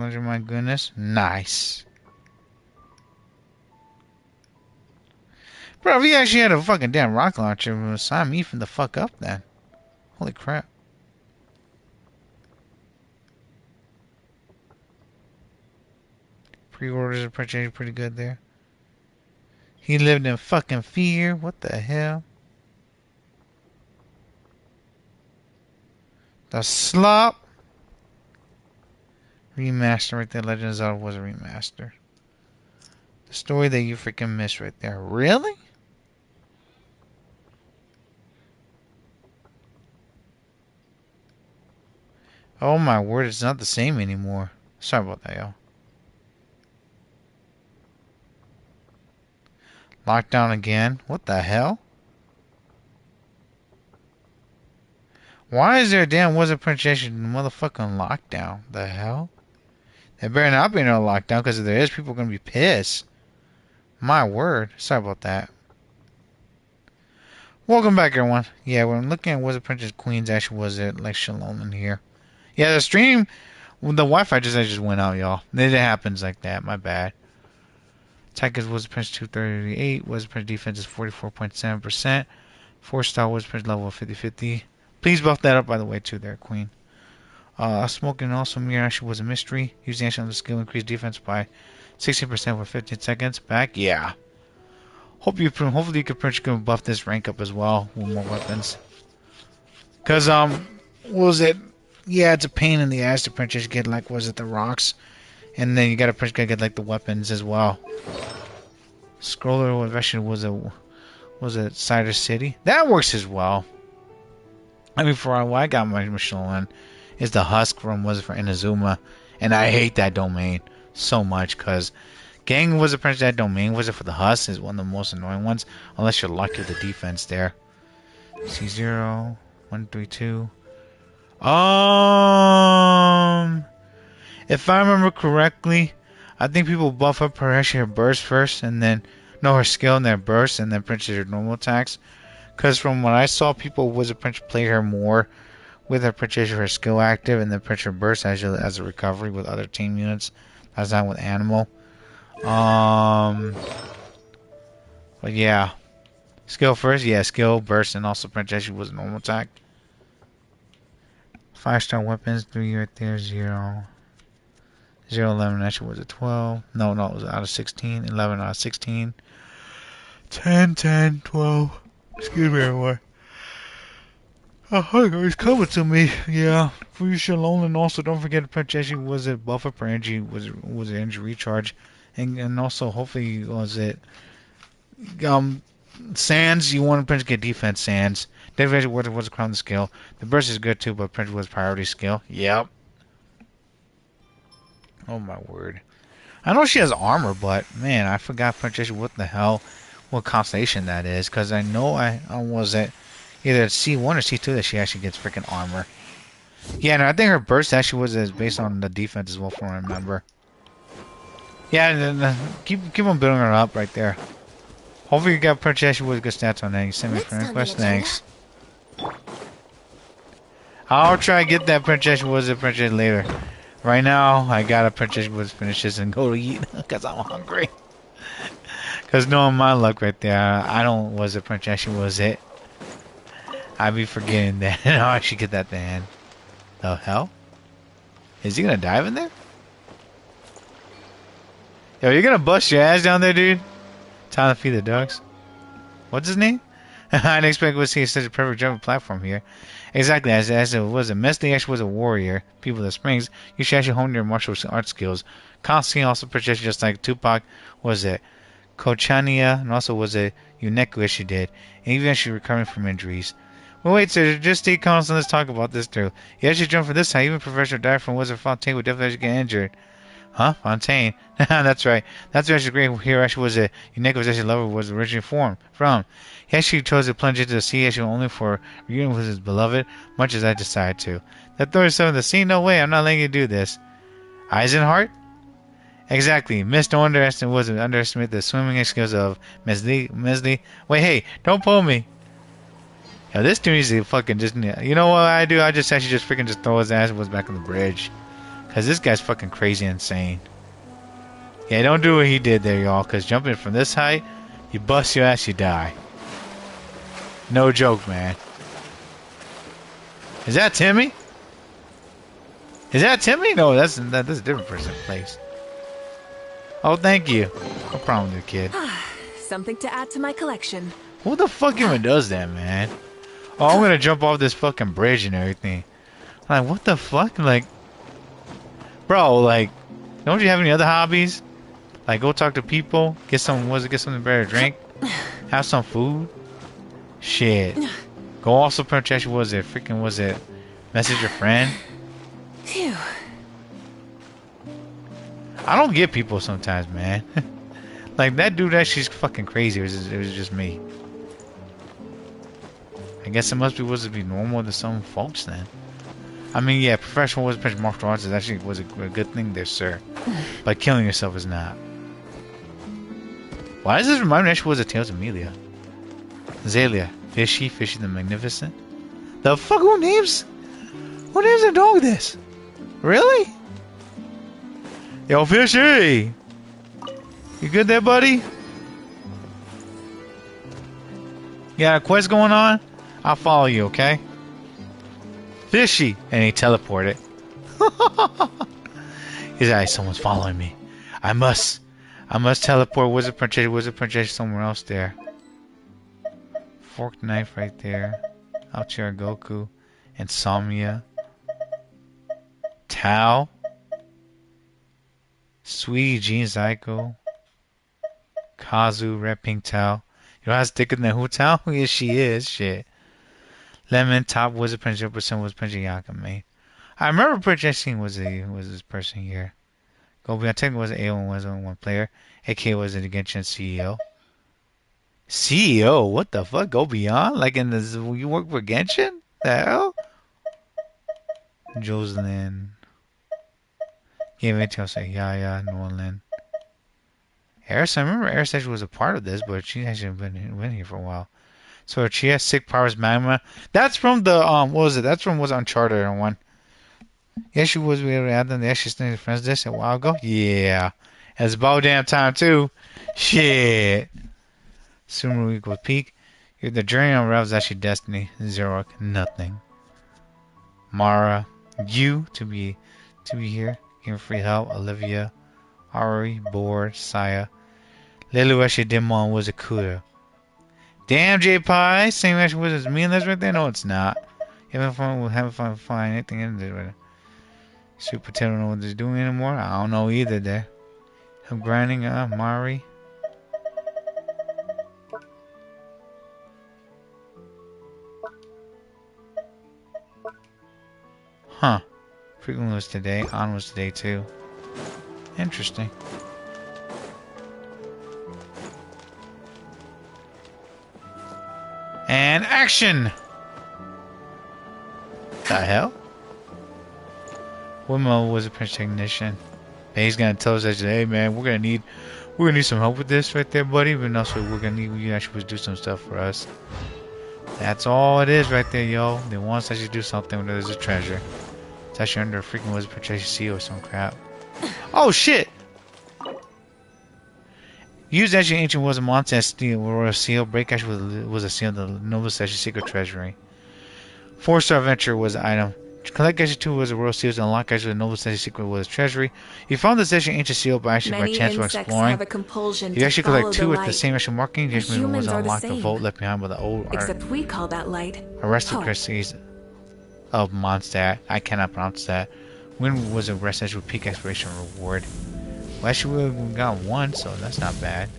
My goodness. Nice. Bro, if he actually had a fucking damn rocket launcher, it would sign me from the fuck up then. Holy crap. Pre-orders are pretty good there. He lived in fucking fear. What the hell? The slop. Remaster right there. Legend of Zelda was a remaster. The story that you freaking missed right there. Really? Oh my word, it's not the same anymore. Sorry about that, y'all. Lockdown again? What the hell? Why is there a damn wizard pronunciation motherfucking lockdown? The hell? There better not be no lockdown, because if there is, people are going to be pissed. My word. Sorry about that. Welcome back, everyone. Yeah, when I'm looking at Wizard Princess Queens, actually was it like Shalom in here. Yeah, the stream, the Wi-Fi just went out, y'all. It happens like that. My bad. Attack is Wizard Prince 238. Wizard Prince defense is 44.7%. 4-star Wizard Prince level 50-50. Please buff that up, by the way, too, there, Queen. Smoking also mirror actually was a mystery. Using action on the skill increased defense by 16% for 15 seconds. Back, yeah. Hopefully you can buff this rank up as well with more weapons. Cause what was it? Yeah, it's a pain in the ass to purchase. Get like was it the rocks, and then you gotta get like the weapons as well. Scroller what actually was a Cider City that works as well. I mean, for what I got my Michelin is the husk from was it for Inazuma, and I hate that domain so much because Gang was a prince that domain was it for the husk is one of the most annoying ones unless you're lucky with the defense there. C0 132. If I remember correctly, I think people buff up her burst first, and then her skill and then burst, and then Prince her normal attacks. Because from what I saw, people was a Prince play her more with her Prince her skill active, and then Prince her burst as a recovery with other team units. That's not with Animal. But yeah, skill first, yeah, skill burst, and also Prince was a normal attack. 5-star weapons, 3 right there, 0. 0, 11, actually was a 12. No, it was out of 16. 11 out of 16. 10, 10, 12. Excuse me, everyone. Oh, hunger is coming to me. Yeah, for you Shalom, and also don't forget to purchase was it buffer per energy, was it energy recharge, and also hopefully was it Sands. You want to get defense Sands. Defense was a crown skill. The burst is good too, but Prince was priority skill. Yep. Oh my word. I know she has armor, but man, I forgot Princess what the hell, what constellation that is, because I know I was it either C1 or C2 that she actually gets freaking armor. Yeah, no, I think her burst actually was based on the defense as well, from what I remember. Yeah, and keep on building her up right there. Hopefully you got Princess with good stats on that. You send me a friend request, thanks. I'll try to get that Princess was a Princess later. Right now, I gotta Princess was finishes and go to eat because I'm hungry. Because knowing my luck right there, I don't was a Princess was it. I'd be forgetting that. I'll actually get that to hand. The hell? Is he gonna dive in there? Yo, you're gonna bust your ass down there, dude? Time to feed the ducks. What's his name? I didn't expect to see such a perfect jumping platform here. Exactly, as it was a Messi actually was a warrior, people of the Springs, you should actually hone your martial arts skills. Constantine also projected just like Tupac was it Kochania, and also was it Uneku as she did, and even as she recovering from injuries. Well, wait, sir, just stay constant, let's talk about this too. You actually jumped for this high, even Professor Dive from Wizard Fontaine would definitely get injured. Huh? Fontaine? That's right. That's where actually great here actually was a Uneku was actually level was originally formed from. He actually chose to plunge into the sea actually only for reunion with his beloved, much as I decided to. That 37 of the sea? No way, I'm not letting you do this. Eisenhart? Exactly. Don't underestimate the swimming skills of Mesli. Wait, hey, don't pull me. Yo, this dude needs to fucking just, you know what I do? I just actually just freaking just throw his ass back on the bridge. Cause this guy's fucking crazy insane. Yeah, don't do what he did there, y'all. Cause jumping from this height, you bust your ass, you die. No joke, man. Is that Timmy? Is that Timmy? No, that's a different person. Place. Oh, thank you. No problem with it, kid. Something to add to my collection. Who the fuck even does that, man? Oh, I'm gonna jump off this fucking bridge and everything. Like, what the fuck? Like, bro, like, don't you have any other hobbies? Like, go talk to people, get something better to drink, have some food. Shit. Go also protect. Was it message your friend? Phew. I don't get people sometimes, man. Like, that dude actually is fucking crazy. It was just me. I guess it must be normal to some folks then. I mean, yeah, professional martial arts is actually a good thing there, sir. But killing yourself is not. Why does this remind me actually was a Tales of Amelia? Zalia, Fishy the Magnificent. The fuck, who names a dog this? Really? Yo, Fishy! You good there, buddy? You got a quest going on? I'll follow you, okay? Fishy! And he teleported. He's like, someone's following me. I must teleport Wizard Princess somewhere else there. Forked knife right there. Ouchira Goku. Insomnia. Tao. Sweetie Jean Zyko. Kazu, Red Pink Tao. You know how thicker than Hu Tao? Yes, she is. Shit. Lemon, Top Wizard Princess, percent was Princess Yakame. I remember Princess was this person here. Gobi, I think it was A1 was only one player. AK was the Genshin CEO. CEO? What the fuck? Go beyond? Like in the you work for Genshin? The hell? Jocelyn. Gave it to us like Yaya, Nolan. Eris, I remember Eris actually was a part of this, but she hasn't been here for a while. So she has sick powers magma. That's from the what was it? That's from was Uncharted one. Yeah, she was we add them. Yeah, she's staying friends this a while ago. Yeah. It's about damn time too. Shit. Sumeru equals peak. The journey unravels actually destiny. Zerok, nothing. Mara, you to be here. Give free help. Olivia, Ari, Board, Saya. Lilu actually Demon was a Kuda. Damn, J Pie, same actually was as me and this right there. No, it's not. Having fun find anything in there. Right? Super Potato don't know what they're doing anymore. I don't know either. There. I'm grinding. Mari. Huh. Frequently was today. On was today too. Interesting. And action! The hell? Wimmo was a Prince technician. And he's gonna tell us that, hey man, we're gonna need some help with this right there, buddy. But also we're gonna need you actually do some stuff for us. That's all it is right there, yo. They want us to actually do something when there's a treasure. It's actually under a freaking Wizard Protection Seal or some crap. Oh shit! Use actually ancient was a monster and steal royal seal. Break actually was a seal of the noblest actually secret treasury. 4-star adventure was the item. Collect actually 2 was a royal seals and unlock actually the noblest actually secret was a treasury. You found this actually ancient seal by actually by chance while exploring. You actually collect 2 with the same actual marking. Judgment was unlocked the vault left behind by the old except we call that light. Aristocracies of Mondstadt. I cannot pronounce that. When was a rest actually peak exploration reward? Well, actually, we got 1, so that's not bad.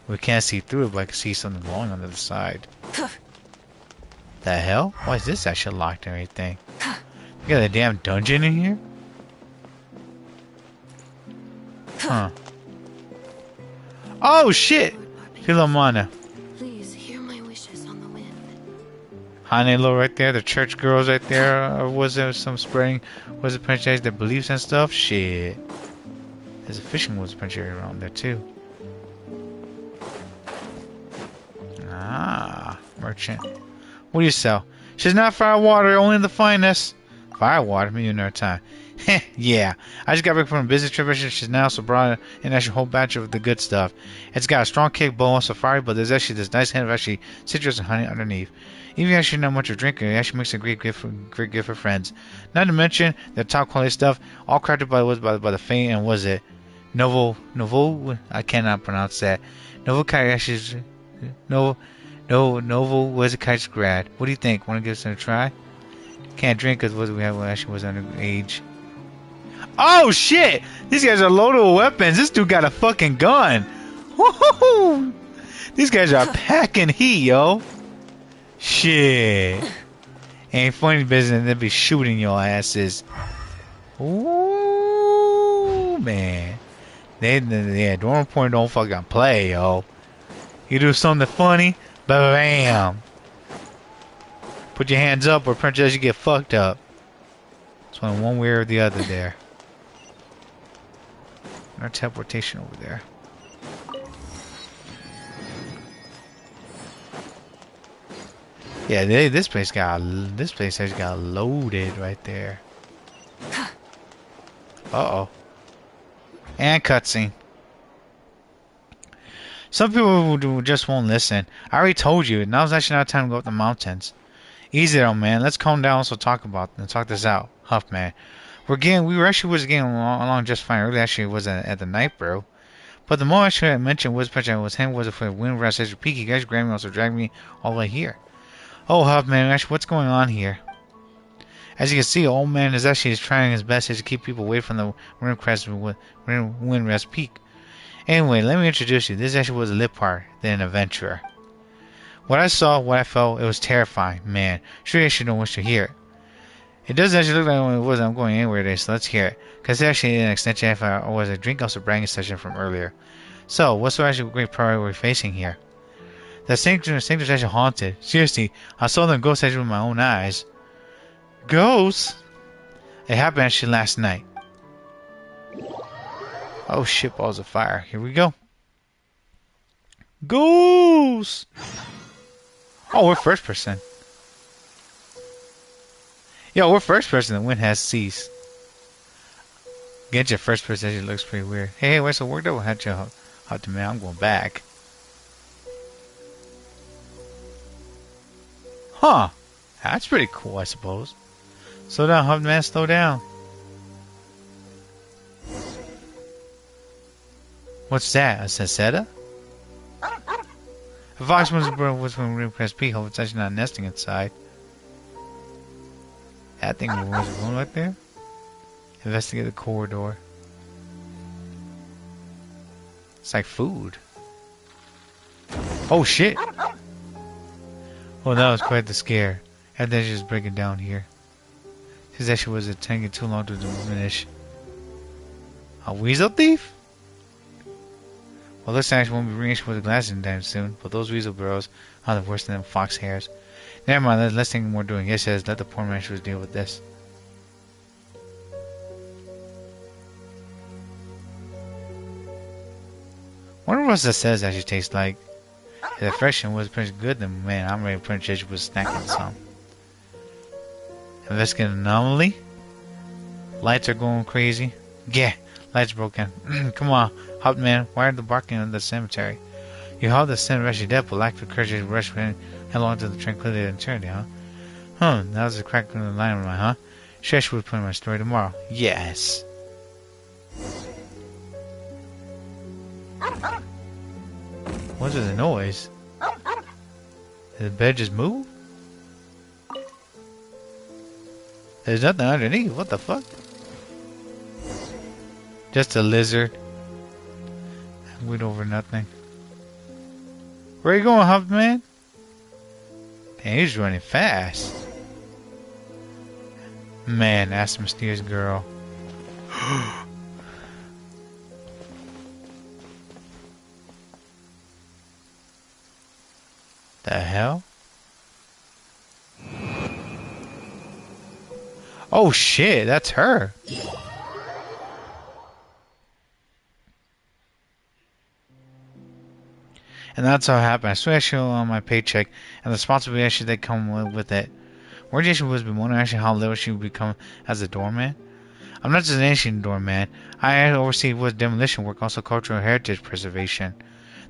We can't see through it, but I can see something glowing on the other side. The hell? Why is this actually locked and everything? You got a damn dungeon in here? Huh. Oh, shit! Philomena. Please hear my wishes on the wind. Hanelo right there, the church girls right there. Or was there some spreading? Was it princess that beliefs and stuff? Shit. There's a fishing woods punch area around there too. Ah, merchant. What do you sell? She's not firewater, only the finest. Firewater, maybe another time. Heh, yeah. I just got back from a business trip. She's now so brought in actually a whole batch of the good stuff. It's got a strong kick, bowl, and safari, but there's actually this nice hint of actually citrus and honey underneath. Even if you're not much of a drinker, it actually makes a great gift for friends. Not to mention the top quality stuff, all crafted by the faint and was it Novo? I cannot pronounce that. Novo Kayashi's Novo was a Kai's grad. What do you think? Want to give this a try? Can't drink because what we had actually was underage. Oh shit! These guys are loaded with weapons. This dude got a fucking gun. Woohoo! These guys are packing heat, yo. Shit. Ain't funny business. They'll be shooting your asses. Ooh, man. Yeah, Dorm Point don't fucking play, yo. You do something funny, bam. Put your hands up or princess you get fucked up. It's one way or the other there. Our teleportation over there. Yeah, this place has got loaded right there. Uh-oh. And cutscene. Some people just won't listen. I already told you. Now's actually not time to go up the mountains. Easy though, man. Let's calm down so talk this out. Huff, man. We were getting along just fine. Earlier actually was at the night, bro. But the moment I mentioned was him was for wind rest as peak. You guys grabbed me also dragged me all the way here. Oh, Huff, man. Actually, what's going on here? As you can see, old man is actually trying his best to keep people away from the Windrest Peak. Anyway, let me introduce you. This actually was a Lipar, then an adventurer. What I saw, what I felt, it was terrifying. Man, sure you should know what to hear. It doesn't actually look like it was I'm going anywhere today, so let's hear it. Because it's actually an extension if I was a drink also bragging session from earlier. So, what's the actually great problem we're facing here? The sanctuary is actually haunted. Seriously, I saw them ghosts actually with my own eyes. Ghosts? It happened actually last night. Oh shit, balls of fire. Here we go. Ghosts! Oh, we're first person. Yo, we're first person. The wind has ceased. Genshin first person actually looks pretty weird. Hey, where's the work that will have you out to me? I'm going back. Huh. That's pretty cool, I suppose. Slow down, Huff, man. Slow down. What's that? A Saseta? The fox was when we pressed P. Hope it's actually not nesting inside. That thing was going right there. Investigate the corridor. It's like food. Oh shit! Oh, that was quite the scare. I think just break it down here. His actually was taking too long to diminish. A weasel thief? Well, looks like I won't be reaching with the glasses anytime soon, but those weasel burrows are the worst than them fox hairs. Never mind, let's think more doing. Yes, says let the poor man deal with this. Wonder what this says actually tastes like. If the freshen was pretty good, then man, I'm ready to pretty sure she was snacking some. Investigate anomaly. Lights are going crazy. Yeah, lights broken. Come on, Hop man, why are the barking in the cemetery? You hauled the sin rushing death, but lacked the courage to rush headlong to the tranquility and eternity, huh? That was a crack in the line of mine, huh? Shesh will put in my story tomorrow. Yes. What's with the noise? Did the bed just move? There's nothing underneath. What the fuck? Just a lizard. I went over nothing. Where are you going, Huff man? Damn, he's running fast. Man, that's the mysterious girl. The hell? Oh shit, that's her. And that's how it happened. I swear I show on my paycheck and the responsibility actually that come with it. Where Jason was been wondering actually how little she would become as a doorman. I'm not just an ancient doorman. I oversee with demolition work, also cultural heritage preservation.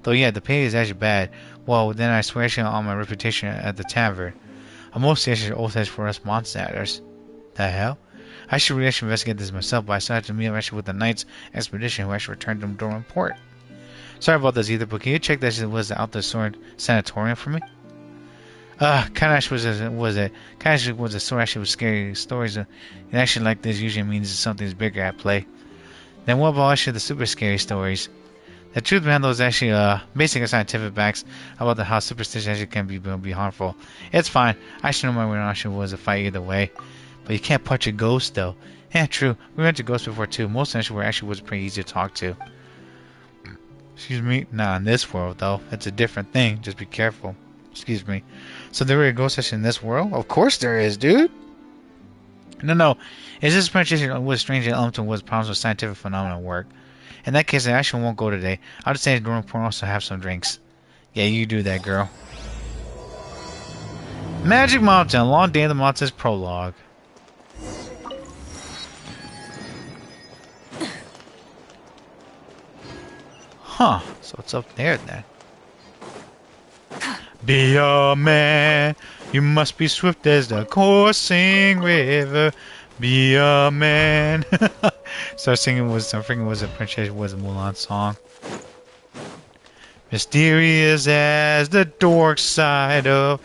Though yeah, the pay is actually bad. Well, then I swear actually on my reputation at the tavern. I'm mostly actually old heads for us monsters. The hell? I should really actually investigate this myself, but I still have to meet up actually with the Knight's expedition who actually returned them to report. Sorry about this either, but can you check that it was out the sword sanatorium for me? Kinda actually was it? Kinda actually was a story actually with scary stories. And actually like this usually means something's bigger at play. Then what about actually the super scary stories? The truth behind those actually basic scientific facts about how superstition actually can be harmful. It's fine. I should know my way actually was a fight either way. But you can't punch a ghost though. Yeah, true. We went to ghosts before too. Most actually was pretty easy to talk to. Excuse me? Not in this world though. It's a different thing. Just be careful. Excuse me. So there were ghost session in this world? Of course there is, dude. No. It's just pronunciation was strange and element was problems with scientific phenomenon work. In that case, I actually won't go today. I'll just stay during porn also have some drinks. Yeah, you do that, girl. Magic Mountain, Long Day of the Mountains prologue. Huh, so it's up there then. Be a man, you must be swift as the coursing river. Be a man. Start singing was I think it was a Princess was a Mulan song. Mysterious as the dark side of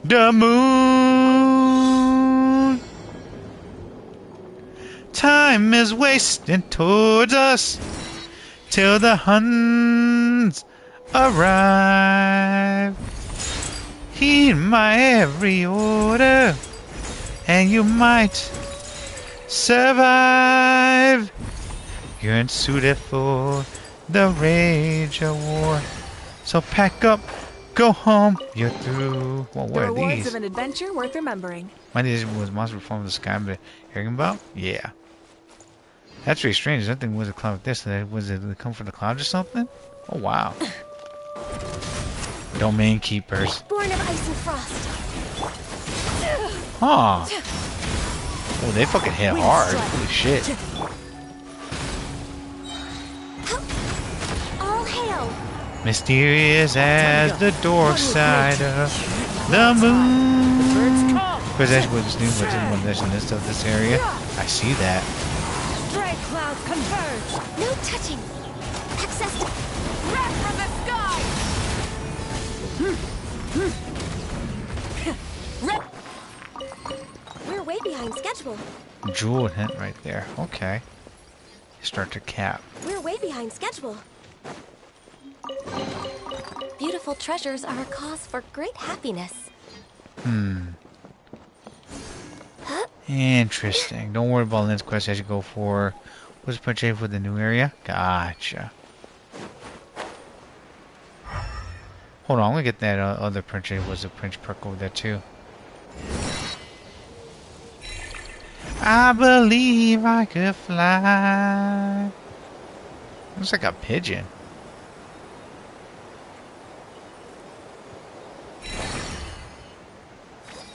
the moon. Time is wasting towards us till the Huns arrive. Heed my every order, and you might survive. You're suited for the rage of war. So pack up, go home, you're through. Well, what The are rewards these? of an adventure worth remembering. My name was Monster from the Sky. I'm hearing about? Yeah. That's really strange. Nothing was a cloud like this. Was it come from the clouds or something? Oh, wow. Domain keepers. Born of ice and frost. Huh. Oh, they fucking hit hard. Holy shit. All hail. Mysterious as the dark side of the moon. Because that's what this new was in this of this area. I see that. Stray clouds converge. No touching. Access to Wrath from the sky. We're way behind schedule. Jewel hint right there. Okay. Start to cap. We're way behind schedule. Beautiful treasures are a cause for great happiness. Interesting. Don't worry about Lynn's quest as you go for... What's the purchase for the new area? Gotcha. Hold on, I'm gonna get that other purchase. Was a Prince perk over there too. I believe I could fly. Looks like a pigeon.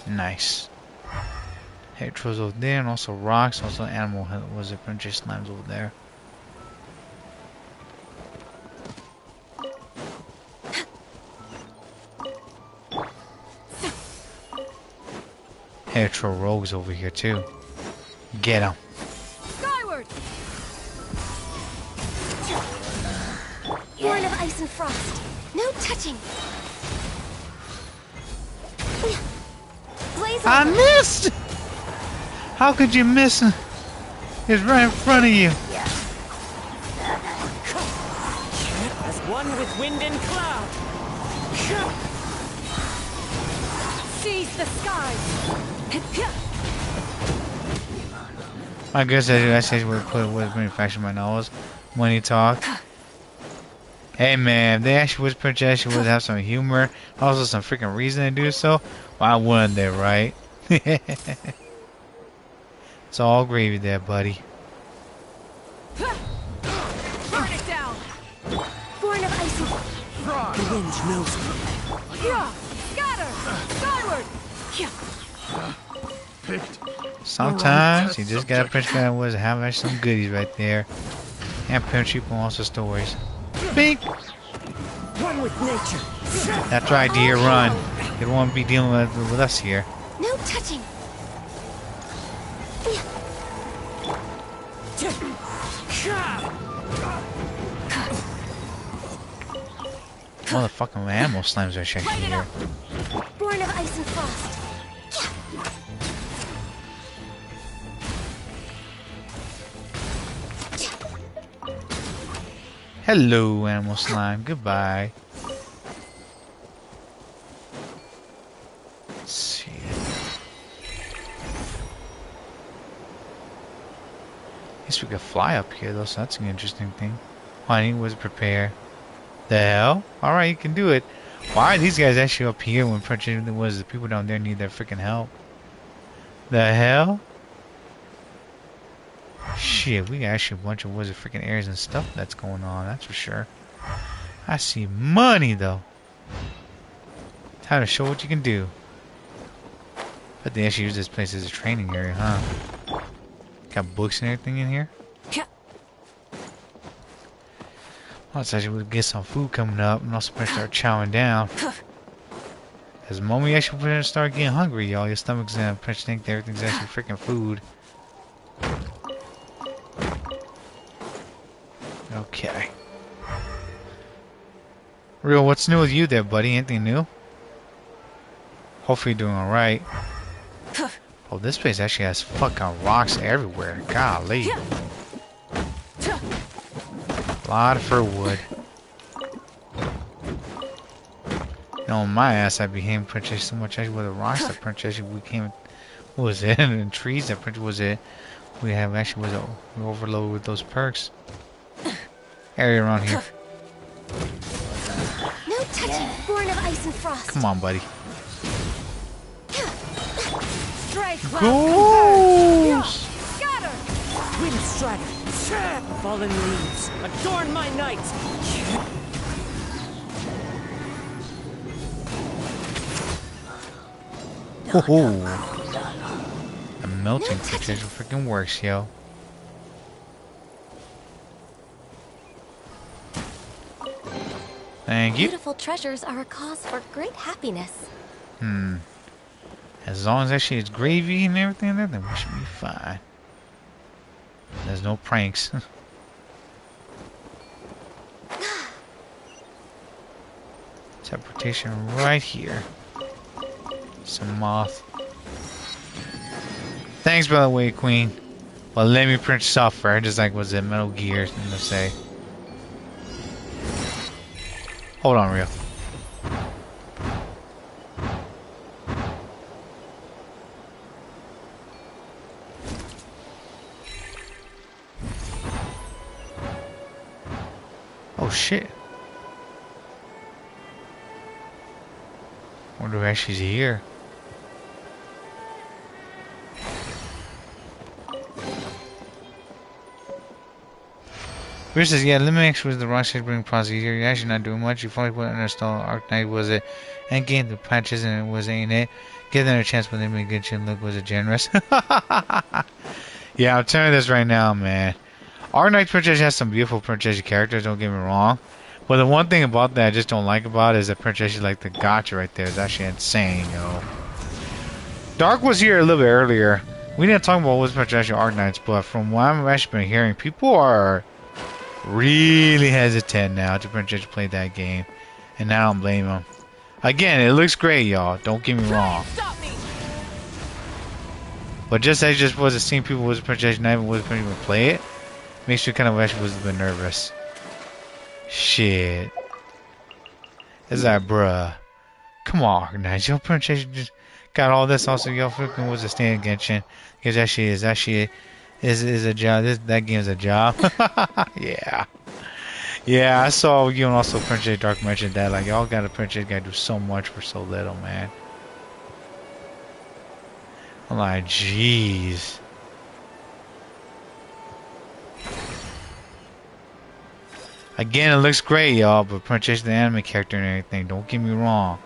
Nice. Head trolls over there, and also rocks. Also, animal was a Prince slimes over there. Head troll rogues over here too. Get him. Skyward. Born of ice and frost. No touching. Blaze I over. missed! How could you miss? It's right in front of you. As one with wind and cloud. Seize the skies. I guess I say we put with manufacturing my novels. Money talk. Hey man, they actually was actually would have some humor, also some freaking reason to do so. Why wouldn't they, right? It's all gravy there, buddy. Burn it down. Born of ice and The wind knows me. Scatter. Skyward. Sometimes you just gotta punch guy was have some goodies right there. And punch people also stories. Bink! One with nature. That's right, dear, run. You don't want to be dealing with us here. No touching. Motherfucking animal slimes are shaking here. Born of ice and frost. Hello, animal slime. Goodbye. Let's see. I guess we could fly up here though, so that's an interesting thing. Honey was prepared. The hell? Alright, you can do it. Why are these guys actually up here when the people down there need their freaking help? The hell? Shit, we got actually a bunch of wizard freaking areas and stuff that's going on, that's for sure. I see money though. Time to show what you can do. But they actually use this place as a training area, huh? Got books and everything in here. Well, it's actually we'll get some food coming up and also start chowing down. Because the moment you actually start getting hungry, y'all, your stomach's gonna think that everything's actually freaking food. Okay. Real, what's new with you there, buddy? Anything new? Hopefully you're doing alright. Oh, this place actually has fucking rocks everywhere. Golly. A lot of fir wood. You know, on my ass, I'd be hitting Princess so much actually with the rocks that Princess we came. What was it? And trees that Princess was it. We have actually was overloaded with those perks. Area around here. No touching. Born of ice and frost. Come on, buddy. Strike Go! Scatter! Wind strider. Fallen leaves. Adorn my night. The melting potential freaking works, yo. Thank you. Beautiful treasures are a cause for great happiness. As long as actually it's gravy and everything in there, then we should be fine. There's no pranks. Teleportation right here. Some moth. Thanks, by the way, Queen. Well, let me print software, just like was it Metal Gear, let's say. Hold on, real. Oh shit. Wonder if she's here. Chris says, yeah, Linnea was the Rockstar bring process here. You're actually not doing much. You finally put uninstall Arctis was it, and gained the patches, and it was ain't it. Give them a chance when they make Genshin look was it generous. Yeah, I'm telling you this right now, man. Arctis Princess has some beautiful Princess characters. Don't get me wrong, but the one thing about that I just don't like about it is that Princess like the gotcha right there is actually insane, yo. Dark was here a little bit earlier. We didn't talk about what's Princess Arctis, but from what I've actually been hearing, people are really hesitant now to Princess play that game, and I don't blame them. Again, it looks great, y'all. Don't get me wrong. But just as just wasn't seeing people with Princess and even wasn't even play it, makes you kind of actually was a bit nervous. Shit. It's like, bruh. Come on, Arctis. Yo, Princess just got all this. Also, yo, freaking was a stand Genshin. Because that is a job. That game's a job. Yeah. Yeah, I saw you and also Princess Dark mentioned that. Like, y'all got a Princess gotta do so much for so little, man. I'm like, jeez. Again, it looks great, y'all, but Princess the anime character and everything, don't get me wrong.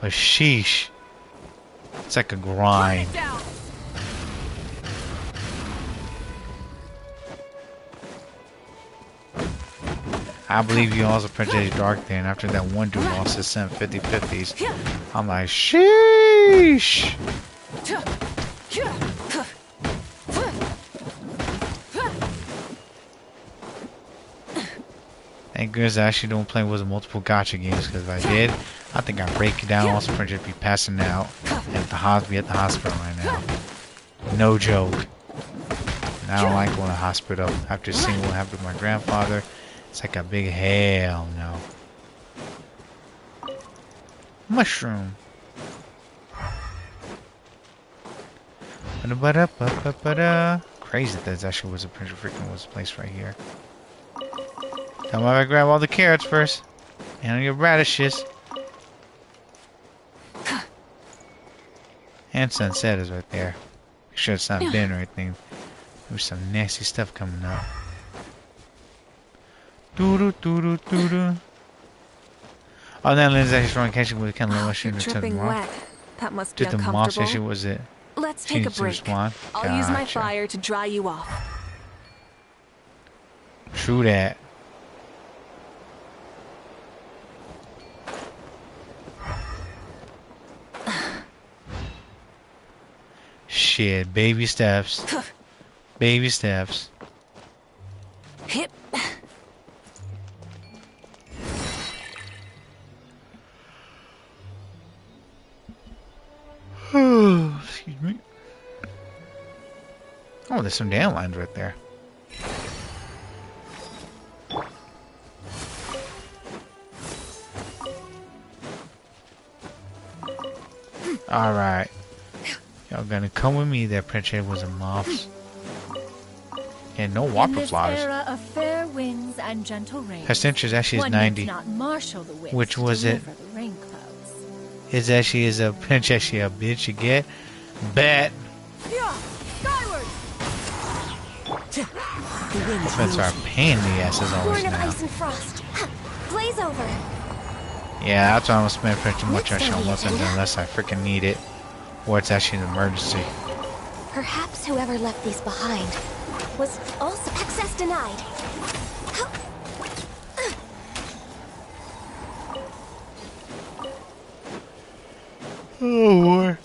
But sheesh. It's like a grind. I believe you also purchased Dark there, and after that one dude lost his 750/50s, I'm like, sheesh. Thank goodness I actually don't play with multiple gacha games, because if I did, I think I'd break it down. Also, just be passing out at the hospital right now. No joke. And I don't like going to the hospital after seeing what happened to my grandfather. It's like a big hell no. Mushroom. Crazy that that actually was a freaking was place right here. Tell me I grab all the carrots first. And your radishes. And sunset is right there. Make sure it's not been or anything. There's some nasty stuff coming up. Doo-doo-doo-doo-doo-doo. Oh, then Lynn's actually throwing catching with a kind of low shooter to the Dripping mom. wet. That must be To the mom station uncomfortable. was it? Let's take a break. I'll use my fire to dry you off. True that. Shit, baby steps. Baby steps. Hip. Excuse me. Oh, there's some dandelions right there. Alright. Y'all gonna come with me there, Princess was a moths. And no water In this flowers. era of fair winds and gentle rain, Her century actually is one 90. needs not marshal the winds Which to was it? deliver the rain clouds. Is actually is a Princess actually a bitch you get? Bet. Yeah, skyward. Offense are a pain in the ass as always Born of now. ice and frost. Blaze over. Yeah, that's why I don't spend pretty much What's on on the weapons agenda? unless I freaking need it. Or it's actually an emergency. Perhaps whoever left these behind was also access denied. Oh, boy.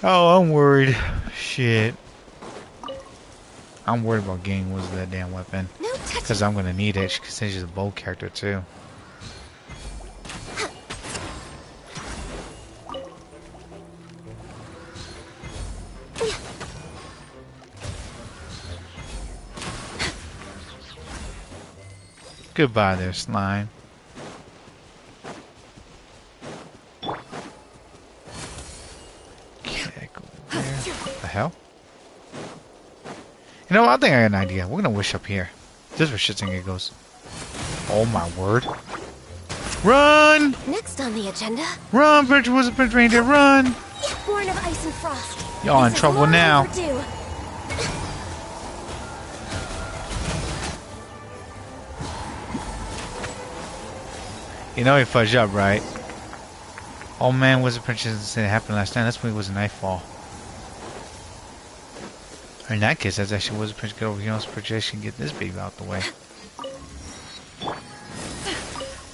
Oh, I'm worried. Shit. I'm worried about getting what's that damn weapon. No touching. Because I'm going to need it. Because she's a bow character, too. Goodbye there, slime. Okay, go there. What the hell? You know what? I think I got an idea. We're gonna wish up here. This is where shit's and giggles. Oh my word. Run! Next on the agenda, Run, Prince was a Prince Reindeer, run! born of ice and frost. Y'all in This is trouble long now. overdue. You know he fudged up, right? Oh man, was a princess said it happened last night. That's when it was a nightfall. Or in that case, that's actually was a princess get over here. Princess can get this baby out the way.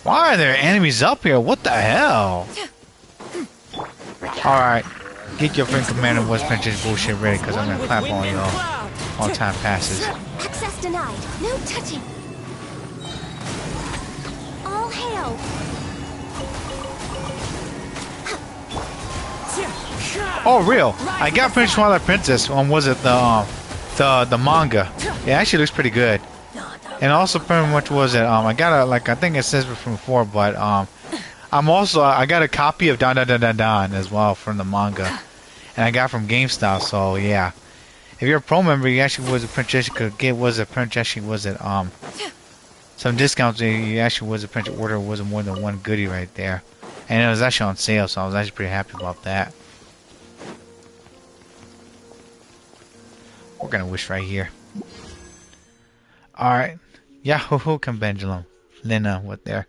Why are there enemies up here? What the hell? Alright. Get your friend Commander West Princess bullshit ready, because I'm gonna clap on y'all while time passes. Access denied. No touching. All hail. Oh, real. I got Prince Twilight Princess on, was it the manga. It actually looks pretty good. And also pretty much was it, I got a, like, I think it says it from before, but, I'm also, I got a copy of Don Don Don Don Don as well from the manga. And I got from GameStop, so yeah. If you're a pro member, you actually was a princess, you could get, was a princess, actually was it, some discounts, you actually was a princess order, was more than one goodie right there. And it was actually on sale, so I was actually pretty happy about that. We're gonna wish right here. Alright. Yahoo, come Pendulum. Linnea, what there?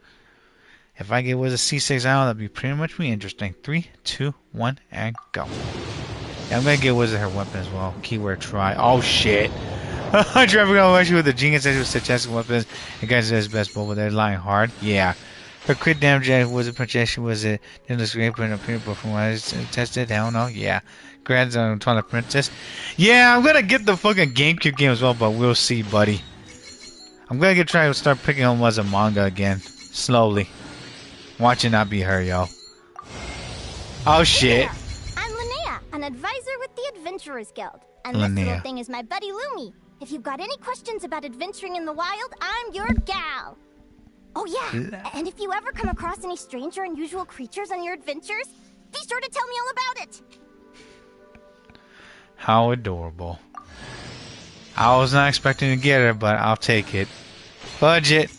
If I get with a C6 out, that'd be pretty much be interesting. 3, 2, 1, and go. Yeah, I'm gonna get with her weapon as well. Keyword try. Oh shit. Driving on actually with the genius that was successful weapons against his best bow, but they're lying hard. Yeah. Her crit damage was a projection, was it? Then the screen print appeared, but from what I tested, I don't know. Yeah. Grabs on Twilight Princess. Yeah, I'm gonna get the fucking GameCube game as well, but we'll see, buddy. I'm gonna try to start picking on as a manga again. Slowly. Watch it not be her, yo. Oh shit. Hey there. I'm Linnea, an advisor with the Adventurers Guild. And Linnea. this little thing is my buddy Lumi. If you've got any questions about adventuring in the wild, I'm your gal. Oh yeah, and if you ever come across any strange or unusual creatures on your adventures, be sure to tell me all about it. How adorable. I was not expecting to get her, but I'll take it. Budget.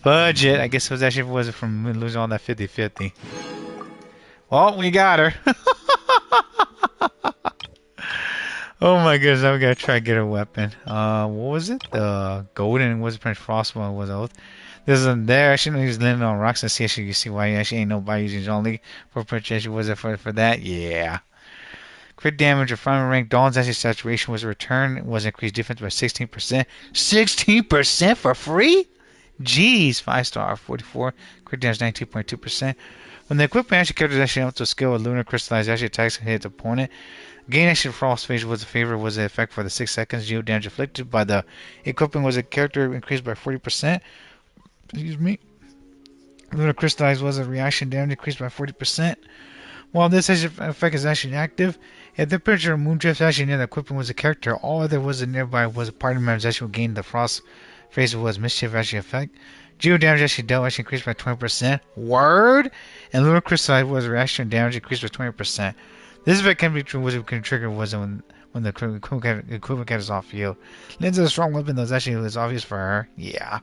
Budget. I guess it was actually was it from losing all that 50-50. Well, we got her. Oh my goodness, I'm gonna try to get her weapon. What was it? The golden was Prince Frostbone was oath. This isn't there. I shouldn't use Linnea on rocks and see if you see why actually ain't nobody using John Lee for purchase. Was it for that? Yeah. Crit damage or final rank. Dawn's actually saturation was a return. Was increased defense by 16%. 16% for free? Jeez. 5-star 44. Crit damage 19.2%. When the equipment actually character is actually up to a skill with lunar crystallized actually attacks and hits opponent. Gain action frost phase was a favor was the effect for the 6 seconds. Geo damage inflicted by the equipment was a character increased by 40%. Excuse me. Lunar crystallized was a reaction damage increased by 40%. While this effect is actually active, if the temperature of moondrift actually near the equipment was a character, all other was nearby was a party members actually will gain the frost phase was mischief actually effect. Geo damage actually dealt actually increased by 20%. Word! And lunar crystallized was a reaction damage increased by 20%. This effect can be true was it can trigger was when the equipment is off field. Lin's a strong weapon that actually was obvious for her. Yeah.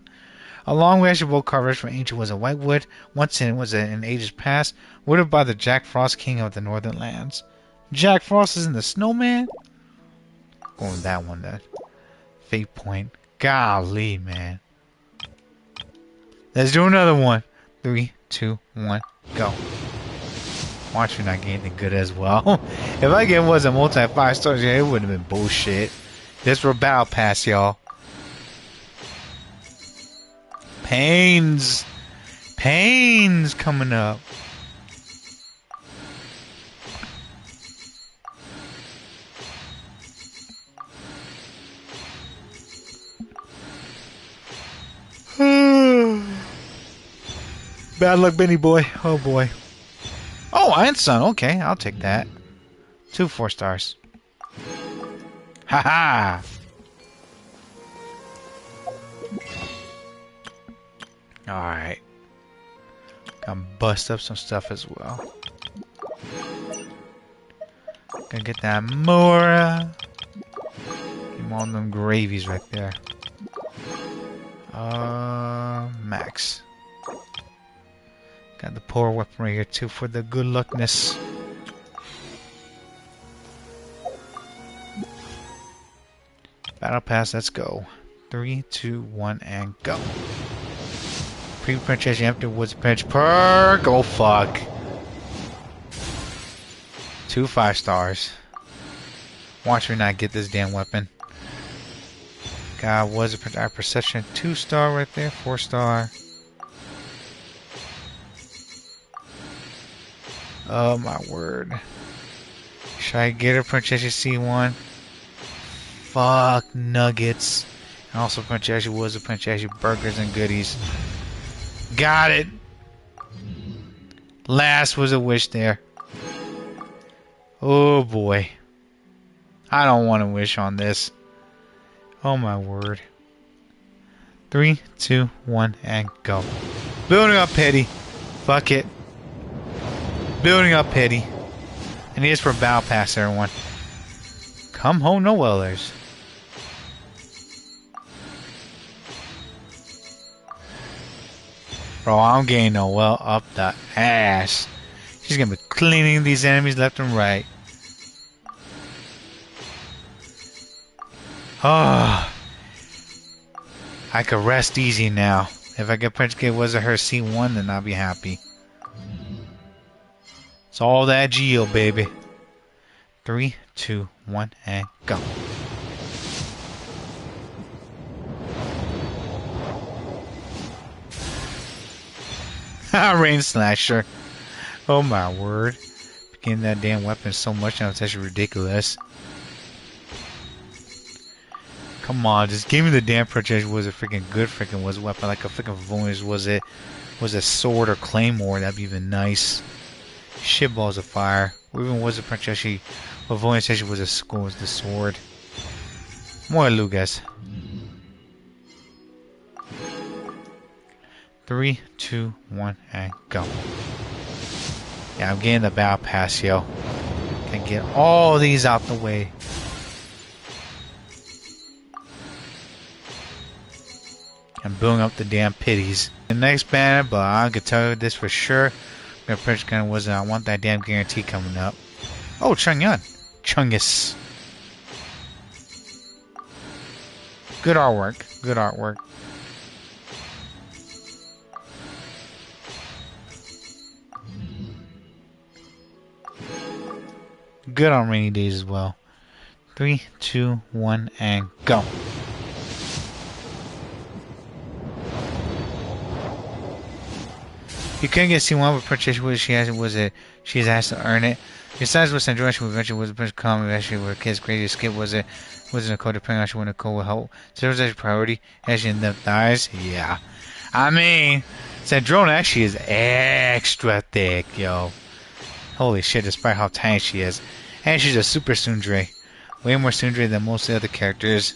A long range bolt coverage from Ancient was a whitewood. Once in was in ages past. Wooded by the Jack Frost, king of the northern lands. Jack Frost is in the snowman? Going with that one then. Fate point. Golly, man. Let's do another one. 3, 2, 1, go. Watch me not get anything good as well. If I get was a multi 5 stars, yeah, it would have been bullshit. This for battle pass, y'all. Pains coming up. Bad luck, Benny boy. Oh boy. Oh, Iron Sun. Okay, I'll take that. 2 4 stars. Haha. Alright. Gonna bust up some stuff as well. Gonna get that Mora. Give all them gravies right there. Max. Got the poor weapon right here too for the good luckness. Battle pass, let's go. 3, 2, 1, and go. Pre-print chest empty woods pinch perk. Oh fuck. 2 5 stars. Watch me not get this damn weapon. God, was a our perception 2 star right there, 4 star. Oh my word. Should I get her Princess C1? Fuck nuggets. And also Princess was a Princess burgers and goodies. Got it. Last was a wish there. Oh boy. I don't want to wish on this. Oh my word. 3, 2, 1, and go. Building up pity. Fuck it. Building up pity. And here's for battle pass, everyone. Come home, no wellers. Bro, I'm getting no well up the ass. She's gonna be cleaning these enemies left and right. Oh, I could rest easy now. If I get Prince Kid was her C1, then I'll be happy. It's all that Geo, baby. 3, 2, 1, and go. Rain slasher. Oh my word. Getting that damn weapon so much now it's actually ridiculous. Come on, just give me the damn protection. Was a freaking good freaking was a weapon like a freaking voice was it was a sword or claymore, that'd be even nice. Shit balls of fire. Or even was a protection but voice actually was the sword. More Lugas. 3, 2, 1, and go. Yeah, I'm getting the battle pass, yo. Can get all these out the way. I'm building up the damn pitties. The next banner, but I can tell you this for sure. The Prince kind of was I want that damn guarantee coming up. Oh, Chungyun. Chungus. Good artwork. Good artwork. Good on rainy days as well. 3, 2, 1, and go. You couldn't get C1, but purchase what she has she has to earn it. Besides what Sandra she eventually was a Prince Common actually where kids crazy skip wasn't a code depending on she when Nicole will help. So it was actually priority as she ended up dies. Yeah. I mean Sandrone actually is extra thick, yo. Holy shit, despite how tiny she is. And she's a super tsundere. Way more tsundere than most of the other characters.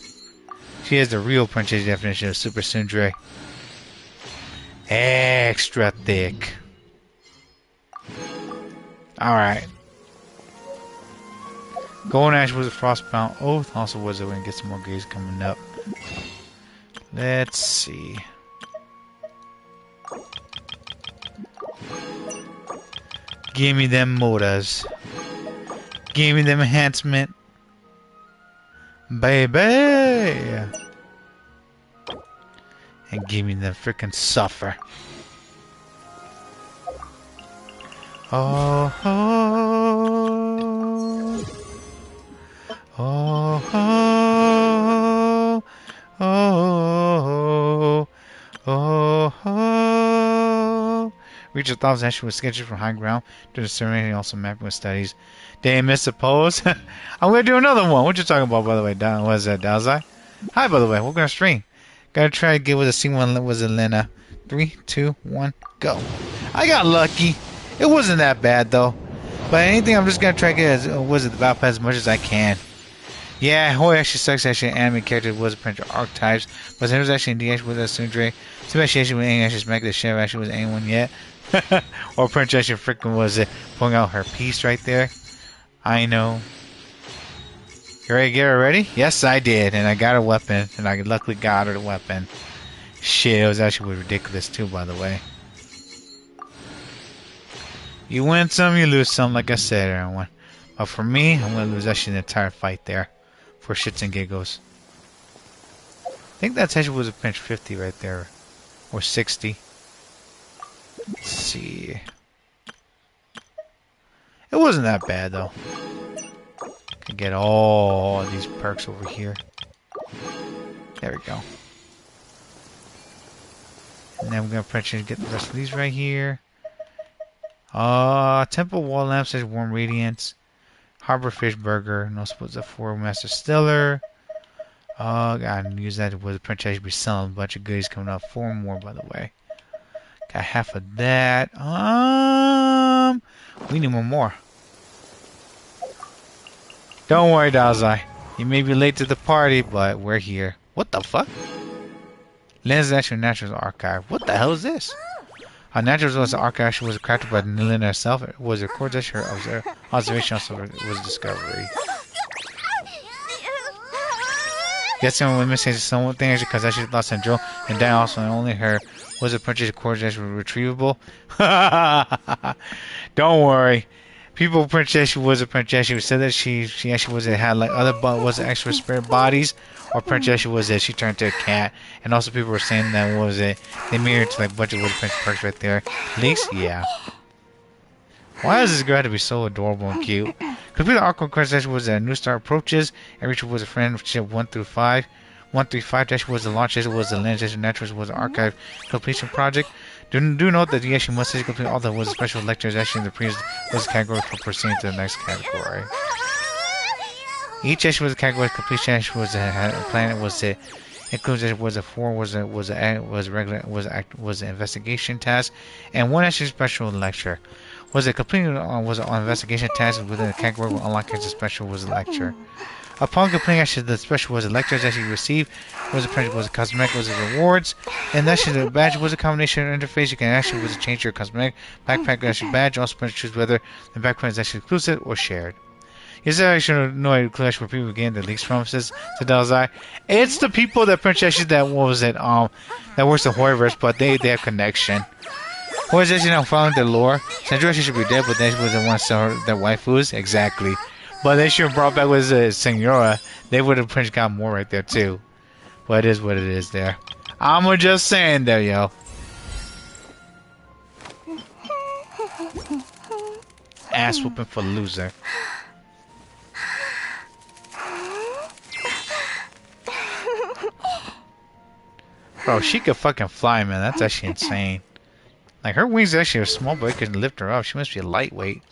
She is the real princess definition of super tsundere. Extra thick. Alright. Golden Ash was a Frostbound Oath. Also was it when get some more games coming up. Let's see. Give me them modas. Give me them enhancement. Baby! And give me them freaking suffer. Oh, oh, oh, oh, oh, oh. Reach 1,000 actually was sketches from high ground during the ceremony and also mapping with studies. They missed a pose. I'm gonna do another one. What you talking about, by the way? Was that Dalzai? Hi, by the way. We're gonna stream. Gotta try to get with a C1 was a Linnea. 3, 2, 1, go. I got lucky. It wasn't that bad though. But anything I'm just gonna try to get was it the battle pass as much as I can. Yeah, Hoi actually sucks actually an anime character was a printer archetypes, but there was actually in DH with a Tsundere. Too bad she actually with any actually smack the shit actually was anyone yet. Or Prince actually freaking was it pulling out her piece right there. I know. You ready to get her ready? Yes, I did, and I got a weapon, and I luckily got her the weapon. Shit, it was actually ridiculous too, by the way. You win some, you lose some, like I said, everyone. But for me, I'm gonna lose actually the entire fight there, for shits and giggles. I think that actually was a pinch 50 right there, or 60. Let's see. It wasn't that bad though. Can get all these perks over here. There we go. And then we're gonna potentially get the rest of these right here. Temple wall lamp says warm radiance. Harbor fish burger. No supposed to 4 master stiller. Gotta use that with the princess be selling a bunch of goodies coming up. 4 more by the way. Got half of that. We need one more. Don't worry, Dalzai. You may be late to the party, but we're here. What the fuck? Linn's Naturals Archive. What the hell is this? Naturals was the archive was crafted by Linnea herself. It was recorded as her observation also was discovery. Guessing women say some things because actually lost Sandro and then also only her was a purchase recorded as retrievable. Don't worry. People princess she was a princess. She said that she actually was had like other was extra spirit bodies, or princess she was she turned to a cat, and also people were saying that was it they made her to like a bunch of little prince perks right there. Leaks, yeah. Why does this girl have to be so adorable and cute? Complete the Arco princess was a new star approaches. Every was a friend ship 1 through 5. 1 through 5 dash was the launch was the lens naturals was the archive completion project. Do note that you actually must complete all the was special lectures actually in the previous was category for proceeding to the next category. Each issue was a category completion issue was a planet was it includes was a 4 was an investigation task and 1 actually special lecture. Was it completed was an investigation task within the category will unlock as a special was a lecture. Upon completing actually the special was a lectures actually received was a cosmetic was a rewards and actually the badge was a combination interface. You can actually was change your cosmetic backpack actually badge. Also choose whether the backpack is actually exclusive or shared. Is there actually no clash where people gain the leaks from says to Dalzai? It's the people that Princess that was it that works the Horrorverse, but they have connection. Or is actually not following the lore? Sandra should be dead, but then she was the one to sell her their waifus. Exactly. But they should have brought back with Senora. They would have Prince got more right there too. But it is what it is there. I'm just saying there, yo. Ass whooping for loser. Bro, she could fucking fly, man. That's actually insane. Like, her wings actually are small, but it can lift her up. She must be a lightweight.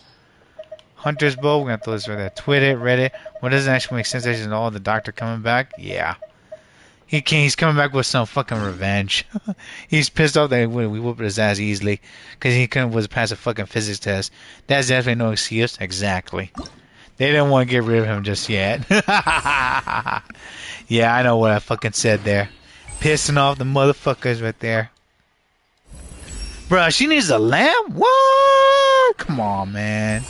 Hunter's bow. We're gonna throw this right there. Twitter, Reddit. What doesn't actually make sense is all the doctor coming back. Yeah. He's coming back with some fucking revenge. He's pissed off that we whooped his ass easily. Because he couldn't was pass a fucking physics test. That's definitely no excuse. Exactly. They didn't want to get rid of him just yet. Yeah, I know what I fucking said there. Pissing off the motherfuckers right there. Bruh, she needs a lamp? What? Come on, man.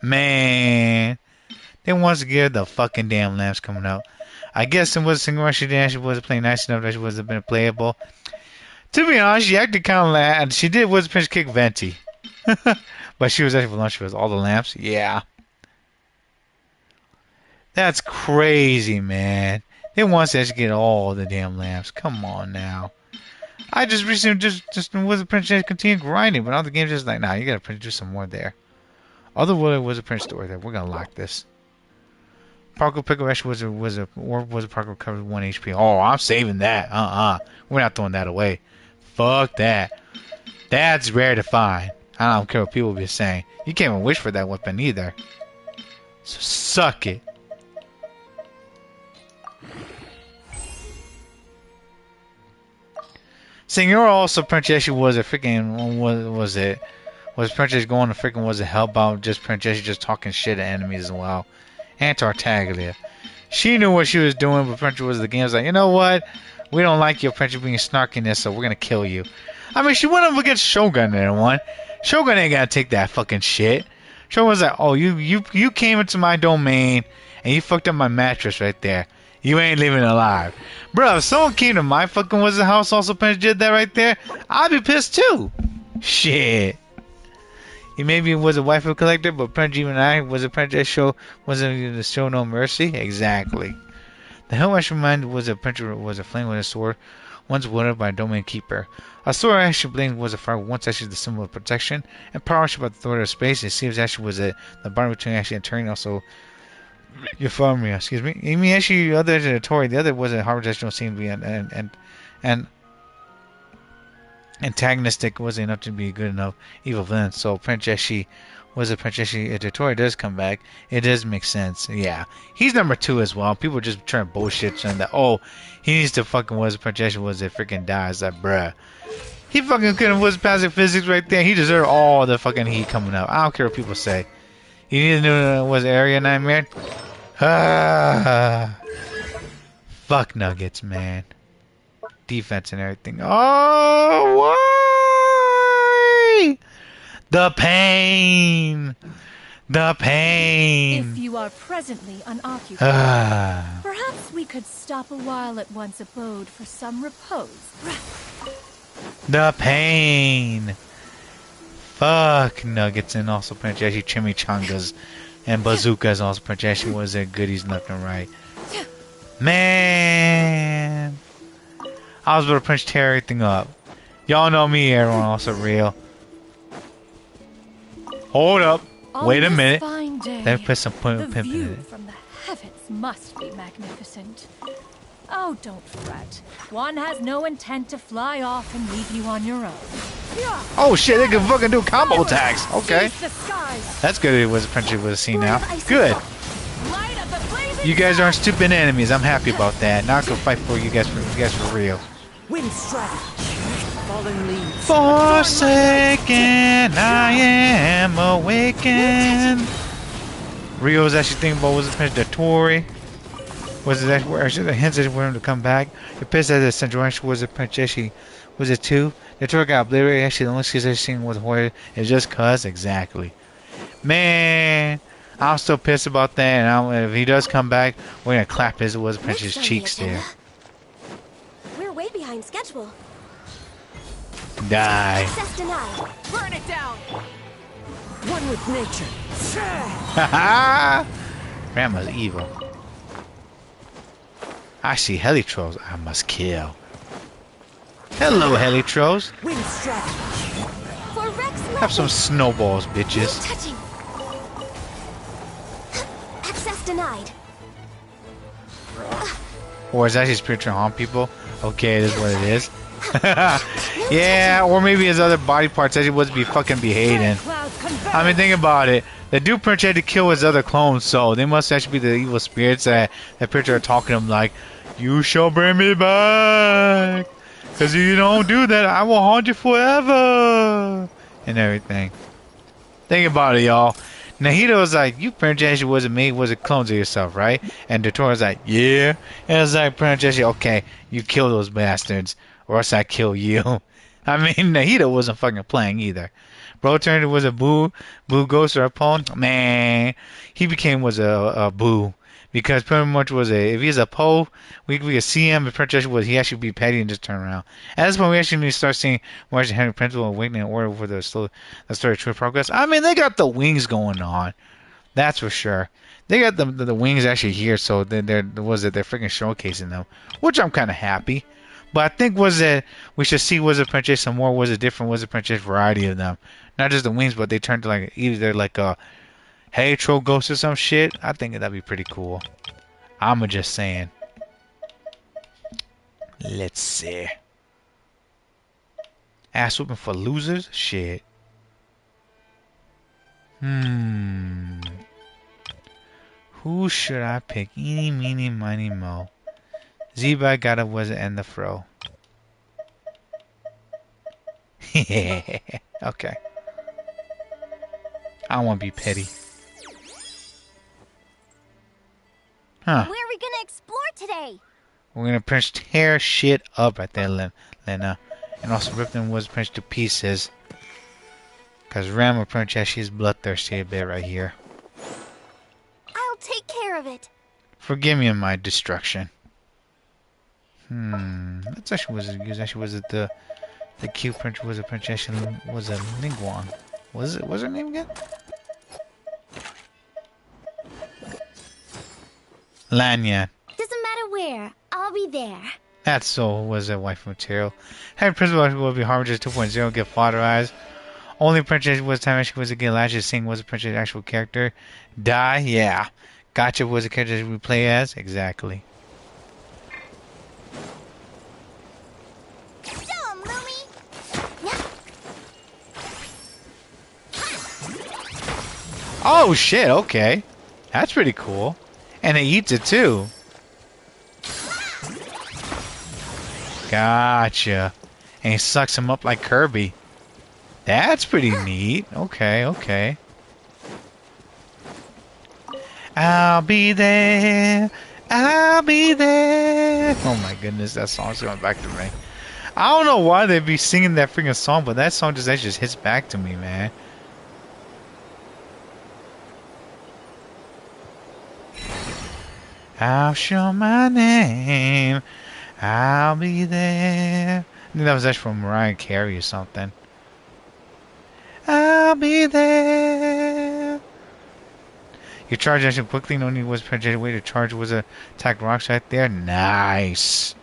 Man. They wants to get the fucking damn lamps coming out. I guess it was a single she didn't. She wasn't playing nice enough that she wasn't been playable. To be honest, she acted kind of and she did was pinch kick Venti. But she was actually for lunch. She was all the lamps. Yeah. That's crazy, man. They want us to get all the damn lamps. Come on now. I just recently just was a Prince continue grinding, but now the game's just like, nah, you gotta do some more there. Otherwise, was a Prince story there. We're gonna lock this. Parkour pickle actually was a parkour covered 1 HP. Oh, I'm saving that. We're not throwing that away. Fuck that. That's rare to find. I don't care what people be saying. You can't even wish for that weapon either. So suck it. Senora also Princess was a freaking was Princess going to freaking was a help out just Princess just talking shit at enemies as well. And Tartaglia. She knew what she was doing, but Princess was the game was like, you know what? We don't like your Princess being snarkiness, so we're gonna kill you. I mean she went up against Shogun and one. Shogun ain't gotta take that fucking shit. Shogun was like, oh you came into my domain and you fucked up my mattress right there. You ain't living alive. Bro, if someone came to my fucking wizard house also did that right there, I'd be pissed too. Shit. He maybe was a waifu collector, but Prince even I was a princess show wasn't to show no mercy. Exactly. The hell I should remind was a prince was a flame with a sword, once wielded by a domain keeper. A sword actually blade was a fire once actually the symbol of protection, and power actually about the authority of space. It seems actually was the bond between actually and turning also Euphoria, excuse me. I mean, actually, other than Tori, the other was a harvest don't seem to be and antagonistic wasn't enough to be good enough evil villain. So Princess she was a Princess she. If Tori does come back, it does make sense. Yeah, he's number 2 as well. People just trying to bullshit saying that he needs to fucking was a Princess was it freaking dies. Like bruh, he fucking couldn't was passing physics right there. He deserved all the fucking heat coming up. I don't care what people say. You need to know was area Nightmare. Fuck Nuggets, man. Defense and everything. Oh, why? The pain. The pain. If you are presently unoccupied, perhaps we could stop a while at one's abode for some repose. The pain. Fuck Nuggets and also Princess Chimichangas. And bazookas also projection was a goodies left and right. Man, I was about to tear everything up. Y'all know me, everyone also real. Hold up. Wait a minute. Let me put some pimp in it. From the heavens must be magnificent. Oh, don't fret. One has no intent to fly off and leave you on your own. Oh shit, they can fucking do combo attacks. Okay. Seize the skies. That's good. It was apprentice was seen now. Good. You guys aren't stupid enemies. I'm happy about that. Now I can fight for you guys for real. Wind strike. Fallen leaves. Forsaken, I am awakened. Rio was actually thinking about was it the Tori? Was it that where I should have hinted for him to come back? The pissed at the central was it Princess? Was it two? The Tori got obliterated. Actually, the only skills I seen was Hoyer. It's just cuz exactly. Man, I'm still pissed about that. And if he does come back, we're gonna clap his was Princess cheeks there. We're way behind schedule. Die. Access denied. Burn it down. One with nature. Haha! Grandma's evil. I see helitrolls. I must kill. Hello, helitrolls. Wind strike. For Rex Have some snowballs, bitches. touching. Access denied. Or is that his picture harm people? Okay, this is what it is. Yeah, or maybe his other body parts actually was be fucking behaving. I mean, think about it. The dude Prince had to kill his other clones, so they must actually be the evil spirits that picture are talking to him like, you shall bring me back. Because if you don't do that, I will haunt you forever. And everything. Think about it, y'all. Nahida was like, you Princess wasn't me, was it clones of yourself, right? And Dotora was like, yeah. And it's like, Princess, okay, you kill those bastards, or else I kill you. I mean, Nahida wasn't fucking playing either. Bro turned was a boo ghost or a pawn. Man, he was a boo. Because pretty much was if he's a Poe, we could see him. If Princess was, he actually be petty and just turn around. At this point, we actually need to start seeing more Henry Principal awakening in order for the story true progress. I mean, they got the wings going on. That's for sure. They got the wings actually here, so they're freaking showcasing them, which I'm kind of happy. But I think we should see Wizard Princess some more different Wizard Princess variety of them. Not just the wings, but they turned to like either like a hey troll ghost or some shit. I think that'd be pretty cool. I'm just saying. Let's see. Ass whooping for losers? Shit. Who should I pick? Eeny, meeny, miny, mo. Zeba got a wizard and the fro. Okay. I don't want to be petty. Huh. Where are we gonna explore today? We're gonna tear shit up right there, Lena. And also rip them wizard Prince to pieces. Cause Ram Princess, she's bloodthirsty a bit right here. I'll take care of it. Forgive me my destruction. That's actually was it used. Actually, was it the cute prince was a princess was a Ningguang? Was her name again? Lanya. Doesn't matter where. I'll be there. That soul was a wife material. Head principal will be Harbinger 2.0. Get fodder eyes. Only princess was time she was a good lashes. Sing was a princess actual character. Die. Yeah. Gotcha was a character we play as. Exactly. Oh shit, okay. That's pretty cool. And it eats it too. Gotcha. And he sucks him up like Kirby. That's pretty neat. Okay. I'll be there. I'll be there. Oh my goodness, that song's going back to me. I don't know why they'd be singing that freaking song, but that song just hits back to me, man. I'll show my name. I'll be there. I think that was actually from Mariah Carey or something. I'll be there. You charge action quickly. No need was projected way to charge was a attack rocks right there. Nice.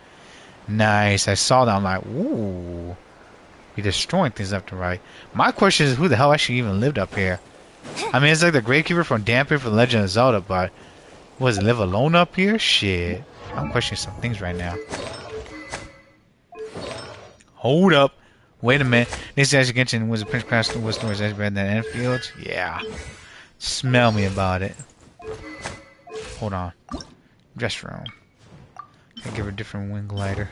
Nice. I saw that. I'm like, ooh. You're destroying things left and right. My question is, who the hell actually even lived up here? I mean, it's like the Gravekeeper from Dampier for Legend of Zelda, but was it live alone up here? Shit. I'm questioning some things right now. Hold up. Wait a minute. This is actually Genshin was a Prince Class was stories actually better than Enfield. Yeah. Smell me about it. Hold on. Dress room. I give her a different wing glider.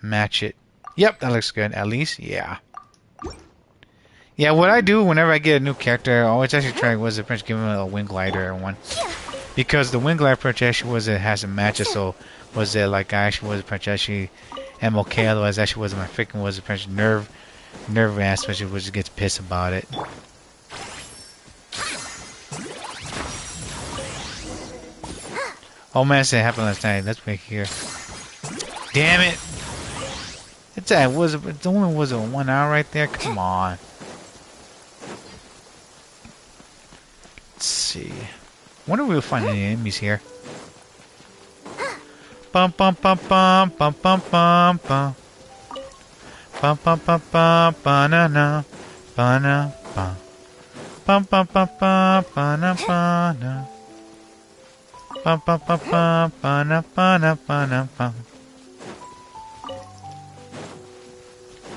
Match it. Yep, that looks good. At least, yeah. Yeah, what I do whenever I get a new character, I always actually try was the Prince give him a wing glider one. Because the wing glider Prince actually was it has a match, so was it like I actually was a Prince actually am okay, otherwise actually was my freaking was a Prince nerve ass, especially was gets pissed about it. Oh man, it happened last night. Let's wait here. Damn it! It's that was it only was a 1 hour right there. Come on. Let's see. Wonder if we'll find any enemies here. Bum bum bum bum bum bum bum bum. Bum bum bum bum banana banana bum. Bum bum bum bum banana banana. Bum bum bum bum banana banana banana bum.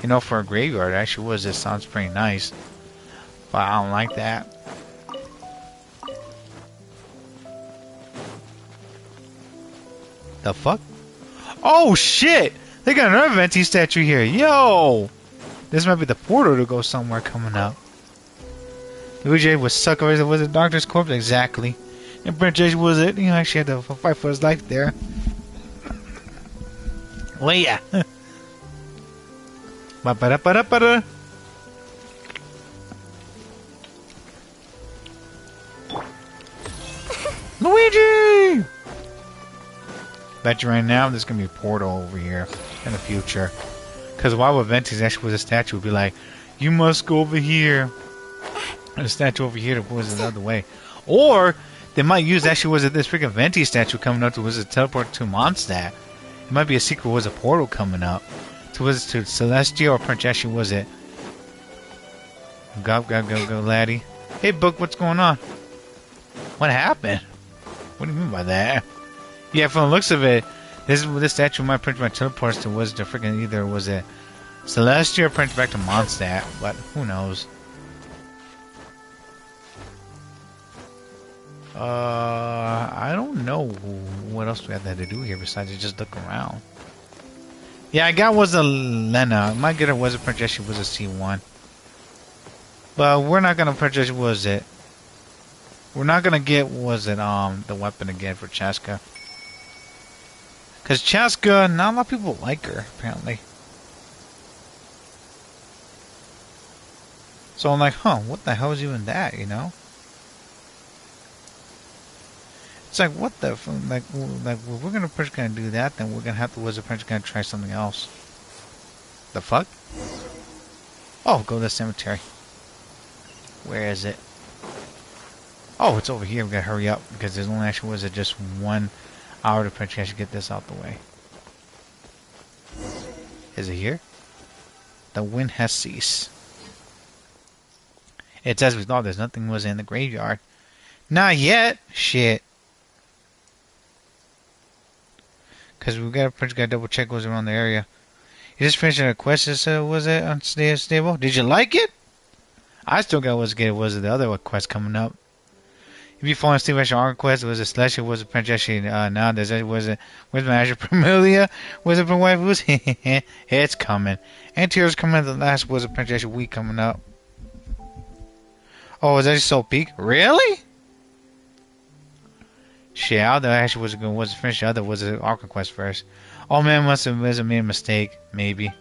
You know, for a graveyard, actually was. It sounds pretty nice, but I don't like that. The fuck? Oh shit! They got another Venti statue here. Yo! This might be the portal to go somewhere coming up. Luigi was suck over was a doctor's corpse exactly. And Brent J was it. You know, actually had to fight for his life there. Well, yeah. Ba-ba-da-ba-da-ba-da. Luigi! Bet you right now there's gonna be a portal over here in the future. Because why would Venti's actually was a statue would be like, you must go over here. And the statue over here was the other way. Or they might use actually was it this freaking Venti statue coming up to was a teleport to Mondstadt. It might be a secret was a portal coming up. To was to Celestia or Prince actually was it. Go laddie. Hey Book, what's going on? What happened? What do you mean by that? Yeah, from the looks of it, this statue might print my teleports to was the freaking either was it Celestia or print back to Mondstadt, but who knows? I don't know what else we have to do here besides just look around. Yeah, I got was a Linnea. My getter was a Princess. She was a C1. But we're not gonna purchase. Was it? We're not gonna get. Was it the weapon again for Chasca? Cause Chasca, not a lot of people like her apparently. So I'm like, huh? What the hell is even that? You know? It's like, what the like if we're gonna do that, then we're gonna have to was a Prince gonna try something else. The fuck? Oh, go to the cemetery. Where is it? Oh, it's over here. We gotta hurry up because there's only actually was it just 1 hour to Prince should get this out the way. Is it here? The wind has ceased. It's as we thought. There's nothing was in the graveyard. Not yet. Shit. Because we got to double check what's around the area. You just finished a quest. Was it unstable? Did you like it? I still got was the other quest coming up. If you fall asleep at your arc quest, was it Slash? Was it Princess? Now there's was it where's my Azure Familia? Was it for wife? Was it's coming. And Tears coming. The last was a Princess week coming up. Oh, is that so peak? Really? Shit, I thought actually was finished. The other was an Arc quest first. Oh man, must have made a mistake. Maybe.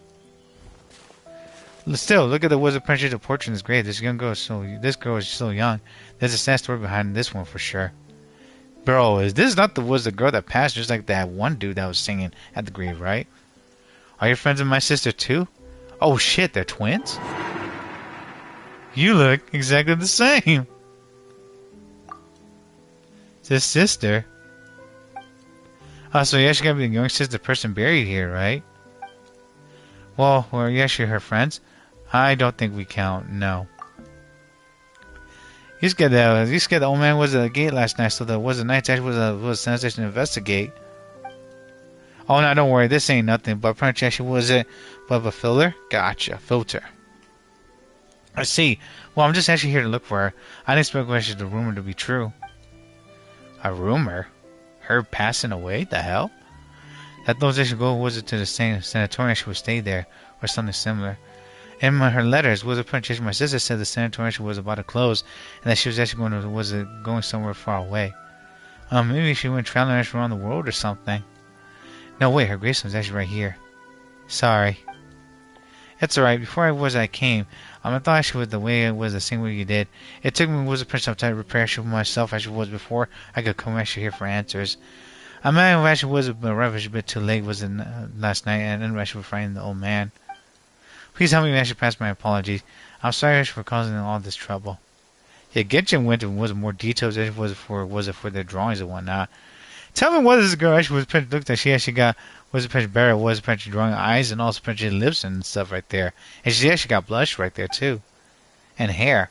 Still, look at the Wizard Princess. The portrait is great. This girl is so young. There's a sad story behind this one for sure. Bro, is this not the girl that passed? Just like that one dude that was singing at the grave, right? Are you friends with my sister too? Oh shit, they're twins? You look exactly the same. It's his sister. Oh, so you actually gotta be the young sister person buried here, right? Well, we're actually her friends. I don't think we count, no. You scared the old man was at the gate last night, so the night actually was sensation to investigate. Oh no, don't worry, this ain't nothing. But apparently actually was it but a filler? Gotcha, filter. I see. Well, I'm just actually here to look for her. I didn't expect actually the rumor to be true. A rumor? Her passing away? The hell? That those actually go was it to the same sanatorium she would stay there, or something similar. In her letters, was it apparently my sister said the sanatorium was about to close, and that she was actually going somewhere far away. Maybe she went traveling around the world or something. No, wait, her gravestone's actually right here. Sorry. It's alright. Before I came, I thought actually with the way it was the same way you did. It took me was a pretty some time to repair actually myself as it was before I could come actually here for answers. I might have actually was a bit too late was in last night and then actually frightened the old man. Please help me actually pass my apologies. I'm sorry actually for causing all this trouble. Yeah, Genshin went into more details as was it for their drawings and whatnot. Tell me what this girl actually was looked like. She actually got was a better was drawing eyes and also lips and stuff right there. And she actually got blush right there too, and hair.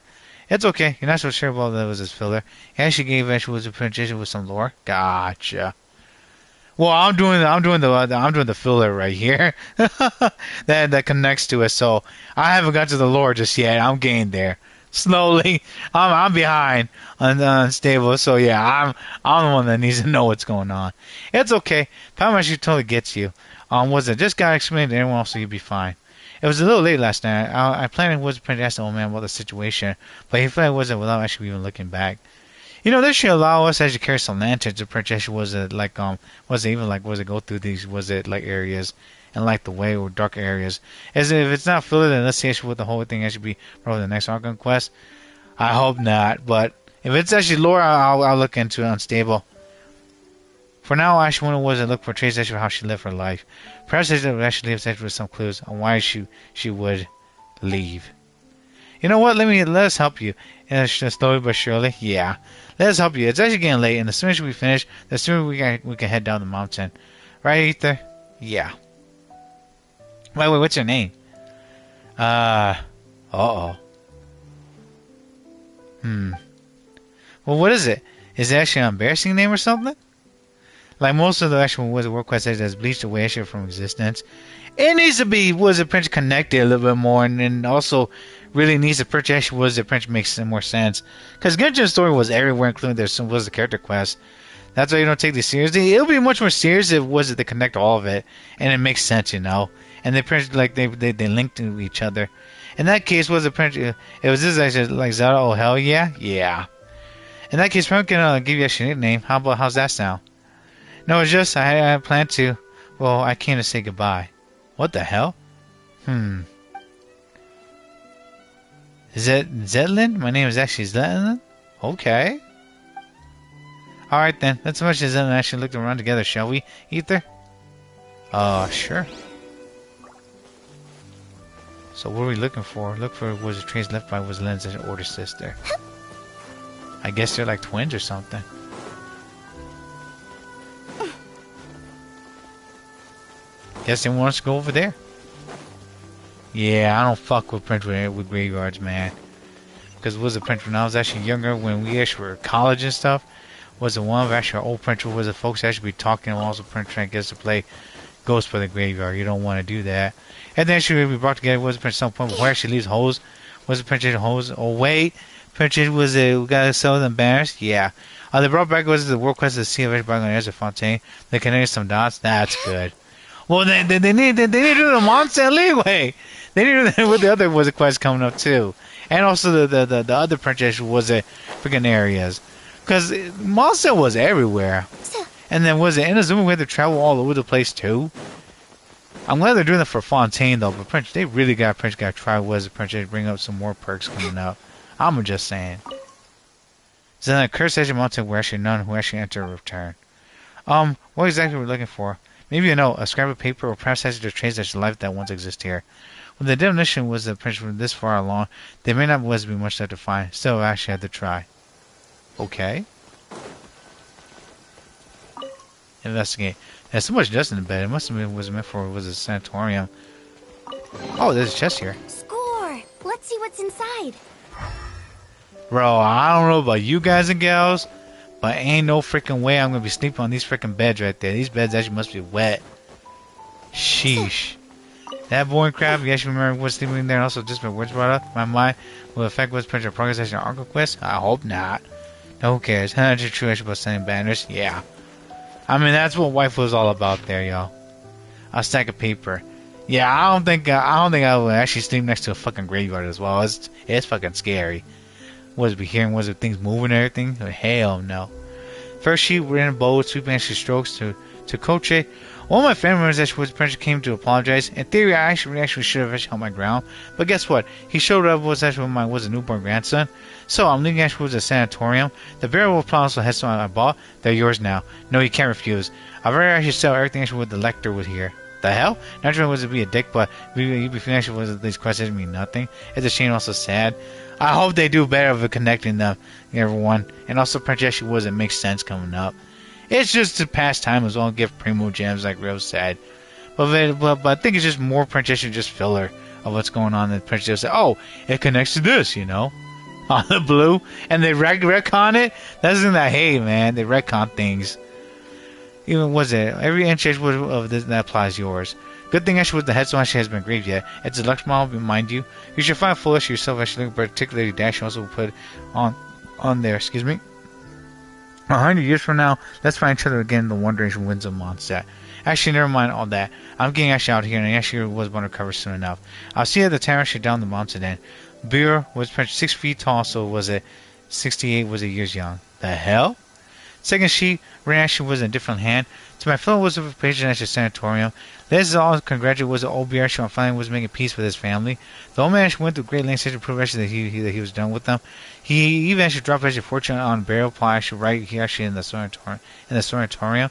It's okay. You're not so sure about that was his filler. He actually gave actually was a presentation with some lore. Gotcha. Well, I'm doing the filler right here that connects to it. So I haven't got to the lore just yet. I'm getting there. Slowly, I'm behind on unstable, so yeah, I'm the one that needs to know what's going on. It's okay. Power actually totally gets you. Was it just gotta explain to everyone else so you'll be fine. It was a little late last night. I planned was to ask the old man about the situation, but he felt it wasn't without actually even looking back. You know, this should allow us as you carry some lanterns to purchase was it go through these areas and like the way or dark areas. As if it's not filled, then let's see actually what the whole thing actually be probably the next Arkham quest. I hope not, but if it's actually lore, I'll look into it. Unstable. For now, I actually want to look for traces actually how she lived her life. Perhaps it would actually leave actually with some clues on why she would leave. You know what? Let us help you. And slowly but surely, yeah. Let us help you. It's actually getting late, and the sooner we finish, the sooner we can head down the mountain. Right, Ether? Yeah. Wait, what's your name? Uh-oh. Well, what is it? Is it actually an embarrassing name or something? Like most of the actual work quest that's bleached away actually from existence. It needs to be Prince connected a little bit more, and then also really needs to purchase Prince makes some more sense. Because Genshin's story was everywhere, including was the character quest. That's why you don't take this seriously. It'll be much more serious if they connect all of it, and it makes sense, you know. And they linked to each other. In that case, was it Prince? It was this actually like Zelda. Oh hell yeah, yeah. In that case, I'm gonna give you a nickname. How's that sound? No, it's just I plan to. Well, I came to say goodbye. What the hell? Zetlin? My name is actually Zetlin? Okay. Alright then. Let's much as Zetlin actually look around together, shall we, Ether? Sure. So what are we looking for? Look for was the trace left by was Len's older sister. I guess they're like twins or something. Guess they want us to go over there. Yeah, I don't fuck with Prince with graveyards, man. Because was the Prince when I was actually younger, when we actually were in college and stuff, was the one of actually our old Prince was the folks actually be talking and also Prince trying to get us to play Ghost for the Graveyard. You don't want to do that. And then actually we brought together was the Prince some point before actually leaves hoes. Was the Prince hoes? Oh wait, Prince was we got so embarrassed. Yeah. They brought back was the world quest to see if everybody gonna answer Fontaine. They connected some dots. That's good. Well, they need to do the monster leeway. They need to with the other was a quest coming up too, and also the other princess was a freaking areas, because monster was everywhere, and then was it Inazuma we had to travel all over the place too. I'm glad they're doing it for Fontaine though, but Prince they really got to try was the princess bring up some more perks coming up. I'm just saying. So then a curse edge of mountain where actually none who actually enter or return. What exactly are we looking for? Maybe a scrap of paper or perhaps has to trace such life that once exists here. When the definition was the Prince from this far along, there may not be much left to find. Still, I actually had to try. Okay. Investigate. There's so much dust in the bed. It must have been was meant for was a sanatorium. Oh, there's a chest here. Score! Let's see what's inside. Bro, I don't know about you guys and gals, but ain't no freaking way I'm gonna be sleeping on these freaking beds right there. These beds actually must be wet. Sheesh. That boring crap, you actually remember what's sleeping in there, and also just my words brought up. My mind will affect what's printed progress as your Arco quest? I hope not. No, who cares? That's true actually about sending banners? Yeah. I mean, that's what wife was all about there, y'all. A stack of paper. Yeah, I don't think I would actually sleep next to a fucking graveyard as well. It's fucking scary. Was it be hearing? Was it things moving and everything? Hell no. First sheet ran a bow with sweeping extra strokes to Koche. One of my family members that was Prince came to apologize. In theory, I actually should have held my ground. But guess what? He showed up was actually when was a newborn grandson. So I'm leaving actually was a sanatorium. The burial plot has some I bought. They're yours now. No, you can't refuse. I've already actually sell everything actually with the lector was here. The hell? Naturally was to be a dick, but you be actually was these questions mean nothing. It's a shame, also sad. I hope they do better with connecting them, everyone. And also, Prince actually was it makes sense coming up. It's just to pass time as well and give Primo gems like Rose said. But I think it's just more Prince actually just filler of what's going on. And Prince just say, oh, it connects to this, you know, on the blue, and they retcon it. That's the thing that I hate, man. They retcon things. Even was it every inch of this that applies yours. Good thing actually with the headstone actually has been engraved yet. It's a deluxe model, mind you. You should find a full issue yourself actually, particularly Dash also put on there. Excuse me. 100 years from now, let's find each other again in the Wondering Winds of Mondstadt. Actually, never mind all that. I'm getting actually out here, and I actually was going to recover soon enough. I'll see you at the tower actually down the mountain then. Beer was 6 feet tall, so was it 68 was it years young. The hell? Second sheet, Ray actually was in a different hand. To my fellow was a patient at the sanatorium. This is all congratulate was an old beer actually on finally was making peace with his family. The old man actually went through great lengths to prove actually that he was done with them. He even actually dropped actually fortune on a burial plot actually right here actually in the sanatorium.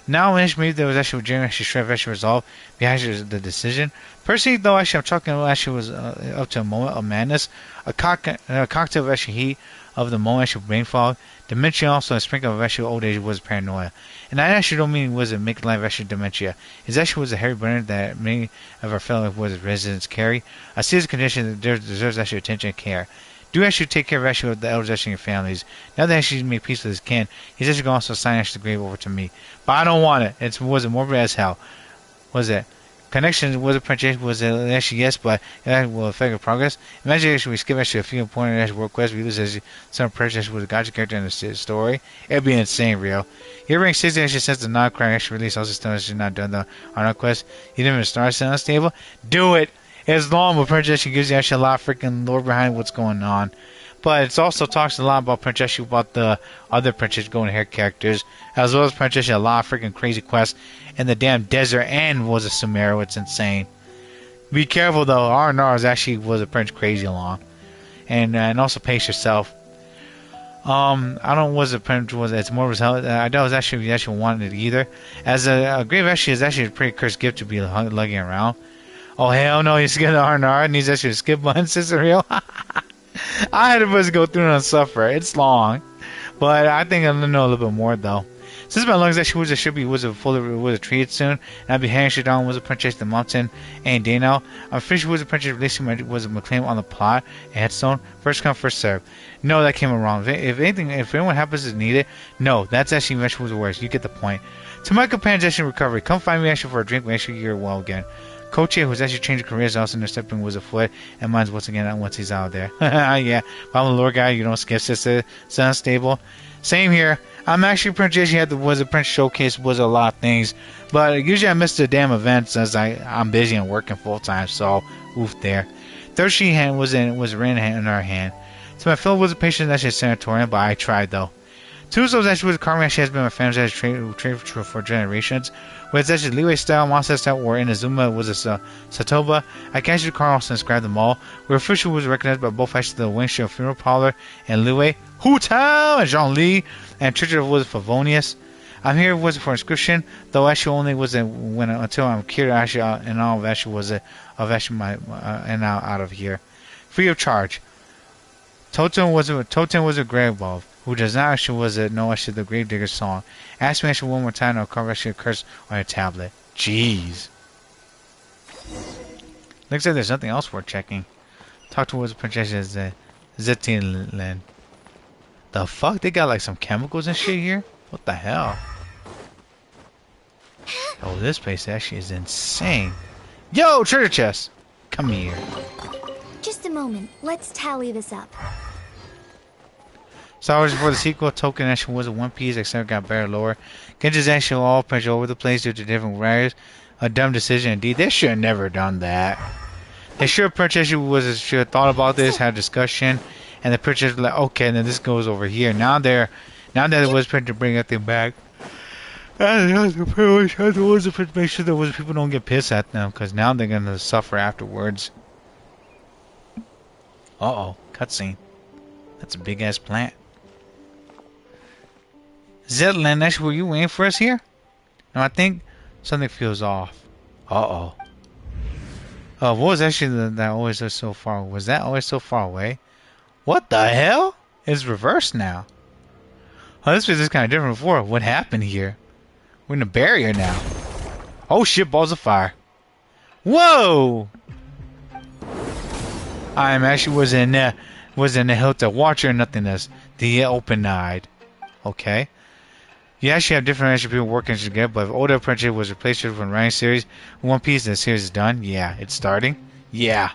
Now when actually maybe there was actually genuine actually strength actually resolved behind the decision. Personally though actually I'm talking actually was up to a moment of madness. A cocktail of actually heat of the moment actually brain fog. Dementia also a sprinkle of actually old age was paranoia. And I actually don't mean was it make life actually dementia. It actually was a hairy burner that many of our fellow residents carry. A serious condition that deserves actually attention and care. Do actually take care of actually the elders actually in your families. Now that actually made peace with his kin, he's actually going to also assign actually the grave over to me. But I don't want it. It was morbid as hell. Was it? Connection was a pronunciation was actually yes, but it will affect your progress. Imagine actually we skip actually a few important actually work quests. We lose as some purchase with a gotcha character in the story. It'd be insane, real. Your rank 60 actually says the non crack actually release also still actually not done the on quest. You didn't even start selling stable. Do it. It's long, but purchase actually gives you actually a lot of freaking lore behind what's going on. But it also talks a lot about Princess about the other Princess Golden Hair characters, as well as Princess a lot of freaking crazy quests in the damn desert and was a Sumeru. It's insane. Be careful though. R&R was a Prince crazy long, and also pace yourself. I don't was a Prince was it's more was I don't was actually wanted it either. As a grave actually is actually a pretty cursed gift to be lugging around. Oh hell no! He's getting R&R and he's actually a skip button. Is it real? I had to go through it and suffer. It's long, but I think I'm gonna know a little bit more though. Since my lungs actually was a treated soon, and I'd be hanging shit down was a princess the mountain and day now. I'm finished with a princess releasing my claim on the plot and headstone. First come, first serve. No, that came wrong. If anyone happens to need it, no, that's actually much worse. You get the point. To my companion's actually recovery, come find me actually for a drink when actually you're well again. Kochi, who's actually changed careers, also intercepting was afoot, and mine's once again once he's out there. Yeah, if I'm a lore guy, you don't skip sister, sound stable. Same here. I'm actually Prince had the was a Prince showcase was a lot of things, but usually I miss the damn events as I'm busy and working full time. So oof there. Third sheet hand was ran in our hand. So my fellow was a patient actually sanatorium, but I tried though. Two of those actually was karma actually has been my family's actually trade for generations. Whereas actually Leeway style, Monster style, or Inazuma was a Satoba. I can actually Carlson describe them all. Where official was recognized by both actually the Wingshield Funeral Parlor and Leeway. Hu Tao and Jean Li and Church was Favonius. I'm here was for inscription, though actually only was until I'm cured actually and all of actually was of actually my and now out of here. Free of charge. Totem was a grave bulb. Who does not actually know actually the Gravedigger song. Ask me actually one more time, and I'll cover actually a curse on your tablet. Jeez. Looks like there's nothing else worth checking. Talk to Princess Zetilin. The fuck? They got like some chemicals and shit here? What the hell? Oh, this place actually is insane. Yo, treasure chest! Come here. Just a moment. Let's tally this up. Star Wars before the sequel, Token actually was a One Piece, except got better lore. Genshin's actually all punched over the place due to different writers. A dumb decision indeed. They should have never done that. They should have thought about this, had a discussion, and the purchase was like, okay, then this goes over here. Now that it was printed to bring everything back. And make sure that was people don't get pissed at them, because now they're gonna suffer afterwards. Uh-oh, cutscene. That's a big ass plant. Zetland, actually, were you waiting for us here? No, I think something feels off. Uh-oh. Oh, what was actually that always so far? Was that always so far away? What the hell? It's reversed now. Oh, this was just kind of different before. What happened here? We're in a barrier now. Oh shit, balls of fire. Whoa! I am actually was in the hill to watch or nothingness. The open-eyed. Okay. You actually have different actually people working together, but if older apprenticeship was replaced with one writing series, One Piece, the series is done. Yeah, it's starting. Yeah.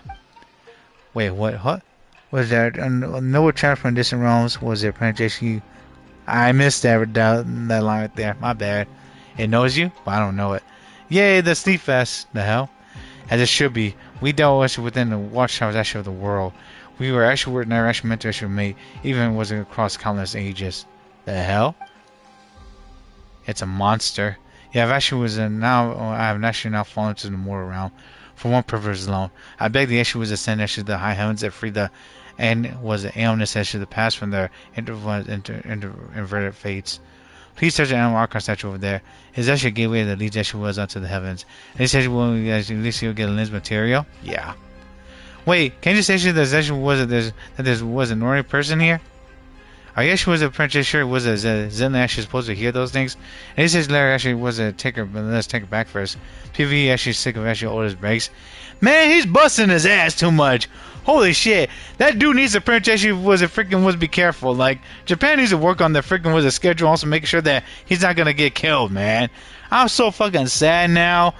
Wait, what was that? No chapter from distant realms was the apprenticeship. I missed that line right there. My bad. It knows you, but I don't know it. Yay, the Sneak Fest. The hell? As it should be. We dealt actually within the watchtowers actually of the world. We were never actually meant to actually mate, even was it across countless ages. The hell? It's a monster. Yeah, I have actually now fallen into the mortal realm for one purpose alone. I beg the issue was to send actually the high heavens that freed the and was the ailment actually the past from their inverted fates. Please touch the animal archon statue over there. It's actually a gateway that leads actually was onto the heavens. And this actually will at least you'll get a lens material. Yeah. Wait, can you just actually there's actually was an ordinary person here? Are you actually was a apprentice sure was a Zen actually supposed to hear those things? And he says Larry actually was a taker, but let's take it back first. PvE actually sick of actually all his breaks. Man, he's busting his ass too much. Holy shit. That dude needs to apprentice actually was be careful. Like Japan needs to work on the freaking was a schedule, also making sure that he's not gonna get killed, man. I'm so fucking sad now.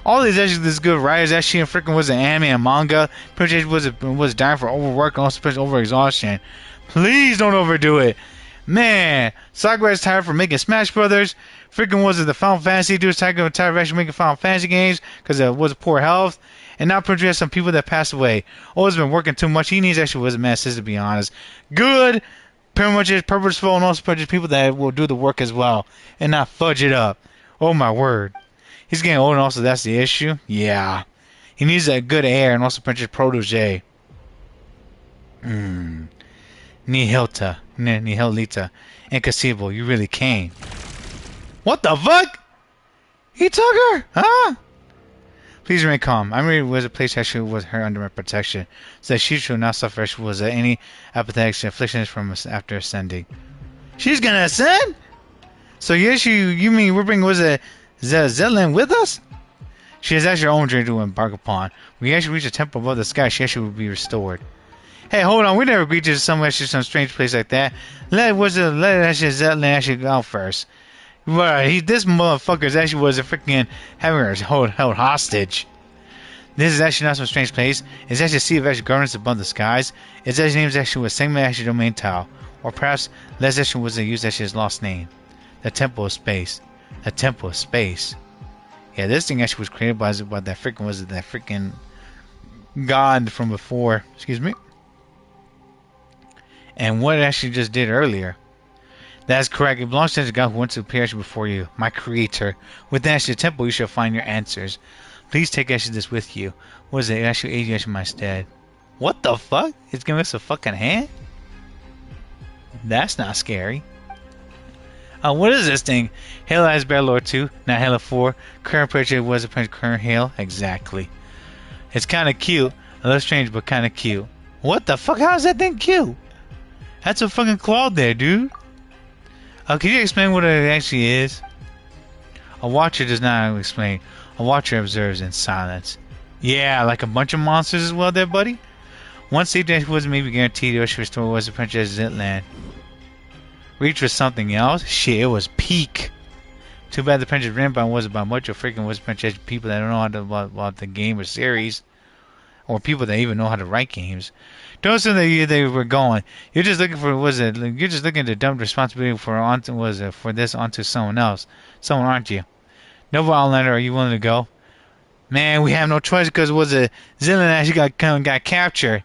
All these actually this good writers actually freaking was an anime and manga. Apprentice was dying for overwork and also overexhaustion. Please don't overdo it. Man, Sakura is tired from making Smash Brothers. Freaking was it the Final Fantasy dude is tired of actually making Final Fantasy games because it was poor health. And now Prince has some people that passed away. Oh, he's been working too much. He needs actually was a man assist to be honest. Good, pretty much is purposeful and also just people that will do the work as well and not fudge it up. Oh my word. He's getting old and also that's the issue. Yeah. He needs that good air and also Prince's protege. Nihilita. Inconceivable. You really came. What the fuck? He took her? Huh? Please remain calm. I'm ready was a place actually was her under my protection, so that she should not suffer was any apathetic afflictions from us after ascending. She's gonna ascend? So yes, you mean we're bringing was a Zetland with us? She has actually her own journey to embark upon. We actually reach a temple above the sky. She actually will be restored. Hey, hold on. We never agreed to some strange place like that. Let actually Zetland actually go out first. Right, this motherfucker actually was a freaking having her held hostage. This is actually not some strange place. It's actually a sea of actually governance above the skies. Its actually name is actually was Segment actually Domain Tau. Or perhaps less actually was used actually his lost name. The Temple of Space. The Temple of Space. Yeah, this thing actually was created by that freaking god from before. Excuse me. And what it actually just did earlier. That's correct. It belongs to the God who wants to appear before you, my creator. Within actually the temple, you shall find your answers. Please take actually this with you. What is it? It actually aid you actually my stead. What the fuck? It's giving us a fucking hand? That's not scary. What is this thing? Halo has Bear Lord 2, not Halo 4. Current purchase was a current Halo. Exactly. It's kind of cute. A little strange, but kind of cute. What the fuck? How is that thing cute? That's a fucking claw there, dude. Can you explain what it actually is? A watcher does not explain. A watcher observes in silence. Yeah, like a bunch of monsters as well there, buddy. One safety was maybe guaranteed to restore was the Princess Zitland. Reach was something else. Shit, it was peak. Too bad the Princess Rainbow wasn't about much or freaking was Princess people that don't know how to about the game or series. Or people that even know how to write games. Don't assume that they were going. You're just looking for you're just looking to dump responsibility for this onto someone else. Someone, aren't you? Nova Outlander, are you willing to go? Man, we have no choice because Zillion actually got captured.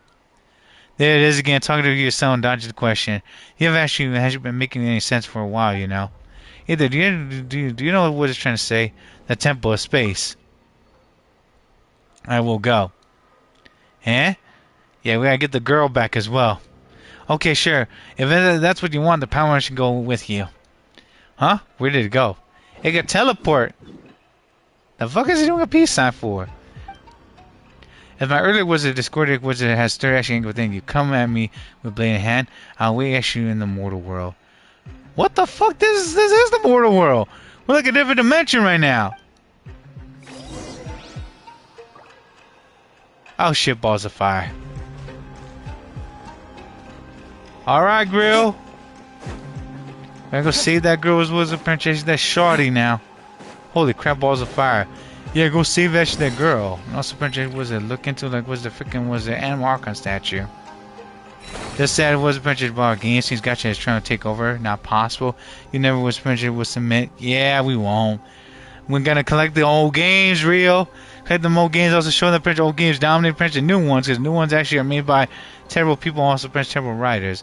There it is again, talking to yourself and dodging the question. You have actually been making any sense for a while, you know. Either do you know what it's trying to say? The temple of space. I will go. Eh? Yeah, we gotta get the girl back as well. Okay, sure. If that's what you want, the Power should go with you. Huh? Where did it go? It could teleport. The fuck is he doing a peace sign for? If my earlier was a discordic wizard has stirred action within you, come at me with blade in hand. I'll wait at you in the mortal world. What the fuck? This is the mortal world. We're like a different dimension right now. Oh shit, balls of fire. Alright, Grill. I go save that girl as was a princess. That shawty now. Holy crap, balls of fire. Yeah, go save that girl. And also, princess was it look into like was the animal archon statue. Just said it was a princess bar. Genshin's gotcha is trying to take over. Not possible. You never was princess will submit. Yeah, we won't. We're gonna collect the old games, Rio. Collect the old games. Also show the old games dominate the new ones, because new ones actually are made by terrible people. Also, terrible writers.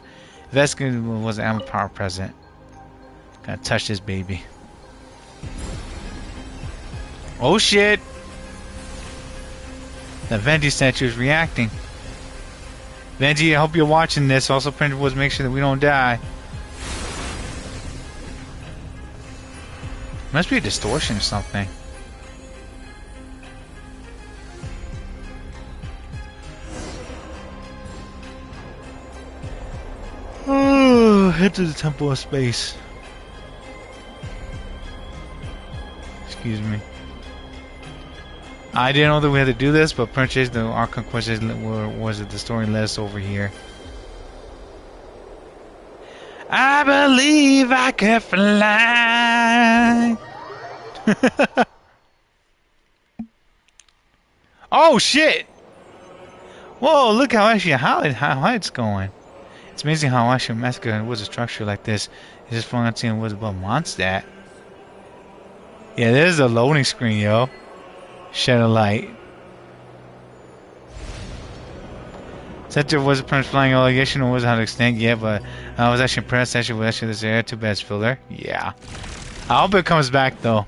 Veskin was an animal power present. Gotta touch this baby. Oh shit! The Venti statue is reacting. Venti, I hope you're watching this. Also, Prince was make sure that we don't die. Must be a distortion or something. Oh, head to the Temple of Space. Excuse me. I didn't know that we had to do this, but purchase the Archon questions was it the story led us over here. I believe I can fly. Oh shit! Whoa! Look how how it's going. It's amazing how actually Massacre was a structure like this. It's just fun seeing what's above Mondstadt. Yeah, there's a loading screen, yo. Shed a light. Center was a prince flying all. I guess you know was how to extend yet, but I was actually impressed. Actually, with actually this area. Too bad it's filler. Yeah. I hope it comes back though.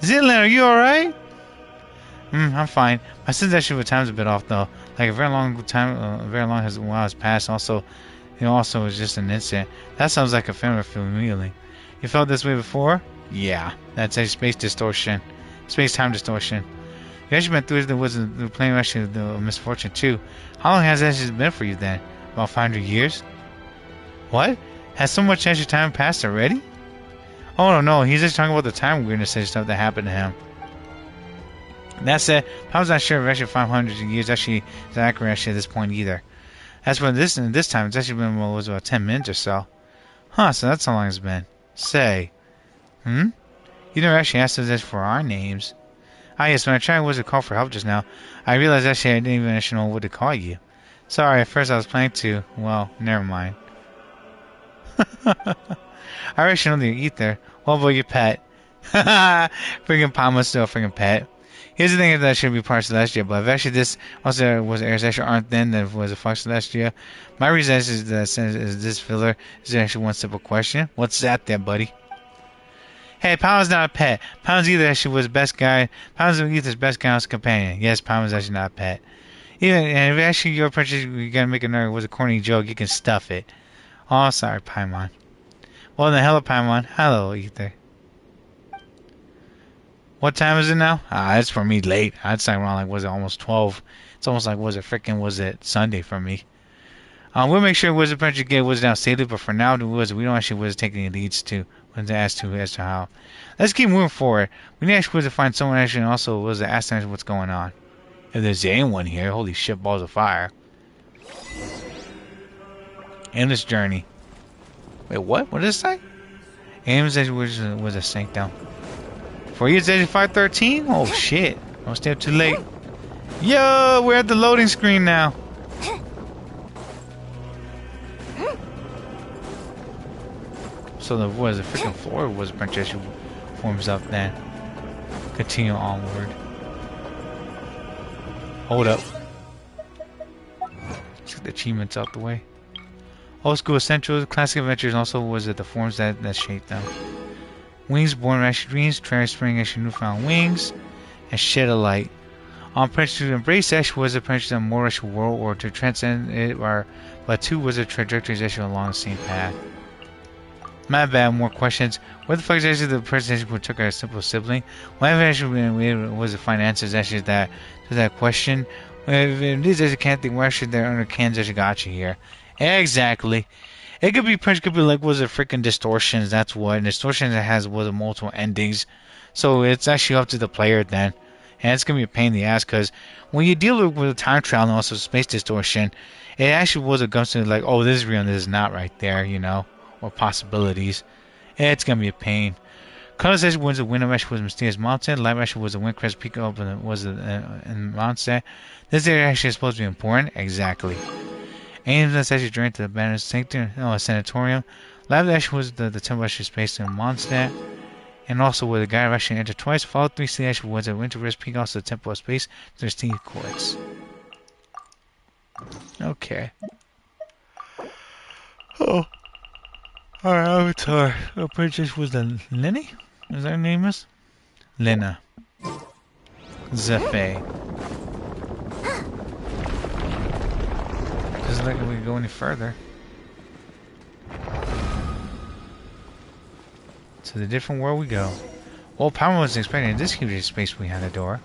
Zillion, are you alright? I'm fine. My sense actually with time's a bit off though. Like a very long time, while has passed. Also, also was just an instant. That sounds like a familiar feeling immediately. You felt this way before? Yeah, that's a space distortion, space-time distortion. You actually been through the playing actually the misfortune too. How long has that actually been for you then? About 500 years? What? Has so much actually time passed already? Oh no, he's just talking about the time weirdness and stuff that happened to him. That said, I was not sure if actually 500 years actually is accurate actually at this point either. As for this time, it's actually been was about 10 minutes or so. Huh? So that's how long it's been. Say. You never actually asked us for our names. Ah yes, when I tried was to call for help just now, I realized actually I didn't even actually know what to call you. Sorry, at first I was planning to. Well, never mind. I actually know the ether. What about your pet? Freaking Palma's still a freaking pet. Here's the thing that should be part of Celestia, but if actually this also was Air actually aren't then that was a Fox Celestia. My reason is that is this filler is actually one simple question. What's that there, buddy? Hey, Pound's not a pet. Pound's either actually was best guy. Pound's Ether's best guy's companion. Yes, Pound's actually not a pet. Even and if actually your purchase you gotta make another was a corny joke, you can stuff it. Oh, sorry, Paimon. Well, then hello, Paimon. Hello, Ether. What time is it now? It's for me late. I'd say around like was it almost 12. It's almost like was it Sunday for me. We'll make sure Wizard Prince get was down safely, but for now we don't actually take any leads to as to how. Let's keep moving forward. We need actually to find someone actually and also was to ask them what's going on. If there's anyone here, holy shit balls of fire. Endless journey. Wait, what? What did it say? Aim's edge was a sink down. For you, it's edge 513? Oh shit. Don't stay up too late. Yo, we're at the loading screen now. So the freaking floor was Princess forms up then. Continue onward. Hold up. Let's get the achievements out the way. Old school essentials, classic adventures also was it the forms that shaped them. Wings born ashy dreams, transferring ashy newfound wings, and shed a light. On Prince to embrace Ash was a Prince to a more Ash world, or to transcend it, but two was a trajectory Ash along the same path. My bad, more questions. What the fuck is actually the person who took our simple sibling? Why have actually been able to find answers actually to that question? If these actually can't think, why should there under cans actually got you here? Exactly. It could be Prince, could be like, was it freaking distortions? That's what. And distortions has multiple endings. So it's actually up to the player then. And it's gonna be a pain in the ass because when you deal with time travel and also space distortion, it actually was a comes to like, oh, this is real and this is not right there, you know, or possibilities. It's gonna be a pain. Color session was a wind of ash was a mysterious mountain. Light ash was a wind crest peak up and was a monster. This area actually is supposed to be important. Exactly. Aims and actually journeyed to the abandoned sanctum, sanatorium. Lab Ash was the temple actually space in Mondstadt. And also where the guy actually entered twice. Fatui actually was a winter risk peak, also the temple of space. There's Teeth Quartz. Okay. Oh. Our avatar. Our princess was the Linnea? Is that her name is? Linnea. Zephe. Doesn't look like we can go any further. To the different world we go. Well, Power wasn't expecting this huge space behind the door.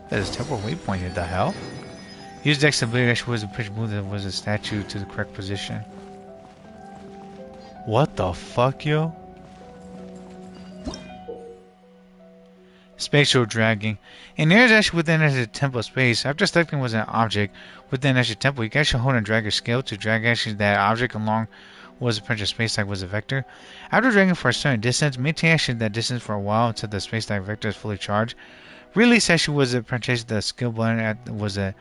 That is temporal waypoint. The hell? Use Dex ability actually was a pitch move that was a statue to the correct position. What the fuck, yo? Spatial dragging. And there's actually within a temple space. After selecting was an object within actually temple, you can actually hold and drag your skill to drag actually that object along was a pressure space like was a vector. After dragging for a certain distance, maintain actually that distance for a while until the space like vector is fully charged. Release actually was a purchase the skill button at was that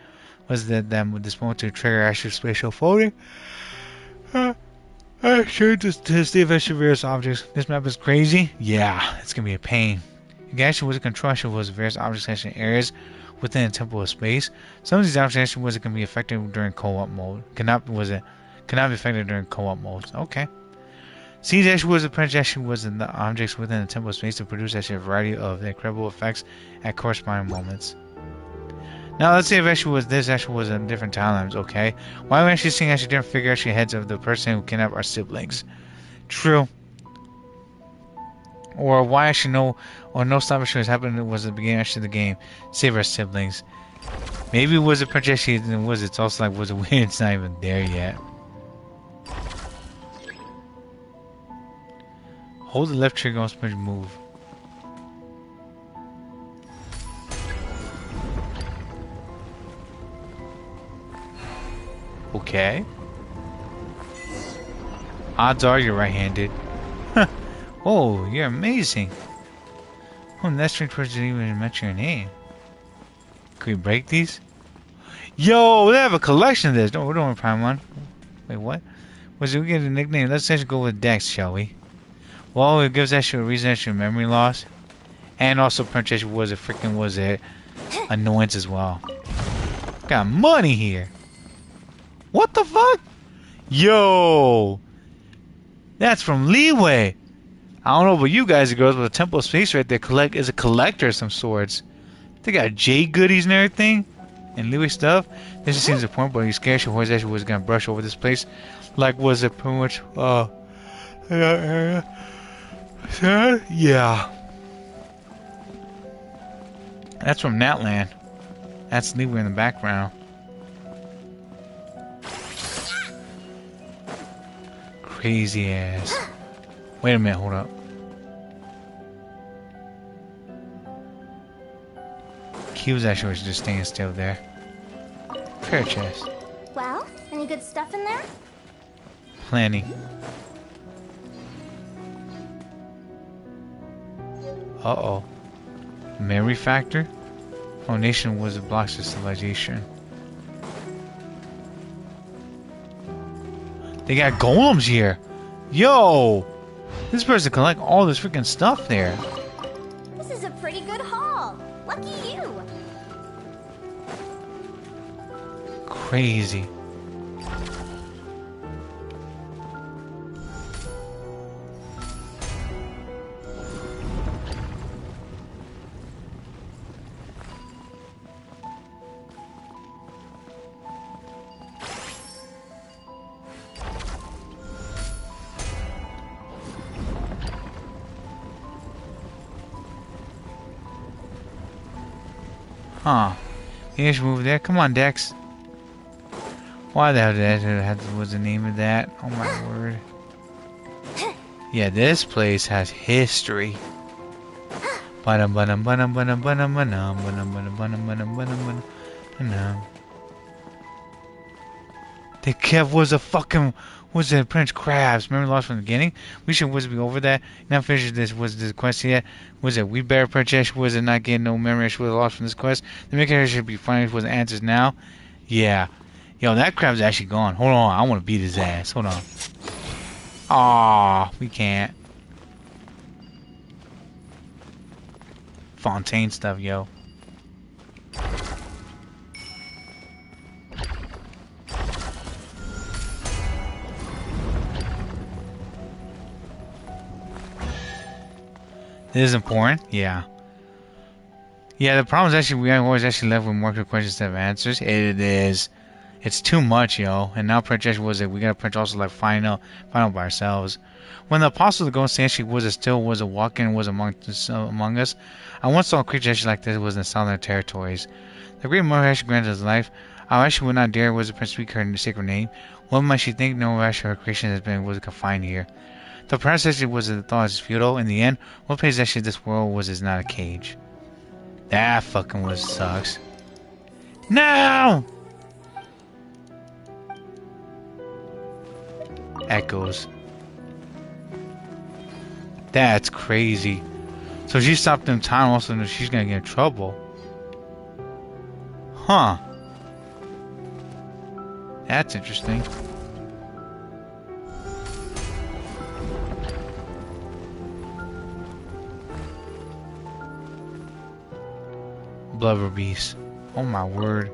this moment to trigger actual spatial folding. Sure to see if actually various objects. This map is crazy. Yeah, it's gonna be a pain. The action was a control action was various object action areas within a temple of space. Some of these object action was can be effective during co-op mode. Cannot be effective during co-op modes. Okay. Siege action was a projection was in the objects within the temple of space to produce actually a variety of incredible effects at corresponding moments. Now let's say if actually was this actually was in different timelines. Okay. Why am I actually seeing actually different figure actually heads of the person who kidnapped our siblings? True. Or why actually no stop action was happening was the beginning actually of the game. Save our siblings. Maybe it was a projection and was it's also like was it weird it's not even there yet. Hold the left trigger on sprint move. Okay. Odds are you're right-handed. Oh, you're amazing. Oh, that strange person didn't even mention your name. Can we break these? Yo, they have a collection of this. No, we're doing Prime 1. Wait, what? Was it we get a nickname? Let's actually go with Dex, shall we? Well, it gives actually a reason actually memory loss. And also Princess was it annoyance as well. Got money here. What the fuck? Yo! That's from Leeway. I don't know about you guys and girls, but the Temple of Space right there is a collector of some sorts. They got J goodies and everything. And Leeway stuff. This just seems important, but you scared your horse actually was gonna brush over this place. Like was it pretty much yeah. That's from Natland. That's Leeway in the background. Crazy ass. Wait a minute, hold up. He was actually just staying still there. Prayer chest. Well, any good stuff in there? Plenty. Uh-oh. Memory factor? Foundation was a blocks of civilization. They got golems here. Yo! This person collect all this freaking stuff there. This is a pretty good haul. Lucky you. Crazy. Huh. You should move there. Come on, Dex. Why the hell did that was the name of that? Oh my word. Yeah, this place has history. The Kev was a fucking was it Prince Crabs? Remember Lost from the beginning? We should be over that. Not finished this was this quest yet. Was it we better Princess? Was it not getting no memory? She was lost from this quest. The main character should be finding was answers now. Yeah. Yo, that crab's actually gone. Hold on, I want to beat his ass. Hold on. Aw, we can't. Fontaine stuff, yo. This is important? Yeah. Yeah, the problem is actually we always actually left with more questions instead of answers. It is. It's too much, yo. And now Princess was it. We gotta print also like final by ourselves. When the apostles of the Golden State actually was it still was a walking was among us. I once saw a creature actually like this was in the southern territories. The great mother actually granted his life. I actually would not dare was the prince speak her sacred name. What might she think? No, actually her creation has been was confined here. The prince actually was the thought is futile. In the end, what place actually this world was is not a cage. That fucking was sucks. No. Echoes. That's crazy. So she stopped them time also knows she's gonna get in trouble. Huh. That's interesting. Blubber beast. Oh my word.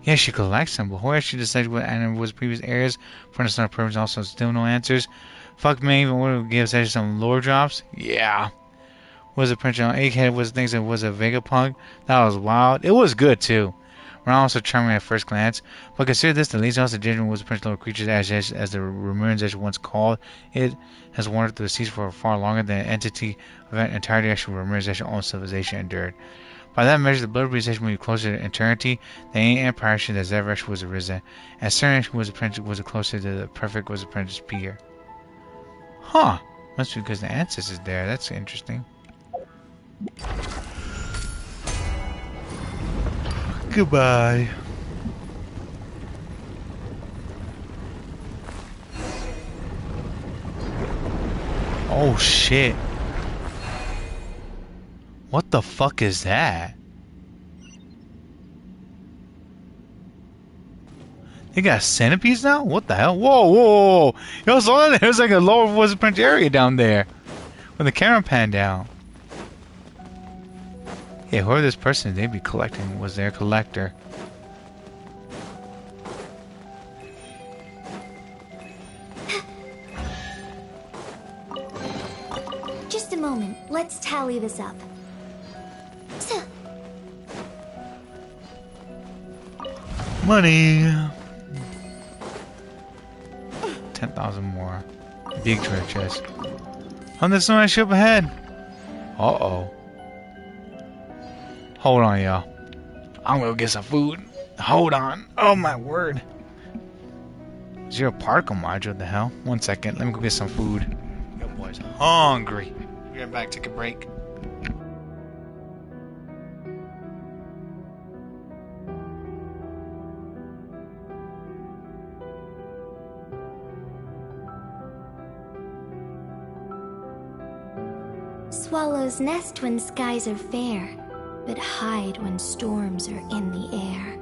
Yeah, she collects them, but who actually decided what animal was previous heirs? For the son purpose also still no answers. Fuck me, even what gives actually some lore drops? Yeah. Was a Prince on Egghead was things that was a Vegapunk. That was wild. It was good too. We're also charming at first glance, but consider this: the least also judgment was a Prince little creature as the Ramirez as once called it has wandered through the seas for far longer than an entity of an entirety actual Ramirez actual own civilization endured. By that measure, the blood breeze moved closer to eternity than any empire that has ever was arisen. And certainly was a prince was closer to the perfect was a Princess Peer. Huh. Must be because the ancestors there. That's interesting. Goodbye. Oh shit. What the fuck is that? They got centipedes now? What the hell? Whoa, whoa, whoa. Yo, saw that? There's like a lower was Prince area down there. With the camera pan down. Yeah, whoever this person they'd be collecting was their collector. Just a moment. Let's tally this up. Money. 10,000 more. Big treasure chest. On this nice ship ahead. Uh-oh. Hold on, y'all. I'm gonna get some food. Hold on. Oh my word. Zero particle module, what the hell? 1 second. Let me go get some food. Yo, boys, hungry. Be right back. Take a break. Swallows nest when skies are fair, but hide when storms are in the air.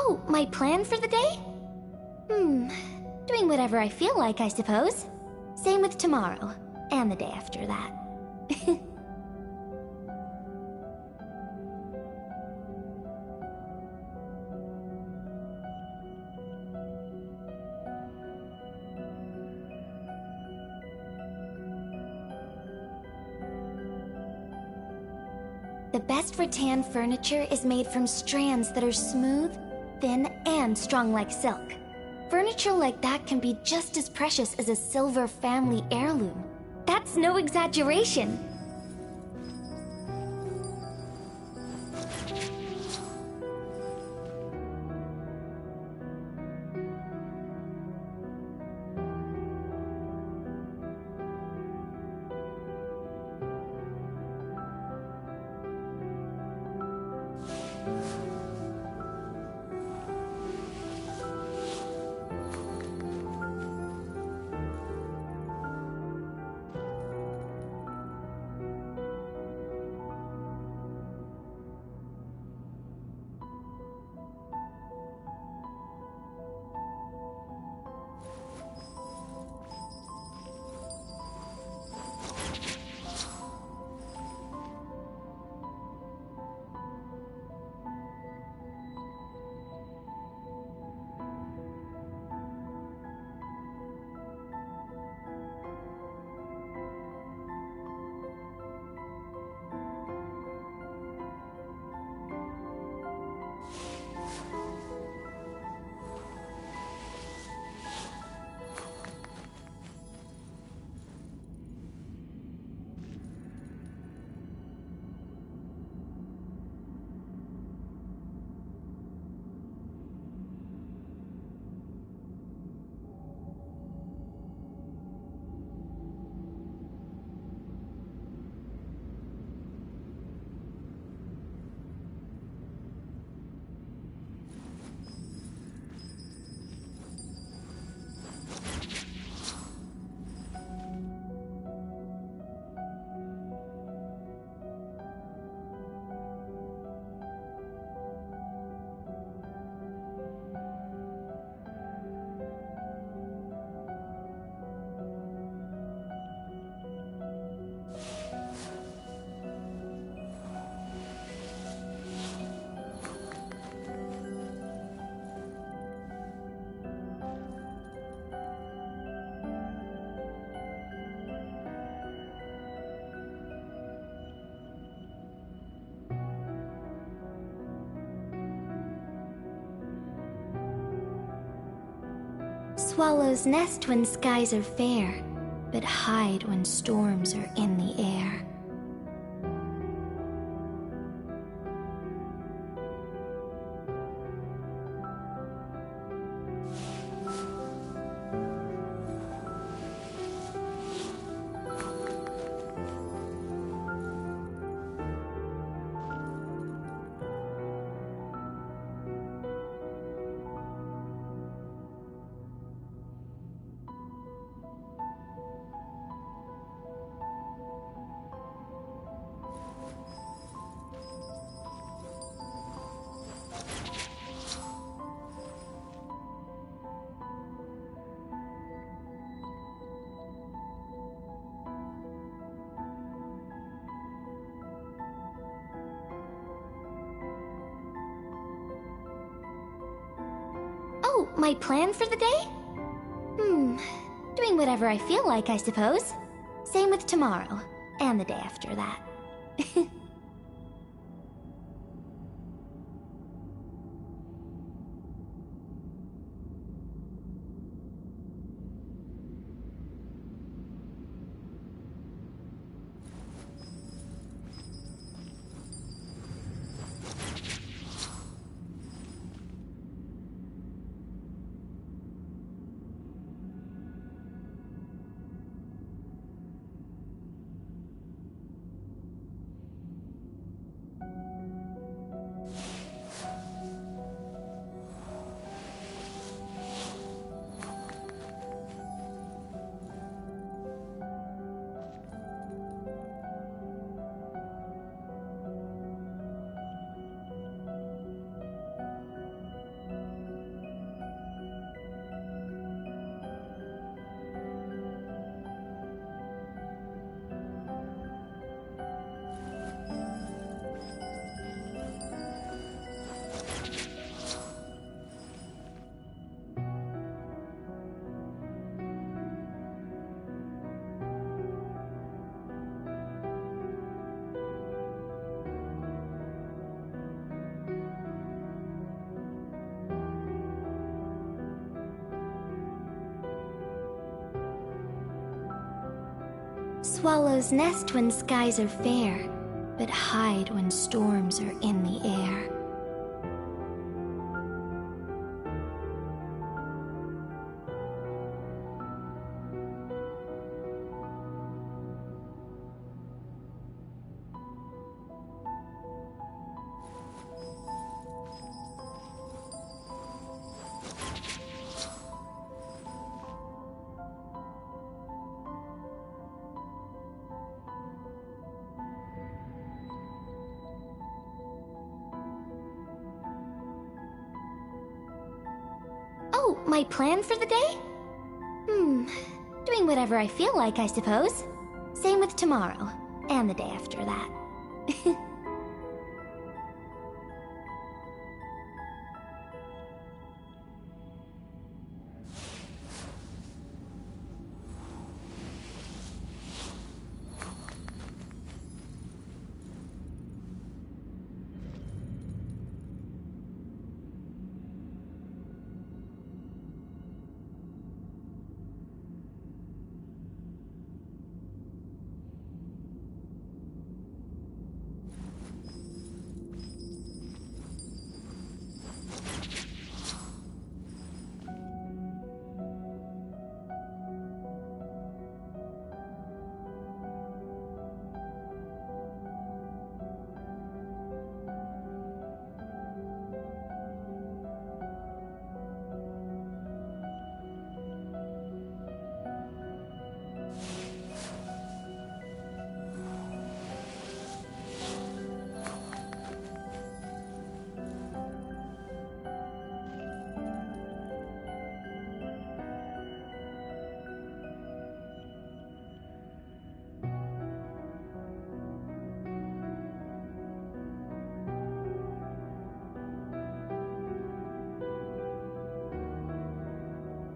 Oh, my plan for the day? Doing whatever I feel like, I suppose. Same with tomorrow, and the day after that. The best rattan furniture is made from strands that are smooth, thin, and strong like silk. Furniture like that can be just as precious as a silver family heirloom. That's no exaggeration. Swallows nest when skies are fair, but hide when storms are in the air. my plan for the day? Doing whatever I feel like, I suppose. Same with tomorrow, and the day after that. Swallows nest when skies are fair, but hide when storms are in the air. Oh, my plan for the day? Doing whatever I feel like, I suppose. Same with tomorrow, and the day after that.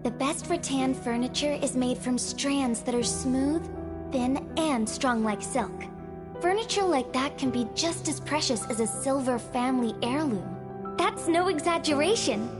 The best rattan furniture is made from strands that are smooth, thin, and strong like silk. Furniture like that can be just as precious as a silver family heirloom. That's no exaggeration.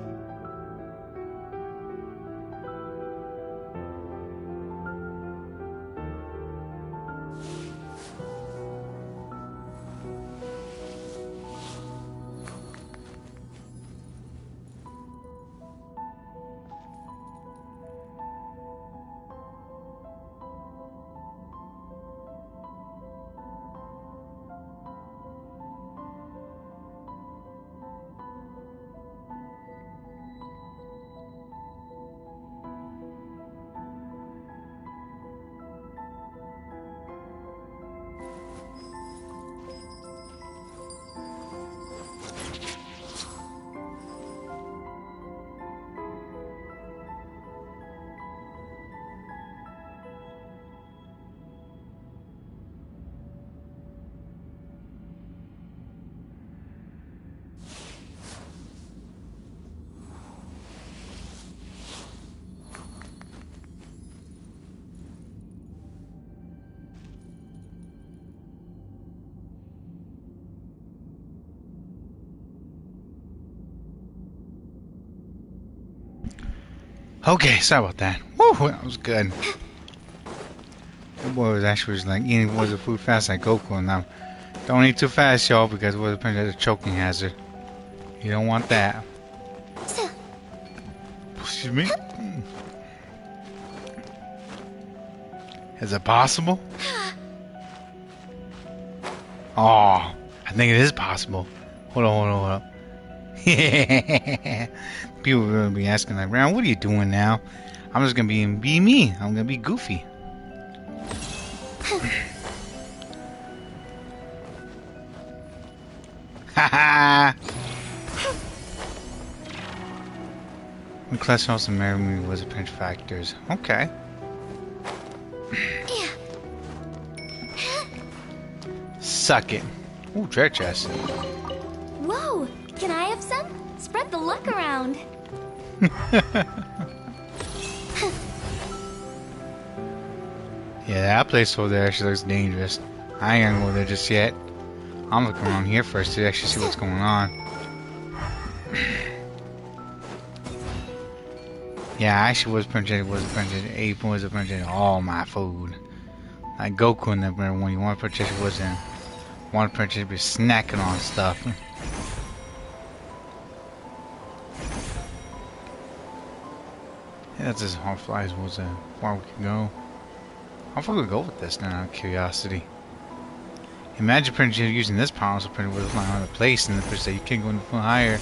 Okay, sorry about that. Woo, that was good. That boy was actually like eating was the food fast like Goku. Now, don't eat too fast, y'all, because was a choking hazard. You don't want that. Excuse me. Is it possible? Oh, I think it is possible. Hold on. People are gonna be asking like, "Round, what are you doing now?" I'm just gonna be me. I'm gonna be goofy. Haha. The class also married me was a pinch factors. Okay. Suck it. Ooh, treasure chest. Whoa! Can I have some? Spread the luck around. Yeah, that place over there actually looks dangerous. I ain't gonna go there just yet. I'm looking around here first to actually see what's going on. Yeah, I actually was printed all my food. Like Goku in that when you want to purchase wasn't want to purchase be snacking on stuff. Yeah, that's as how flies was far we could go. How far could we go with this now? Out of curiosity. Imagine printing using this power so printer would fly on the place and the person that you can't go any higher.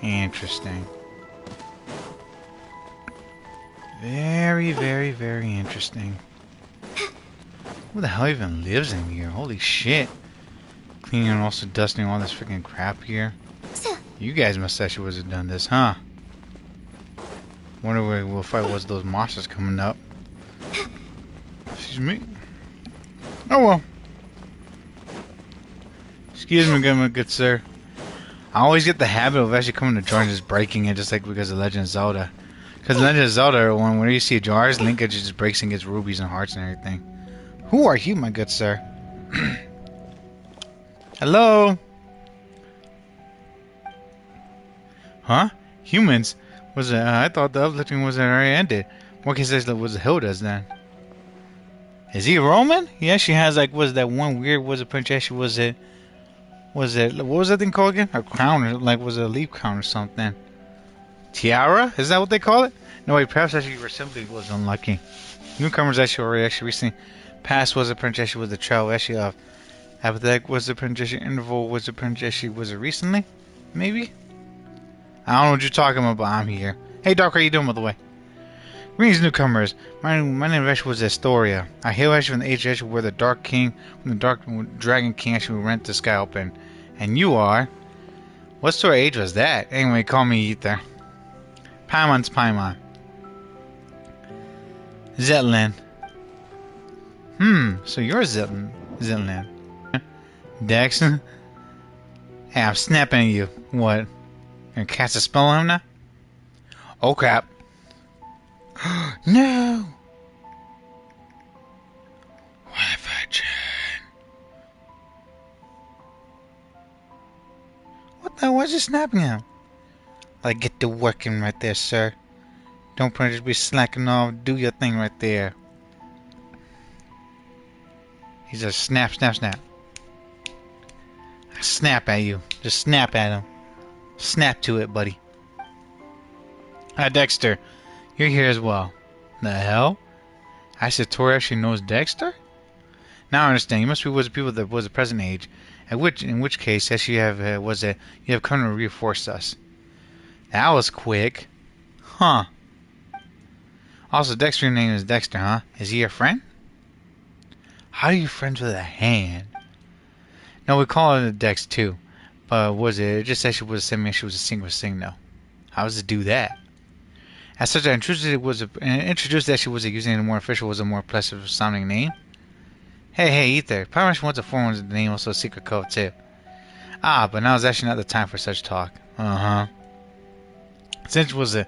Interesting. Very, very, very interesting. Who the hell even lives in here? Holy shit. Cleaning and also dusting all this freaking crap here. You guys must actually would have done this, huh? Wonder where we'll fight was those monsters coming up. Excuse me. Oh well. Excuse me, good sir. I always get the habit of actually coming to jars and just breaking it, just like because of Legend of Zelda. Because Legend of Zelda, whenever you see jars, Link just breaks and gets rubies and hearts and everything. Who are you, my good sir? Hello? Huh? Humans? Was it? I thought the uplifting was already ended. What can say was Hilda's then? Is he Roman? He actually has like was that one weird was a princess? Was it? What was that thing called again? A crown, or like was it a leaf crown or something? Tiara? Is that what they call it? No wait, perhaps actually you simply was unlucky. Newcomers actually recently passed was a princess was the trail actually of apathetic was the princess interval was the princess was it recently? Maybe? I don't know what you're talking about, but I'm here. Hey Doc, how you doing by the way? Greetings newcomers. My name actually was Astoria. I hail actually from the age actually where the Dark King, when the Dark Dragon King actually rent the sky open. And you are? What sort of age was that? Anyway, call me Ether. Paimon's Paimon. Zetlin. So you're Zetlin. Dex? Hey, I'm snapping at you. What? Gonna cast a spell on him now? Oh crap. No! What the hell? Why's he snapping at him? Like, get to working right there, sir. Don't just be slacking off. Do your thing right there. He's just snap. I snap at you. Just snap at him. Snap to it, buddy. Hi, Dexter. You're here as well. The hell? I said Tori actually knows Dexter? Now I understand. You must be with the people that was the present age. In which case, actually, you have you have come to reinforce us. That was quick, huh? Also, Dexter's name is Dexter, huh? Is he your friend? How are you friends with a hand? No, we call it a Dex too. But was it just actually was semi? She was a single though. How does it do that? As such, I introduced that she was using a more official, was a more impressive sounding name. Hey, Ether. Probably wants to form the name, also a secret code too. Ah, but now is actually not the time for such talk. Since it was a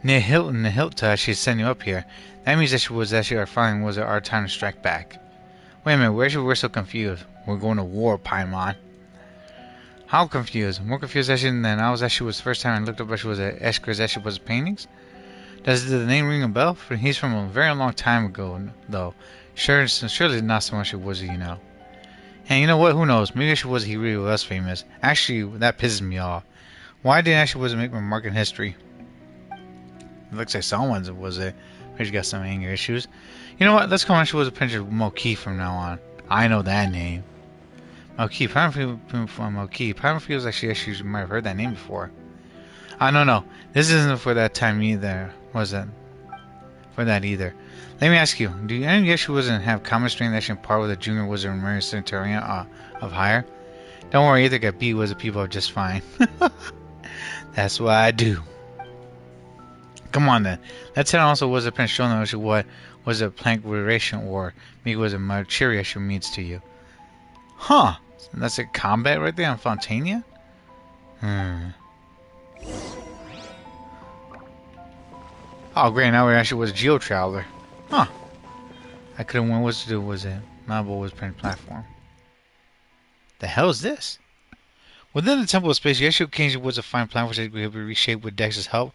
Nihilta, she sent you up here. That means that she was actually our finding was our time to strike back. Wait a minute, we're so confused. We're going to war, Paimon. How confused? More confused actually than I was actually was the first time I looked up actually was at Esker's actually was paintings. Does the name ring a bell? He's from a very long time ago, though. Surely not so much it was, you know. And you know what? Who knows? Maybe actually was he really was famous. Actually, that pisses me off. Why did actually was make my mark in history? It looks like someone's was it. Maybe got some anger issues. You know what? Let's call actually was a picture of Moki from now on. I know that name. Moki. Moki. Paimon feels like you might have heard that name before. No. This isn't for that time either. Was it? For that either. Let me ask you, do any of you actually wasn't have common strength that should par with a junior wizard Mary Centurion of higher? Don't worry, either get beat was the people just fine. That's what I do. Come on then. Let's say also was a prince showing them what was a plank relation or maybe was a Marcheria means to you. Huh. That's a combat right there on Fontania? Oh great, now we actually was a Geo Traveler. Huh. I could have won what to do was it. Marble was print platform. The hell is this? Within the Temple of Space, the actual occasion was a fine plan which could be reshaped with Dex's help.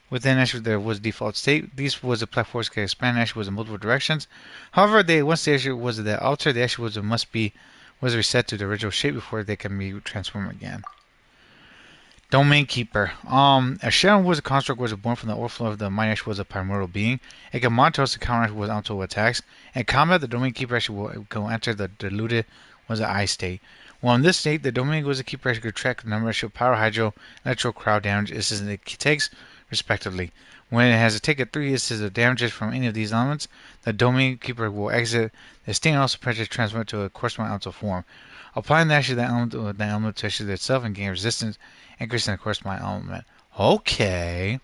Within actually there was default state. These was a platform that could expand actually was in multiple directions. However, once the issue was the altar, the actual was reset to the original shape before they can be transformed again. Domain Keeper. A shadow was a construct was born from the overflow of the mind actually was a primordial being. It can monitor us to counter was onto attacks. In combat, the Domain Keeper actually will go enter the diluted was the eye state. Well, in this state, the Domain was a keeper actually could track the number of power, hydro, electro, crowd damage it takes, respectively. When it has to take 3 instances of damages from any of these elements, the Domain Keeper will exit the state and also transfer to a corresponding elemental form. Applying that element to actually itself and gain resistance, increasing the corresponding element. Okay.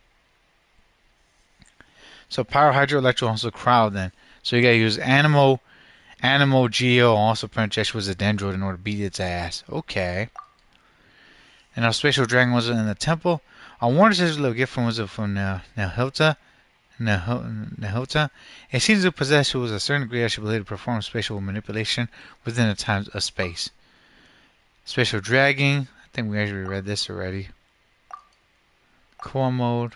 So power, hydro, electro, also crowd then. So you gotta use Animo, Geo, also Princess was a Dendroid in order to beat its ass. Okay. And our Spatial Dragon was in the temple. I wanted to little gift from Nahilta. It seems to possess was a certain degree of ability to perform spatial manipulation within the times of space. Spatial Dragging. I think we actually read this already. Core mode.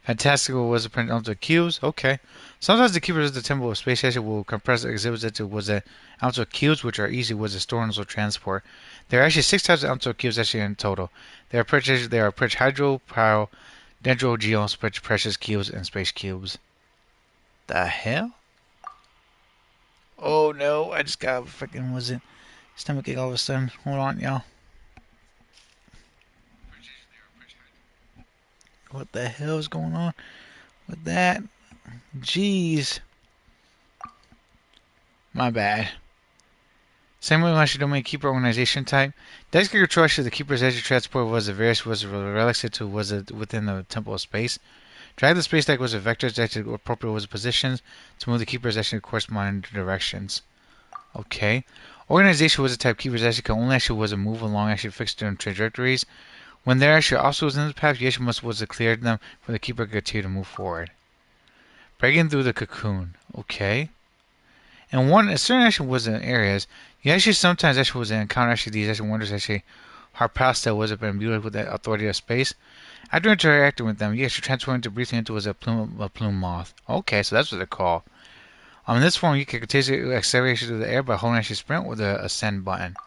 Fantastical was a print onto cubes. Okay. Sometimes the keepers of the Temple of Space Station will compress exhibits into was a onto cubes, which are easy was a store and also transport. There are actually 6 types of onto cubes actually in total. There are Hydro, Power, Dendro, Geo, Precious Cubes, and Space Cubes. The hell? Oh no, I just got freaking was it stomachache all of a sudden. Hold on, y'all. What the hell is going on with that? Jeez. My bad. Same way when Domain Keeper organization type. Dex can control the Keeper's edge transport was a various was relics to was within the Temple of Space. Drag the space deck was a vector that appropriate was positions to move the Keeper's actually corresponding directions. Okay. Organization was a type Keeper's actually can only actually was a move along actually fixed trajectories. When there actually obstacles in the path, you actually must clear them for the Keeper to continue to move forward. Breaking through the cocoon. Okay. And a certain action was in areas, you actually sometimes actually was encounter actually these actually wonders actually Harpasta was imbued with the authority of space. After interacting with them, you actually transform into briefly into a plume moth. Okay, so that's what they're called. In this form, you can continue acceleration through the air by holding actually sprint with the ascend button.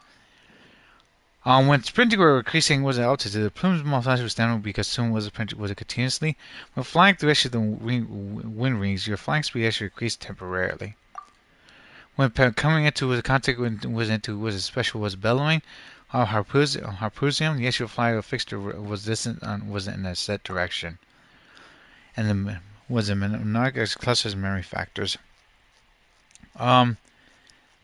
When sprinting or increasing was an altitude, the plumes moth was down because soon was continuously. When flying through actually the wind rings, your flying speed actually increased temporarily. When coming into the contact was a special was bellowing, harpusium, the actual fly of fixture was distant was in a set direction. And the was a monarch clusters memory factors.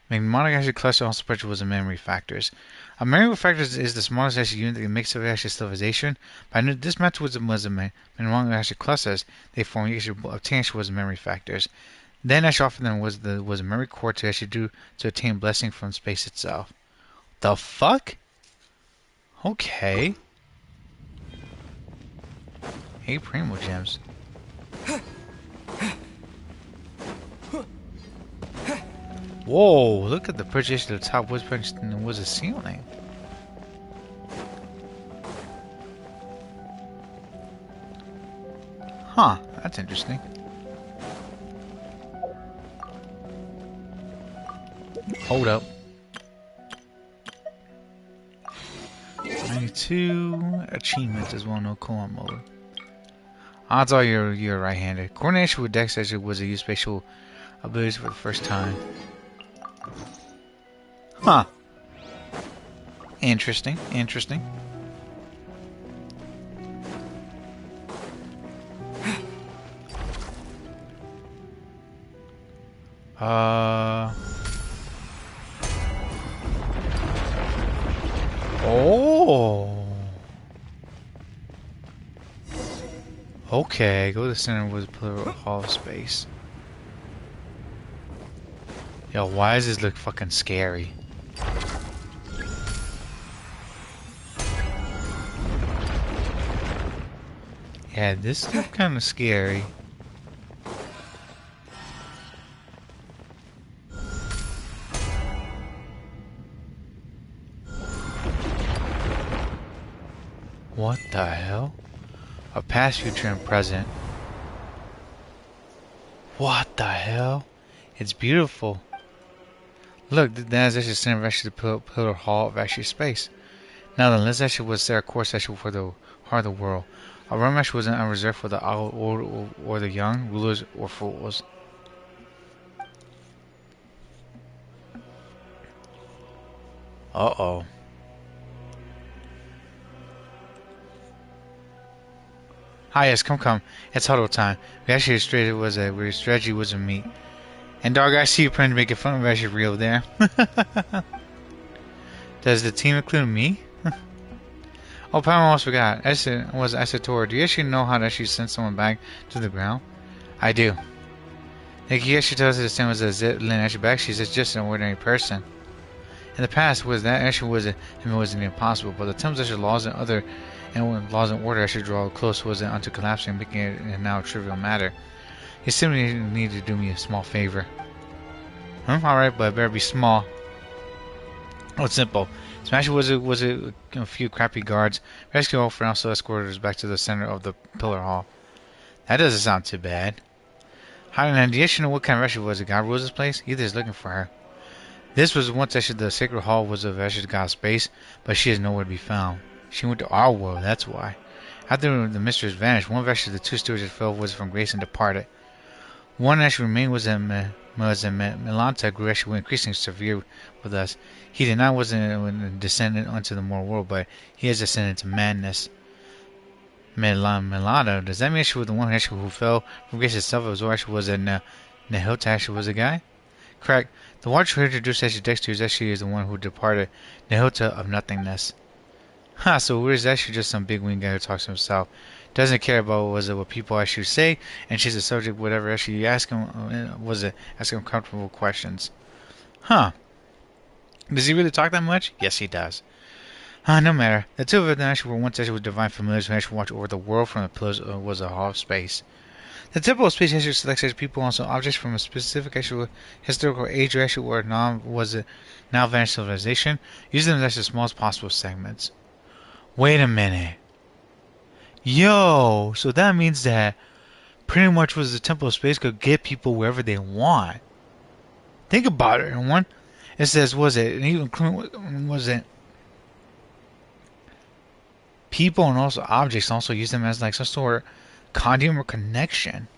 Mnemonic actually cluster also was a memory factors. A memory factors is the smallest actually unit that makes up actually civilization. By this method was a mnemonic actually clusters they form actually obtain actually was memory factors. Then actually offer them was a memory core to actually do to attain blessing from space itself. The fuck? Okay. Hey, Primo Gems. Whoa, look at the projection of the top was punched and was a ceiling. Huh, that's interesting. Hold up. 92 achievements as well, no co-op mode. Odds are you're right-handed. Coordination with Dex actually was a use spatial abilities for the first time. Huh. Interesting, interesting. Oh. Okay, go to the center with a hall of space. Yo, why does this look fucking scary? Yeah, this looks kind of scary. What the hell? A past, future, and present. What the hell? It's beautiful. Look, that's actually the center of actually the pillar hall of actually space. Now then, let's actually was there a course actually for the heart of the world. A realm actually wasn't reserved for the old or the young, rulers or fools. Uh-oh. Hi, yes, come. It's huddle time. We actually strategy was a meet. And dog, I see you trying to make fun of actually real there. Does the team include me? Oh, Pam almost forgot. I said to her, do you actually know how to actually send someone back to the ground? I do. Like, he actually tells us the same as a zip Lynn actually back. She's just an ordinary person. In the past, it wasn't impossible, but the terms actually laws and laws and order actually draw close wasn't unto collapsing, making it now a trivial matter. You simply need to do me a small favor. Alright, but it better be small. Oh, it's simple. Smash was a few crappy guards. Rescue all for also escorted us back to the center of the pillar hall. That doesn't sound too bad. How do you know what kind of rescue was it? God rules this place? Either is looking for her. This was once actually the sacred hall was of actually God's space, but she is nowhere to be found. She went to our world, that's why. After the mistress vanished, one of actually the two stewards that fell was from grace and departed. One actually remained was in Milanta grew actually increasingly severe with us. He did not wasn't descended onto the mortal world, but he has descended to madness. Milana, does that mean she was the one actually who fell from grace itself? It was actually was a Nehilta actually was a guy? Correct. The watcher who introduced actually Dexter is actually the one who departed, Nehilta of nothingness. So where's actually just some big wing guy who talks to himself. Doesn't care about what people actually say, and she's a subject whatever actually you ask him ask him comfortable questions. Huh. Does he really talk that much? Yes, he does. No matter. The two of them actually were once actually with divine familiars who actually watched over the world from the pillars was a hall of space. The typical space actually selects actually people and also objects from a specific actual historical age or actually or now vanished civilization, using them as the smallest possible segments. Wait a minute. Yo, so that means that pretty much was the Temple of Space could get people wherever they want. Think about it, everyone. It says, was it people and also objects also use them as like some sort of conduit or connection.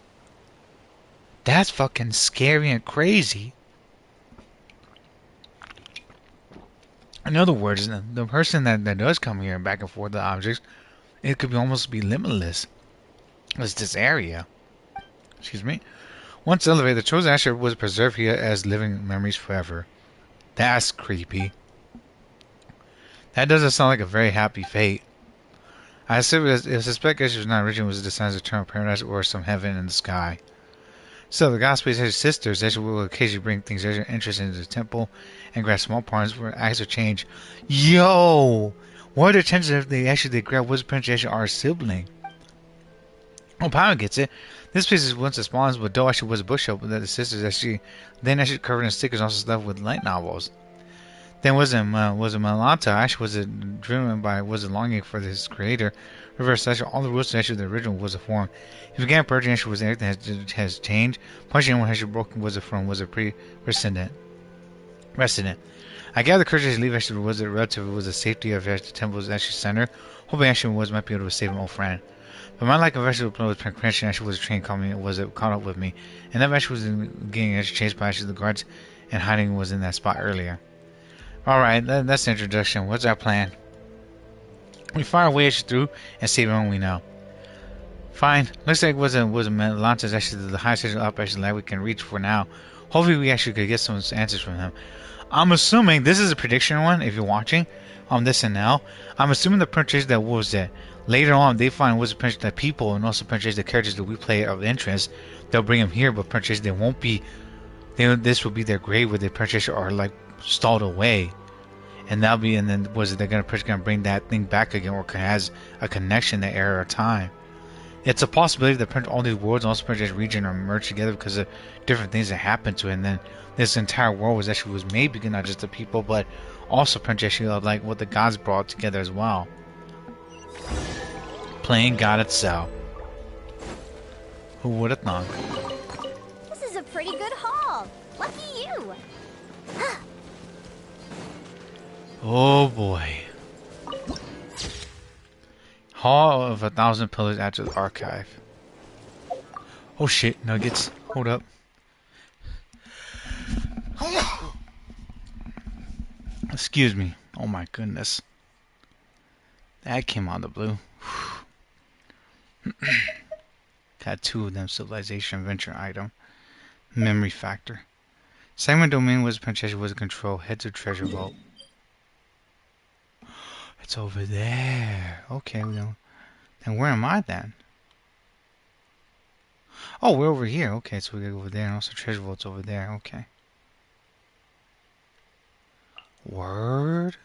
That's fucking scary and crazy. In other words, the person that does come here back and forth the objects, it could almost be limitless. It's this area. Excuse me. Once elevated, the chosen asher was preserved here as living memories forever. That's creepy. That doesn't sound like a very happy fate. I suspect Asher's not originally was the signs of eternal paradise or some heaven in the sky. So the gospel is his sisters actually will occasionally bring things that are interesting into the temple and grab small parts where acts of change. Yo! What are the chances if they grab Wizard Prince actually our sibling? Oh, Power gets it. This place is once a spawns, but though actually was a bookshop that the sisters actually then actually covered in stickers, also stuff with light novels. Then was it Malanta? Actually, was it driven by was it longing for this creator? Reverse actually all the rules to actually the original was a form. If you began purging, actually was anything has changed. Punching anyone actually broken was it from was it pre-resident. Resident. I gather the courage to leave actually was it relative was the safety of the temple's actually center. Hoping actually was might be able to save an old friend. But my lack of actual play with Pancration actually was a train coming was it caught up with me. And that actually was getting actually chased by actually the guards and hiding was in that spot earlier. Alright, that's the introduction. What's our plan? We fire away through and save everyone we know. Fine. Looks like was Atlantis actually the highest up actually that we can reach for now. Hopefully we actually could get some answers from him. I'm assuming this is a prediction one if you're watching on this and now. I'm assuming the penetration that was that later on they find was the penetration that people and also penetration the characters that we play of interest. They'll bring them here, but penetration they won't be. This will be their grave where the penetration are like stalled away. And that'll be, and then was it they're gonna bring that thing back again, or has a connection to era or time? It's a possibility that all these worlds and also Princess region are merged together because of different things that happen to it. And then this entire world was made because not just the people, but also Princess like what the gods brought together as well. Playing God itself. Who would have thought? This is a pretty good haul. Lucky you. Oh boy. Hall of 1,000 Pillars after the archive. Oh shit, nuggets. Hold up. Excuse me. Oh my goodness. That came out of the blue. Got two of them. Civilization Venture item. Memory factor. Segment domain was Princess was control. Head to treasure vault. It's over there. Okay, then where am I then? Oh, we're over here. Okay, so we gotta go over there, and also treasure vault's over there. Okay. Word.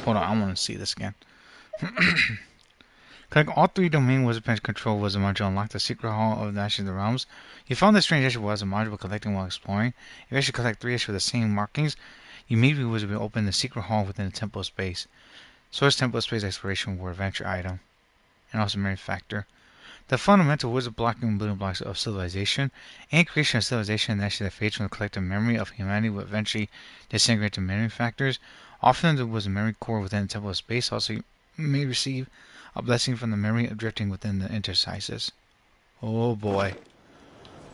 Hold on, I want to see this again. Collect all three domain was control was a module. Unlock the secret hall of the realms. You found this strange issue was a module collecting while exploring. If you actually collect three issues with the same markings, you maybe was able to open the secret hall within the temple space. Source temple space exploration were adventure item, and also memory factor. The fundamental was blocking building blocks of civilization and creation of civilization, and actually the fades from the collective memory of humanity would eventually disintegrate to memory factors. Often there was a memory core within the temple space. Also, you may receive a blessing from the memory of drifting within the interstices. Oh boy.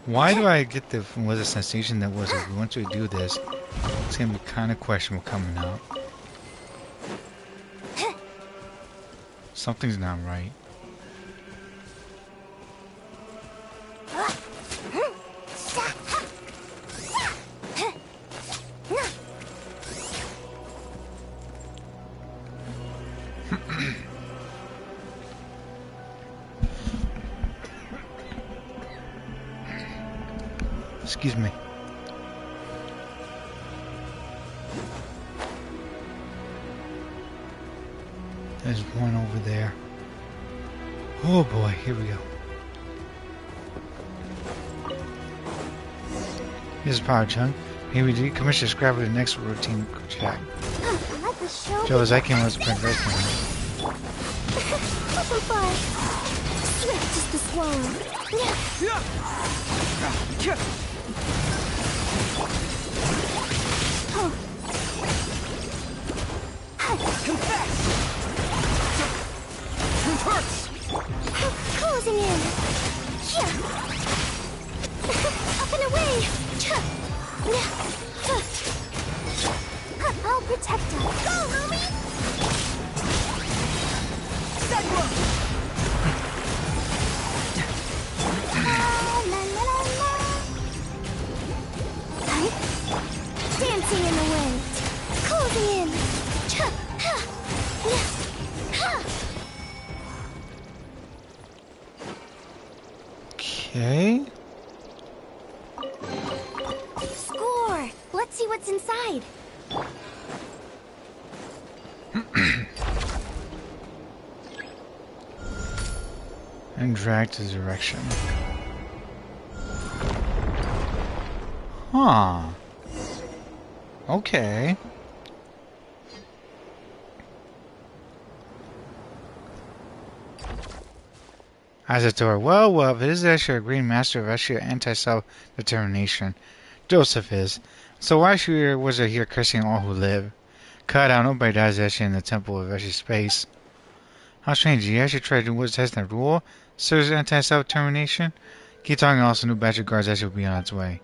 Why do I get the sensation that was if once we do this, it's gonna be kind of questionable coming out. Something's not right. Excuse me. There's one over there. Oh boy, here we go. Here's Power Chunk. Here we do. Commissioner Scrap with the next routine check. Joe, as I came was print right now. Open fire. Swift as the swallow. Confess! Truth hurts! Closing in. Up and away. I'll protect us. Go, homie! Cyclone! La la la la. Dancing in the wind. Closing in. Okay. Score! Let's see what's inside. and dragged to the direction. Huh. Okay. Azator, well, if it is actually a green master of actually anti-self-determination, Joseph is. So why was it here cursing all who live? Cut out, nobody dies actually in the temple of actually space. How strange, he actually tried to test that rule? Serves anti-self-determination? Keep talking, also new batch of guards actually will be on its way.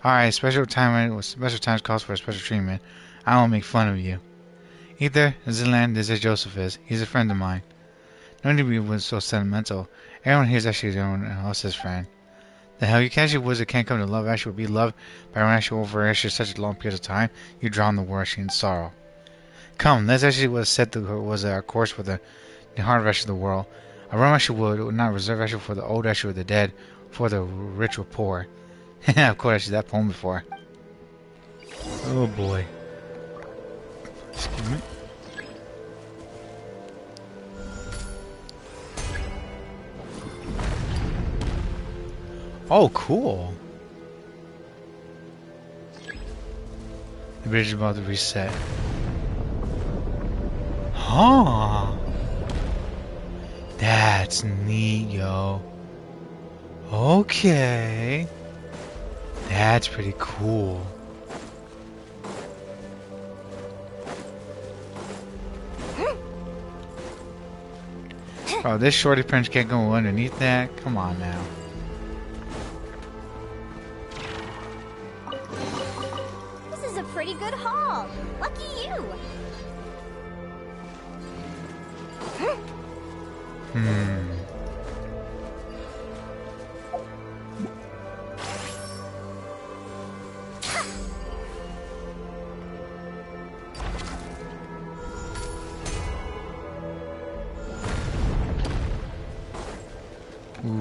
Alright, special times calls for a special treatment. I won't make fun of you. Either, Zilan, this is Joseph is. He's a friend of mine. No need to be so sentimental. Everyone here is actually their own else's friend. The hell, you can't actually wizard can't come to love actually be loved by one actually over actually such a long period of time. You drown the world actually in sorrow. Come, that's actually what said to her was our course for the heart of actually the world. A realm actually would not reserve actually for the old actually or the dead, for the rich or poor. I've quoted actually that poem before. Oh boy. Excuse me. Oh, cool. The bridge is about to reset. Huh. That's neat, yo. Okay. That's pretty cool. Bro, this shorty prince can't go underneath that? Come on now. This is a pretty good haul. Lucky you.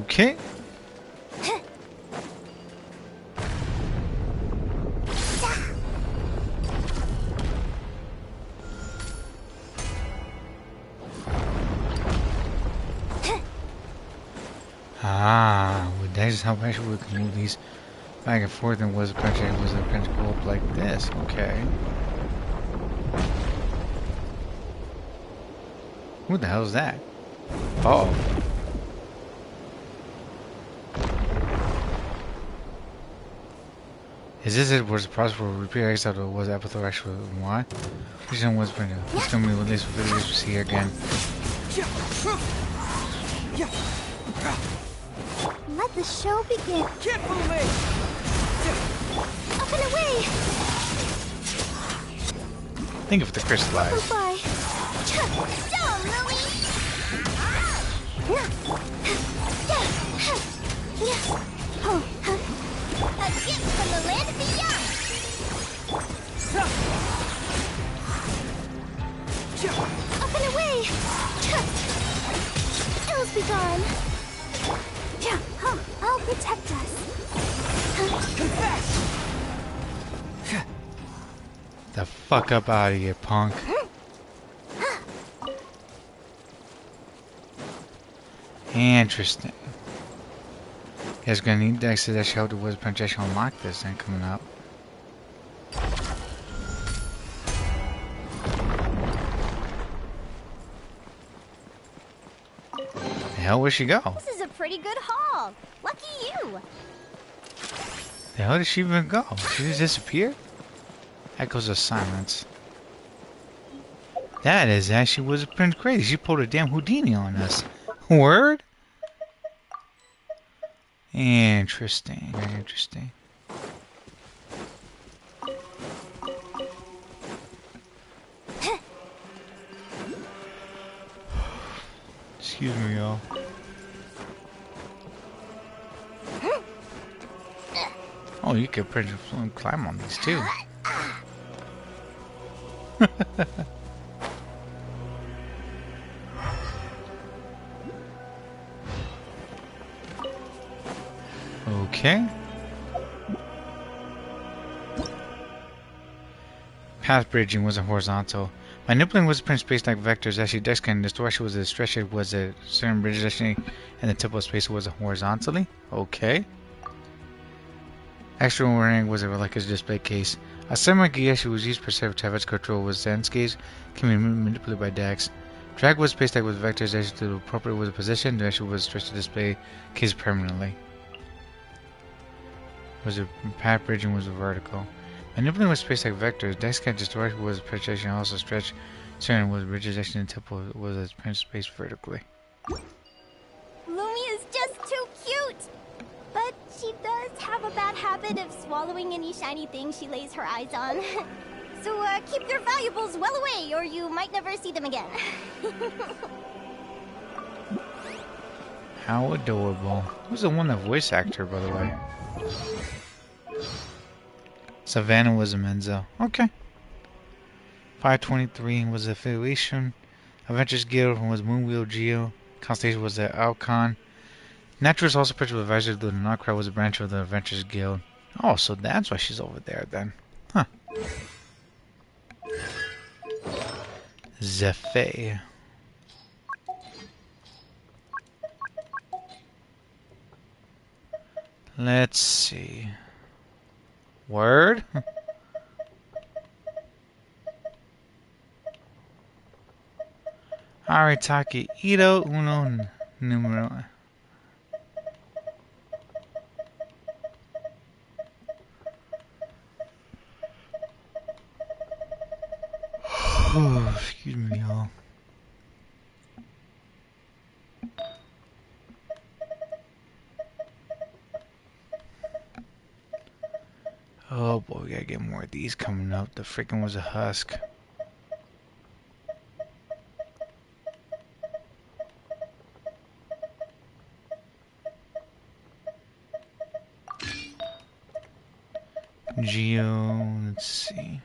Okay. Well, that is how actually we can move these back and forth and was a punch go up like this. Okay. Who the hell is that? Uh oh. Is this it? Was possible to repeat X out of was episode actually why? Please don't whisper to please tell me what this video is here again. Let the show begin. Keep moving! Up and away. Think of the crystallized. Bye. Dumb, Lily. A gift from the land of the young. Up and away. Ills be gone. I'll protect us. Confess! The fuck up out of here, punk. Interesting. Guys, gonna need to exit that shelter was potential unlock this thing coming up. The hell, where'd she go? This is a pretty good haul. Lucky you. The hell did she even go? She just disappeared? Echoes of silence. That is actually was pretty crazy. She pulled a damn Houdini on us. Word? Interesting. Very interesting. Excuse me, y'all. Oh, you could pretty climb on these too. Okay. Path bridging wasn't horizontal, Manipulating was print space-like vectors. Actually, Dex can distort was a stretch. It was a certain rigid actually, and the tip of space was horizontally. Okay. Extra ring was like his display case. A semi-geashi was used per se to have its control was Zen case can be manipulated by Dex. Drag was space-like with vectors actually to the appropriate was a position. The actually was stretched to display case permanently. Was a path bridging was a vertical. Manipulating with space-like vectors, Dex can distort was projection also stretch. Certain was rigid action and tip was a print space vertically. Lumi is just too cute! But she does have a bad habit of swallowing any shiny thing she lays her eyes on. So keep your valuables well away or you might never see them again. How adorable. Who's the one that voice actor, by the way? Savannah was a Menzo. Okay. 523 was affiliation. Adventures Guild was Moonwheel Geo. Constellation was the Alcon. Naturalist also purchased with advisor the Nightcrawler was a branch of the Adventures Guild. Oh, so that's why she's over there then. Huh. Zephyr. Let's see. Word? Aritaki Ito uno numero. Oh, excuse me, y'all. Oh boy, we gotta get more of these coming up. The freaking was a husk. Geo, let's see.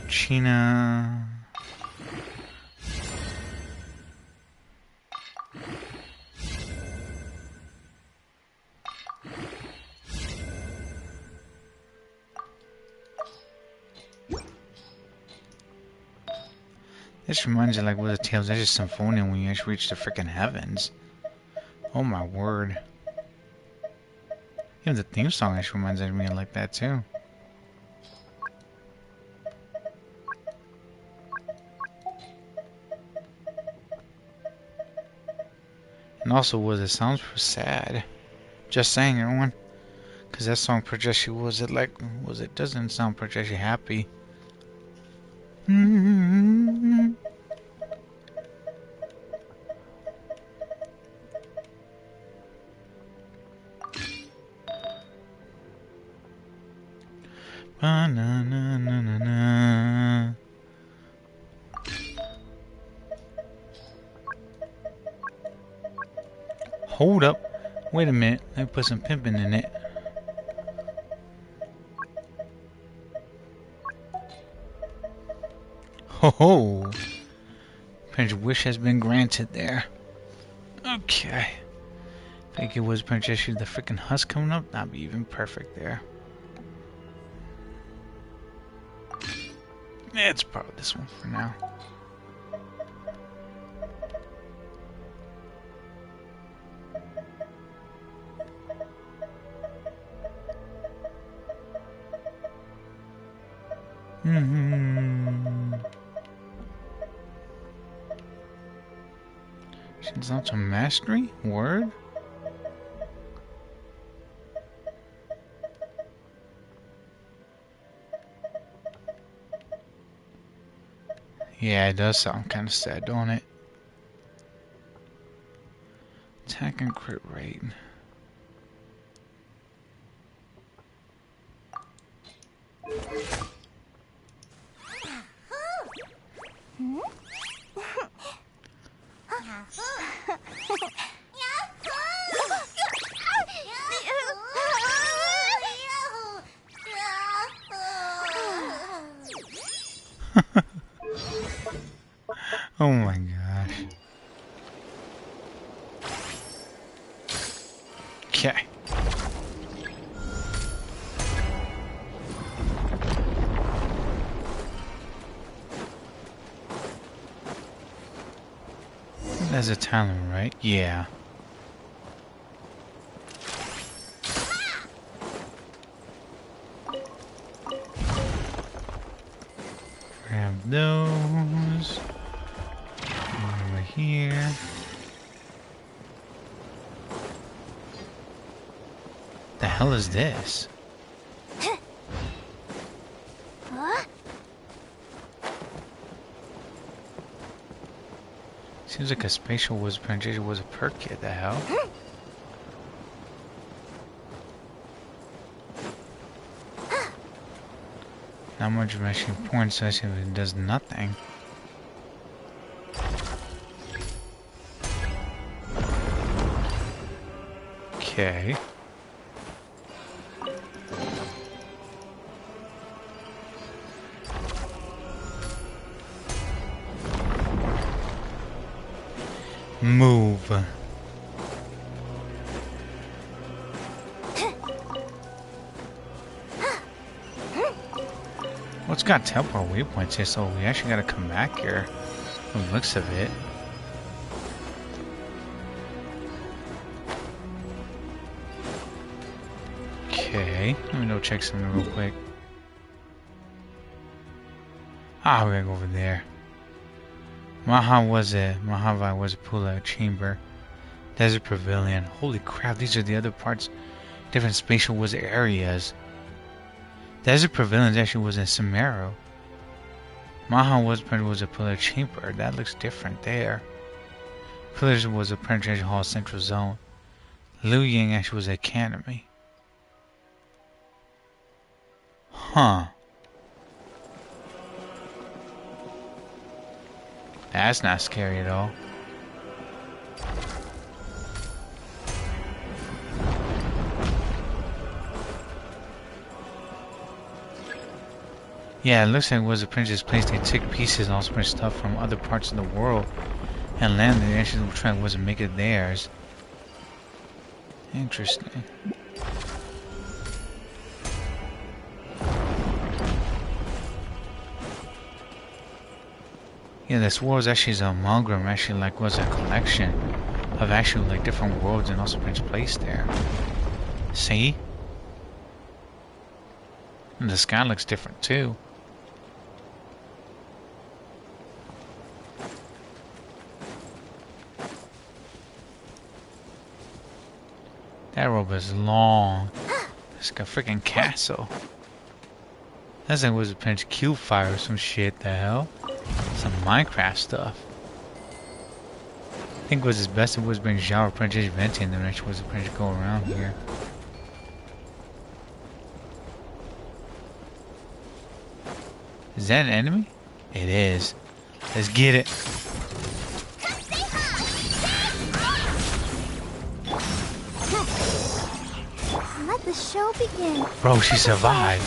China. This reminds you like what the Tales of Symphonia when you actually reach the freaking heavens. Oh my word. Even the theme song actually reminds me like that too. And also it sounds sad. Just saying everyone. Cause that song projects you doesn't sound projects you happy. Na na na na na. Hold up. Wait a minute. Let me put some pimping in it. Ho ho. Prince wish has been granted there. Okay. Think it was Princess the freaking husk coming up? That'd be even perfect there. It's probably this one for now. She's out to mastery? Word? Yeah, it does sound kind of sad, don't it? Attack and crit rate. Oh my gosh. Okay. That's a talent, right? Yeah. Grab those. Over here. The hell is this? Seems like a spatial was penetration was a perk kit. The hell? Not much of actually point session if it does nothing. Okay. Move. Well, it's got teleport waypoints here, so we actually gotta come back here. From the looks of it. Okay, let me go check something real quick. Ah, we gotta go over there. Mahava was a pull-out chamber. Desert Pavilion. Holy crap, these are the other parts. Different spatial was areas. Desert Pavilion actually was in Samaro. Mahava was a pull-out chamber. That looks different there. Pillars was a penetration hall central zone. Liu Ying actually was an academy. Huh. That's not scary at all. Yeah, it looks like it was a princess place. They took pieces and all sorts of stuff from other parts of the world and landed. They actually tried to make it theirs. Interesting. Yeah, this world is actually an amalgam, actually like was a collection of actually like different worlds and also Prince placed there. See? And the sky looks different too. That rope is long. It's like a freaking castle. That's like it was a Prince Q fire or some shit, the hell? Some Minecraft stuff. I think it was his best it was bring shower Princess venting, then actually was a Prince go around here. Is that an enemy? It is. Let's get it. Let the show begin. Bro, she survived.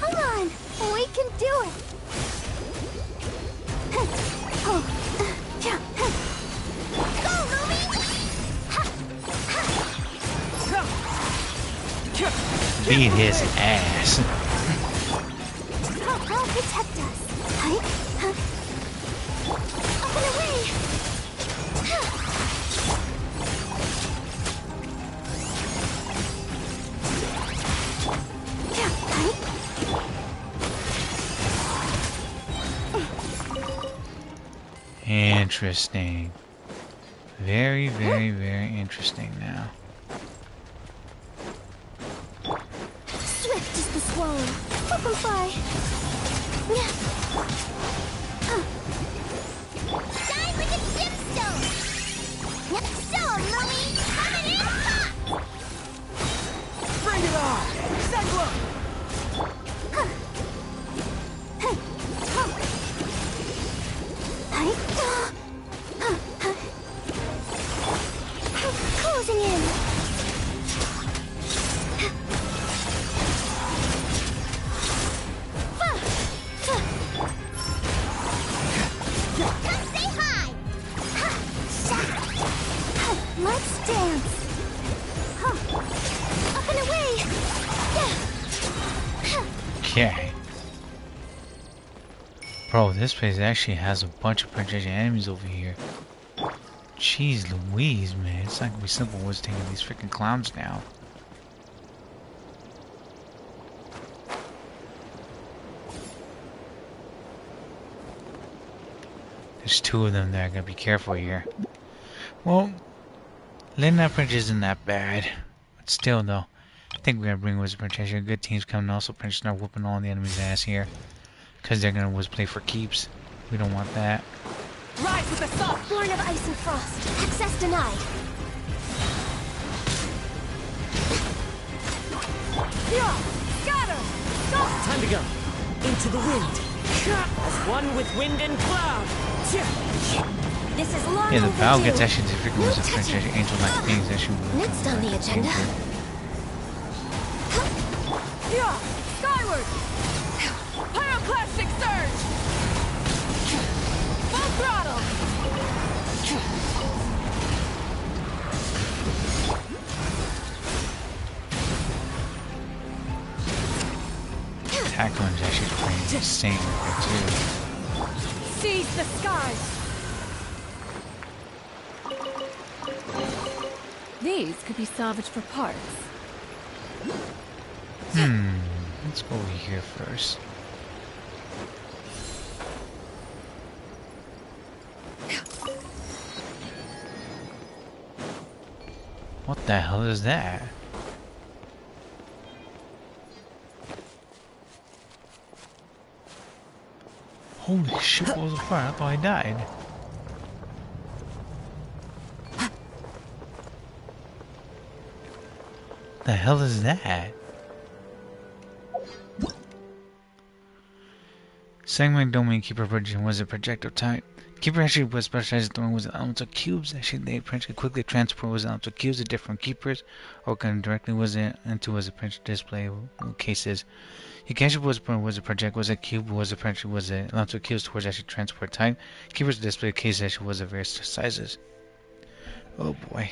Come on, we can do it. Go, Ruby! Beat his ass. I'll protect us. Up and away! Interesting. Very, very, very interesting now. Swift is the swallow. Let them fly. Shine like a gemstone. Show 'em, Lumi. Coming in hot. Bring it on! Cyclone! Closing in. Okay. Bro, this place actually has a bunch of projection enemies over here. Jeez Louise, man. It's not gonna be simple what's taking these freaking clowns down. There's two of them there. I gotta be careful here. Well, Linnea Prince isn't that bad. But still, though, I think we're gonna bring Wizard Protection. Good teams coming. Also, Prince start whooping all the enemies' ass here. Because they're gonna Wiz play for keeps. We don't want that. Rise with the soft born of ice and frost. Access denied. Yeah! Scatter! Go! Time to go. Into the wind. As one with wind and cloud. This is long Yeah, the battle overdue. gets actually the freaking Wizard Protection. Angel-like beings actually. Next on the agenda. Yeah! Skyward! Pyroclastic surge! Full throttle! Attack one's actually pretty insane right there, too. Seize the skies! These could be salvaged for parts. Let's go over here first. What the hell is that? Holy shit, what was the fire? I thought I died. The hell is that? Segment Domain Keeper Projection was a projectile type. Keeper actually was specialized in throwing with elemental cubes. Actually, they could quickly transport with elemental cubes to different keepers, or can directly was it into as a print display cases. You can actually was a project was a cube was a print was a elemental cubes towards actually transport type. Keepers display case actually was of various sizes. Oh boy.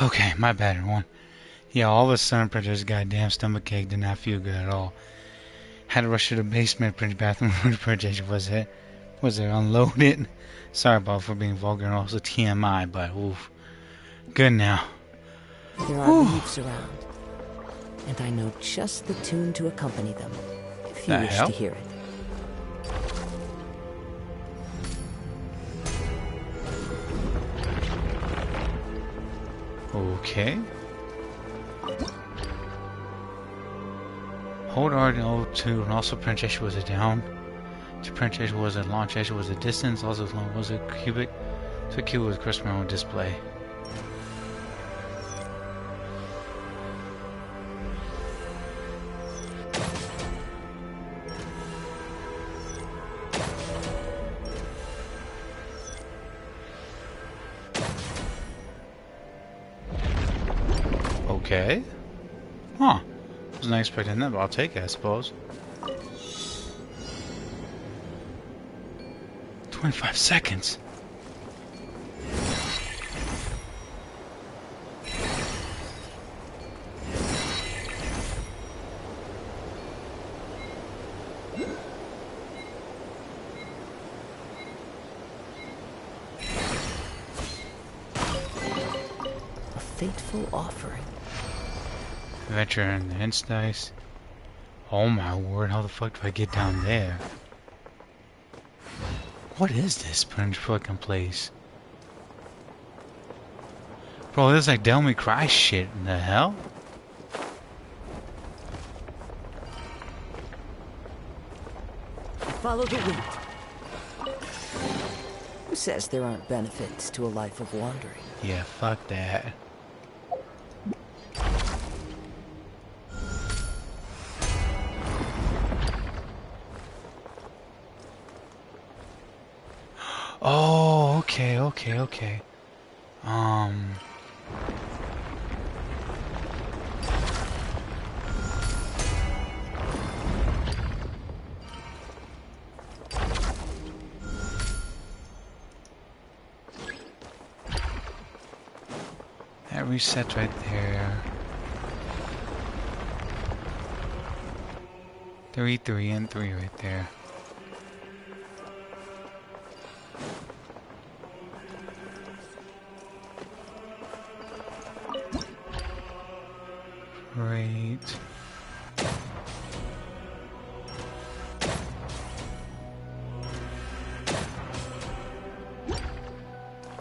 Okay, my bad, everyone. Yeah, all of a sudden, Princess' goddamn stomach ache did not feel good at all. Had to rush to the basement, Prince bathroom where the Princess was it unloaded. Sorry about for being vulgar and also TMI, but oof. Good now. There are leaves around, and I know just the tune to accompany them, if you wish to hear it. Okay. Hold R and O2, and also Princess was a down. To Princess was a launch, S was a distance, also was a cubic. So Q was customer on display. Okay. Huh. Wasn't expecting that, but I'll take it, I suppose. 25 seconds. A fateful offering. Adventure in the hints dice. Oh my word, how the fuck do I get down there? What is this fucking place? Bro, this is like Devil May Cry shit. In the hell? Follow the wind. Who says there aren't benefits to a life of wandering? Yeah, fuck that. Oh, okay. That resets right there. 3 and 3 right there. Great.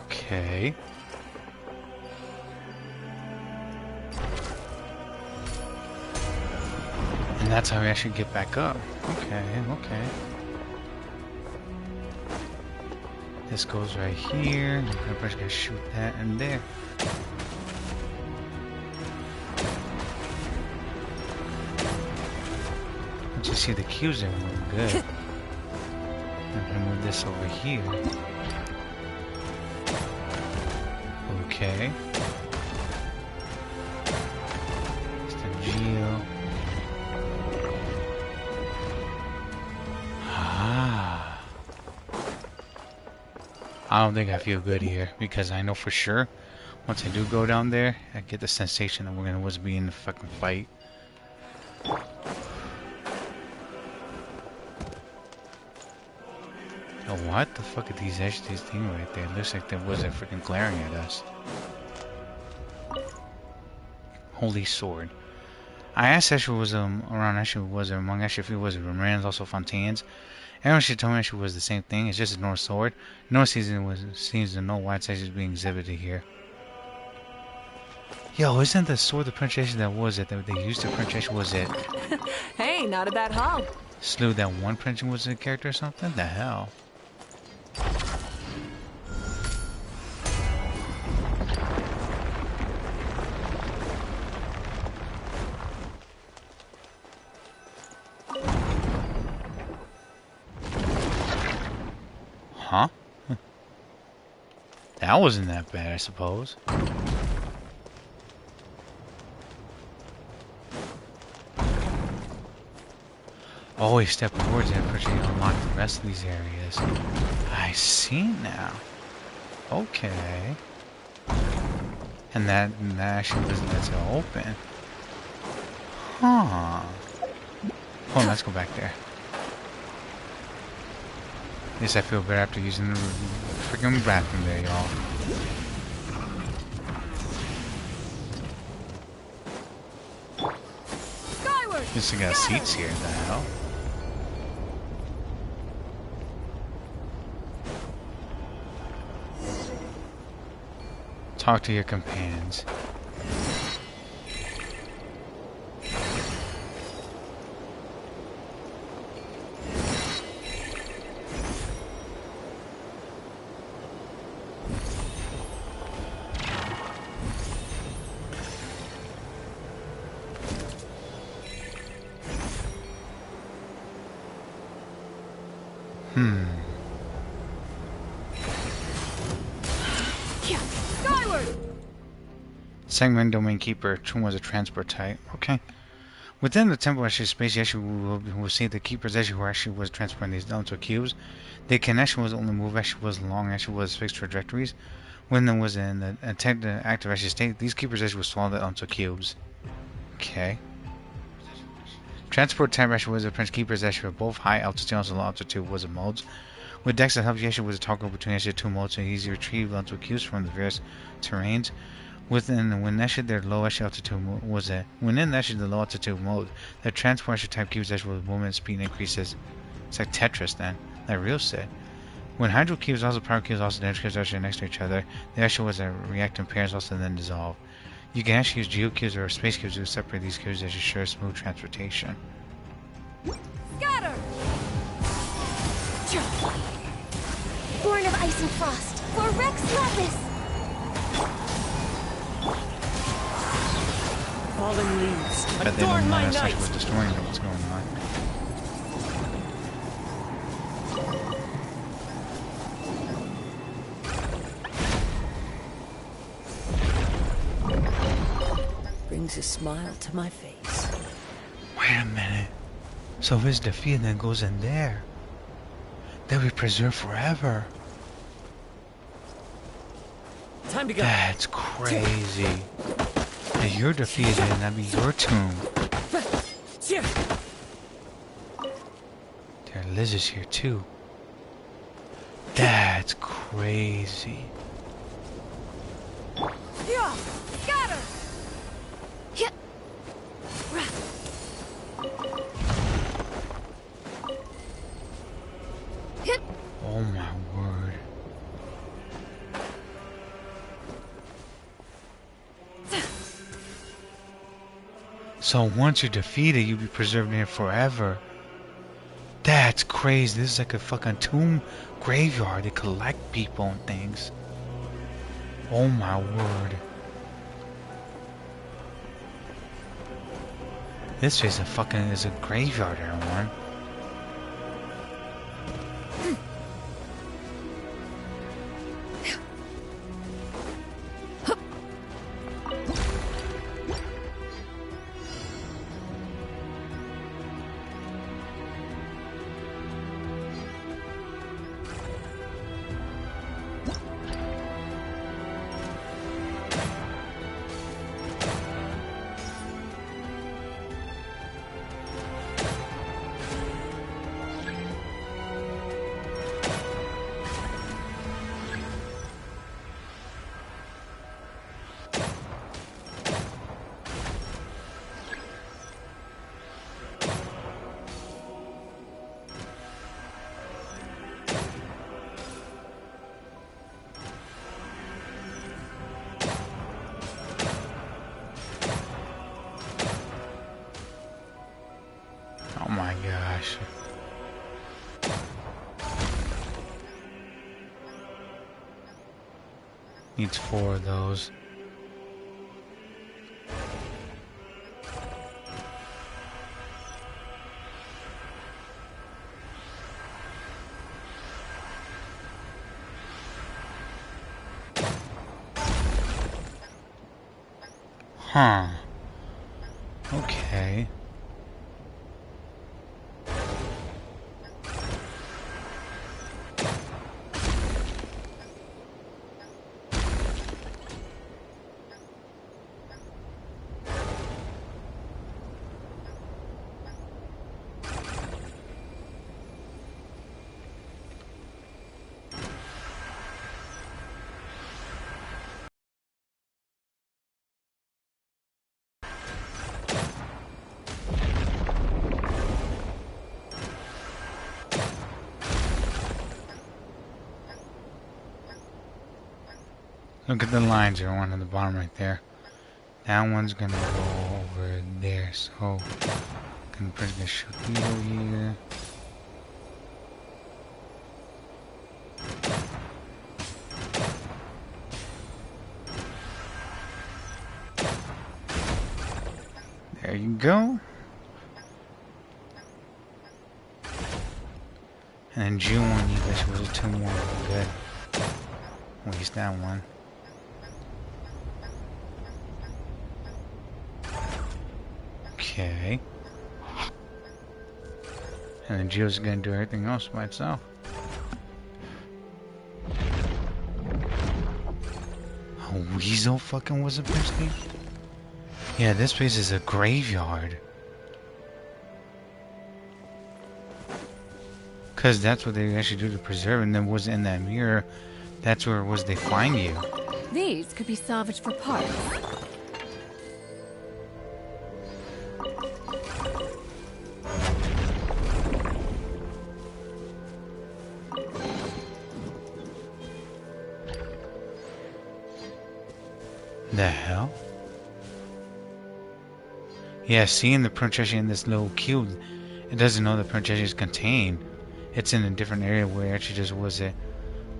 Okay. And that's how we actually get back up. Okay. This goes right here. I'm just gonna shoot that in there. Once you see the cues are moving good. I'm gonna move this over here. Okay. Just a geo. I don't think I feel good here because I know for sure once I do go down there, I get the sensation that we're gonna be in the fucking fight. Oh, what the fuck are these these things right there? It looks like there was a freaking glaring at us. Holy sword. I asked Ashley was around Ashley was among Ashley if it was Ramaran's also Fontaine's. Everyone should tell me Ashley was the same thing. It's just a North sword. North seems to know why it's actually being exhibited here. Yo, isn't the sword the pronunciation that was it that they used the pronunciation was it? Hey, not a bad haul. Slew that one pronunciation was a character or something? The hell? Huh? That wasn't that bad, I suppose. Oh, he stepped towards it, but you unlock the rest of these areas. I see now. Okay. And that actually doesn't let it open. Huh. Hold on, let's go back there. At least I feel better after using the freaking bathroom there, y'all. Skyward! Just got seats here, the hell? Talk to your companions. Skyward! Segment Domain Keeper was a transport type. Okay. Within the temple actually space, you actually will see the keepers actually who actually was transporting these down to cubes. The connection was only move actually was long, actually was fixed trajectories. When there was in the active actually state, these keepers actually was swallowed onto cubes. Okay. Transport type actually was a Prince Keepers actually for both high altitude and also low altitude was a modes. With Dex that helps you actually was a toggle between actually two modes so easy retrieve onto cubes from the various terrains. When actually their low altitude was a within actually the low altitude mode, the transport type cubes actually with movement speed increases. It's like Tetris then, like Real said. When hydro cubes also power cubes also density cubes actually next to each other, they actually was a react in pairs also then dissolve. You can actually use geo cubes or space cubes to separate these cubes as you ensure smooth transportation. Scatter! Born of ice and frost, for Rex Lapis! Fallen leaves, But they adorn don't my know that night! was destroying them. What's going on? Brings a smile to my face. Wait a minute. So if it's defeated and then goes in there, they'll be preserved forever. Time to go. That's crazy. If you're defeated, and that'd be your tomb. There are lizards here too. That's crazy. Yeah, scatter! Oh my word. So once you're defeated, you'll be preserved in it forever. That's crazy. This is like a fucking tomb graveyard. They collect people and things. Oh my word. This is a graveyard, everyone. Oh my gosh. Needs 4 of those. Huh. Okay. Look at the lines, everyone, on the bottom right there. That one's gonna go over there, so I'm gonna shoot you here. There you go. And then June one, you guys was 2 more. Good. Waste that one. Okay. And then Geo's gonna do everything else by itself. A weasel fucking was a bitch. Yeah, this place is a graveyard. Because that's what they actually do to preserve, and then was in that mirror, that's where it was they find you. These could be salvaged for parts. The hell? Yeah, seeing the princess in this little cube, it doesn't know the princess is contained. It's in a different area where it actually just was it,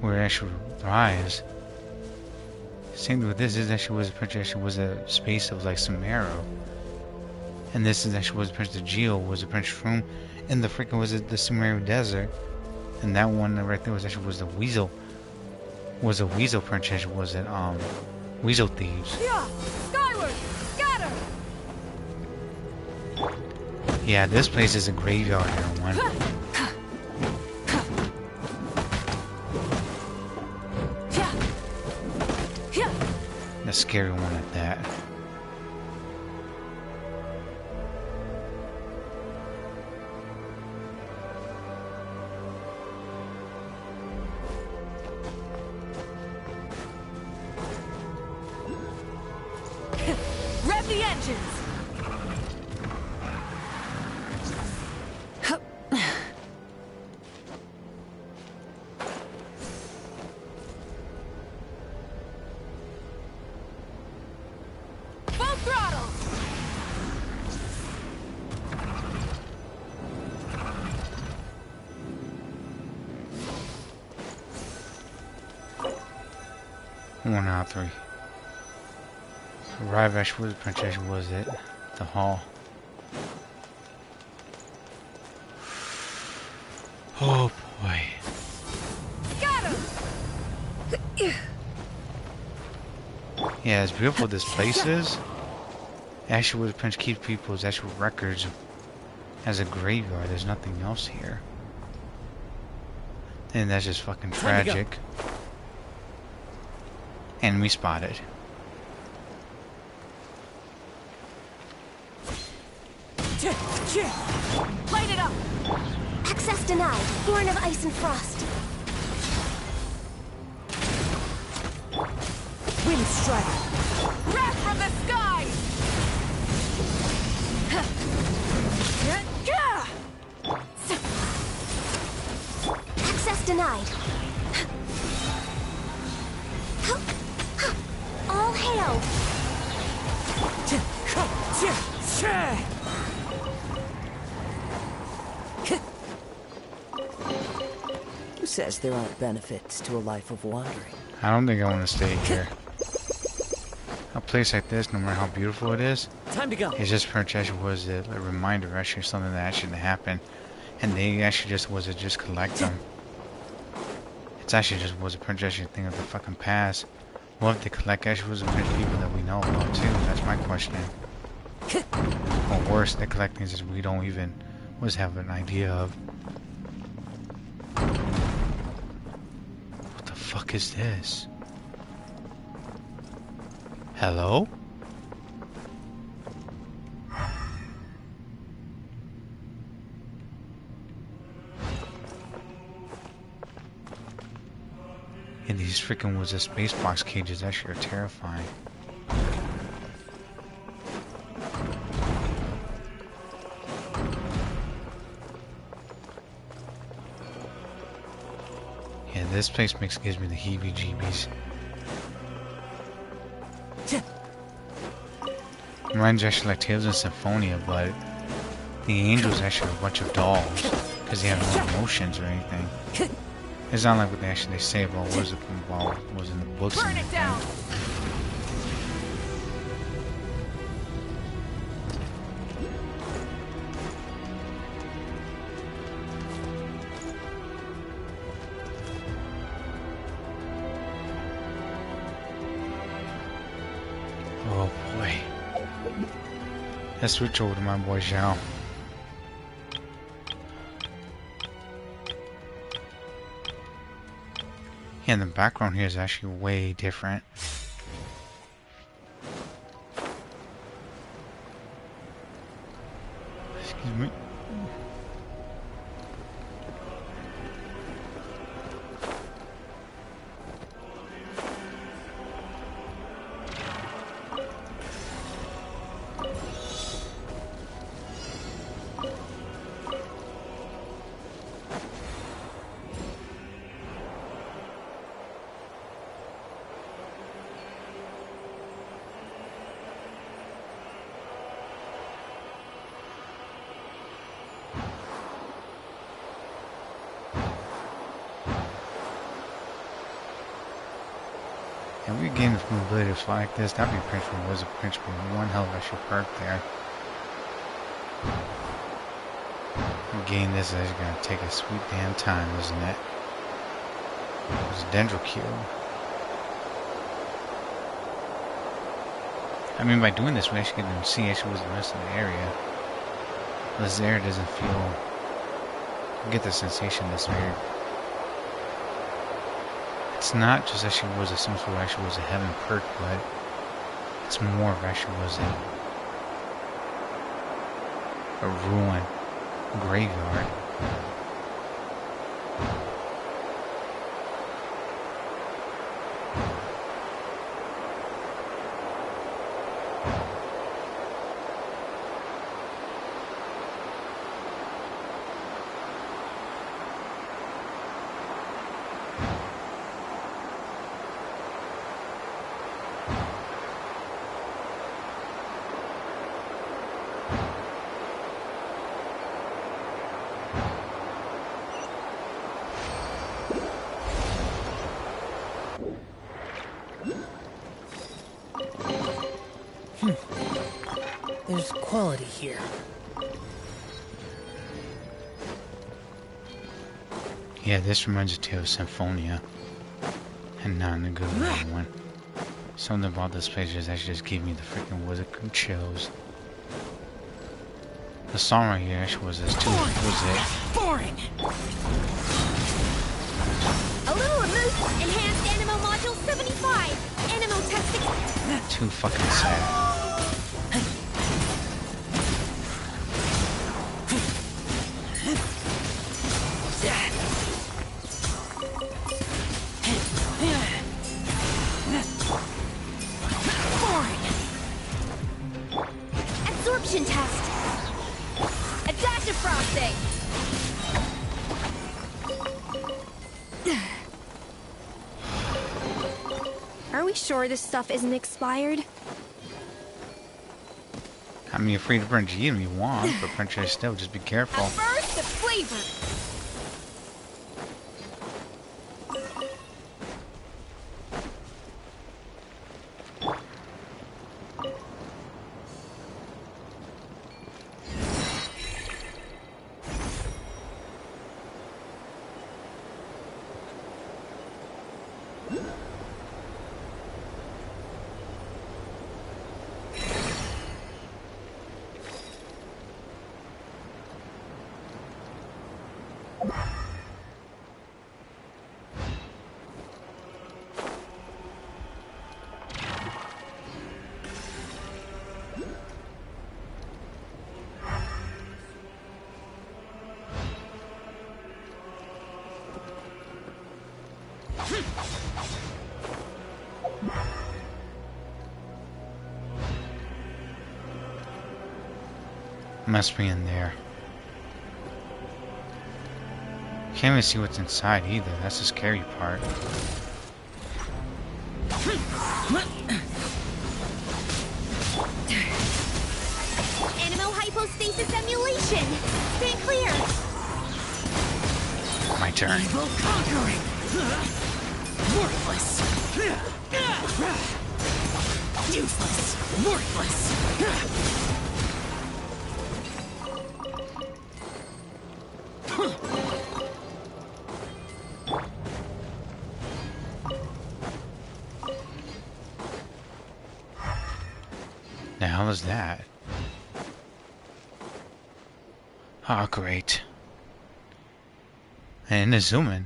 where it actually thrives. Same with this is actually was a princess was a space of like some marrow. And this is actually was Princess Geo was a princess room, and the freaking was the Sumeru desert. And that one right there was actually was the weasel. Was a weasel princess was it weasel thieves. Yeah, skyward, scatter. Yeah, this place is a graveyard, everyone. The scary one at that. Rev the engines. Full throttle. One out of 3. Arrive actually was the princess was it? The hall. Oh boy. Got him. Yeah, as beautiful this place is, actually where the prince keeps people's actual records as a graveyard. There's nothing else here. And that's just fucking tragic. Enemy spotted. Light it up. Access denied. Born of ice and frost. Wind strike. Wrath from the sky. Access denied. All hail. Who says there aren't benefits to a life of wandering? I don't think I want to stay here. A place like this, no matter how beautiful it is, Time to go. it's just princess was a reminder of actually something that actually happened. And they actually just was it just collect them. It's actually just was a princess thing of the fucking past. What if they collect actually was a bunch of people that we know about too? That's my question. Or worse, they collect things that we don't even was have an idea of. What the fuck is this? Hello? And these freaking was a space box cages actually are terrifying. Yeah, this place gives me the heebie-jeebies. Mine's actually like Tales of Symphonia, but the angel's actually a bunch of dolls because they have no emotions or anything. It's not like what they actually say about what was in the books. Burn it down. Oh boy. Let's switch over to my boy Zhao. Yeah, and the background here is actually way different. Excuse me. If we gain the ability to fly like this, that'd be Prince from Wizard Prince with one hell of a extra perk there. Gain this is gonna take a sweet damn time, isn't it? It's a Dendro Cube. I mean, by doing this, we actually get to see actually what's the rest of the area. This area doesn't feel. You get the sensation that's weird. It's not just actually was it some sort of actually was a heaven perk, but it's more of actually was a ruin graveyard. There's quality here. Yeah, this reminds me too of Symphonia, and not in a good one. Something about this place just gave me the freaking wizard chills. The song right here actually was this too. Was it? Boring. A little removed. Enhanced Animo Module 75. Animo testing. Too fucking sad. Absorption test. Adaptive frosting. Are we sure this stuff isn't expired? I mean, you're free to print G if you want, but print your still, just be careful. At first, the flavor. Must be in there. Can't even see what's inside either. That's the scary part. turn. Evil conquering. Worthless. Useless. Worthless. The hell is that? Ah, great. And in the zoom in,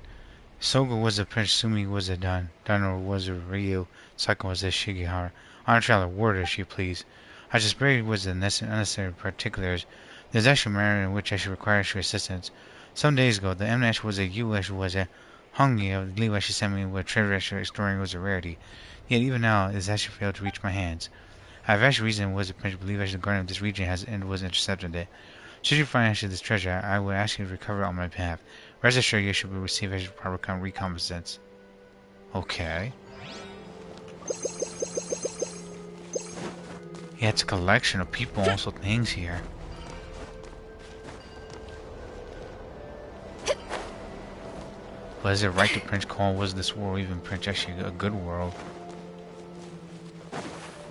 Soga was a Prince, Sumi was a Dunno was a Ryu, Saka was a Shigehara. On trial, a word if you please. I just buried was the unnecessary particulars. There's actually a matter in which I should require your assistance. Some days ago, the Mnash was a U.S. was a Hongi of the Leeway she sent me with treasure actually exploring was a rarity. Yet even now, it has actually failed to reach my hands. I have actually reason was the Prince believe actually the guardian of this region has and was intercepted it. Should you find actually this treasure, I would ask you to recover it on my behalf. Rest assured you should receive actually proper recompensance. Okay. Yeah, it's a collection of people and also things here. But is it right to Prince call was this world even Prince actually a good world?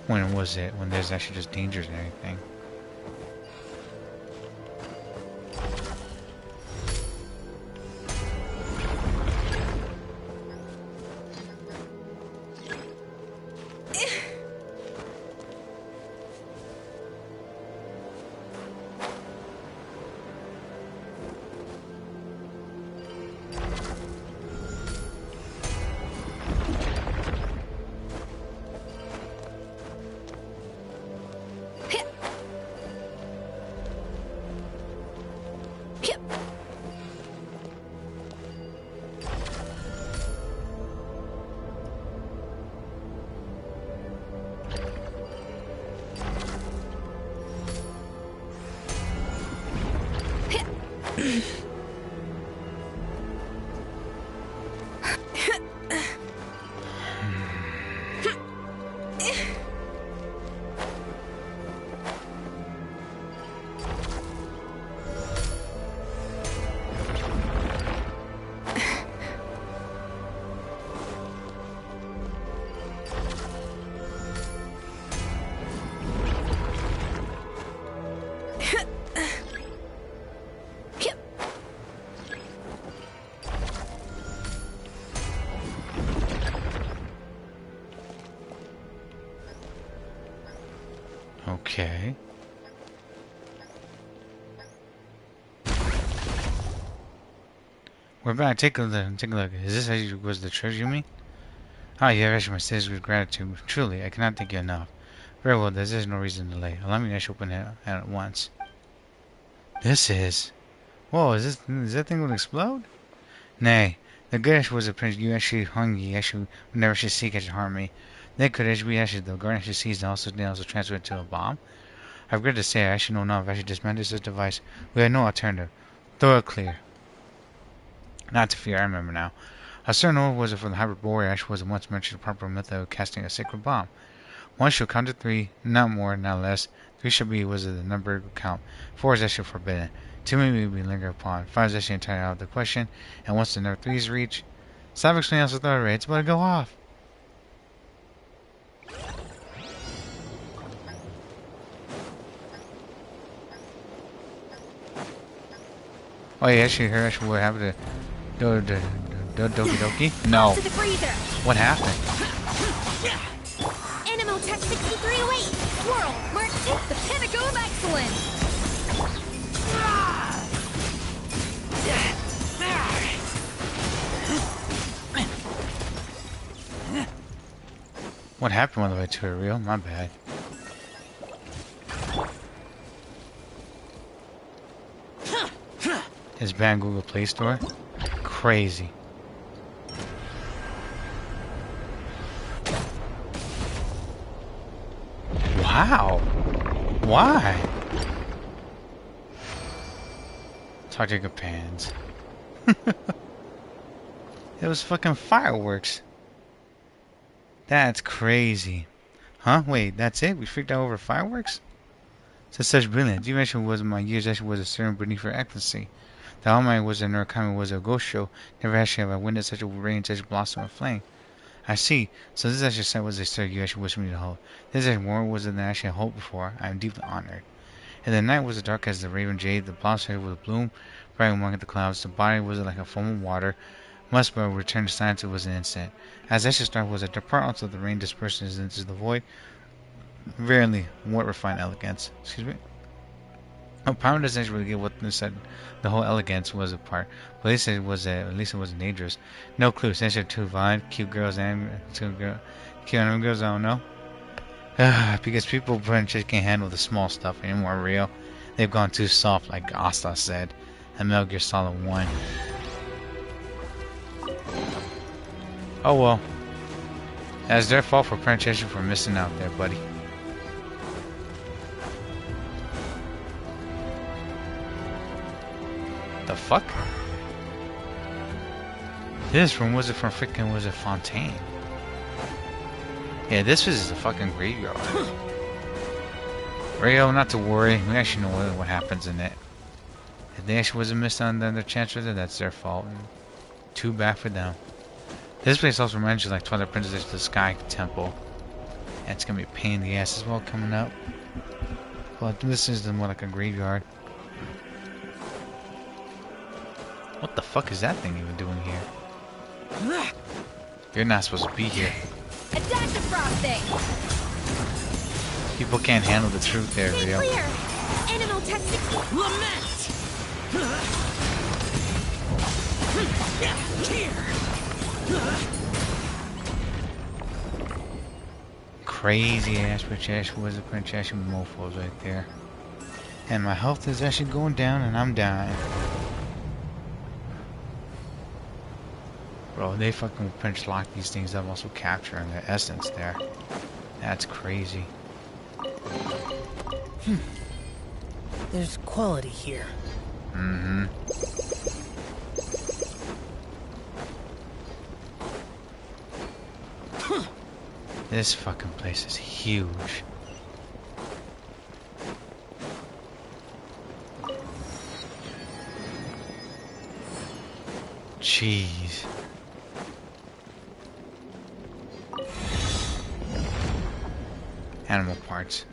When was it? When there's actually just dangers and everything. Okay. We're back. Take a look. Take a look. Is this actually was the treasure you mean? Ah, you have actually my sisters with gratitude. Truly, I cannot thank you enough. Very well, there's no reason to delay. Allow me to actually open it at once. This is. Whoa, is that thing will explode? Nay, the good actually was a prince. You actually hung ye. Actually, would never should seek actually harm me. They could actually be actually the guardian actually seized and also transferred it to a bomb. I regret to say I actually know not if I should dismantle this device. We had no alternative. Throw it clear. Not to fear, I remember now. A certain order was it for the Hyperborean actually was once mentioned a proper method of casting a sacred bomb. One shall count to 3, not more, not less. 3 shall be was the number count. 4 is actually forbidden. 2 may be lingered upon. 5 is actually entirely out of the question. And once the number 3 is reached, stop explaining else without a rate. It's about to go off. Oh, yeah, actually heard actually what happened to Doki Doki? No. To the freezer. What happened? Animotech 6308. Swirl. Mark it's the pinnacle of excellence. What happened on the way to a reel? My bad. His banned Google Play Store? Crazy. Wow. Why? Talk to your companions. It was fucking fireworks. That's crazy. Huh? Wait, that's it? We freaked out over fireworks? It's such brilliance. You mentioned was my years actually was a certain beneath for ecstasy. The Almighty was in Murakami was a ghost show. Never actually have I witnessed such a rain, such blossom of flame. I see. So this actually said was a story you actually wish me to hold. This actually more was than I actually hoped before. I am deeply honored. And the night was as dark as the raven jade. The blossom was bloom bright among the clouds. The body was like a foam of water. Must but return to silence. It was an instant. As I should start was a depart until the rain disperses into the void. Verily, what refined elegance. Excuse me. Oh, Power doesn't actually get what they said. The whole elegance was a part. But at least it wasn't dangerous. No clue. Essentially, too violent. Cute girls and cute anime girls. I don't know. Because people pretty much can't handle the small stuff anymore. Real. They've gone too soft, like Asta said. And Metal Gear Solid 1. Oh well. That's their fault for penetration for missing out there, buddy. The fuck? This room was it from freaking was it Fontaine? Yeah, this was a fucking graveyard. Rio, not to worry. We actually know what happens in it. If they actually wasn't missed on their chance with it, that's their fault. Too bad for them. This place also reminds you like Twilight Princess, the Sky Temple. And it's gonna be a pain in the ass as well coming up. But this is more like a graveyard. What the fuck is that thing even doing here? You're not supposed to be here. Attack the frosting! People can't handle the truth there, Stay Rio. clear! Animal technique! Lament! Crazy ass princess was a princess with mofos right there. And my health is actually going down and I'm dying. Bro, they fucking pinch lock these things up, also capturing their essence there. That's crazy. There's quality here. Mm-hmm. This fucking place is huge. Jeez. Animal parts.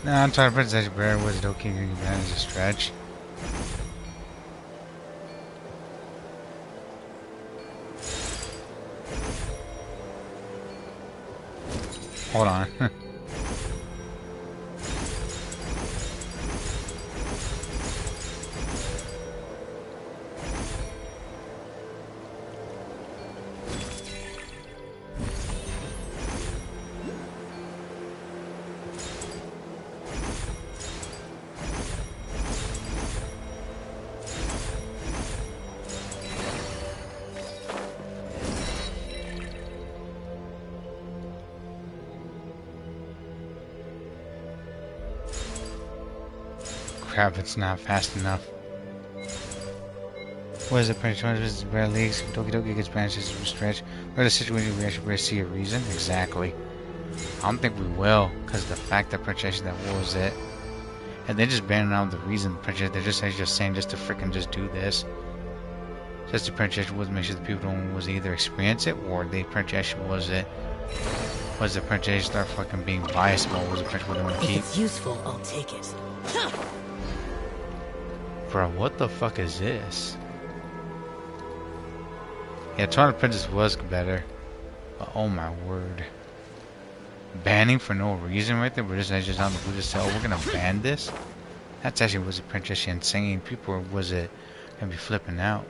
Nah, I'm trying to put such bear was okay you manage to stretch. Hold on. Crap, it's not fast enough. What is it? This rare leagues. Doki Doki gets banished as we stretch. Or the situation we actually see a reason? Exactly. I don't think we will, because the fact that Princess that was it. And they're just banning out the reason the Princess, they're just saying just to freaking just do this. Just the Princess was make sure the people don't was either experience it or the Princess was it. Was the Princess start fucking being biased or was the Princess what they want to keep? If it's useful, I'll take it. Bro, what the fuck is this? Yeah, Twilight Princess was better. But oh my word. Banning for no reason right there? We're just on the blue just say, oh, we're gonna ban this? That's actually was a Princess insane. People was it gonna be flipping out.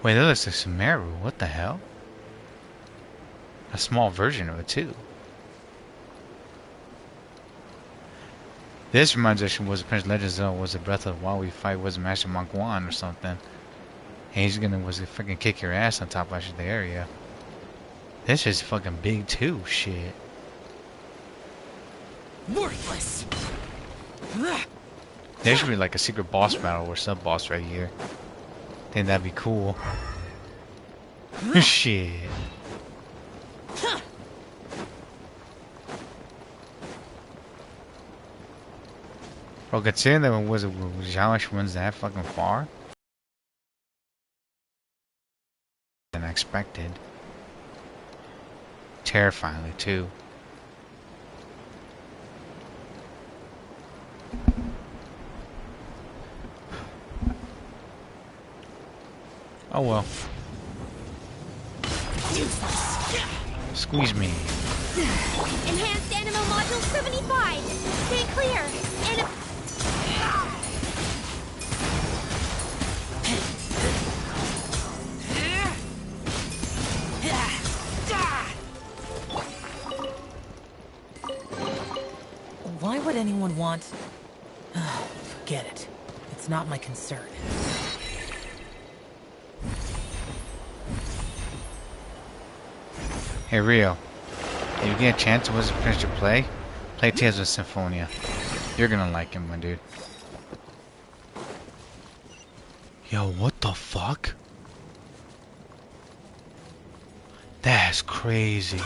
Wait, that looks like Sumeru. What the hell? A small version of it too. This reminds us was Prince Legend Zone was a Breath of the Wild we fight was Master Monk Juan or something. And he's gonna was freaking kick your ass on top of the area. This is fucking big too, shit. Worthless. There should be like a secret boss battle or sub boss right here. Think that'd be cool. Shit. Bro, considering that was Zhao runs that fucking far than I expected. Terrifyingly too. Oh well. Squeeze me. Enhanced Animal Module 75. Stay clear. Why would anyone want... Forget it. It's not my concern. Hey Rio, if you get a chance to finish to play Tales of Symphonia. You're gonna like him, my dude. Yo, what the fuck? That's crazy.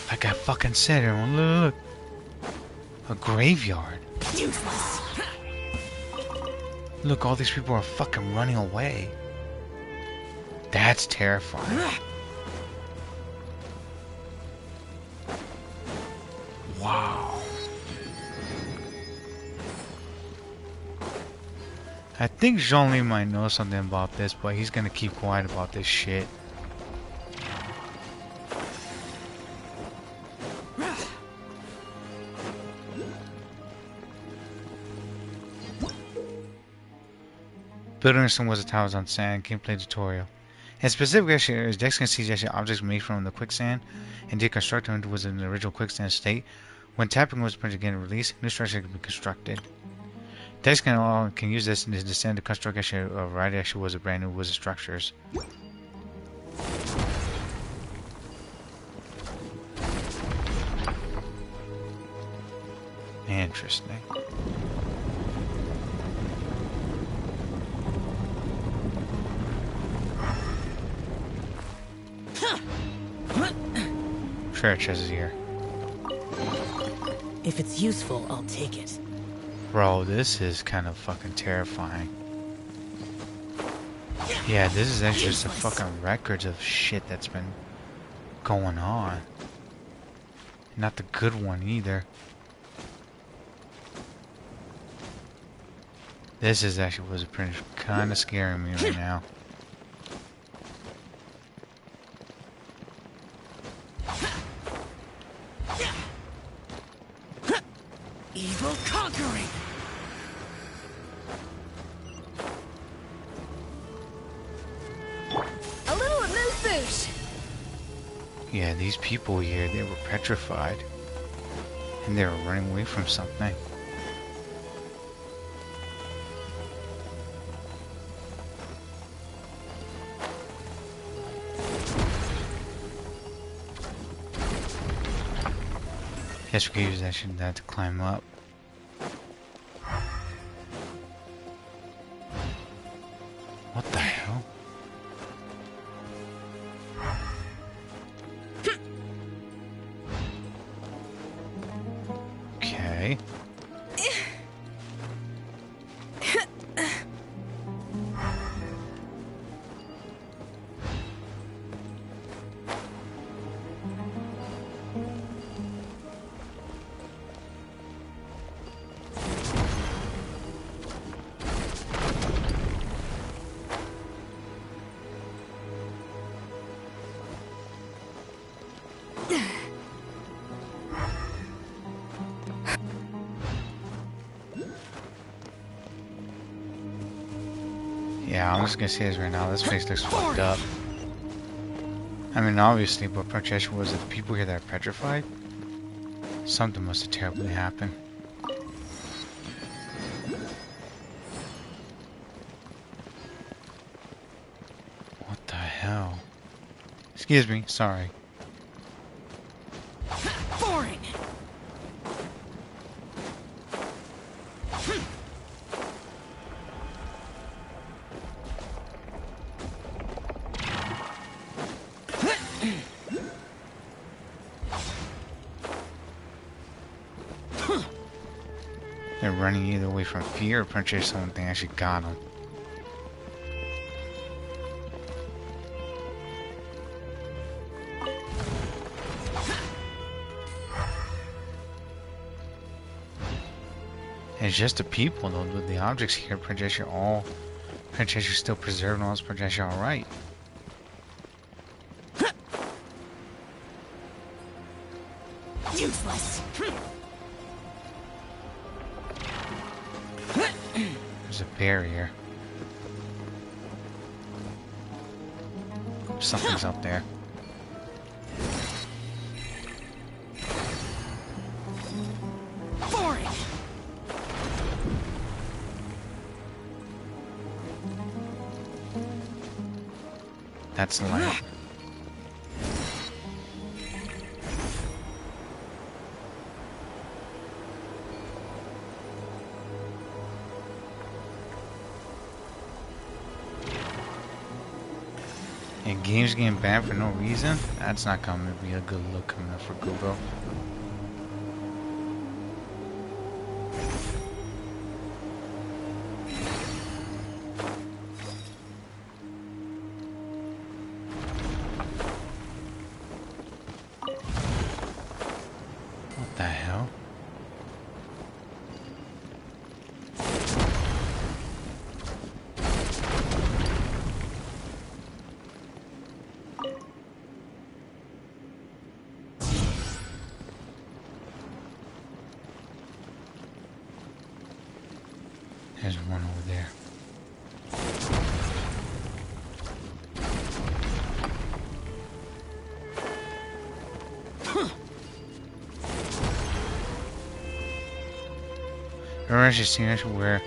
Like I fucking said, everyone, look. A graveyard. Useless. Look, all these people are fucking running away. That's terrifying. Wow. I think Jean-Lee might know something about this, but he's gonna keep quiet about this shit. Building some was the towers on sand, gameplay tutorial. In specific, actually, Dex can see actually objects made from the quicksand and deconstruct them into an original quicksand state. When tapping was printed again and released, new structure can be constructed. Dex can use this to descend to construct actually a variety actually was a brand new wizard structures. Interesting. Treasure chest is here. If it's useful, I'll take it. Bro, this is kind of fucking terrifying. Yeah, this is actually just the fucking records of shit that's been going on. Not the good one either. This is actually what's kind of scaring me right now. Evil conquering. A little amuse-bouche. Yeah, these people here, they were petrified. And they were running away from something. Guess we could use that to climb up. What the hell? Okay. Yeah, I'm just gonna say this right now. This place looks fucked up. I mean, obviously, but Protection was that the people here that are petrified. Something must have terribly happened. What the hell? Excuse me, sorry. Boring. They're running either away from fear or Princess something actually got them. It's just the people though, the objects here, Princess, you're all Princess, you're still preserved, all this Princess, you're alright. Useless. There's a barrier. Something's up there. Boring. That's the light. And games getting banned for no reason? That's not going to be a good look coming up for Google. What the hell? There's one over there. I've actually seen actually where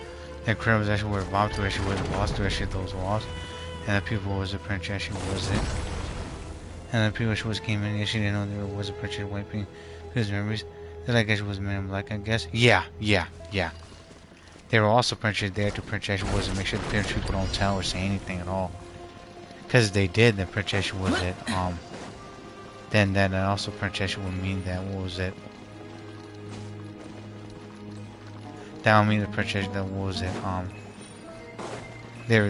that crowd was actually where Bob to actually where the boss to actually those walls, and the people was a Prince actually was it, and the people actually was came in actually didn't know there was a Prince wiping his memories. That I guess was Men in Black, I guess. Yeah. They were also Prince there to Prince actually was to make sure the parents people don't tell or say anything at all, because if they did, then Prince actually was it. Then that also Prince actually would mean that what was it? That would mean the Princess that was it, they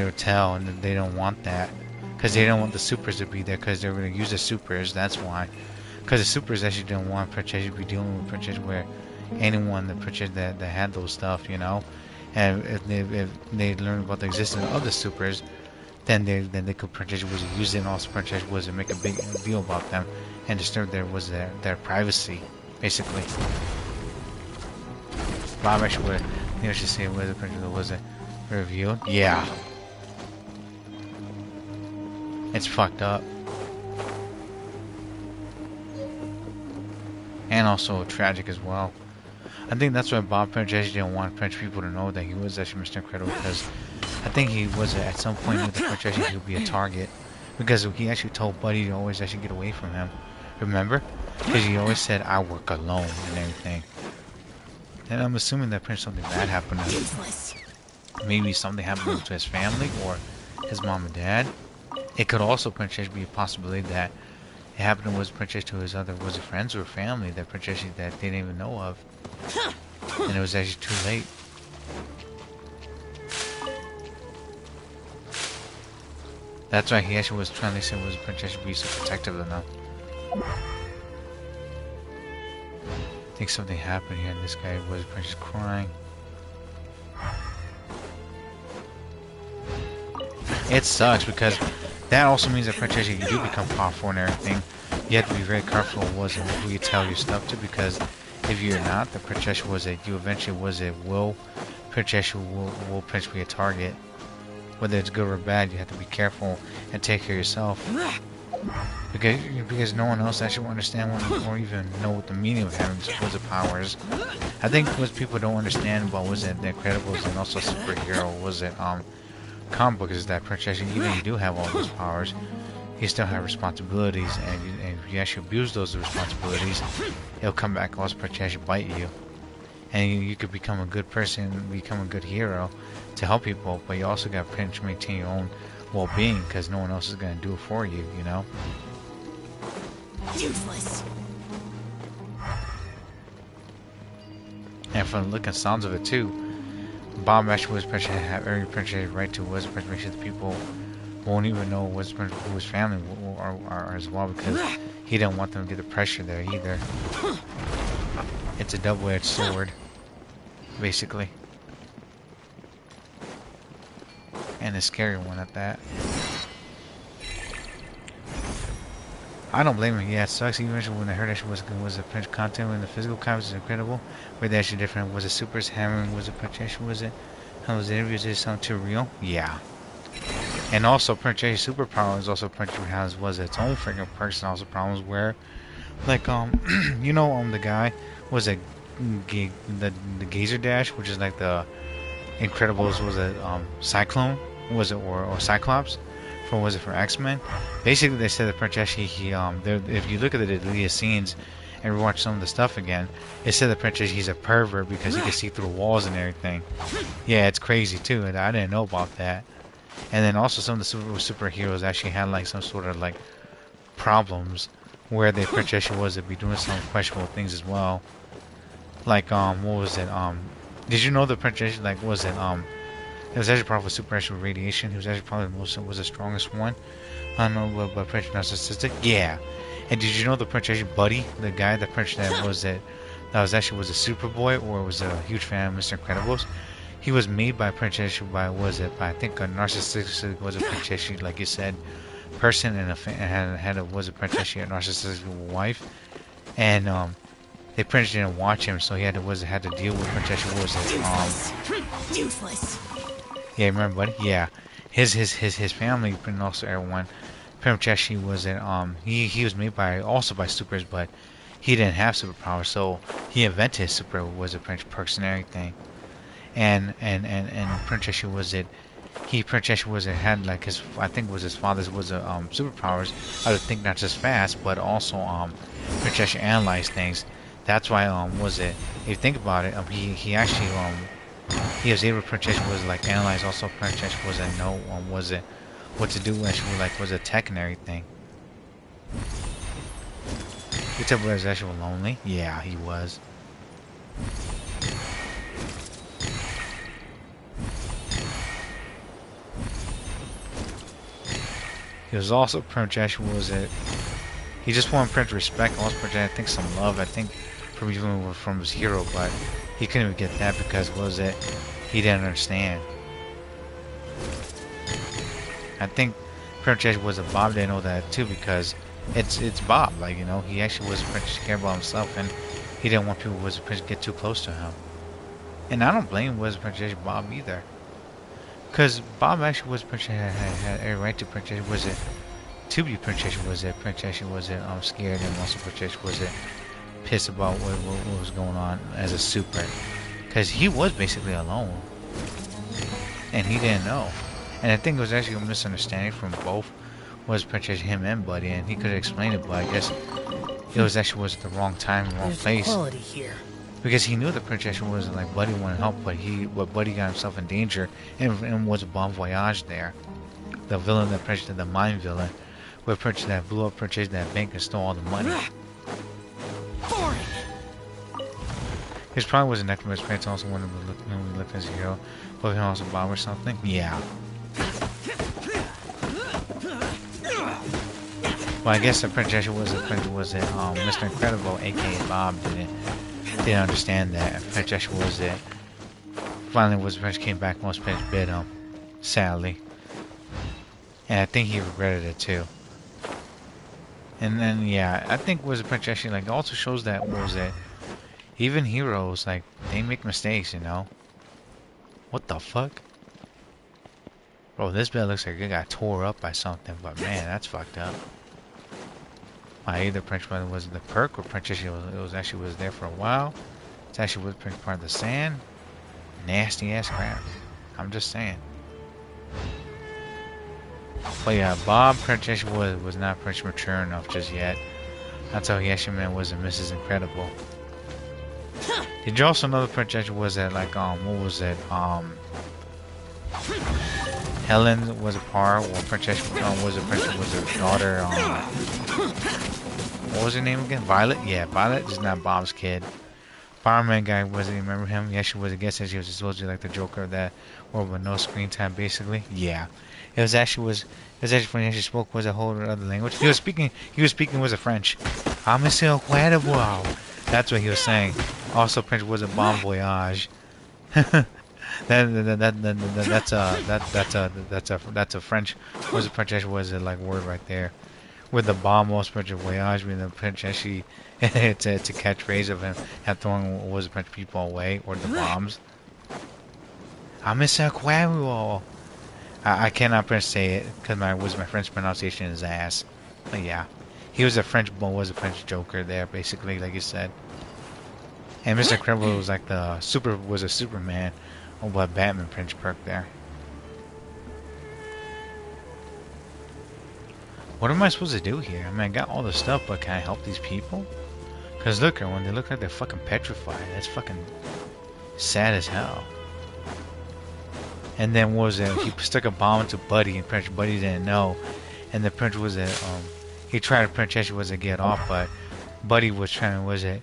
would tell, and they don't want that, because they don't want the supers to be there, because they're going to use the supers, that's why. Because the supers actually didn't want Princess to be dealing with Princess where anyone, the Princess that had those stuff, you know, and if they learn about the existence of the supers, then they could Princess was use it, and also Princess was to make a big deal about them and disturb their privacy, basically. Bob actually would, you know, should say where the Princess was it revealed. Yeah, it's fucked up, and also tragic as well. I think that's why Bob Princess didn't want French people to know that he was actually Mr. Incredible, because I think he was at some point with the Princess he would be a target, because he actually told Buddy to always actually get away from him. Remember? Because he always said, "I work alone" and everything. And I'm assuming that Prince something bad happened to him. Maybe something happened to his family or his mom and dad. It could also Princess be a possibility that it happened to was Princess to his other was it friends or family that Princess that they didn't even know of, and it was actually too late. That's why he actually was trying to say was Princess be so protective of them. I think something happened here, and this guy was Princess crying. It sucks because that also means that Princess, you do become powerful and everything. You have to be very careful who you tell your stuff to, because if you're not, the Princess was it. You eventually was it. Princess will Prince be a target. Whether it's good or bad, you have to be careful and take care of yourself. Because no one else actually will understand or even know what the meaning of having supposed powers. I think what people don't understand about was it the Incredibles and also superhero was it comic book is that Princess, even if you do have all those powers, you still have responsibilities, and if you actually abuse those responsibilities, it'll come back also Princess bite you. And you could become a good person, become a good hero to help people, but you also got to maintain your own well-being, because no one else is going to do it for you, you know? Useless. And from the look and sounds of it too, Bob actually was have every princess right to was make sure the people won't even know who his family are as well, because he didn't want them to get the pressure there either. It's a double-edged sword, basically. And a scary one at that. I don't blame him. Yeah, it sucks. You mentioned when I heard that she was a Prince content when the physical comments is incredible. Where they actually different. Was it Super's hammering? Was it Prince? Was it? How was the interviews? Is it sound too real? Yeah. And also, Prince superpower is also Prince was its own freaking perks and also problems where, like you know the guy was it the Gazer Dash, which is like the Incredibles, was it Cyclone, was it or Cyclops, from was it for X-Men? Basically, they said that Prince he if you look at the deleted scenes and rewatch some of the stuff again, it said that Prince he's a pervert because he can see through walls and everything. Yeah, it's crazy too, and I didn't know about that. And then also some of the superheroes actually had like some sort of like problems where the Prince was to be doing some questionable things as well. Like what was it? Did you know the Prince like was it it was actually probably super with radiation. He was actually probably was the strongest one. I don't know, but Prince narcissistic. Yeah. And did you know the Prince Buddy, the guy, the Prince that was it, that was actually was a Superboy or was a huge fan of Mr. Incredibles? He was made by Prince by was it by I think a narcissistic was a Prince like you said, person and had a was a Prince a narcissistic wife, and the Prince didn't watch him, so he had to deal with Prince was it Useless. yeah, remember, buddy? Yeah, his family and also everyone. Prince was it he was made by supers, but he didn't have superpowers, so he invented his super was a Prince perks and everything. And Prince was it Prince was it had like his I think was his father's was a superpowers. I would think not just fast, but also Prince analyzed things. That's why was it if you think about it he actually he was able to Prince was like analyze also Prince was a know was it what to do when she was like was a tech and everything. You tell me was actually lonely? Yeah, he was. He was also Prince was it he just wanted Prince respect, also Prince I think some love, I think from his hero, but he couldn't even get that because was it he didn't understand. I think Prince was a Bob didn't know that too because it's Bob, like you know, he actually was Prince care about himself and he didn't want people was Prince get too close to him. And I don't blame was Prince Bob either. Because Bob actually was Prince had every right to Prince was it to be Prince was it scared, and also Prince was it pissed about what was going on as a super, because he was basically alone and he didn't know. And I think it was actually a misunderstanding from both was Prince him and Buddy, and he could have explained it, but I guess it was actually was the wrong time, wrong place. Quality here. Because he knew the Prince was like Buddy wanted help, but Buddy got himself in danger and was a bon voyage there. The villain, the mind villain, where Prince that blew up Prince that bank and stole all the money. His probably was a Necromancer's parents also wanted to look as a hero, but he also Bob or something. Yeah. Well, I guess the Prince was Mr. Incredible, aka Bob, didn't understand that. Prince was it. Finally, was Prince came back. Most Prince bit him, sadly, and I think he regretted it too. And then yeah, I think was Prince actually like also shows that was it. Even heroes like they make mistakes, you know. What the fuck, bro? This bed looks like it got tore up by something, but man, that's fucked up. Either Prince was the perk or Prince actually was there for a while. It's actually was Prince part of the sand. Nasty ass crap. I'm just saying. But yeah, Bob Prince was not Prince mature enough just yet. That's how he actually was a Mrs. Incredible. Did you also know the Prince was at like what was it Helen was a par, or Princess was a daughter. What was her name again? Violet? Yeah, Violet is not Bob's kid. Fireman guy, was it? Remember him? Yeah, she was. I guess she was supposed to be like the Joker of that world with no screen time, basically. Yeah, it was actually funny. He spoke was a whole other language. He was speaking. He was speaking was a French. I'm still quite a wow. That's what he was saying. Also, French was a bon voyage. That's a French was a French actually was a like word right there. With the bomb most French voyage, being the French actually it's a catchphrase of him have throwing was French people away or the bombs. I'm Mr. Quavo. I cannot say it because my French pronunciation is ass. But yeah, he was a French Joker there basically, like you said. And Mr. Credible was like was a Superman. Oh, but Batman French perk there. What am I supposed to do here? I mean, I got all the stuff, but can I help these people? Cause look, when they look like they're fucking petrified, that's fucking sad as hell. And then what was it? He stuck a bomb into Buddy, and Prince Buddy didn't know. And the Prince was it? He tried to Prince actually was to get off, but Buddy was trying. Was it?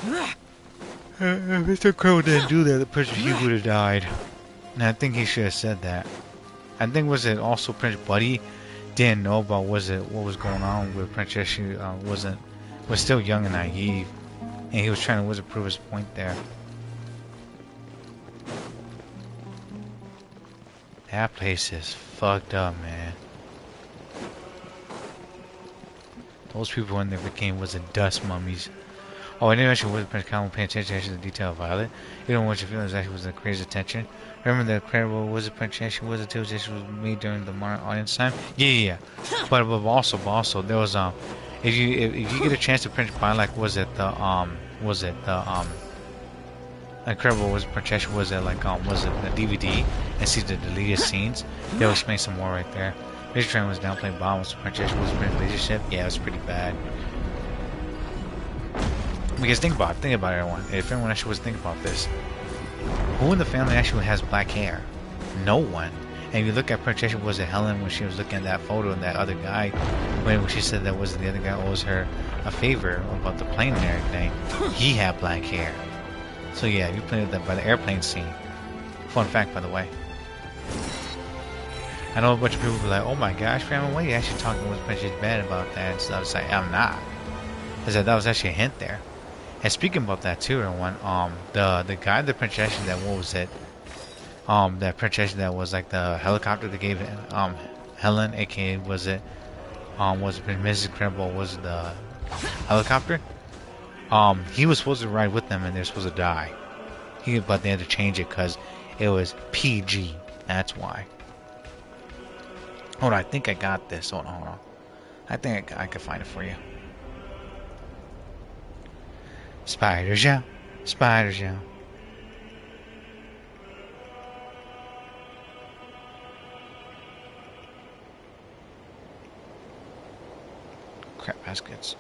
If Mr. Crow didn't do that, the Prince he would have died. And I think he should have said that. I think was it also Prince Buddy didn't know about what was going on with Princess. She was still young and naive, and he was trying to prove his point there. That place is fucked up, man. Those people in there became dust mummies. Oh, I didn't mention was Prince Colin paying attention to the detail of Violet. You don't want your feelings actually was the crazy attention. Remember the incredible was it Princess was it too? This was made during the modern audience time. Yeah. But also there was if you get a chance to print buy like was it the incredible was Princess was it like was it the DVD and see the deleted scenes? They'll explain some more right there. This train was downplaying bombs. Princess was a relationship. Yeah, it was pretty bad. Because think about it, everyone. If everyone actually was thinking about this, who in the family actually has black hair? No one. And you look at Princess was it Helen when she was looking at that photo and that other guy when she said that was the other guy owes her a favor about the plane and everything. He had black hair. So yeah, you played that by the airplane scene. Fun fact, by the way. I know a bunch of people be like, "Oh my gosh, Grandma, why are you actually talking with Princess bad about that?" And stuff. It's like, I'm not. Because that was actually a hint there. And speaking about that too, everyone, the guy, the princess that what was it? That princess that was like the helicopter that gave Helen, aka was it Mrs. Incredible was the helicopter? He was supposed to ride with them and they're supposed to die. But they had to change it because it was PG. That's why. Hold on, I think I got this. Hold on. I think I can find it for you. Spiders, yeah. Spiders, yeah. Crap baskets.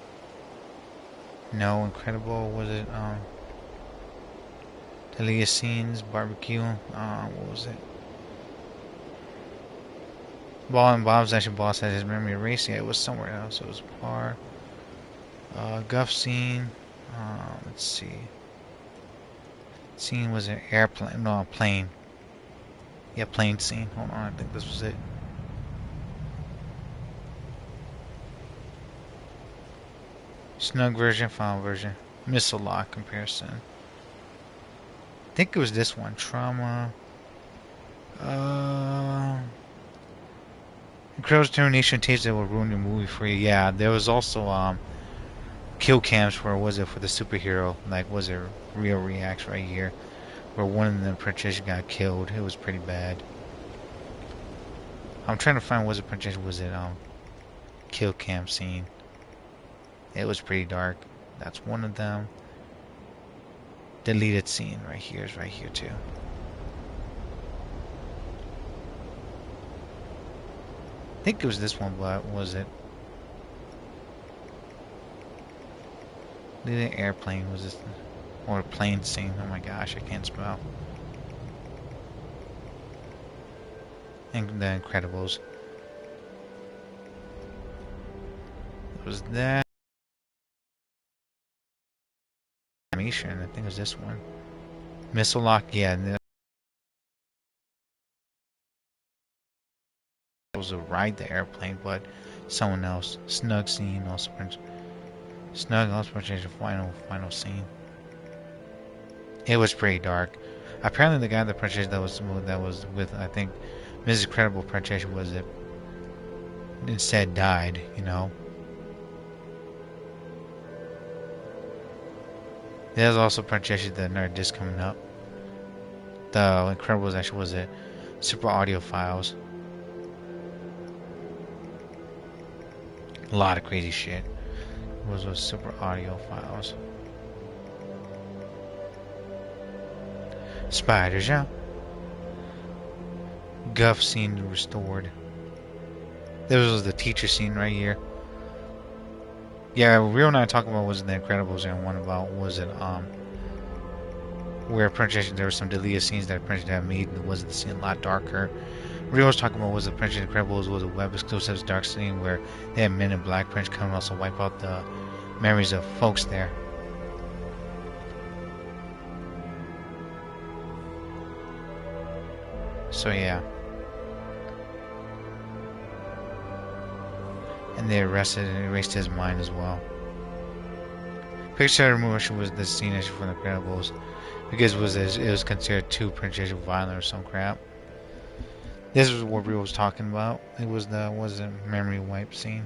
No, incredible. Was it, Delia Scenes, barbecue? What was it? Ball and Bob's actually boss had his memory erased. Yeah, it was somewhere else. It was bar. Guff scene. Let's see. Scene was an airplane. No, a plane. Yeah, plane scene. Hold on, I think this was it. Snug version, final version. Missile lock comparison. I think it was this one. Trauma. Incredible determination tapes that will ruin your movie for you. Yeah, there was also kill cams for was it for the superhero, like was it real reacts right here, where one of the princess got killed. It was pretty bad. I'm trying to find was it princess was it kill cam scene. It was pretty dark. That's one of them. Deleted scene right here is right here too. I think it was this one, but was it? The airplane was this, or a plane scene? Oh my gosh, I can't spell. And the Incredibles. It was that. animation. I think it was this one. Missile lock. Yeah, and that was to ride the airplane, but someone else. Snug scene also. Snug also purchased a final scene. It was pretty dark. Apparently, the guy that purchased that was with, I think, Mrs. Credible purchased was it. Instead died, you know. There's also purchased the nerd disc coming up. The Incredibles actually was it. Super audio files. A lot of crazy shit. It was super audio files. Spiders, yeah. Guff scene restored. This was the teacher scene right here. Yeah, Rio and I talking about was the Incredibles, and one about was it where Princess there were some deleted scenes that Princess had made and was the scene a lot darker. Rio was talking about was the Princess Incredibles was a web exclusive dark scene where they had Men in Black Prince come and also wipe out the memories of folks there. So yeah. And they arrested and erased his mind as well. Picture removal was the scene issue from the Incredibles because it was considered too prejudicial violent or some crap. This was what Rio was talking about. It was the memory wipe scene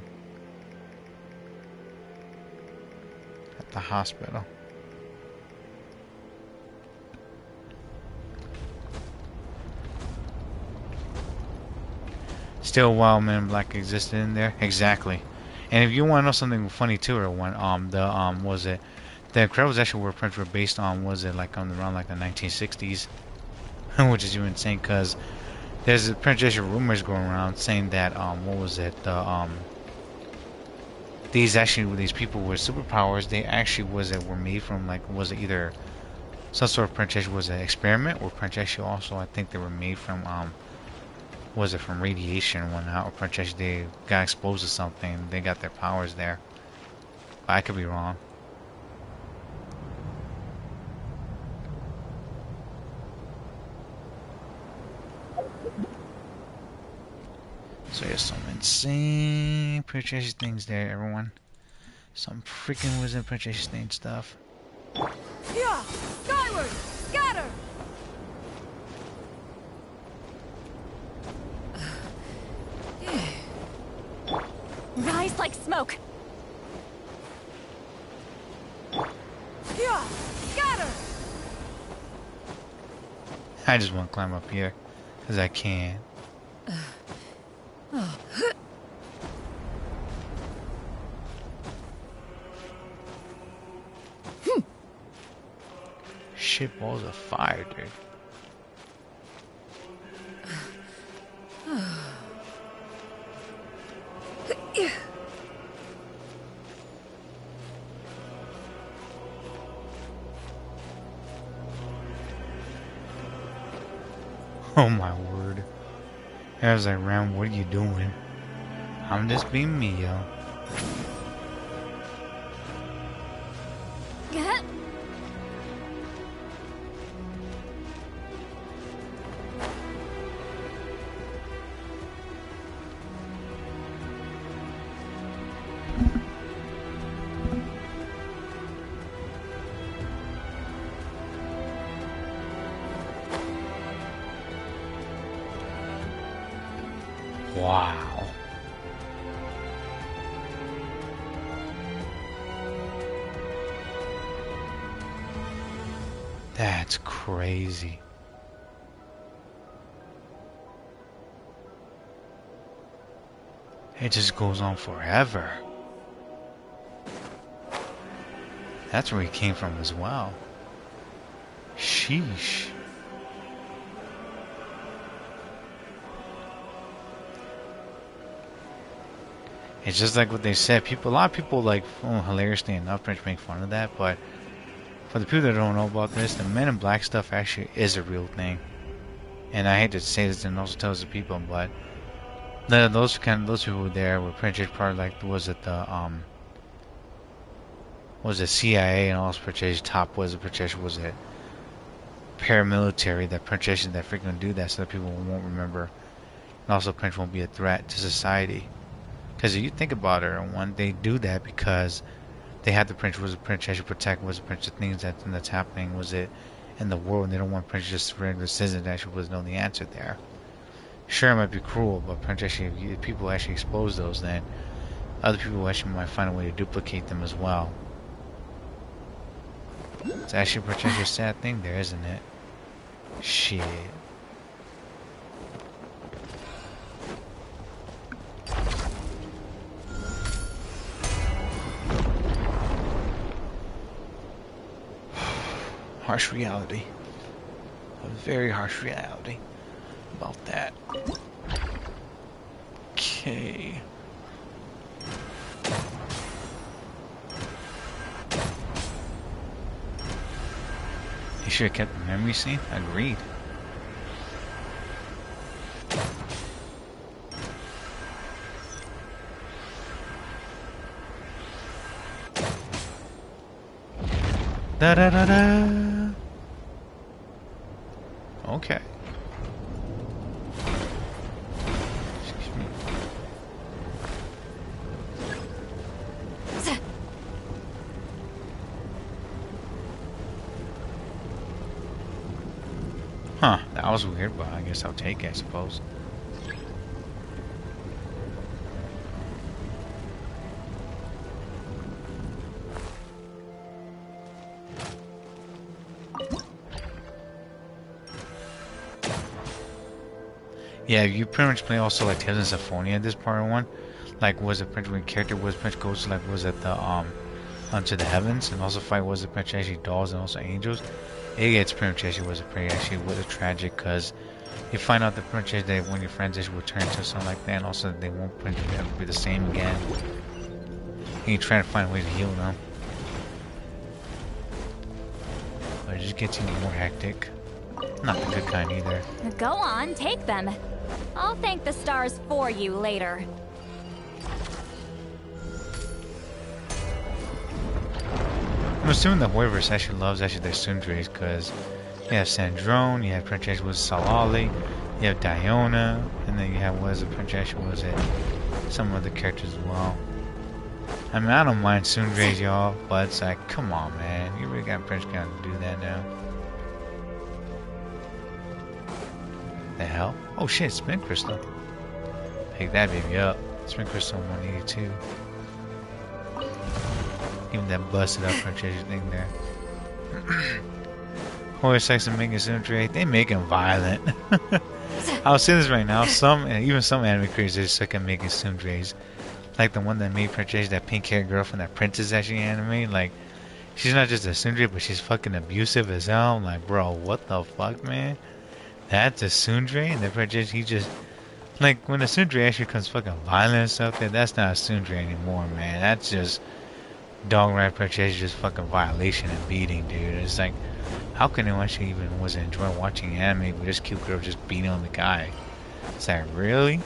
at the hospital. Still, while Men in Black existed in there, exactly. And if you want to know something funny too, or one, was it the Incredibles actually were based on like around like the 1960s, which is even insane because there's prejudicial rumors going around saying that these people with superpowers, they actually were made from like either some sort of prejudicial was an experiment, or prejudicial also I think they were made from from radiation and whatnot, or perhaps they got exposed to something, they got their powers there. But I could be wrong. So there's some insane purchase things there, everyone. Some freaking wizard purchase thing stuff. Yeah! Skyward! Scatter! Rise like smoke. Yeah! Scatter! I just want to climb up here because I can. Shit balls of fire, dude. Oh my word. I was like, Ram, what are you doing? I'm just being me, yo. Wow. That's crazy. It just goes on forever. That's where he came from as well. Sheesh. It's just like what they said. A lot of people like, hilariously enough, trying to make fun of that. But for the people that don't know about this, the Men in Black stuff actually is a real thing. And I hate to say this and also tell the people, but those people were there were pretty much part of, like, was it the was it CIA and also Princess top was it Princess was it paramilitary that Princess that freaking do that so that people won't remember. And also Prince won't be a threat to society. Because if you think about it, one they do that because they have the Prince was a Princess to protect was a Prince of things that's happening was it in the world. And they don't want Prince just to regular citizens that actually was know the answer there. Sure, it might be cruel, but Prince actually, if people actually expose those, then other people actually might find a way to duplicate them as well. It's actually Prince a sad thing there, isn't it? Shit. Harsh reality. A very harsh reality about that. Okay. You should have kept the memory scene. Agreed. Da da da da. Okay. Excuse me. Huh, that was weird, but I guess I'll take it, I suppose. Yeah, you pretty much play also like Tales of Symphonia at this part one. Like was it Prince when character was Prince goes to like was it the Unto the Heavens and also fight was it Prince actually dolls and also angels. It gets pretty much actually was a pretty actually was a tragic because you find out that pretty much that when your friends actually return to something like that and also they won't pretty much ever be the same again. And you try to find ways to heal them. But it just gets even more hectic. Not the good kind either. Go on, take them. I'll thank the stars for you later. I'm assuming the Warriors actually loves actually their Sundrays because you have Sandrone, you have Princess was Salali, you have Diona, and then you have what is it, Princess was it? Some other characters as well. I mean I don't mind Sundrays y'all, but it's like come on man, you really got Prince Count to do that now. The hell? Oh shit, Spin Crystal. Pick that baby up. Spin Crystal 182. Even that busted up Princess thing there. Horror sex and making Sundray, they make him violent. I'll say this right now, even some anime creators are sick at making Sundrays. Like the one that made Princess, that pink haired girl from that Princess actually anime, like she's not just a Sundray, but she's fucking abusive as hell. I'm like, bro, what the fuck, man? That's a Sundray, and the Princess, he just like when a Sundray actually becomes fucking violent and stuff, that's not a Sundray anymore, man. That's just dog right Princess, just fucking violation and beating, dude. It's like, how can anyone actually even enjoy watching anime with this cute girl just beating on the guy? Is that really?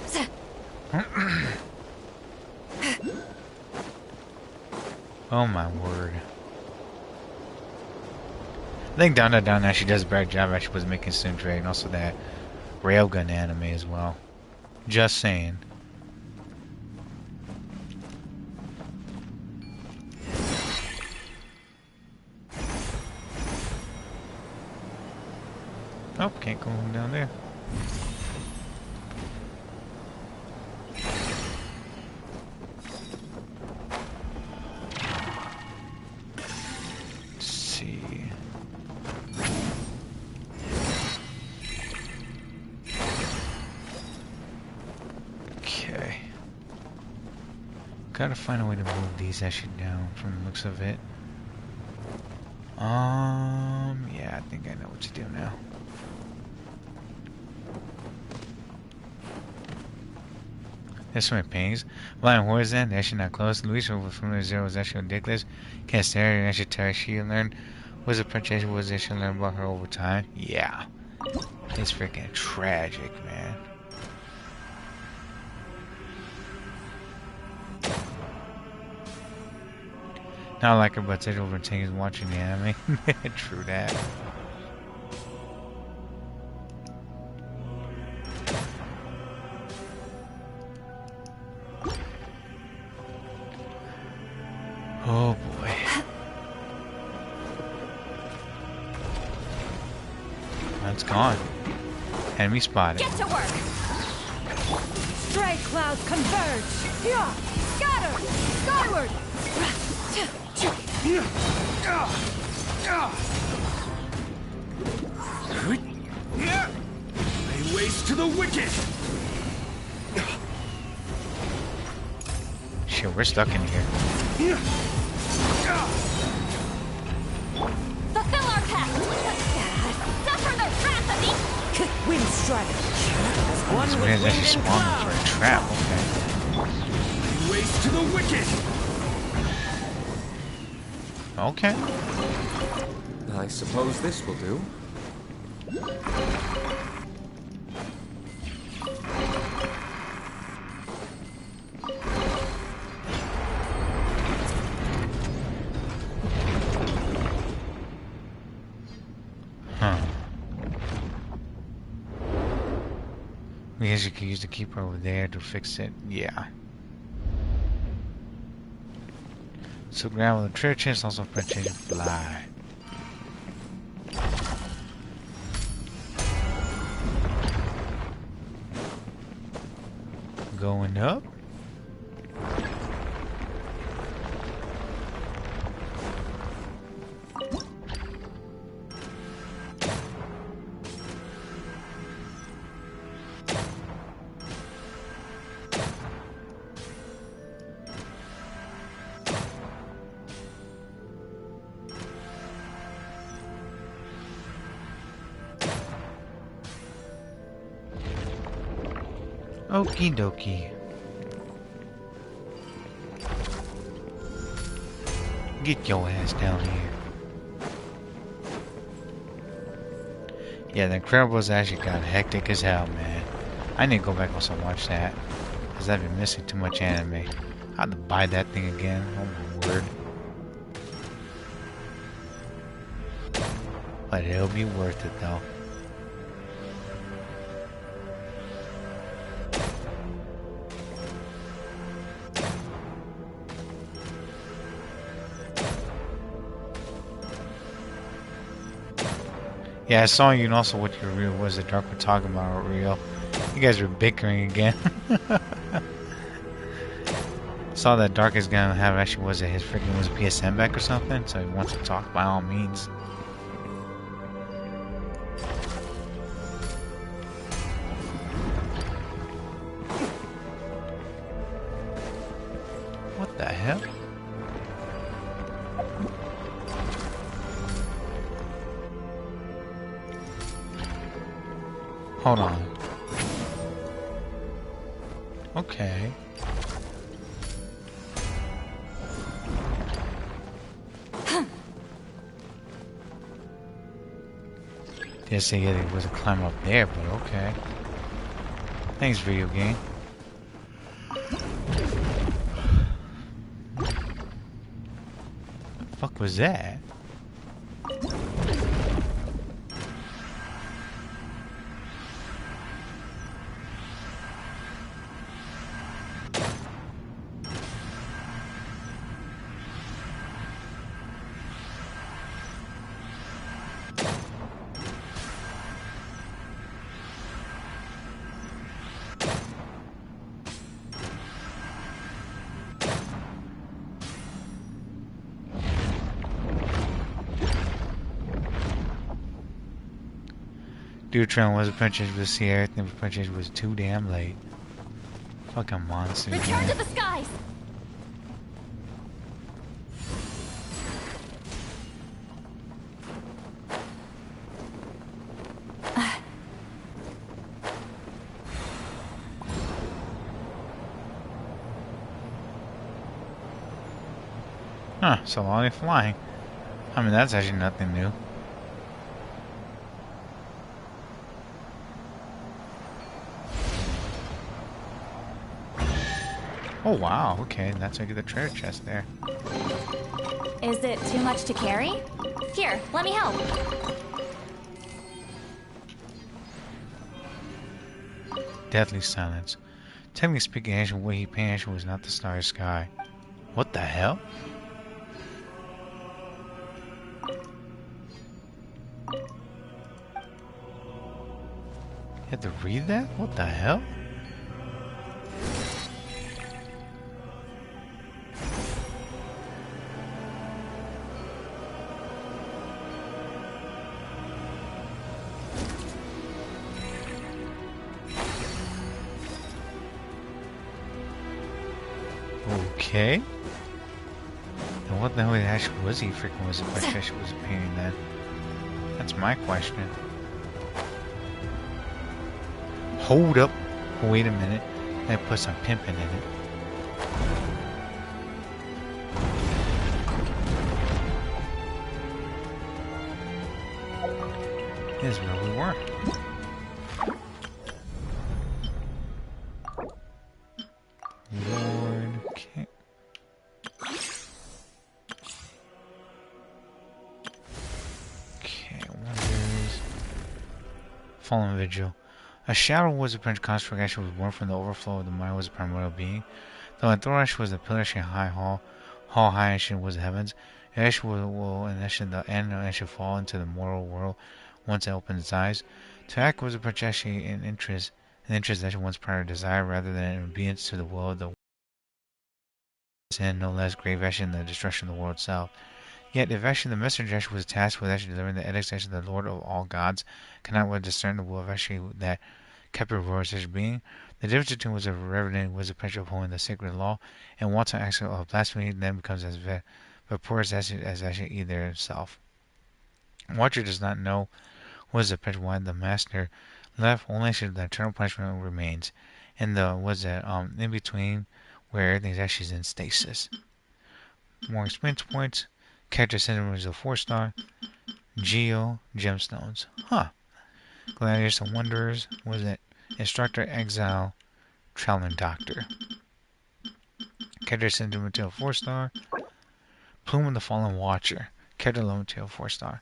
Oh my word. I think Down actually does a better job actually was making Sundray and also that Railgun anime as well. Just saying. Oh, can't go down there. Let's see. Okay. Gotta find a way to move these actually down from the looks of it. Yeah, I think I know what to do now. That's my pains. Blind Horizon, actually not close. Luis over Familiar Zero was actually ridiculous. Can't stare and actually tell she learned. Was a Princess was it she learned about her over time? Yeah. It's freaking tragic, man. Not like her, but sit over and take watching the anime. True that. Oh boy. That's gone. Enemy spotted. Get to work! Stray clouds converge! Yeah! Scatter! Skyward! Lay waste to the wicked! Shit, we're stuck in here. Fulfill our pact! Suffer the wrath of the Wind strike. As one This with man's wind actually and spawning for cloud. a trap, Lay waste to the wicked! okay. Okay. I suppose this will do. Huh. I guess you could use the keeper over there to fix it. Yeah. So grab the treasure chest, also purchase fly. Going up. Okie dokie. Get your ass down here. Yeah, the Incredibles actually got hectic as hell, man. I need to go back and also watch that. Because I've been missing too much anime. I have to buy that thing again. Oh my word. But it'll be worth it though. Yeah, I saw you and also what your real was the Dark were talking about real. You guys were bickering again. Saw that Dark is gonna have actually was it his freaking was PSN back or something, so he wants to talk by all means. What the hell? Hold on. Okay. Didn't say it was a climb up there, but okay. Thanks, video game. The fuck was that? Dude, Trent was a purchase with see everything for purchase was too damn late. Fucking monster. Return to the skies! Huh, so long as flying. I mean, that's actually nothing new. Oh wow, okay, that's how you get the treasure chest there. Is it too much to carry? Here, let me help. Deathly silence. Technically speaking, ancient way he painted ancient was not the starry sky. What the hell? You have to read that? What the hell? Okay. Then what the hell actually was he freaking was it actually was painting then? That's my question. Hold up. Wait a minute. I put some pimping in it. Here's where we were. Lord, okay. Okay, wonders. Fallen Vigil. A shadow was a Prince construct actually was born from the overflow of the mind was a primordial being. Though Thorash was the pillar she high hall high and was the heavens, Ash will and Ash the end and should fall into the mortal world once it opens its eyes. To act was a projection in interest that one's prior desire rather than in obedience to the will of the and no less grave action than the destruction of the world itself. Yet, if actually the messenger actually was tasked with actually delivering the edicts actually the Lord of all gods, cannot well discern the will of actually that kept her royal such being, the difference between was a reverend was a pressure upholding the sacred law, and wanton action of blasphemy then becomes as vaporous as actually either itself. Watcher does not know what is the pressure why the master left, only actually the eternal punishment remains, and the was that in between where everything's actually in stasis. More experience points. Character syndrome is a 4-star. Geo gemstones. Huh. Gladiators and Wanderers. Was it? Instructor, Exile, Traveling Doctor. Character syndrome to a 4-star. Plume of the Fallen Watcher. Character level to a 4-star.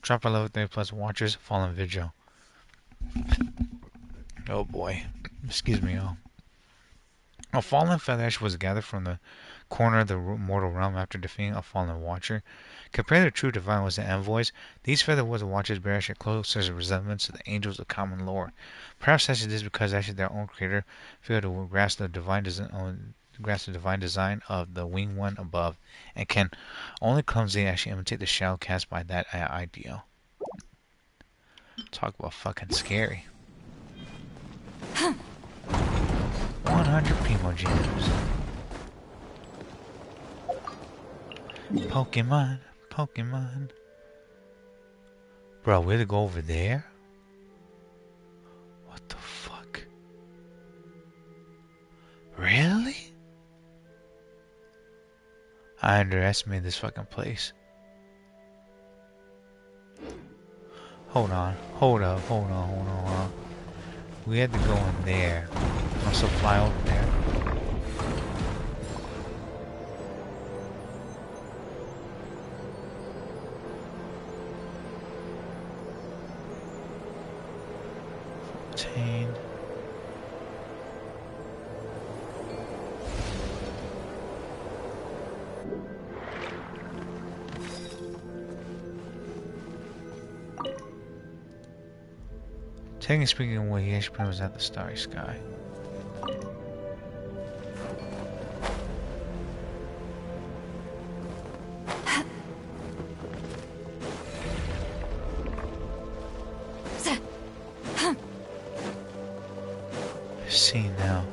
Dropper level 3 plus Watchers. Fallen Vigil. Oh boy. Excuse me, y'all. A fallen feather was gathered from the corner of the mortal realm after defeating a fallen watcher. Compared to the true divine was the envoys, these feather was the watchers bear actually closer resemblance to the angels of common lore. Perhaps actually this is because actually their own creator failed to grasp the divine design of the winged one above, and can only clumsily actually imitate the shadow cast by that ideal. Talk about fucking scary. 100 Primo Gems. Pokemon. Bro, we had to go over there? What the fuck? Really? I underestimated this fucking place. Hold on. Hold on. We had to go in there. Also fly over there. Technically speaking, what he actually was at the starry sky. See now.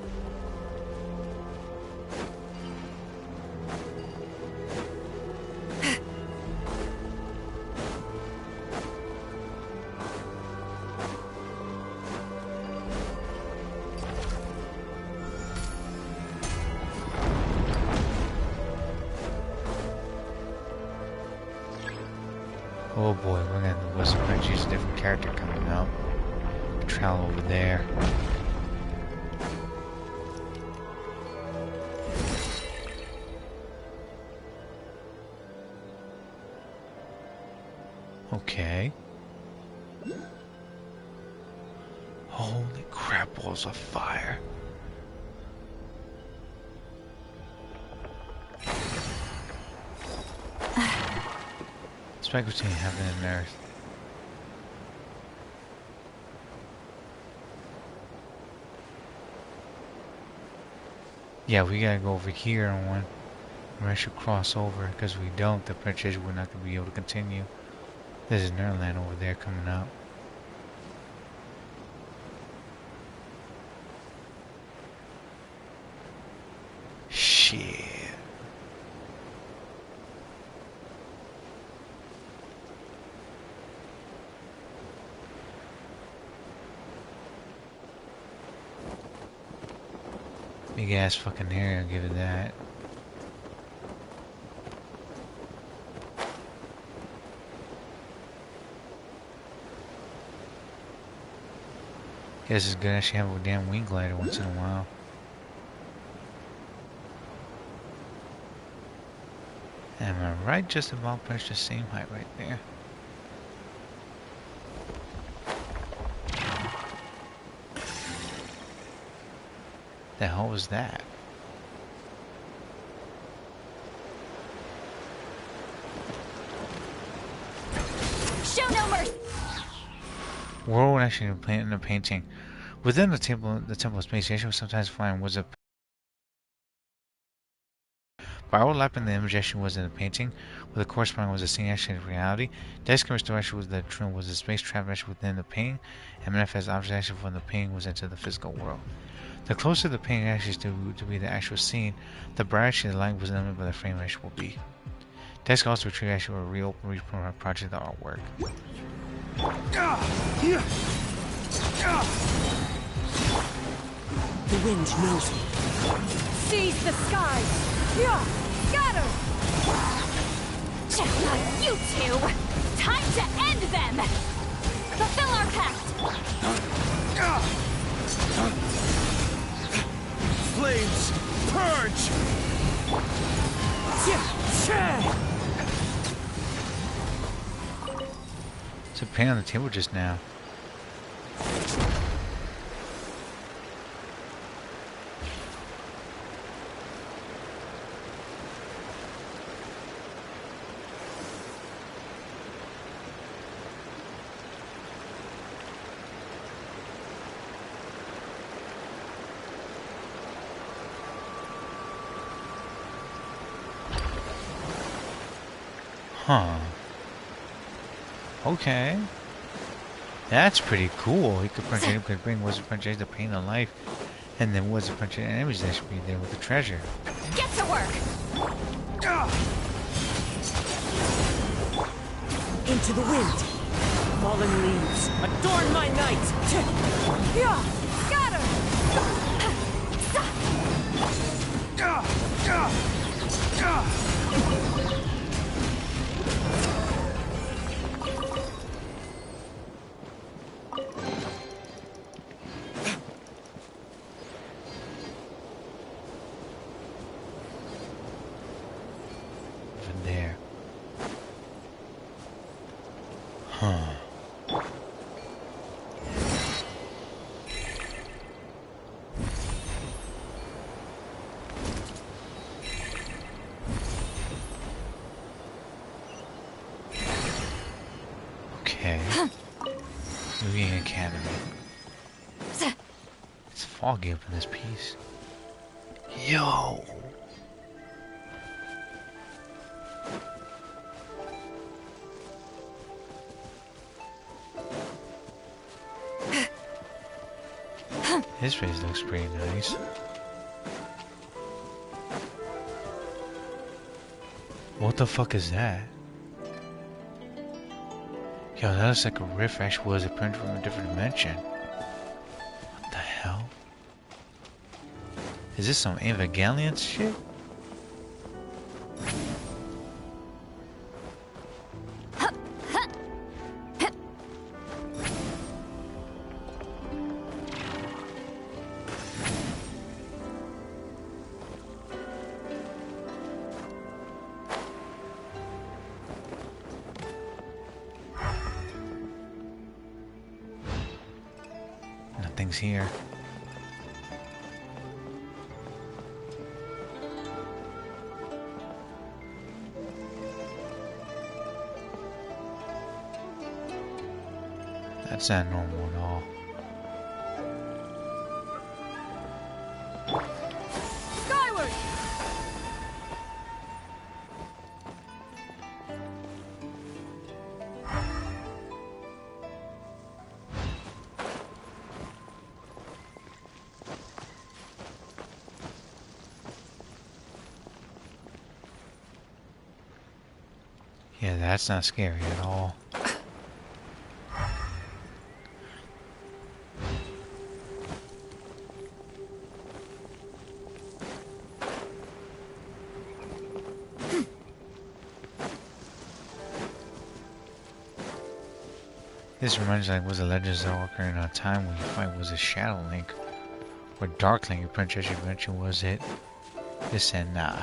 Oh boy, we're gonna listen to Reggie's different character coming up. Travel over there. Okay. Holy crap, balls of fire. Spike between heaven and earth. Yeah, we gotta go over here on one. We should cross over, because we don't, the princess we're not gonna be able to continue. There's an Nerdland over there coming up. Shit. Big ass fucking hair, I'll give it that. Guess it's good I actually have a damn wing glider once in a while. Am I right? Just about pretty much the same height right there. The hell was that? Show no mercy. World actually in a painting. Within the temple of space, Genshin was sometimes flying was a by overlapping the image Genshin was in a painting, with the corresponding was a scene action in reality. Dice camera actually was the true was a space travel action within the painting, and manifest object action from the painting was into the physical world. The closer the painting actually to be the actual scene, the brighter actually the light was limited by the frame actually will be. Dice can also retrieve actually a real project the artwork. The wind knows me. Seize the skies! Scatter! Just not you two! Time to end them! Fulfill our pact! Flames, purge! It's a pain on the table just now. Huh. Okay. That's pretty cool. He could bring Wizard Punch the pain of life, and then Wizard Punch enemies that should be there with the treasure. Get to work! Into the wind. Fallen leaves, adorn my night. Scatter! Even there. Huh. Okay. Moving Academy. It's foggy up in this piece. Yo! His face looks pretty nice. What the fuck is that? Yo, that looks like a riff actually was a print from a different dimension. What the hell? Is this some Evangelion shit? things here. That's not normal at all. Skyward! Yeah, that's not scary at all. This reminds me like was a Legends of Ocarina of Time when you fight was a Shadow Link or Dark Link. Your Princess Adventure was it? This said nah.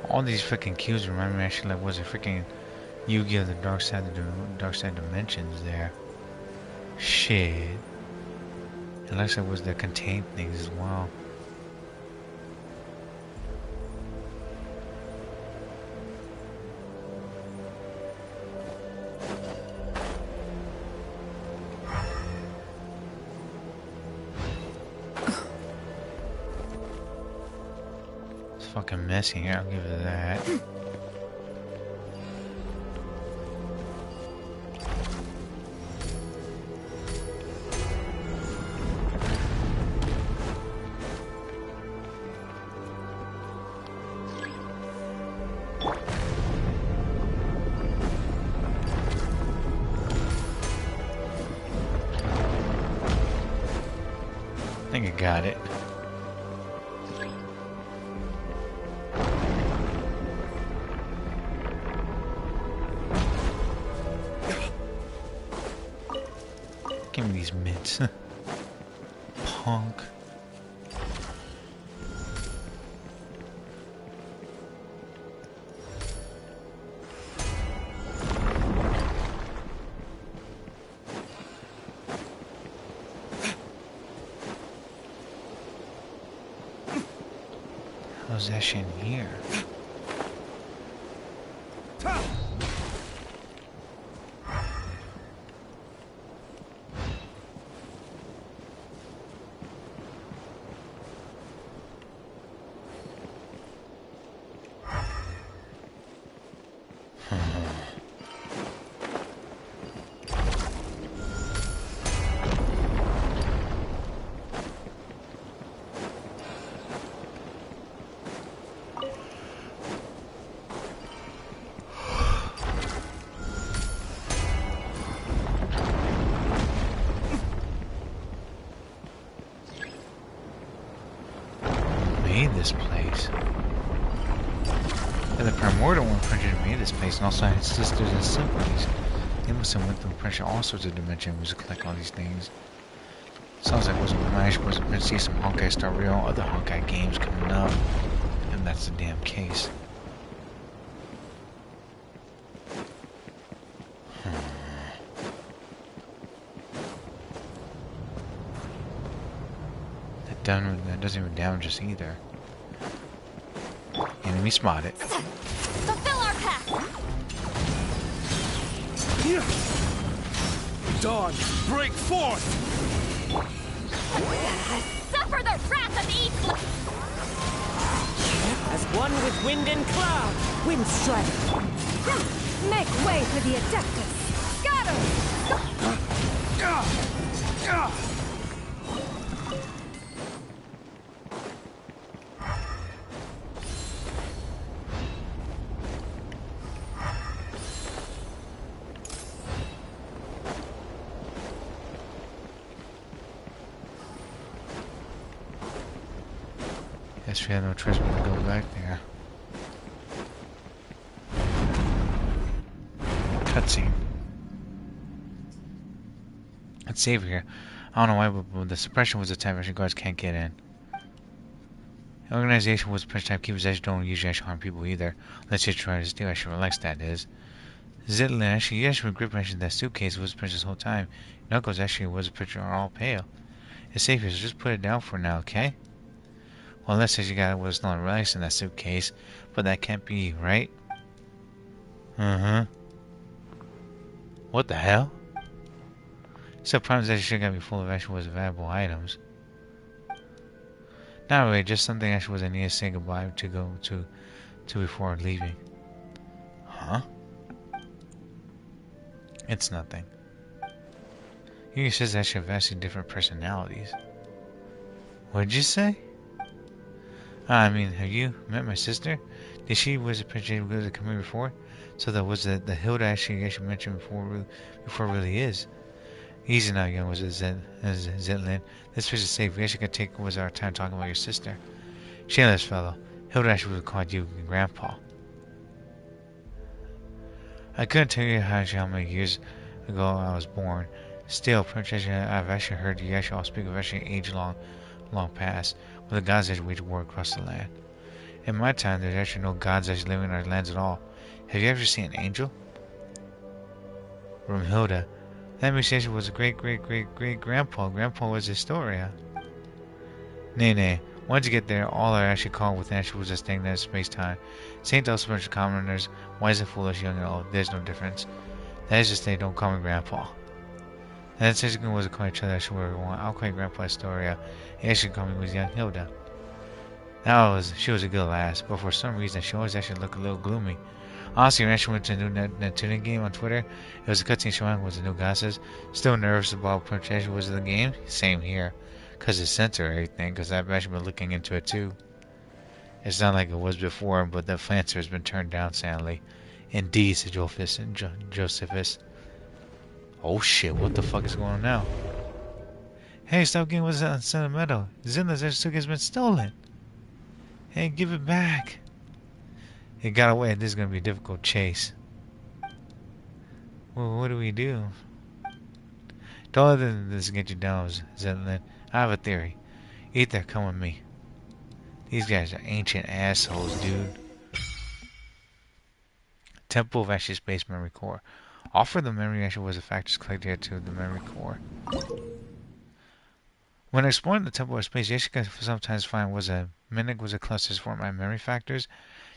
All these freaking cubes remind me actually like was a freaking Yu-Gi-Oh! The Dark Side Dimensions there. Shit. Unless it was the contained things as well. Fucking messy here, I'll give it that. I think I got it. Give me these mitts. Punk. How's that shit in here? This place. And the Primordial one printed made this place, and also had sisters and siblings. They must have went through pressure all sorts of dimensions to collect all these things. Sounds like wasn't nice, wasn't going to see some Honkai Star Rail, other Honkai games coming up, and that's the damn case. That doesn't even damage us either. Enemy spotted. Fulfill our path! Dawn, break forth! Suffer the wrath of Eastland! As one with wind and cloud, wind strike. Make way for the Adeptus! Scatter! Guess we have no choice but to go back there. Cutscene. Let's save here. I don't know why, but the suppression was a type actually guards can't get in. The organization was push type keepers actually don't usually actually harm people either. Let's just try to steal actually relax that is. Zitlin actually with grip mentioned that suitcase was pushed this whole time. Knuckles actually was a picture are all pale. It's safe here, so just put it down for now, okay? Well, unless you got what's not relaxed in that suitcase, but that can't be, right? What the hell? Except problems that should gotta be full of actually was valuable items. Not really, just something actually was I need to say goodbye to go to before leaving. Huh? It's nothing. You says I should have vastly different personalities. What did you say? I mean, have you met my sister? Did she was a princess who come here before? So that was the Hilda actually mentioned before really is. Easy now, young, was it Zetlin. This fish is safe. We actually could take was our time talking about your sister. Shameless fellow. Hilda actually would have called you Grandpa. I couldn't tell you how many years ago I was born. Still, Princess, I've actually heard you actually all speak of actually age long past, when the gods actually waged war across the land. In my time, there's actually no gods actually living in our lands at all. Have you ever seen an angel? Hilda. That means she was a great-great-great-great-grandpa. Grandpa was Historia. Nay. Once you get there, all I actually call with actually was just thing that is space-time. Saint also bunch of commoners, wise and foolish, young and old. There's no difference. That is just they don't call me Grandpa. And that's actually was a call each other actually where we want. I'll call you Grandpa Historia. He actually called me was young Hilda. She was a good lass, but for some reason she always actually looked a little gloomy. Honestly, when I actually went to a new Neptunian game on Twitter, it was a cutscene showing was the new goddess. Still nervous about pronunciation was in the game. Same here, cause it's censored everything. Cause I've actually been looking into it too. It's not like it was before, but the censor has been turned down sadly. Indeed, said Josephus. Oh shit! What the fuck is going on now? Hey, stop getting what's sentimental. Zinla's suitcase has been stolen. Hey, give it back. It got away. This is going to be a difficult chase. Well, what do we do? Don't let this get you down, Zetlin. I have a theory. Ether, come with me. These guys are ancient assholes, dude. Temple of Ashes Space Memory Core. Offer the memory actually was a factors collected to the memory core. When exploring the Temple of Space, you actually can sometimes find was a mimic was a clusters for my memory factors.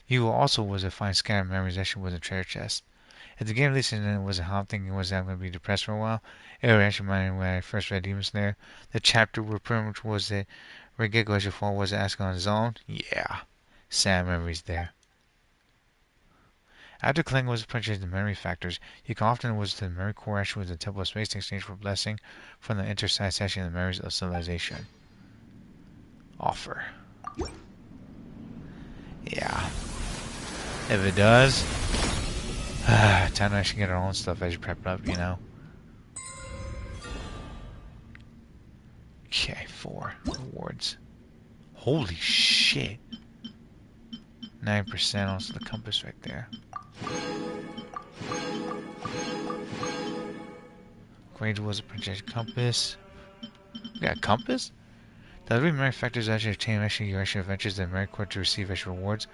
You also was a find scattered memories actually was a treasure chest. If the game released and it was a hot thinking was that I'm going to be depressed for a while, it would actually remind me when I first read Demon Slayer. The chapter where pretty much was that where Gekko actually fall was asking on his own. Yeah, sad memories there. After collecting was purchased the memory factors, you can often was the memory core actually was the Temple of Space in exchange for blessing from the interside section of the memories of civilization. Offer. Yeah. If it does, time to actually get our own stuff as you prep up, you know. Okay, 4 rewards. Holy shit. 9% also the compass right there. Grade was a projected compass. We got a compass? The other memory factors actually obtain actually your actual adventures the memory core to receive extra rewards.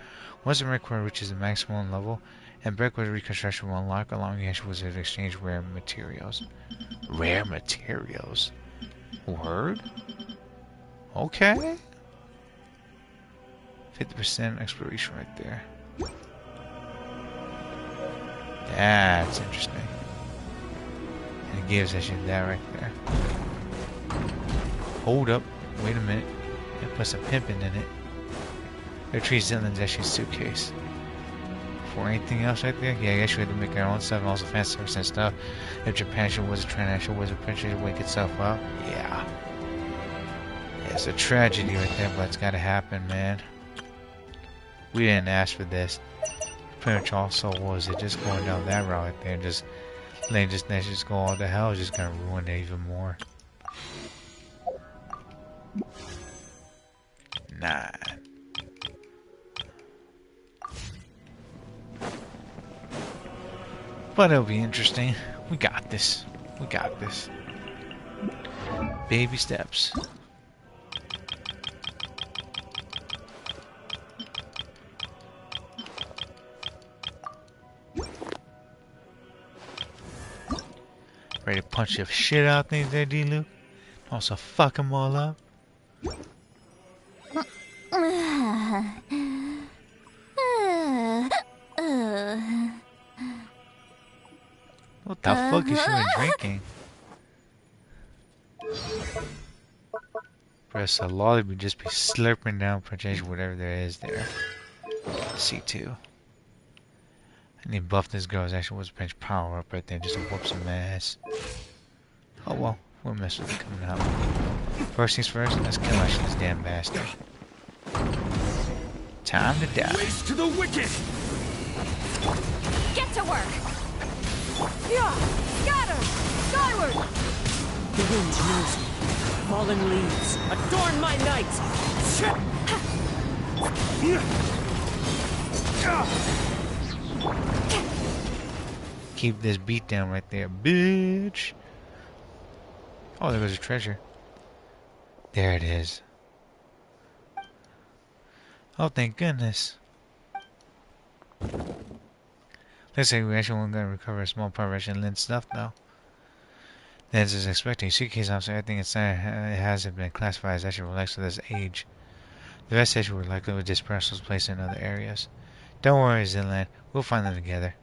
Once the memory core reaches the maximum level, and breakaway reconstruction will unlock, allowing you actually to exchange rare materials. Rare materials? Word? Okay. 50% exploration right there. That's interesting. And it gives actually that right there. Hold up. Wait a minute. And put some pimping in it. Retrieve Zinlin's actually suitcase. for anything else right there. Yeah, I guess we had to make our own stuff and also fan service and stuff. If Japan should was a transnational wizard prince should wake itself up. Yeah. Yeah, it's a tragedy right there, but it's gotta happen, man. We didn't ask for this. Pretty much also was it just going down that route right there and just letting this nation just go all to hell is just gonna ruin it even more. Nah. But it'll be interesting. We got this. We got this. Baby steps. Ready to punch the shit out things there, D-Luke? Also fuck them all up. What the fuck is she been drinking? Press a lolly would just be slurping down potential whatever there is there. C2. I need to buff this girl's actually was a pinch power up right there just to whoop some ass. Oh well, we'll mess with it coming out. First things first, let's kill actually this damn bastard. Time to die. Race to the wicked! Get to work! Yeah! Scatter! Skyward! The wind knows me. Fallen leaves, adorn my night! Keep this beat down right there, bitch! Oh, there goes a treasure. There it is. Oh, thank goodness. Looks like we actually weren't going to recover a small part of Russian Lynn stuff, though. As is expected, suitcase officer, everything inside it hasn't been classified as actually relaxed to this age. The rest actually were likely with dispersed was placed in other areas. Don't worry, Zinland. We'll find them together.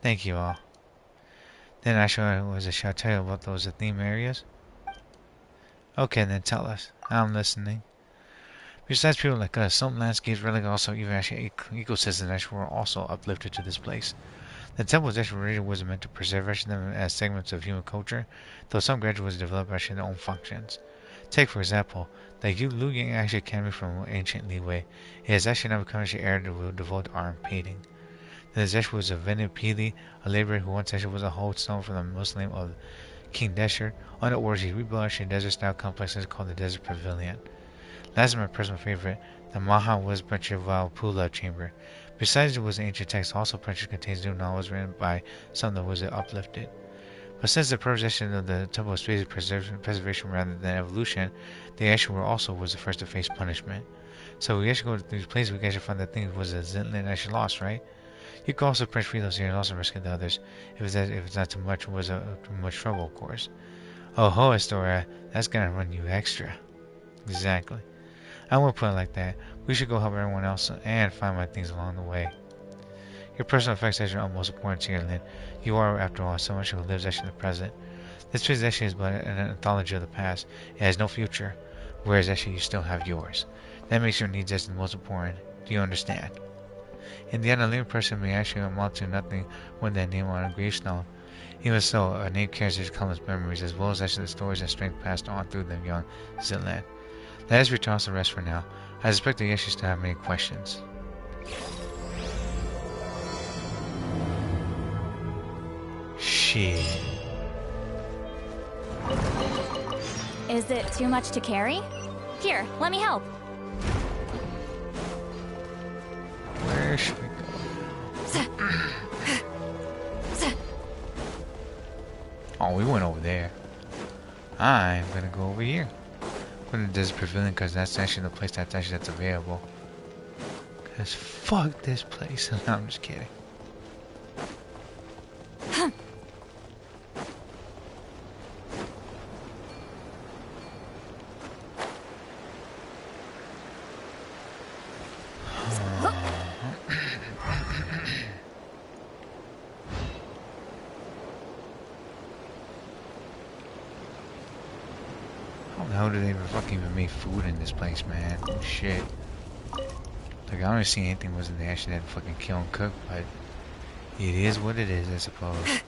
Thank you all. Then shall I tell you about those theme areas? Okay, then tell us. I'm listening. Besides people like us, some landscapes, really also even actually ecosystems actually were also uplifted to this place. The temples actually originally was meant to preserve them as segments of human culture, though some gradually developed actually their own functions. Take for example, the Lu Yang actually came from ancient Liwei. It has actually now become actually area devoted to art and painting. Then there was a Venu Pili, a laborer who once actually was a hold stone for the Muslim of King Desher. On the orders he rebuilt a desert-style complexes called the Desert Pavilion. Last is my personal favorite, the Maha was Prince Valpula chamber. Besides it was an ancient text, also Prince contains new novels written by some that was uplifted. But since the possession of the Temple of Space preservation rather than evolution, the actual also was the first to face punishment. So we actually go to these places, we can actually find that thing was a Zinland actually lost, right? You can also print free those here and also rescue the others, if it's not too much, too much trouble, of course. Oh ho, Astoria, that's gonna run you extra. Exactly. I won't put it like that. We should go help everyone else and find my things along the way. Your personal effects are almost important to your Lynn. You are, after all, someone who lives actually in the present. This place actually is but an anthology of the past. It has no future, whereas actually you still have yours. That makes your needs actually the most important. Do you understand? In the end, a living person may actually amount to nothing when their name on a gravestone. Even so, a name carries its countless memories, as well as actually the stories and strength passed on through them young Zinland. Let us return to the rest for now. I suspect that Yeshi still have many questions. Shit. Is it too much to carry? Here, let me help. Where should we go? Oh, we went over there. I'm gonna go over here. Go to the Desert Pavilion because that's actually the place that's available. Cause fuck this place. No, I'm just kidding. How do they ever fucking even make food in this place, man? Shit. Like, I don't see anything wasn't they actually had to fucking kill and cook, but It is what it is, I suppose.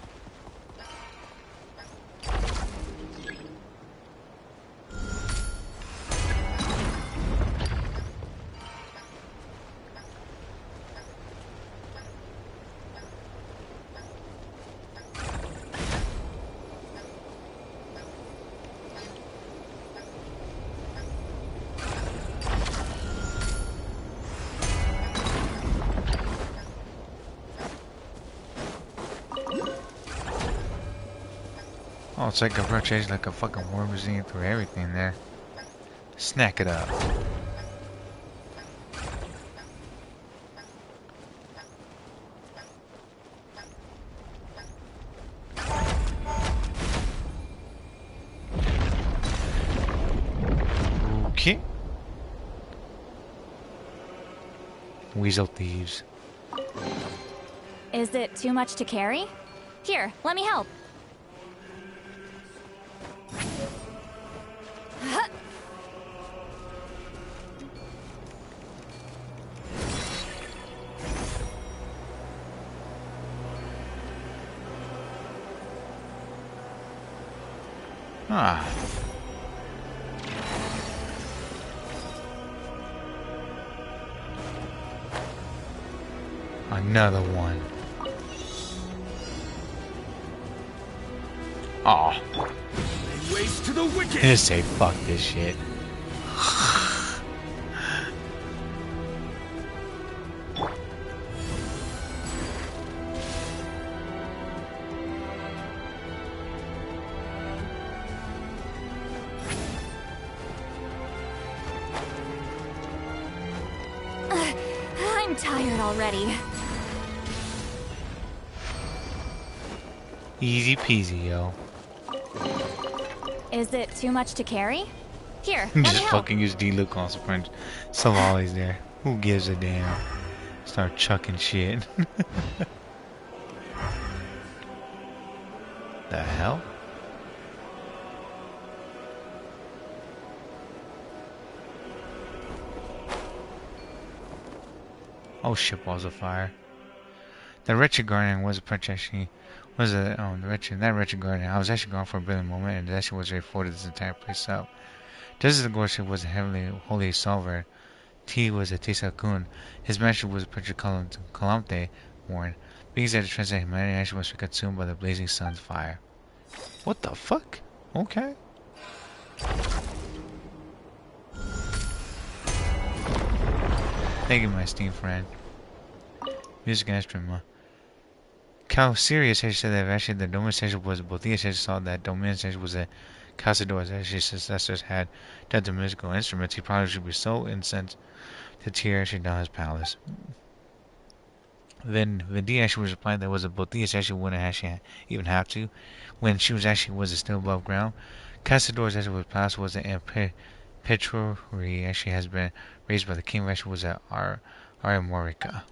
Oh, it's like a rotation, like a fucking worm eating through everything there. Snack it up. Okay. Weasel thieves. Is it too much to carry? Here, let me help. Ah. Another one. Aw. Lay waste to the wicked. Just say fuck this shit. I'm tired already. Easy peasy, yo. Is it too much to carry? Here, let me Just help. fucking use D-Look consequence. Solali's there. Who gives a damn? Start chucking shit. The hell? Oh, ship walls of fire. The wretched guardian was a princess. She was that wretched guardian. I was actually gone for a brilliant moment, and that she was ready to this entire place up. Just as the gorship was a heavenly holy sovereign, T was a Tisakun. His master was a Prince Calamte warned. Beings that transcend humanity actually must be consumed by the blazing sun's fire. What the fuck? Okay. Thank you, my esteemed friend. Music instrument. Cal Sirius actually said that actually the Dominus actually was both the actually saw that Dominus actually was a Casador's actually successors had done the musical instruments. He probably should be so incensed to tear actually down his palace. Then Vindia actually was replying that was a Botheus actually wouldn't actually even have to when she was actually still above ground. Casador's actually was palace was an Petrori actually has been raised by the king actually was at Aramorica.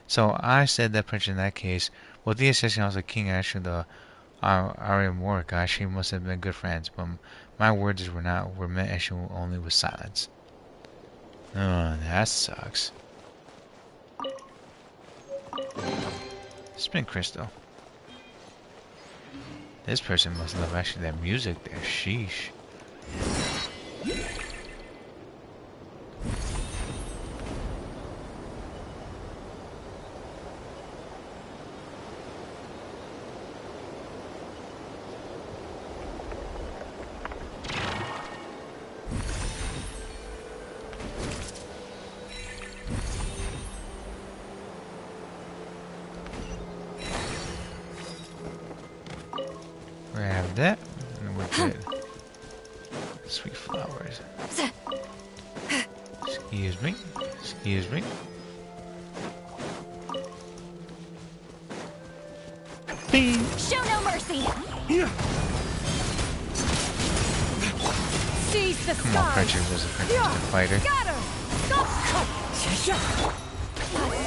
So I said that Prince in that case, well the assassin was the king actually the Aramorica actually must have been good friends, but my words were meant actually only with silence. Oh, that sucks. Spin crystal. This person must love actually that music there. Sheesh. Grab that, and we're good. Sweet flowers. Excuse me. Excuse me. Bing. Show no mercy. Seize the Come on, Frenchie was a Frenchie fighter. Got her.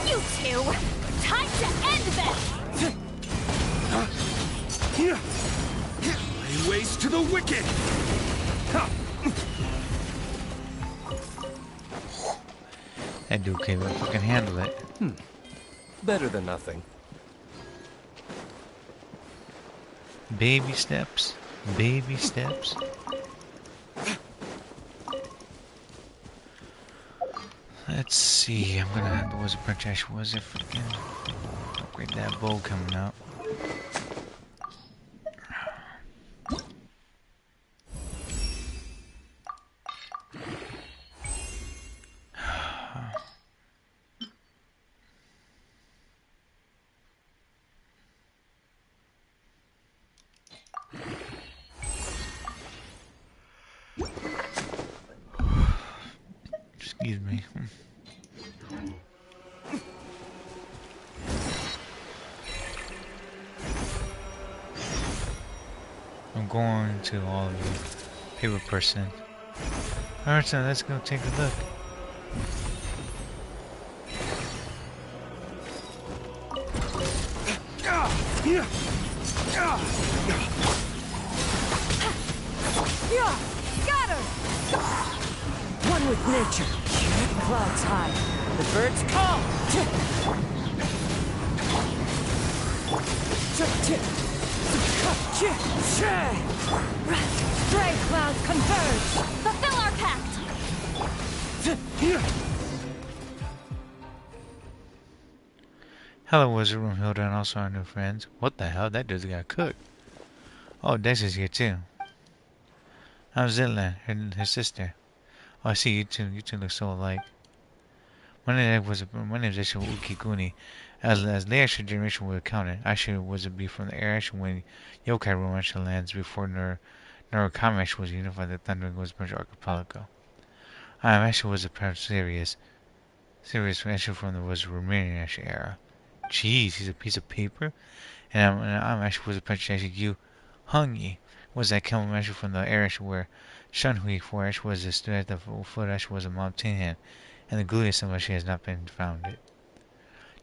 You two. Time to end this. Lay waste to the wicked. That dude can't even fucking handle it. Better than nothing. Baby steps. Baby steps. Let's see. I'm gonna have the Wizard Princess. Was it freaking upgrade that bow coming up? Excuse me. I'm going to all of you. Paper person. Alright, so let's go take a look. Got her! One with nature. Clouds high. The birds call. Stray clouds converge! Fulfill our pact! Hello, Wizard Room Hilda, and also our new friends. What the hell? That dude's got cooked. Oh, Dex is here too. I'm Zitlan, her sister. Oh, I see you two. You two look so alike. My name is actually Ukiguni. As the actual generation would count it, actually was it be from the air actually when Yokai Room actually lands before Narukami actually was unified the Thundering was Bridge Archipelago. I am actually was a part serious actually from the was Romanian actually era. Jeez, he's a piece of paper. And I'm actually was a Prince actually you Hungy was that coming actually from the area where Shunhui for actually was stood at the foot actually was a mountain and the glue symbol actually has not been found.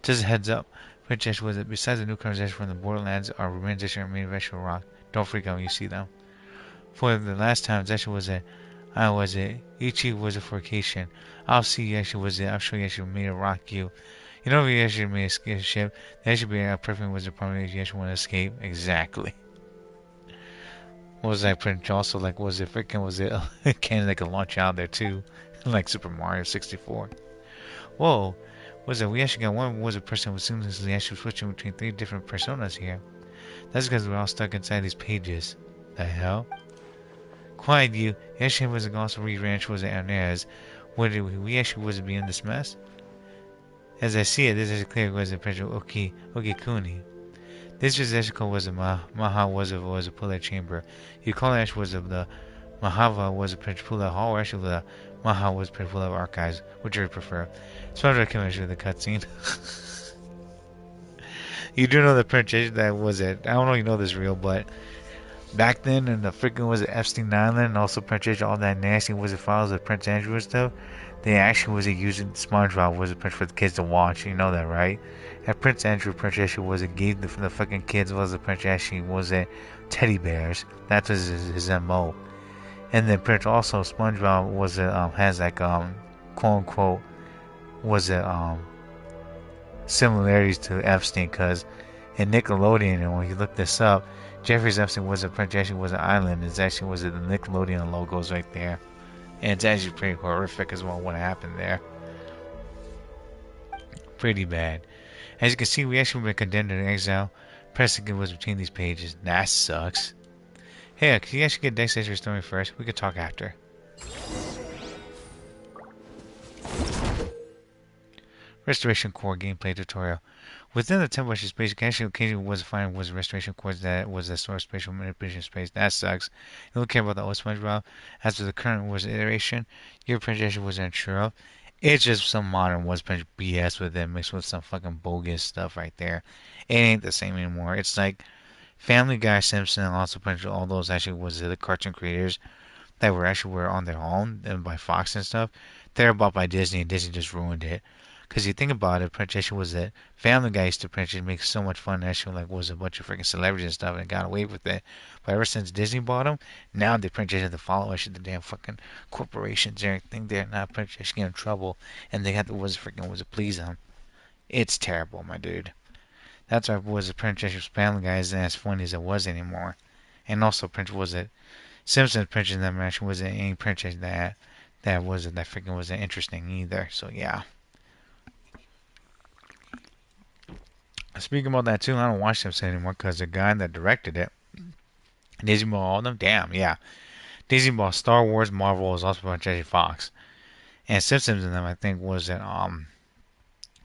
Just a heads up, Prince actually was besides the newcomers actually from the borderlands are remains actually made of actual rock. Don't freak out when you see them. For the last time actually was it I was it Ichi was a forcation. I'll see you actually was it I'll show you actually made a rock you. You know if you actually made a ship, that should be a perfect wizard problem if you actually want to escape. Exactly. What was that Prince also like was it freaking was it a cannon that could launch out there too? Like Super Mario 64. Whoa. Was it we actually got one wizard person who seamlessly actually switching between 3 different personas here. That's because we're all stuck inside these pages. The hell? Quiet you. Actually was also re-ranch was it Arnaz. What did we actually was it be in this mess? As I see it, this is clear was a picture of Okikuni. This physical was a Maha was a pull-out chamber. You call it was of the Mahava was a pull-out hall, or actually the Maha was pull-out archives. Which do you prefer? Sponge commission the cutscene. You do know the princess that was it. I don't know if you know this real, but back then in the freaking was it Epstein Island and also Princess all that nasty was it files of Prince Andrew and stuff. They actually was using SpongeBob was it for the kids to watch. You know that, right? And Prince Andrew, Princess was it gave the fucking kids was it Princess was it teddy bears. That was his MO. And then Prince also SpongeBob was it has like quote unquote was it similarities to Epstein because in Nickelodeon and when you look this up, Jeffrey's Epstein was a Prince actually was an island. It's actually was it the Nickelodeon logos right there. And it's actually pretty horrific as well what happened there. Pretty bad. As you can see, we actually been condemned to exile. Preston was between these pages. That sucks. Hey, can you actually get Dex Edge's story first? We could talk after. Restoration Core gameplay tutorial. Within the template space, you can actually occasionally was finding was restoration cores that was the source spatial manipulation space. That sucks. You don't care about the old SpongeBob. As for the current was iteration, your projection was unsure of. It's just some modern was punch BS with it mixed with some fucking bogus stuff right there. It ain't the same anymore. It's like Family Guy, Simpson, and also punch all those actually was the cartoon creators that were actually were on their own and by Fox and stuff. They're bought by Disney and Disney just ruined it. Because you think about it, Princess was that Family Guy used to Princess make so much fun. Actually, like was a bunch of freaking celebrities and stuff, and got away with it. But ever since Disney bought them, now the Princess have to follow actually the damn fucking corporations and everything. They're not Princess get in trouble, and they have to was freaking was to please them. It's terrible, my dude. That's why was the Princess Family Guy isn't as funny as it was anymore. And also, Prince was it Simpsons Princess that match wasn't any Princess that wasn't that freaking wasn't interesting either. So yeah. Speaking about that too, I don't watch Simpsons anymore because the guy that directed it, Disney Ball, all of them, damn, yeah. Disney Ball, Star Wars, Marvel was also by Jesse Fox, and Simpsons in them I think was that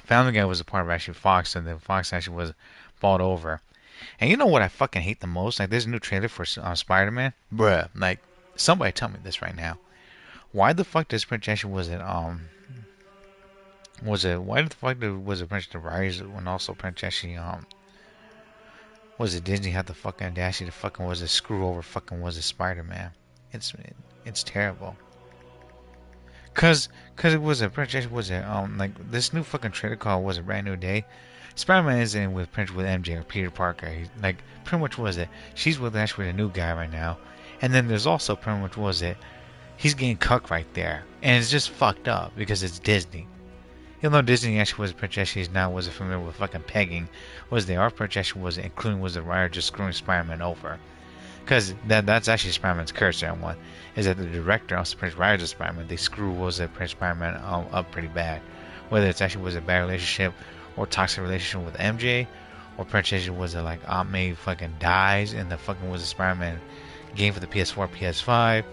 Family Guy was a part of actually Fox, and then Fox actually was bought over. And you know what I fucking hate the most? Like, there's a new trailer for Spider-Man, bruh. Like, somebody tell me this right now. Why the fuck does Prince actually why the fuck was it Prince to Rise when also Prince actually was it Disney had the fucking audacity to fucking was it screw over fucking was it Spider-Man? It's terrible. Cause it was a Prince was it like this new fucking trailer called was a brand new day. Spider-Man is in with Prince with MJ or Peter Parker. Like pretty much was it. She's with actually a new guy right now, and then there's also pretty much was it. He's getting cucked right there, and it's just fucked up because it's Disney. Even though Disney actually was Princess, she's now wasn't familiar with fucking pegging. Was the art Princess was including was the writer just screwing Spider-Man over. Because that's actually Spider-Man's curse, that one. Is that the director also Prince writers of Spider-Man, they screw was it Prince Spider-Man up pretty bad. Whether it's actually was a bad relationship or toxic relationship with MJ, or Princess was it like Aunt May fucking dies in the fucking was a Spider-Man game for the PS4, PS5.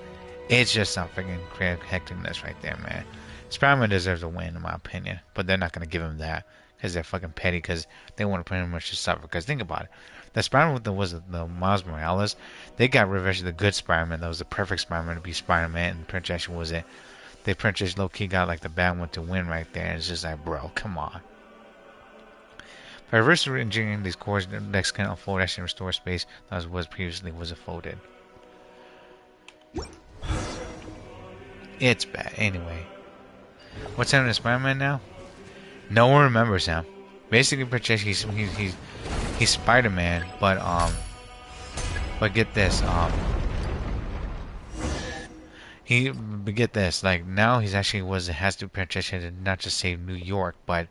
It's just not freaking hecticness right there, man. Spider-Man deserves a win, in my opinion, but they're not going to give him that because they're fucking petty because they want to pretty much just suffer. Because think about it, the Spider-Man with the Miles Morales, they got revenge of the good Spider-Man. That was the perfect Spider-Man to be Spider-Man, and Princess was it. The Princess low-key got like the bad one to win right there. And it's just like, bro, come on. By reverse engineering these cores, the next can unfold actually restore space that was previously was folded. It's bad anyway. What's happening to Spider-Man now? No one remembers him. Basically, Princess, he's Spider-Man, but get this, get this, like now he's actually has to Princess not just save New York, but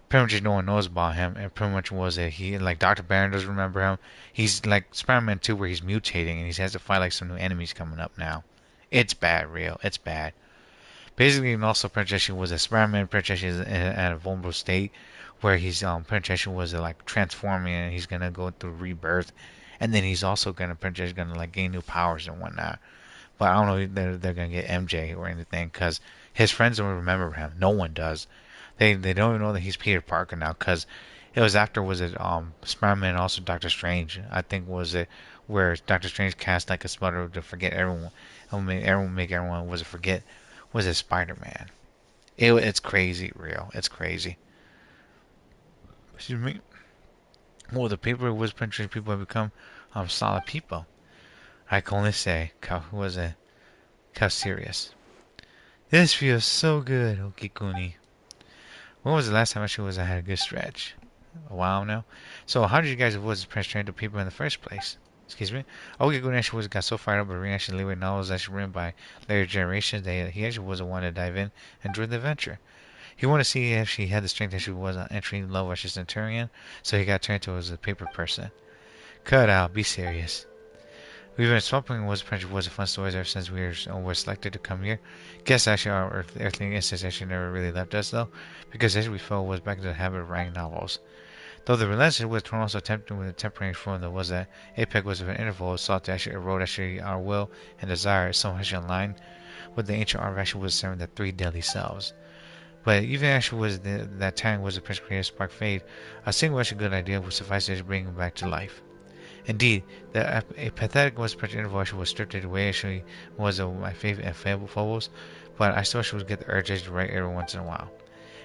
pretty much no one knows about him, and pretty much was it he like Dr. Baron doesn't remember him. He's like Spider-Man 2 where he's mutating and he has to fight like some new enemies coming up now. It's bad, real. It's bad. Basically, and also Princess was a Spider-Man. Princess is at a vulnerable state where he's Princess was like transforming and he's gonna go through rebirth, and then he's also Princess gonna like gain new powers and whatnot. But I don't know if they're gonna get MJ or anything because his friends don't remember him. No one does. They don't even know that he's Peter Parker now because it was after was it Spider-Man and also Doctor Strange. I think was it where Doctor Strange cast like a spell to forget everyone. Make everyone was it forget was it Spider-Man. It's crazy, real. It's crazy. Excuse me. Well, the people was Princess people have become solid people. I can only say, how serious. This feels so good, Okikuni. When was the last time I had a good stretch? A while now. So how did you guys avoid Prince train to people in the first place? Excuse me? Okikuni actually got so fired up by reading actually lyric novels actually written by later generations that he actually was the one to dive in and join the adventure. He wanted to see if she had the strength that she was on entry level as a Centurion, so he got turned to as a paper person. Cut out, be serious. We've been swapping was a fun story ever since we were selected to come here. Guess actually our earthling instance actually never really left us though, because as we fell was back into the habit of writing novels. Though the relentless was torn also attempting with a temporary form that was that Apex was of an interval sought to actually erode actually our will and desire, so actually aligned with the ancient art actually was serving the three deadly selves. But even actually was that time was the Prince creative spark fade, a single actually good idea would suffice to bring him back to life. Indeed, a pathetic was Prince interval actually was stripped away actually was my favorite and fables, but I still actually would get the urge to write every once in a while.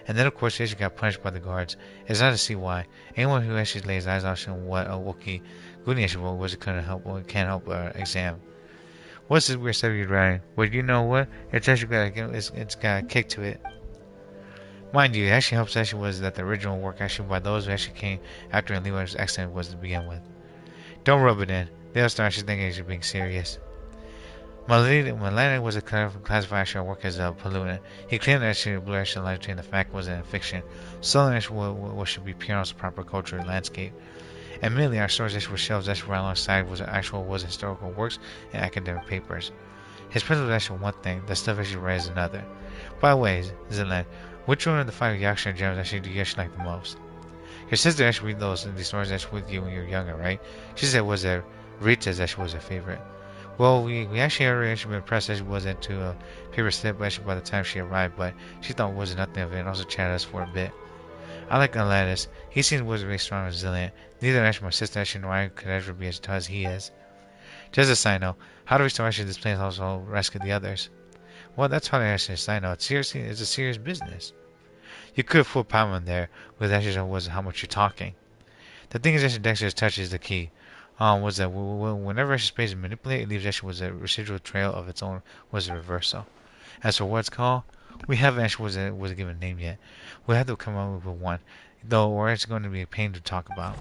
And then of course he actually got punished by the guards. It's not to see why. Anyone who actually lays eyes on what a Wookiee Goonie actually was can't help exam. What's this weird stuff you're writing? Well, you know what? It's actually it's got a kick to it. Mind you, it actually helps actually was that the original work actually by those who actually came after and Levi's excellent was to begin with. Don't rub it in. They'll start actually thinking you're being serious. Millennium was classified as work as a pollutant. He claimed that she blurred actually light between the fact wasn't a fiction. Southern what should be pure on proper culture and landscape. Admittedly, our stores were shelves that were alongside was historical works and academic papers. His principle is actually one thing, the stuff actually read is another. By the way, Zillan, which one of the 5 Yaksha gems actually do you actually like the most? Your sister actually read these stories actually with you when you were younger, right? She said was that Rita's actually was her favorite. Well, we actually already been impressed that she was into a paper slip actually by the time she arrived, but she thought it wasn't nothing of it and also chatted us for a bit. I like Aladdis. He seems was really strong and resilient. Neither actually my sister actually nor I could ever be as tough as he is. Just a side note, how do we still actually display also rescue the others? Well, that's how they actually a side note. Seriously, it's a serious business. You could fool Palmer there, but that just was how much you're talking. The thing is that Dexter's touch is the key. Was that whenever actually space is manipulated, it leaves actually was a residual trail of its own was a reversal. As for what it's called, we haven't actually was given a name yet. We'll have to come up with one, though, or it's going to be a pain to talk about.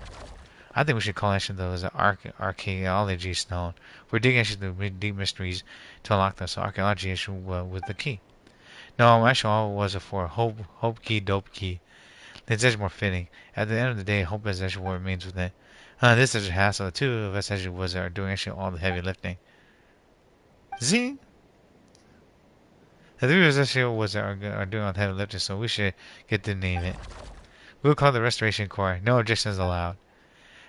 I think we should call actually though as an archaeology stone. We're digging actually the deep mysteries to unlock them. So archaeology actually with the key. No, actually all it was for hope key, dope key. It's actually more fitting. At the end of the day, hope is actually what remains with it. This is a hassle. The 2 of us actually are doing actually all the heavy lifting. Zing! The 3 of us actually are doing all the heavy lifting, so we should get to name it. We'll call it the Restoration Corps. No objections allowed.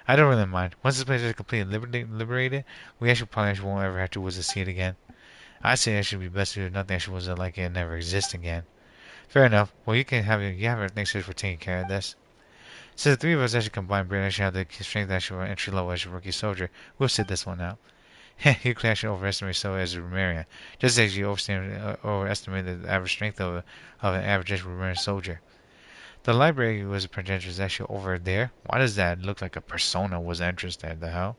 I don't really mind. Once this place is completely liberated, we actually probably won't ever have to see it again. I say it should be best to do nothing actually was like it never exists again. Fair enough. Well, you have everything for taking care of this. Since the 3 of us actually combined, Brandon actually have the strength actually for entry level as a rookie soldier. We'll sit this one out. You can actually overestimate so as a Romarian, just as you overestimate the average strength of an average Romarian soldier. The library was pretentious actually over there. Why does that look like a persona was entrance there? The hell?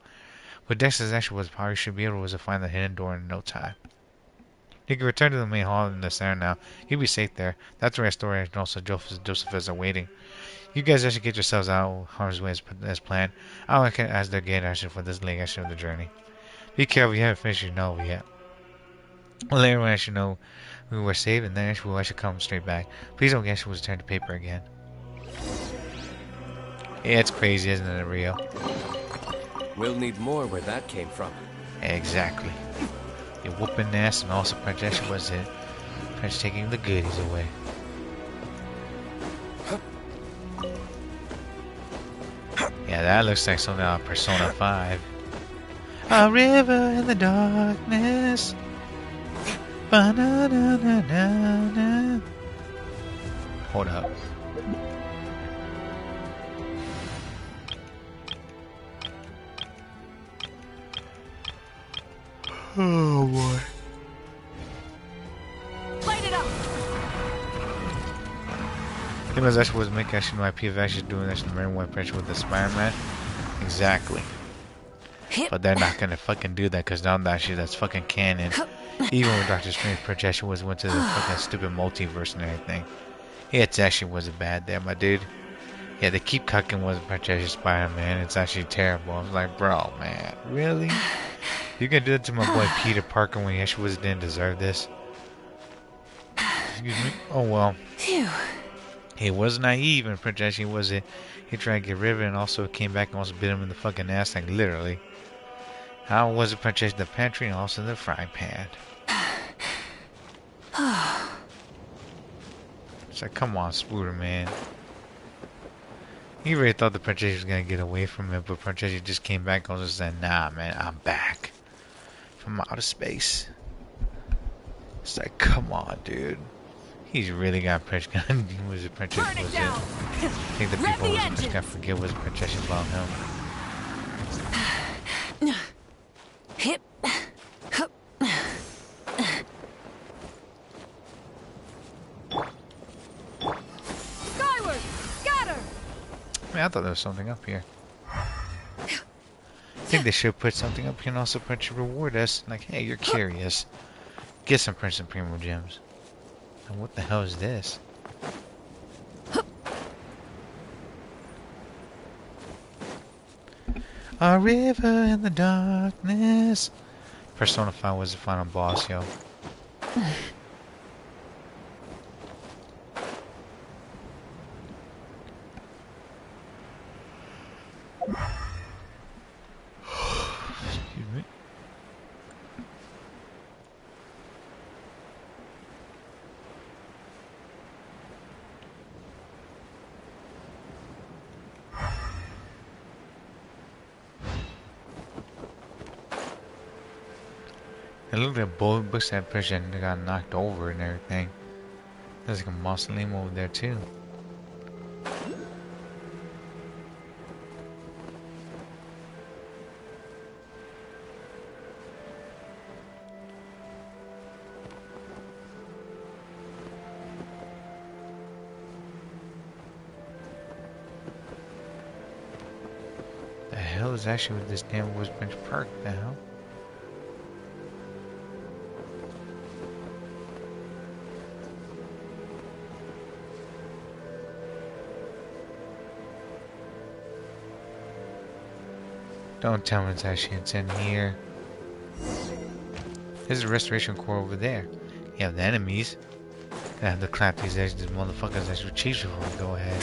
With Dexter's actually was power, you should be able to find the hidden door in no time. You can return to the main hall in the center now. You'll be safe there. That's where Astoria and also Josephus are waiting. You guys actually get yourselves out of harm's way as planned. I don't care as they're getting actually for this leg actually of the journey. Be careful, you haven't finished your novel yet. Well, everyone actually know we were safe, and then we'll actually come straight back. Please don't get we'll turn to paper again. Yeah, it's crazy, isn't it, Rio? We'll need more where that came from. Exactly. You're whooping ass, and also projection was it. French taking the goodies away. Yeah, that looks like something on Persona 5. A river in the darkness. Ba-na-na-na-na-na. Hold up. Oh boy. Light it up. You know, that's what making actually my PF actually doing this in the Marine One Punch with the Spider-Man. Exactly. But they're not gonna fucking do that because now that's fucking canon. Even when Doctor Strange projection went to the fucking stupid multiverse and everything. It actually wasn't bad there, my dude. Yeah, they keep cucking with projection Spider-Man. It's actually terrible. I was like, bro, man, really? You can do that to my boy Peter Parker when he actually didn't deserve this? Excuse me? Oh well. Phew. He was naive in projection, was it? He tried to get rid of it and also came back and also bit him in the fucking ass, like literally. How was it projection the pantry and also the frying pan? It's like, come on, Spooder, man. He really thought the projection was gonna get away from it, but projection just came back and also said, nah, man, I'm back. From outer space. It's like, come on, dude. He's really got Prince Gun. He was a Princess. Was it? I think the people just gotta forget was Princess about him. Hip. Hup. Skyward. Scatter. Man, I thought there was something up here. I think they should put something up here and also reward us. Like, hey, you're curious. Get some Prince and Primo gems. And what the hell is this? A river in the darkness. Persona 5 was the final boss, yo. Excuse me. It looked like both books that prison got knocked over and everything. There's like a mausoleum over there too. The hell is actually with this damn Woodsbridge Park? The hell? Don't tell me it's in here. There's a restoration core over there. You have the enemies. I have to clap these motherfuckers as your chiefs before we go ahead.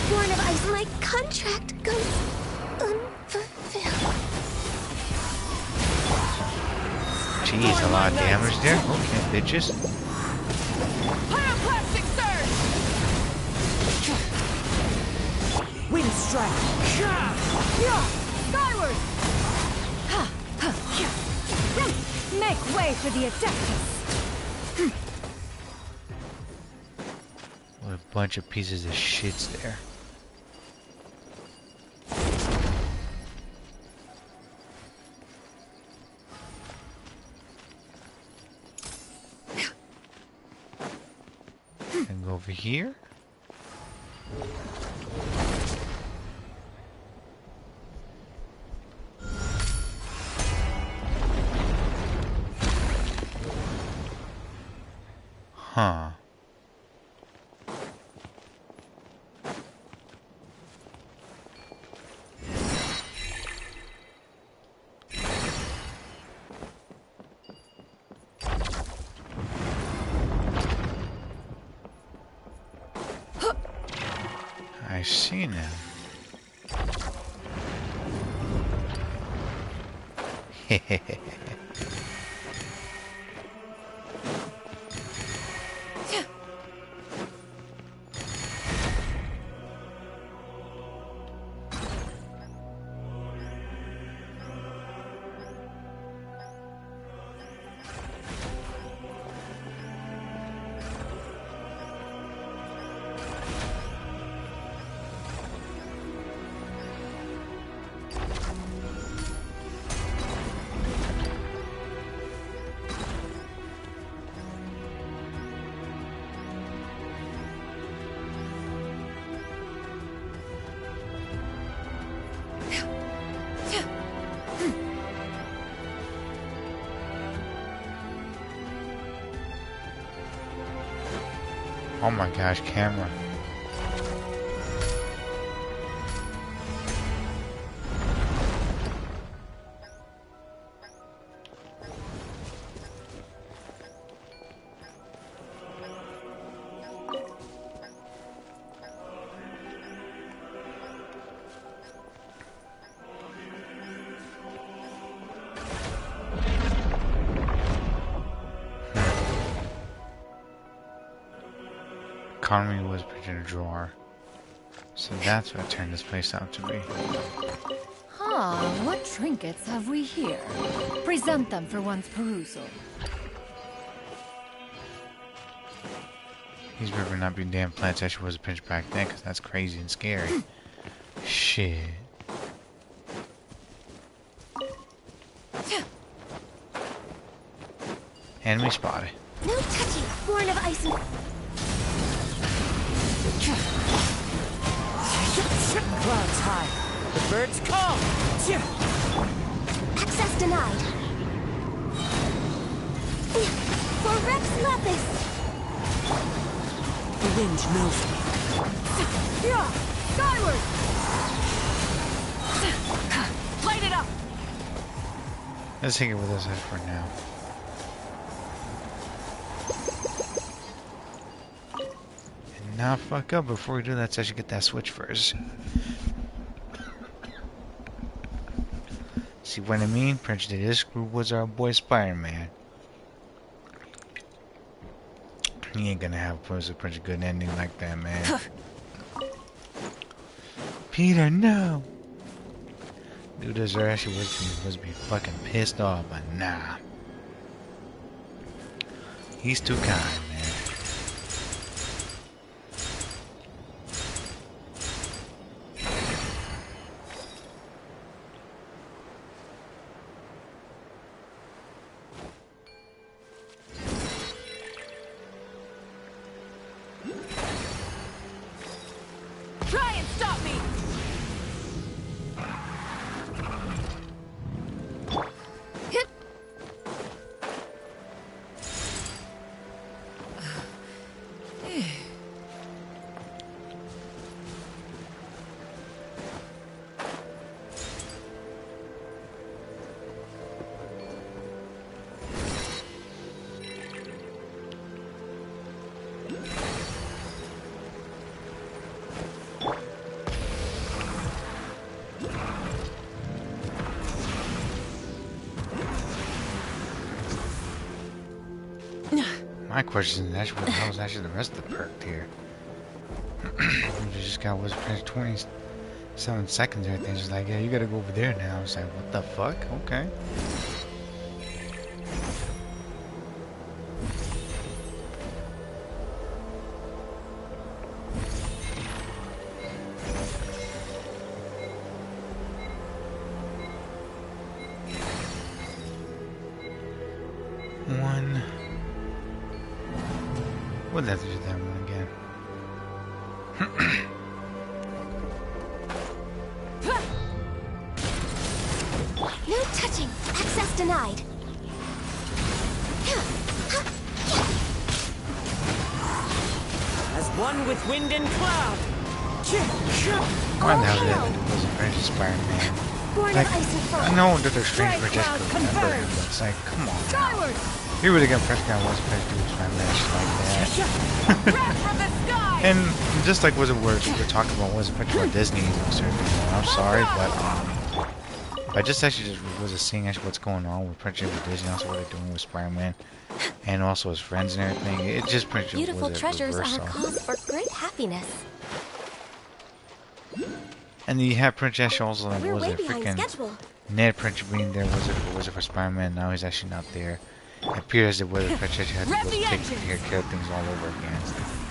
Born of Ice, my contract goes unfulfilled. Jeez, a lot of damage there. Okay, bitches. Pyroclastic surge! Wind strike! Skyward! Make way for the Adeptus! What a bunch of pieces of shits there. And go over here. Huh. I see now. Hehehe. Oh my gosh, camera. Economy was put in a drawer. So that's what turned this place out to be. What trinkets have we here? Present them for one's perusal. These river not being damn plants actually was a pinch back then, because that's crazy and scary. Shit. Enemy spotted. No touching, born of ice and... Clouds high. The birds call. Access denied. For Rex Lapis. The wind knows me. Skyward! Let's take it with us for now. And not fuck up before we do that. Let's actually get that switch first. See what I mean? Prince did his screw was our boy Spider-Man. He ain't gonna have a pretty good ending like that, man. Peter, no! Dude, this actually was be fucking pissed off, but nah. He's too kind, man. Try and stop me! My question is actually, how was actually the rest of the perk here? We just got was 27 seconds or anything. Just like, yeah, you gotta go over there now. It's like, what the fuck? Okay. One. We'll have to do that one again. No touching. Access denied. As one with wind and cloud. Why the hell did that dude wasn't French Spider-Man? Born Like, of ice and I frost. know that they're strange for Strike just cloud to remember him, confirmed. but it's like, come on. Skyward! He would have got French guy was French dude Spider-Man shit like that. Wrath from the sky! And just like was it words we're talking about was French about Disney and certain things. I'm sorry, but I just actually just was seeing actually what's going on with Prince with Disney, also what they're doing with Spider-Man, and also his friends and everything. It just Prince Beautiful was treasures are reverse a cause for great happiness. And you have Prince Ashley also like We're was way it behind freaking schedule. Ned Prince being there was it for Spider-Man? Now he's actually not there. It appears that whether Prince Ashley had to Rev go the take engines. care of things all over again.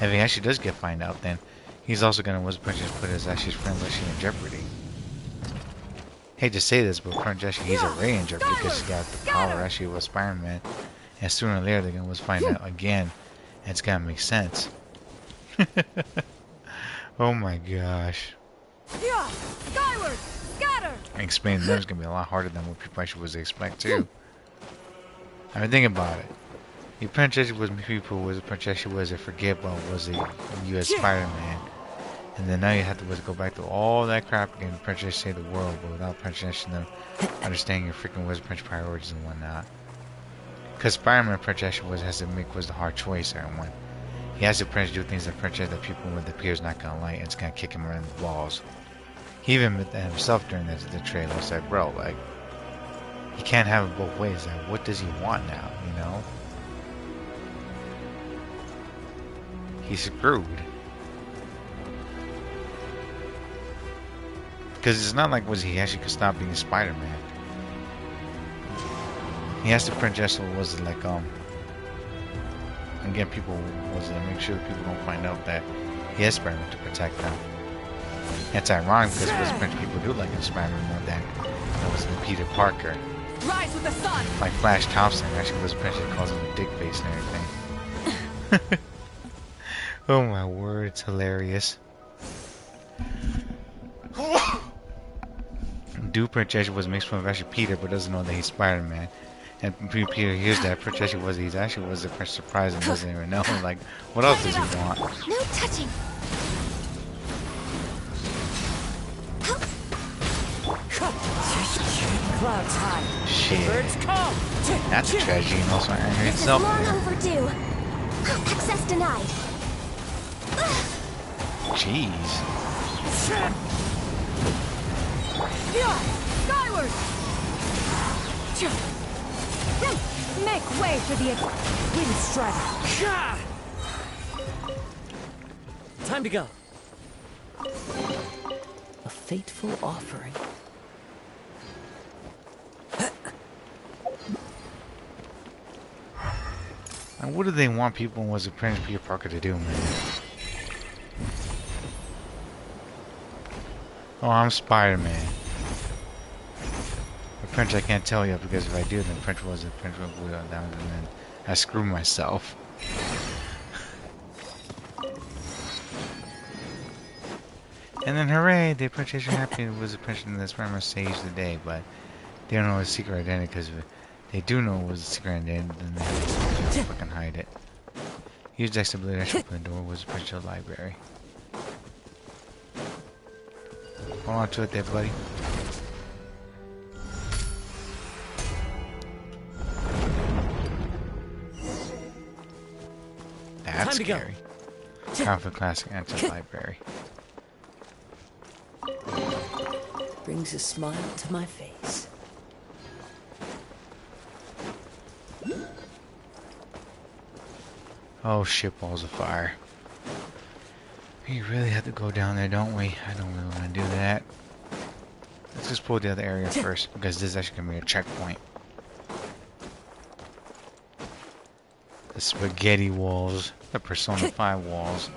If he actually does get find out, then he's also gonna was Prince put his Ashley's friends actually in jeopardy. Hate to say this, but Prince Ashley he's already in jeopardy because he got the power actually with Spider-Man, and sooner or later they're gonna was find out again, and it's gonna make sense. Oh my gosh. Yeah! Skyward! Scatter! Explaining them is gonna be a lot harder than what people actually was expect too. I mean, think about it. The Princess was people was Princess was a forget about was a U.S. Spider-Man, and then now you have to go back to all that crap again. Princess save the world, but without Princess and them understanding your freaking was Prince priorities and whatnot. Because Spider-Man Princess has to make was the hard choice. Everyone, he has to do things that Princess that people with the peers not gonna like, and it's gonna kick him around the balls. He even admitted that himself during the trailer. It's like, bro, like, he can't have it both ways. Like, what does he want now, you know? He's screwed. Because it's not like he actually could stop being Spider-Man. He has to Princess was like, again, people was to make sure that people don't find out that he has Spider-Man to protect them. It's ironic because it was French people do like Spider-Man more than it was the Peter Parker. Rise with the sun! Like Flash Thompson actually was French that calls him a dick face and everything. Oh my word, it's hilarious. Dude Prince was mixed fun of actually Peter but doesn't know that he's Spider-Man. And Peter hears that Prince he actually was a surprise and doesn't even know. Like, what else does he want? No touching. clouds high. Shit. The birds call. That's a tragedy and also angry This is itself. long overdue. Access denied. Jeez. Yeah, skyward! Make way for the Wind strike. Time to go. A fateful offering. And what do they want people in Was Prince Peter Parker to do, man? Oh, I'm Spider-Man. The Prince I can't tell you because if I do, then Prince will go down and then I screw myself. And then hooray, the Prince are happy it was a Prince and the Spider-Man saves the day, but they don't know his secret identity because if they do know it was a secret identity, then they have to fucking hide it. Use X to believe I should open the door was a Prince library. Hold on to it there, buddy. That's scary. Powerful classic answer library. Brings a smile to my face. Oh shit, balls of fire. We really have to go down there, don't we? I don't really want to do that. Let's just pull the other area first, because this is actually going to be a checkpoint. The spaghetti walls. The Persona 5 walls.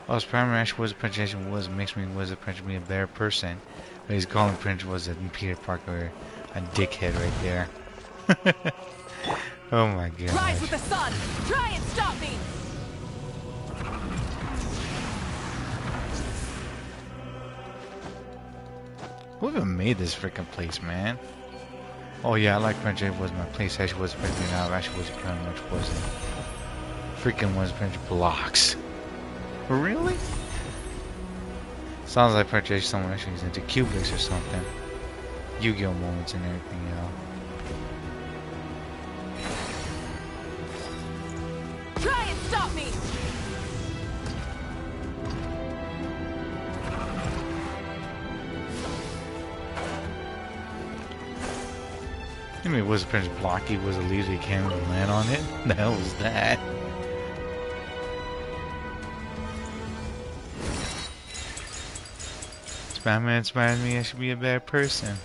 Oh, Spider-Man actually was a Prince was makes me was a Prince be a better person. But he's calling Prince was a Peter Parker a dickhead right there. Oh my god. rise with the sun! Try and stop me! Who even made this freaking place, man? Oh yeah, I like Prince was my place. Actually was Prince now. Actually was pretty much wasn't. Freaking was Prince blocks. Really? Sounds like Prince someone actually is into cubics or something. Yu-Gi-Oh moments and everything, you know. Try and stop me! I mean, was Prince blocky? Was a leader? He can't even land on it? The hell was that? Spider-Man inspired me. I should be a bad person.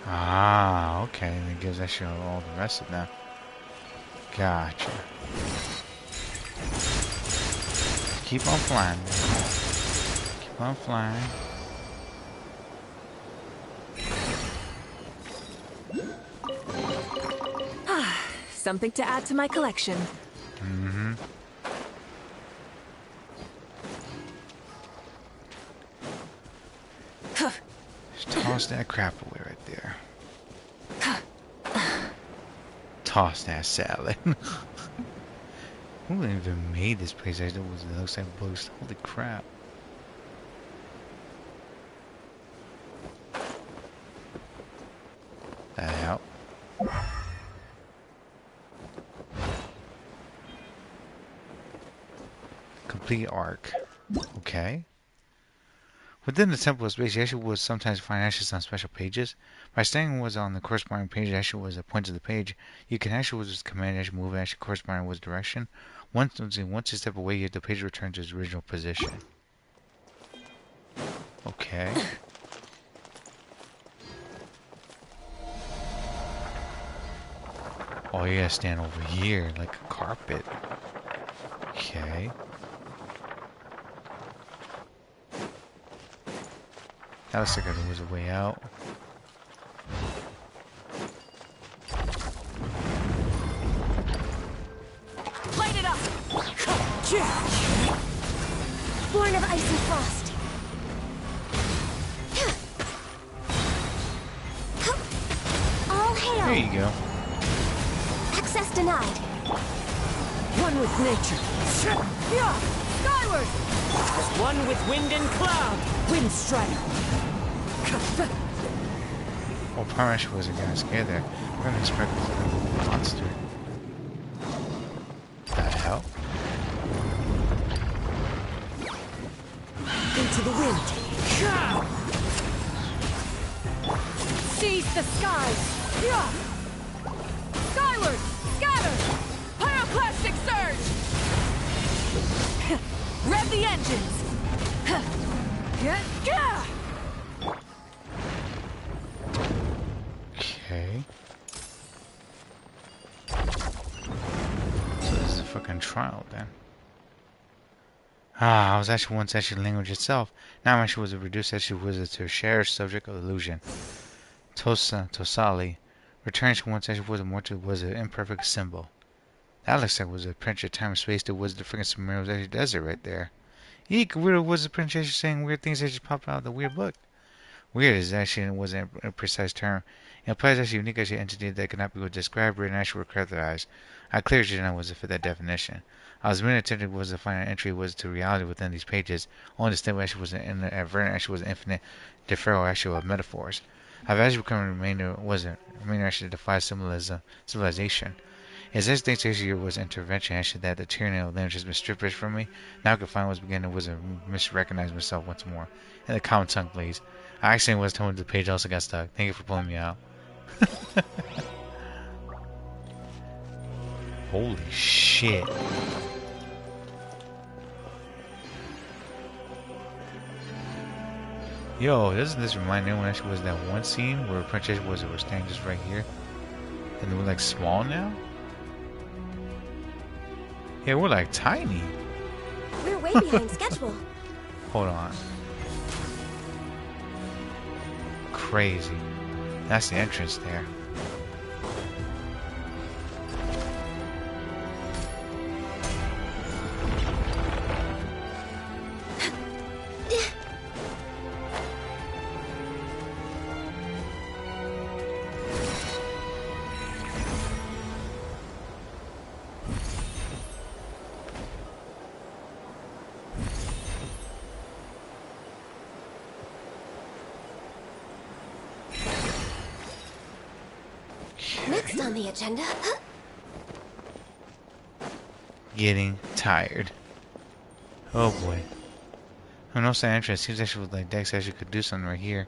Ah, okay. And it gives actually all the rest of them. Gotcha. Keep on flying, man. Keep on flying. Something to add to my collection. Mm-hmm. Just toss that crap away right there. Toss that salad. Who even made this place? It looks like boost. Holy crap. That help. Complete arc. Okay. Within the temple space, Yeshua was sometimes find ashes on special pages. By staying was on the corresponding page, Yeshua was a point to the page. You can actually just command Yeshua move Yeshua corresponding with direction. Once you step away, the page returns to its original position. Okay. Oh yeah, stand over here like a carpet. Okay. That looks like there was a way out. Born of ice and frost. All hail. There you go. Access denied. One with nature. Skyward! As one with wind and cloud. Wind strike. Well, Parmesh was a guy scared there. I'm gonna expect a monster. The hell? Into the wind. Seize the skies! Skyward! Scatter! Pyroclastic surge! Rev the engines! Okay. So this is a fucking trial then. I was actually once actually language itself. Now actually was a reduced actually wizard to a shared subject of illusion. Tosali. Returns once actually was a mortal was an imperfect symbol. That looks like was a printed time and space that was the freaking submarine was actually desert right there. Eek, weird was the printer actually saying weird things that just popped out of the weird book. Weird is actually wasn't a precise term. It implies actually unique actually entity that cannot be described or actually characterized. I clearly did not was to fit that definition. I was merely attempting was to find an entry was to reality within these pages. Only the statement actually was an inadvertent actually was an infinite deferral actually of metaphors. I've actually become a remainder actually defies civilization. As this thing actually was intervention actually that the tyranny of language has been stripped from me. Now I can find what's beginning was to misrecognize myself once more. In the common tongue, please. I accidentally was told the page also got stuck. Thank you for pulling me out. Holy shit. Yo, doesn't this remind me when actually was that one scene where Princess was standing just right here? And they were like small now? Yeah, we're like tiny. We're way behind schedule. Hold on. Crazy. That's the entrance there. Next on the agenda. Getting tired. Oh boy. I know that entrance seems actually like Dex actually could do something right here.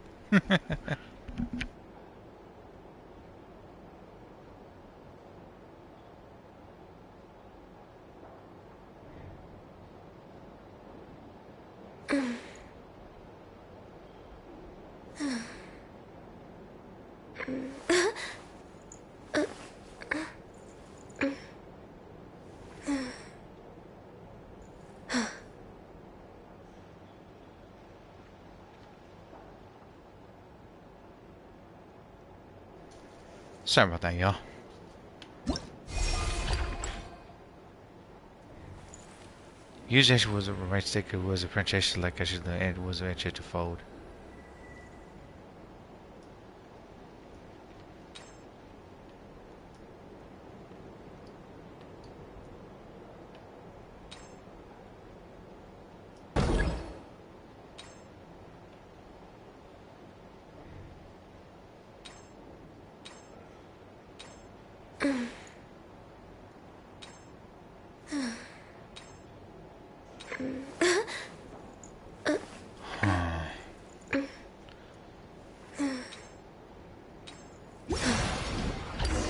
Sorry about that, y'all. Usually actually was a right stick, it was a French actually like actually the end was actually to fold.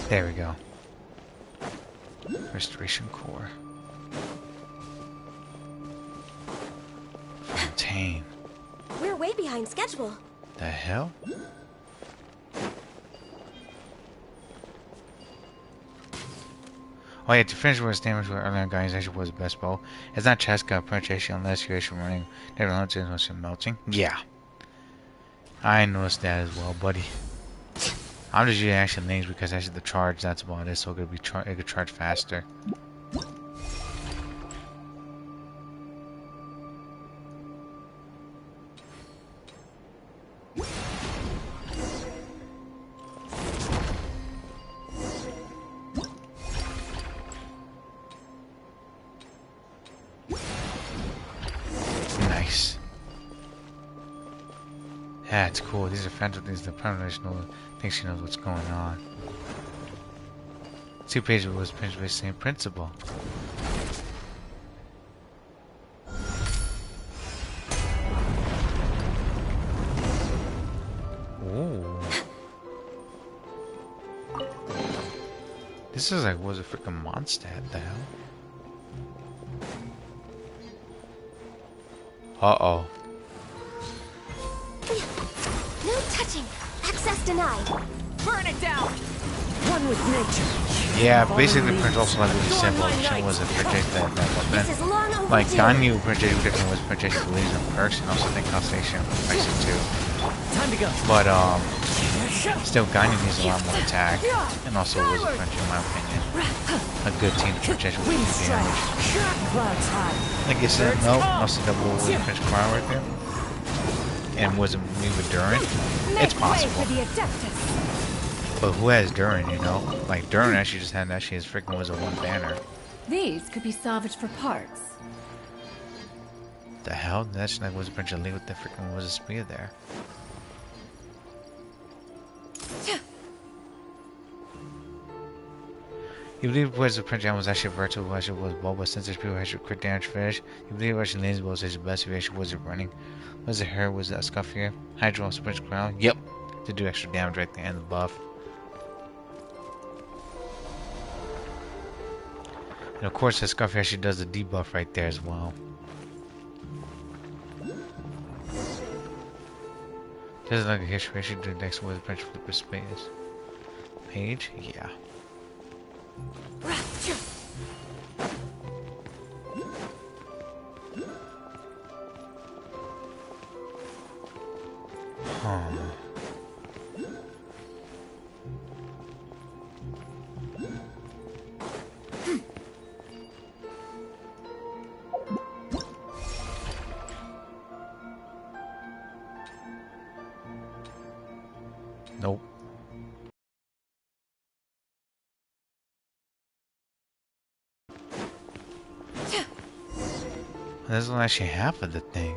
There we go. Restoration core. Fontaine. We're way behind schedule. The hell? Oh yeah, to finish with damage with earlier guys actually was the best bow. It's not Chasca penetration unless you're actually running never launches unless you're melting. Yeah. I noticed that as well, buddy. I'm just using actually names because actually the charge, that's about it, so it could be it could charge faster. Nice. That's cool. These are phantom things. The premonition thinks she knows what's going on. 2 pages was printed by the same principle. Ooh. This is like, was a freaking monster. What the hell? Uh-oh. No touching. Access denied. Burn it down! One with nature. Yeah, basically the print also like really simple. She was a project that weapon. This is long overdue. Like Ganyu project was project abilities and perks, and also think constellation affects it too. Time to go. But still Ganyu needs a lot more attack, and also was a French in my opinion. A good team to project with damage. Clouds high. Like I said, no, also double with French Crown right there. And wasn't me with Durin. It's possible. But who has Durin, you know? Like Durin actually just had his freaking was a 1 banner. These could be salvaged for parts. The hell? That's like was a bunch of lead with the freaking was a spear there. You believe it was the Prince was actually virtual, actually was Boba since there's people who actually crit damage finish. You believe it actually Lane's was the best if actually was it running. Was it her? Was that scuff here? Hydro also Prince Crown? Yep. To do extra damage right there and the buff. And of course the scuff actually does the debuff right there as well. This is like a history. I should do next with the Prince Flipper Space. Page? Yeah. Nope. That's not actually half of the thing.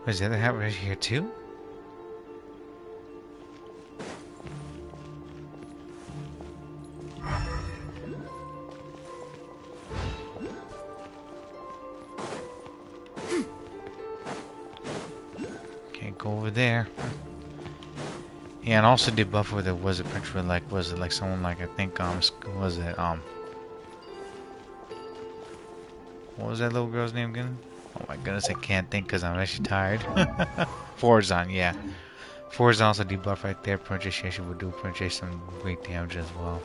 Was the other half right here too? Can't go over there. Yeah, and also debuff with it was a picture like was it like someone like I think was it what was that little girl's name again? Oh my goodness, I can't think because I'm actually tired. Forzon, yeah. Forzon also debuff right there. Pronunciation would do some great damage as well.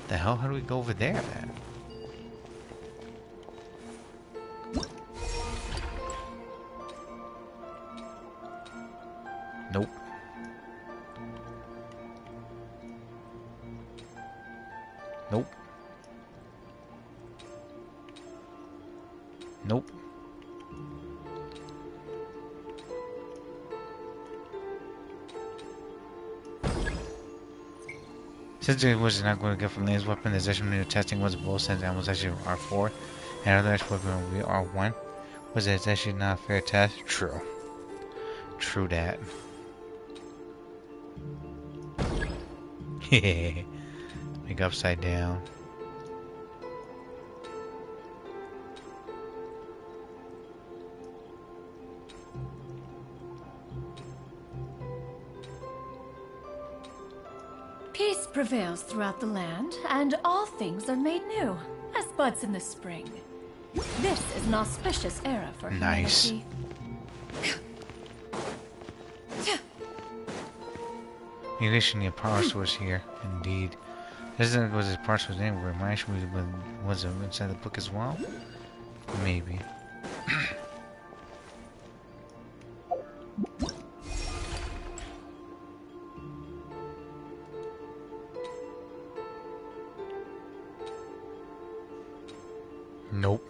The hell? How do we go over there then? Nope. Nope. Nope. Since it was not going to get from Lane's weapon, the session new testing was both since that was actually R4, and other weapon will be R1. Was it actually not a fair test? True. True that. Hehehe. Make upside down. Peace prevails throughout the land, and all things are made new, as buds in the spring. This is an auspicious era for humanity. Mutation near power source here, indeed. This was his power source anywhere. My actually was it inside the book as well? Maybe. Nope.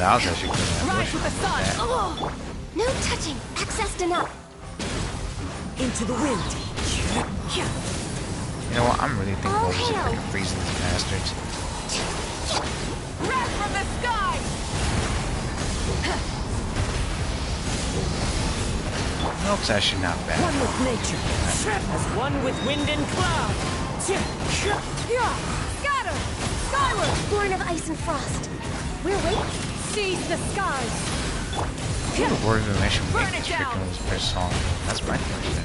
I was actually good at Rise with the sun! that. Oh, no touching. Accessed enough. Into the wind. You know what? I'm really thinking All what was it hail. freaking freezing these bastards. Wrath from the sky! Nope's actually not bad. One with nature, as one with wind and cloud. Scatter! Skyward! Born of ice and frost. We're waiting. Seize the skies! The word of actually Burn make it this down. freaking was per song. That's my question.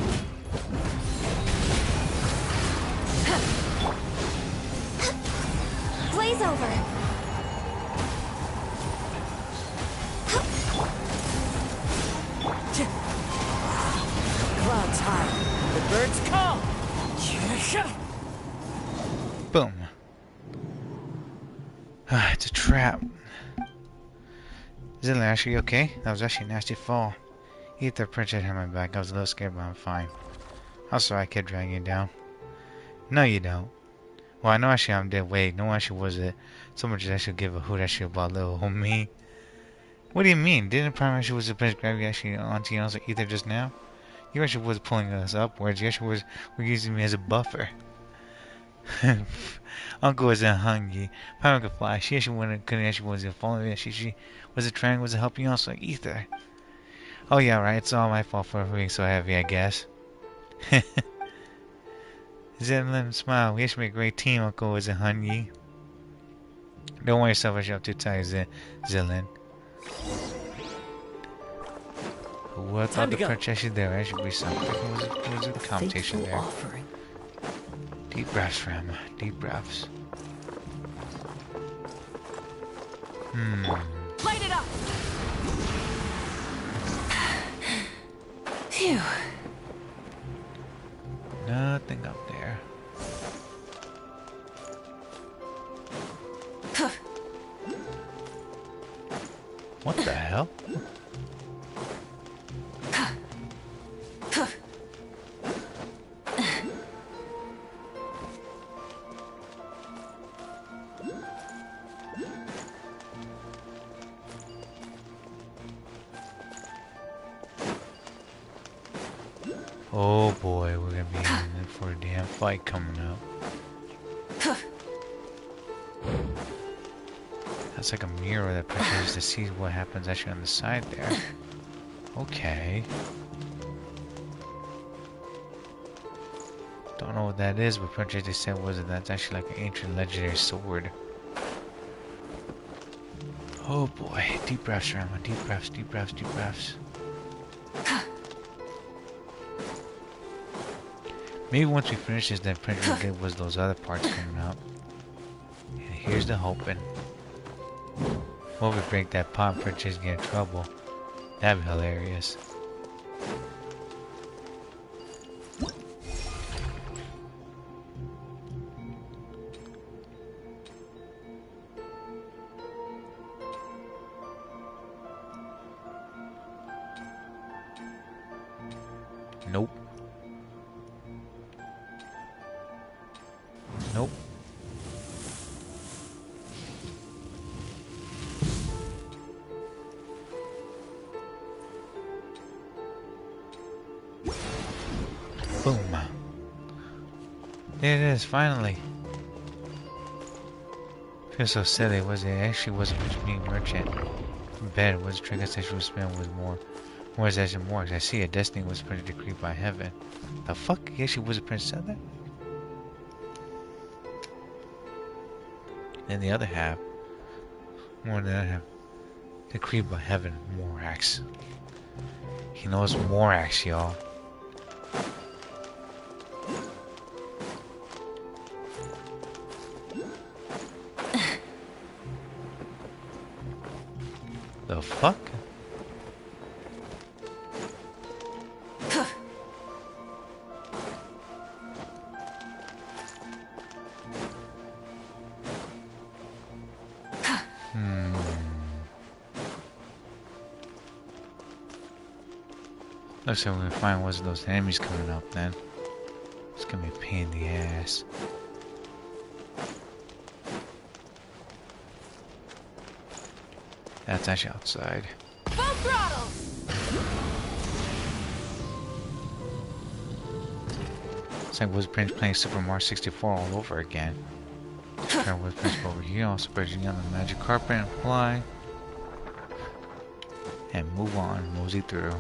Blaze over. Clouds high, the birds call. Boom. Ah, it's a trap. Is it actually okay? That was actually a nasty fall. Ether Pritchett had my back. I was a little scared, but I'm fine. I'm sorry I kept dragging you down. No, you don't. Well, I know actually I'm dead weight. No one actually was it. Someone just actually give a hoot actually about little old me. What do you mean? Didn't Prime actually was the best grab you actually onto you Ether just now? You actually was pulling us upwards. You actually were using me as a buffer. Uncle wasn't hungry. Prime could fly. She actually couldn't actually wasn't following me. She was a trying was helping you also like Ether. Oh yeah, right. It's all my fault for being so heavy, I guess. Zen let him smile. We actually make a great team. Uncle wasn't hungry. Don't worry yourself. I should up too tired, Zilin. Who I thought the French actually there actually be something. What was the competition there? Offering. Deep breaths, Rama. Deep breaths. Light it up! Phew. Nothing up there. What the hell? Oh boy, we're gonna be in for a damn fight coming up. That's like a mirror that pushes to see what happens actually on the side there. Okay. Don't know what that is, but pretty much they said was that that's actually like an ancient legendary sword. Oh boy, deep breaths, Rama. Deep breaths, deep breaths, deep breaths. Maybe once we finish this, then print will get was those other parts coming up. And here's the hoping. What if we break that pot and print get in trouble? That'd be hilarious. Nope. Nope. Boom. There it is, finally. Feels so silly, was it? Actually wasn't just being merchant. Bed was trigger station was spent with more. More is actually more. I see a destiny was printed decreed by heaven. The fuck? He actually was a prince said that? And the other half, more than that half, decreed by heaven, Morax. He knows Morax, y'all. The fuck? Looks like we're gonna find what's those enemies coming up then. It's gonna be a pain in the ass. That's actually outside. Full throttle! It's like was Prince playing Super Mario 64 all over again. There was Prince over here, also spreading on the magic carpet and fly. And move on, mosey through.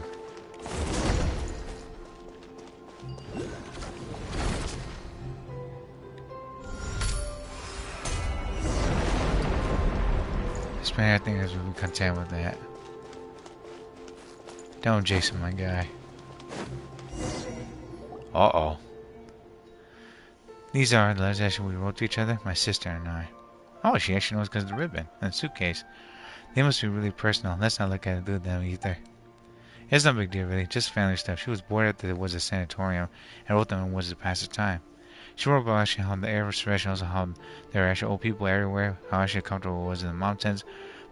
This man, I think, is really content with that. Don't, Jason, my guy. Uh-oh. These are the letters actually we wrote to each other, my sister and I. Oh, she actually knows because of the ribbon and the suitcase. They must be really personal. Let's not look at it through them either. It's no big deal, really. Just family stuff. She was bored at the was a sanatorium and wrote them in was to pass the time. She wrote about actually how the air was fresh, also how there were actually old people everywhere, how actually comfortable it was in the mountains,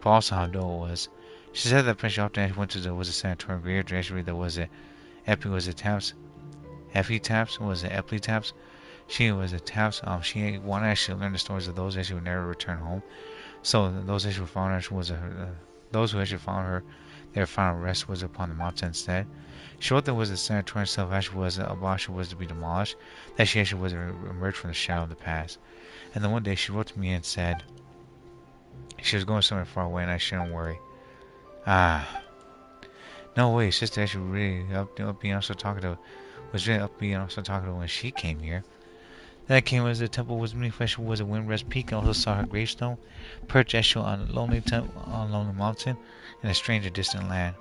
but also how dull it was. She said that she often went to the was a sanatorium grave to actually read the was it Epi was it taps, Effie taps was it Epley taps. She was a taps. She wanted to actually learn the stories of those that she would never return home. So those that she found her was those who actually found her, their final rest was upon the mountain instead. She wrote that was the sanatorium itself actually was abolished was to be demolished, that she actually was emerged from the shadow of the past. And then one day she wrote to me and said she was going somewhere far away and I shouldn't worry. Ah, no way, sister actually really upbeat and also talkative. Was really upbeat and also talkative when she came here. That came as the temple was many flesh was a windrest peak and also saw her gravestone, perched actually on a lonely lonely mountain in a strange and distant land.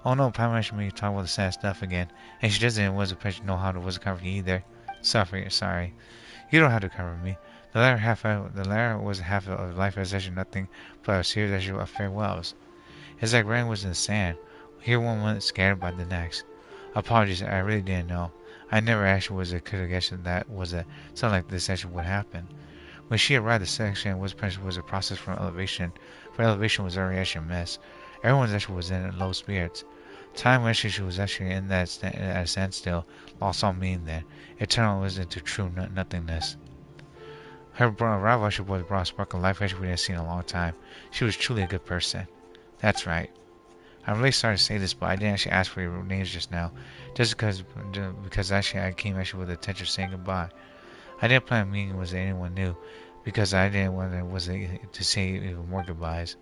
Oh no, Pam actually made me talk about the sad stuff again, and she doesn't was a person know how to was cover you either. Sorry. You don't have to cover me. The latter was half of life as actually nothing but a series actually of farewells. It's like rain was in the sand. Here one moment scattered by the next. Apologies, I really didn't know. I never actually could have guessed that something like this actually would happen. When she arrived, the section was a process from elevation, but elevation was already actually a mess. Everyone actually was in low spirits. Time actually she was actually in at a standstill, lost all meaning then. Eternal was into true nothingness. Her arrival actually was brought a spark of life actually we didn't see in a long time. She was truly a good person. That's right. I'm really sorry to say this, but I didn't actually ask for your names just now, just because actually I came actually with the intention of saying goodbye. I didn't plan on meeting with anyone new, because I didn't want to say even more goodbyes.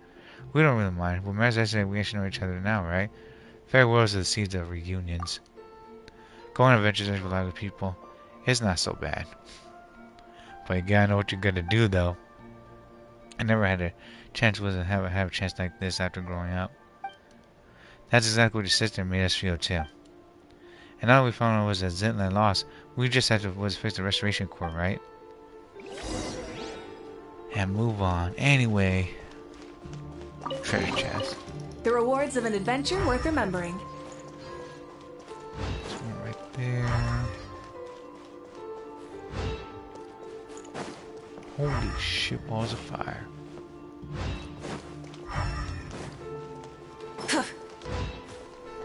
We don't really mind. But as I said, we actually know each other now, right? Farewells are the seeds of reunions. Go on adventures with a lot of people. It's not so bad. But you gotta know what you're gonna do, though. I never had a chance to have a chance like this after growing up. That's exactly what your sister made us feel too. And now we found out was that Zitland lost. We just had to fix the restoration core, right? And move on. Anyway, treasure chest. The rewards of an adventure worth remembering. This one right there. Holy shit! Balls of fire.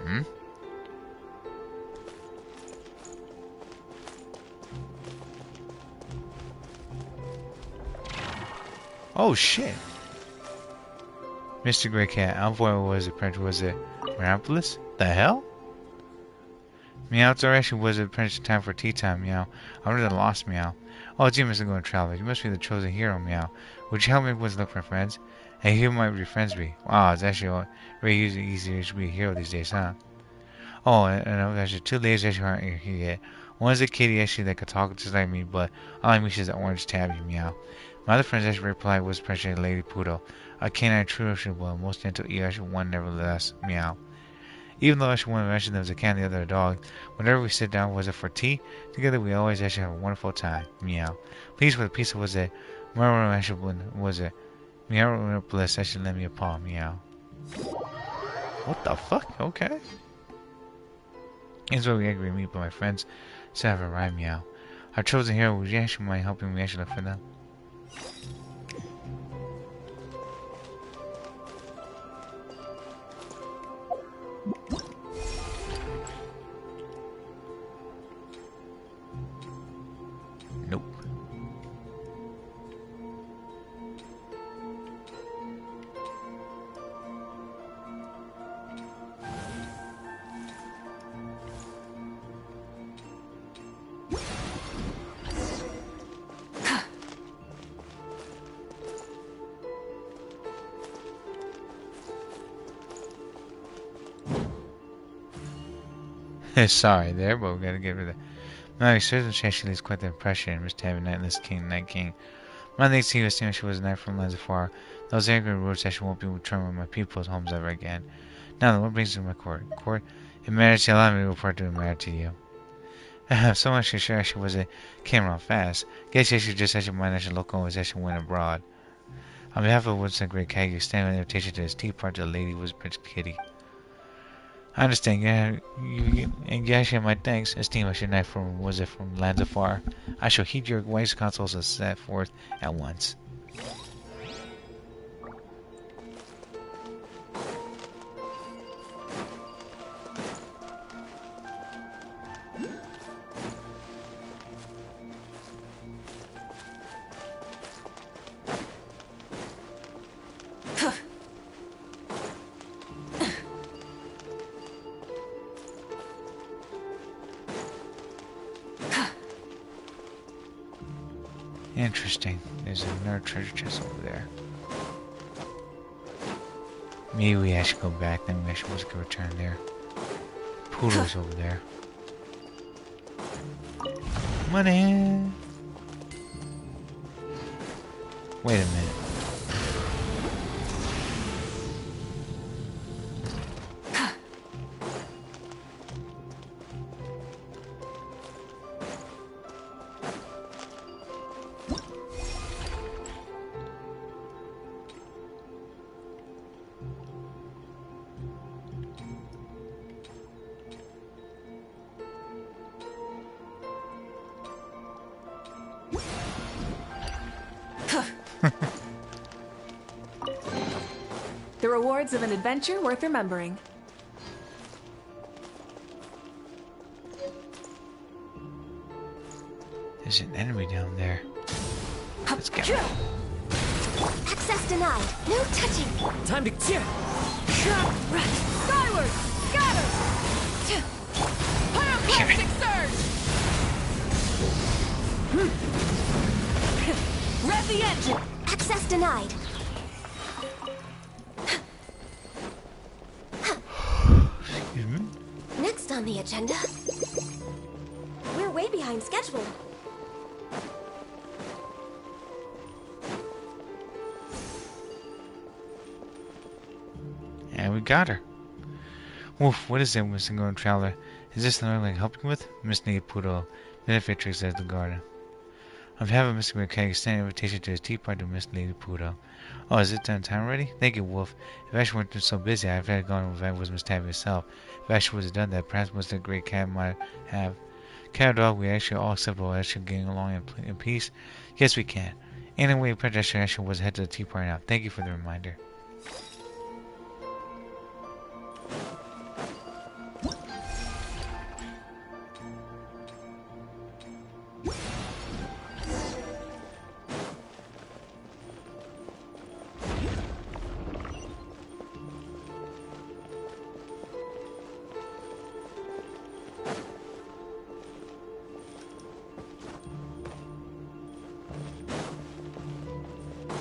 Hmm? Oh shit! Mr. Grey Cat, Envoy was it Miraculous? The hell? Meow, it's actually was it Prince time for tea time, Meow. I really lost, Meow. Oh, gee, Mr. Going to travel. You must be the chosen hero, Meow. Would you help me look for friends? And who might your friends be? Wow, it's actually very easy to be a hero these days, huh? Oh, and actually, two ladies actually aren't here yet. One's a kitty actually that could talk just like me, but unlike me, she's an orange tabby, Meow. My other friend's actually very polite, was Precious Lady Poodle. A canine true but most gentle actually one nevertheless, Meow. Even though actually one mentioned there was a cat and the other a dog, whenever we sit down was it for tea, together we always actually have a wonderful time, Meow. Please with a piece of was it Murmur actually was it Meow bliss actually lend me a paw, Meow. What the fuck? Okay. Here's where we agree to meet, but my friends still haven't arrived, Meow. Our chosen hero, would you actually mind helping me actually look for them? Nope. Sorry there, but we gotta get rid of that. My circumstance leaves quite the impression, Mr. Heavy Knightless King, Night King. My next he was she was a knight from lands afar. Those angry rules that she won't be returned with my people's homes ever again. Now, what brings you to my court? Court? In marriage, she allowed me to report to be married to you. So much to sure she was it came around fast. Guess she should just such a mind that she localization went abroad. On behalf of Winston Great Cat, you extend an invitation to his tea party to the lady was Prince Kitty. I understand, and yeah, share my thanks, esteem your knight from was it from lands afar. I shall heed your wise counsels and set forth at once. Interesting. There's another treasure chest over there. Maybe I should go back, then we should go return there. Poodle's over there. Money! Wait a minute. The rewards of an adventure worth remembering. There's an enemy down there. Let's go. Access denied. No touching. Time to cheer. Skyward! Scatter! Pyroclastic surge! Rev the engine! Access denied. Excuse me? Next on the agenda, we're way behind schedule. And we got her. Woof, what is it, Miss Single Traveler? Is this something I can help you with? Miss Poodle, Benefictrix at the garden. On behalf of Mr. McKay, extend an invitation to his tea party to Miss Lady Poodle. Oh, is it done time already? Thank you, Wolf. If Ashley weren't so busy, I'd have gone with that was Miss Tabby herself. If Ashley would have done that, perhaps Mr. Great Cat might have. Cat or dog, we actually all acceptable Ashley getting along in peace? Yes, we can. Anyway, Princess Ashley was head to the tea party now. Thank you for the reminder.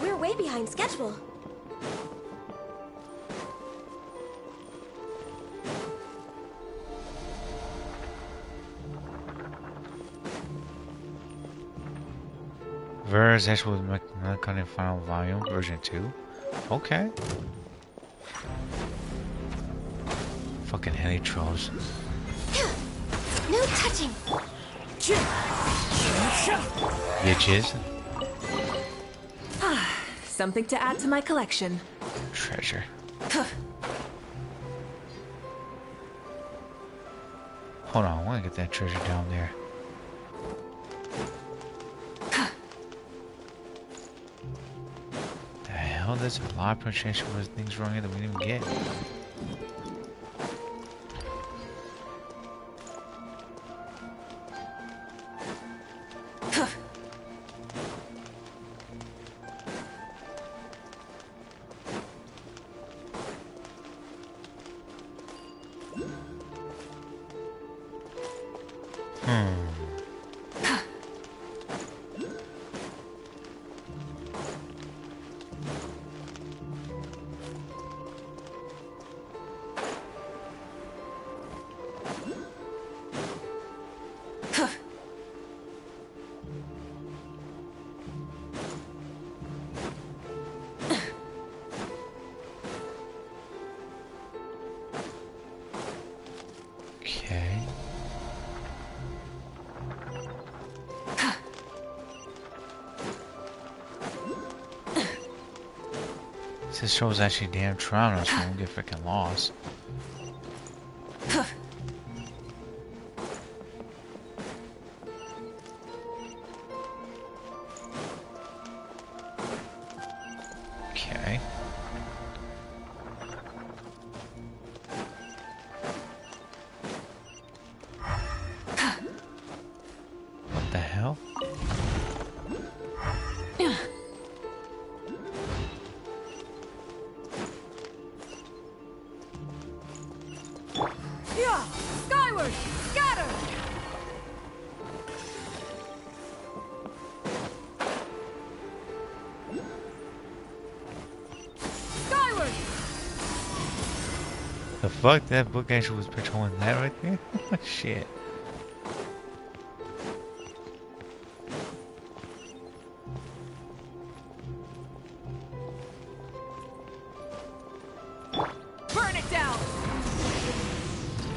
We're way behind schedule. Verse actual Melancholy Final Volume, version 2. Okay. Fucking heli trolls. No touching. Bitches. Something to add to my collection. Treasure. Hold on, I want to get that treasure down there. The hell? There's a lot of potential with things wrong here that we didn't even get. This show's actually damn trauma, so I won't get freaking lost. Okay. What the hell? Yeah! Skyward! Scatter! Skyward! The fuck? That book actually was patrolling that right there? Shit. Burn it down!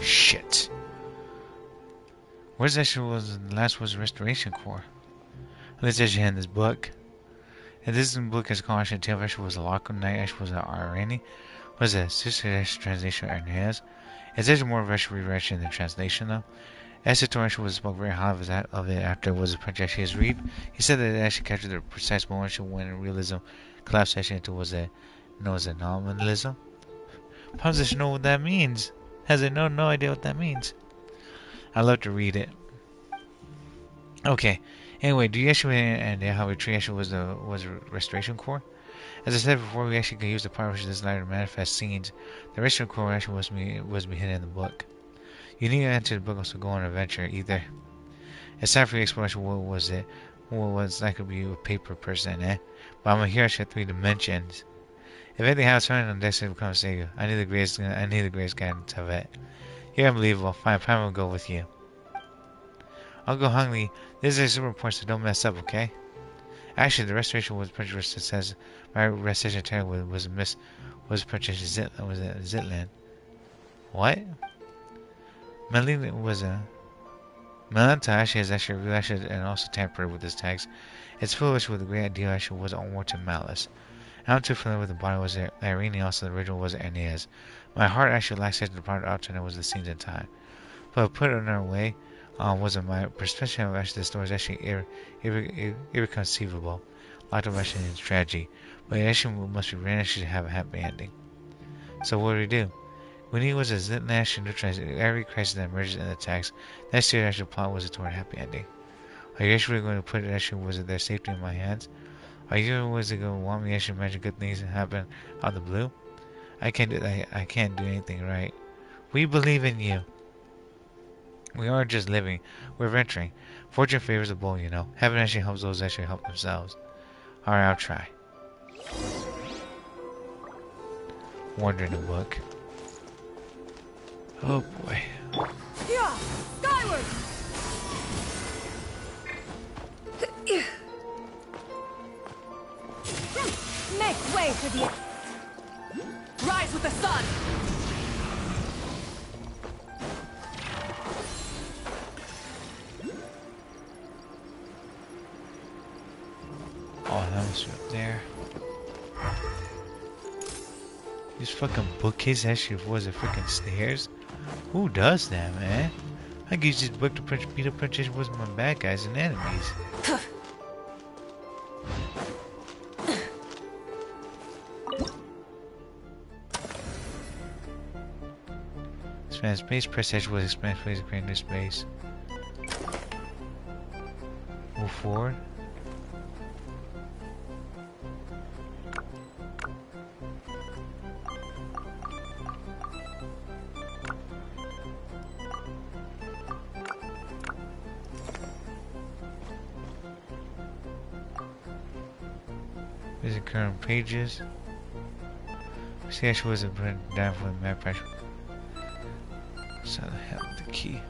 Shit. Where's actually was the last was Restoration Core? Let's actually hand this book. And this book is called actually Tale actually was a lock night actually was an Irani. What is that? Sister translation of Ernest. It's actually more of actually rewriting than translation though. Esitor actually was spoke very highly of it after it was a project he has read. He said that it actually captured the precise moment when realism collapsed actually into was a known as nominalism. How does it know what that means? Has it no idea what that means? I love to read it. Okay. Anyway, do you actually and how we tree actually was a Restoration Core? As I said before, we actually can use the part which is designed to manifest scenes. The Restoration Core actually was be hidden in the book. You need to enter the book also go on an adventure either. It's time for the exploration. What was it? What was that could be a paper person, eh? But I'm here actually at 3 dimensions. If anything happens, turn on Destiny will come save you. I need the greatest guidance of it. You're unbelievable. Fine, Prime will go with you. I'll go hungry. This is a super important, so don't mess up, okay? Actually, the restoration was purchased. It says my restoration tag was purchased Zitland. What? Melina was a Melanta actually has actually reacted and also tampered with his tags. It's foolish with a great idea actually was unwarranted malice. I'm too familiar with the body was Irene, also the original was Aeneas. My heart actually lacks such the part alternate was the scenes in time. But put it another way, wasn't my perception of actually the story is actually irreconcilable. Locked up actually in tragedy. But it actually must be written actually to have a happy ending. So what do we do? When he was a national neutralized every crisis that emerges in the text, that serious actual plot was toward a happy ending. Are you actually going to put it actually was it their safety in my hands? Are you was it going to want me to actually imagine good things that happen out of the blue? I can't do that. I can't do anything right. We believe in you. We aren't just living, we're venturing. Fortune favors the bold, you know. Heaven actually helps those that actually help themselves. Alright, I'll try. Wandering the book. Oh boy. Yeah! Skyward! Make way for the... Rise with the sun! Oh, that was up there. This fucking bookcase actually was a freaking stairs? Who does that, man? I could use this book to beat up purchase with my bad guys and enemies. Expand space, press H was expand space, create new space. Move forward. Visit current pages. See, actually wasn't putting down for the map pressure. So the hell with the key.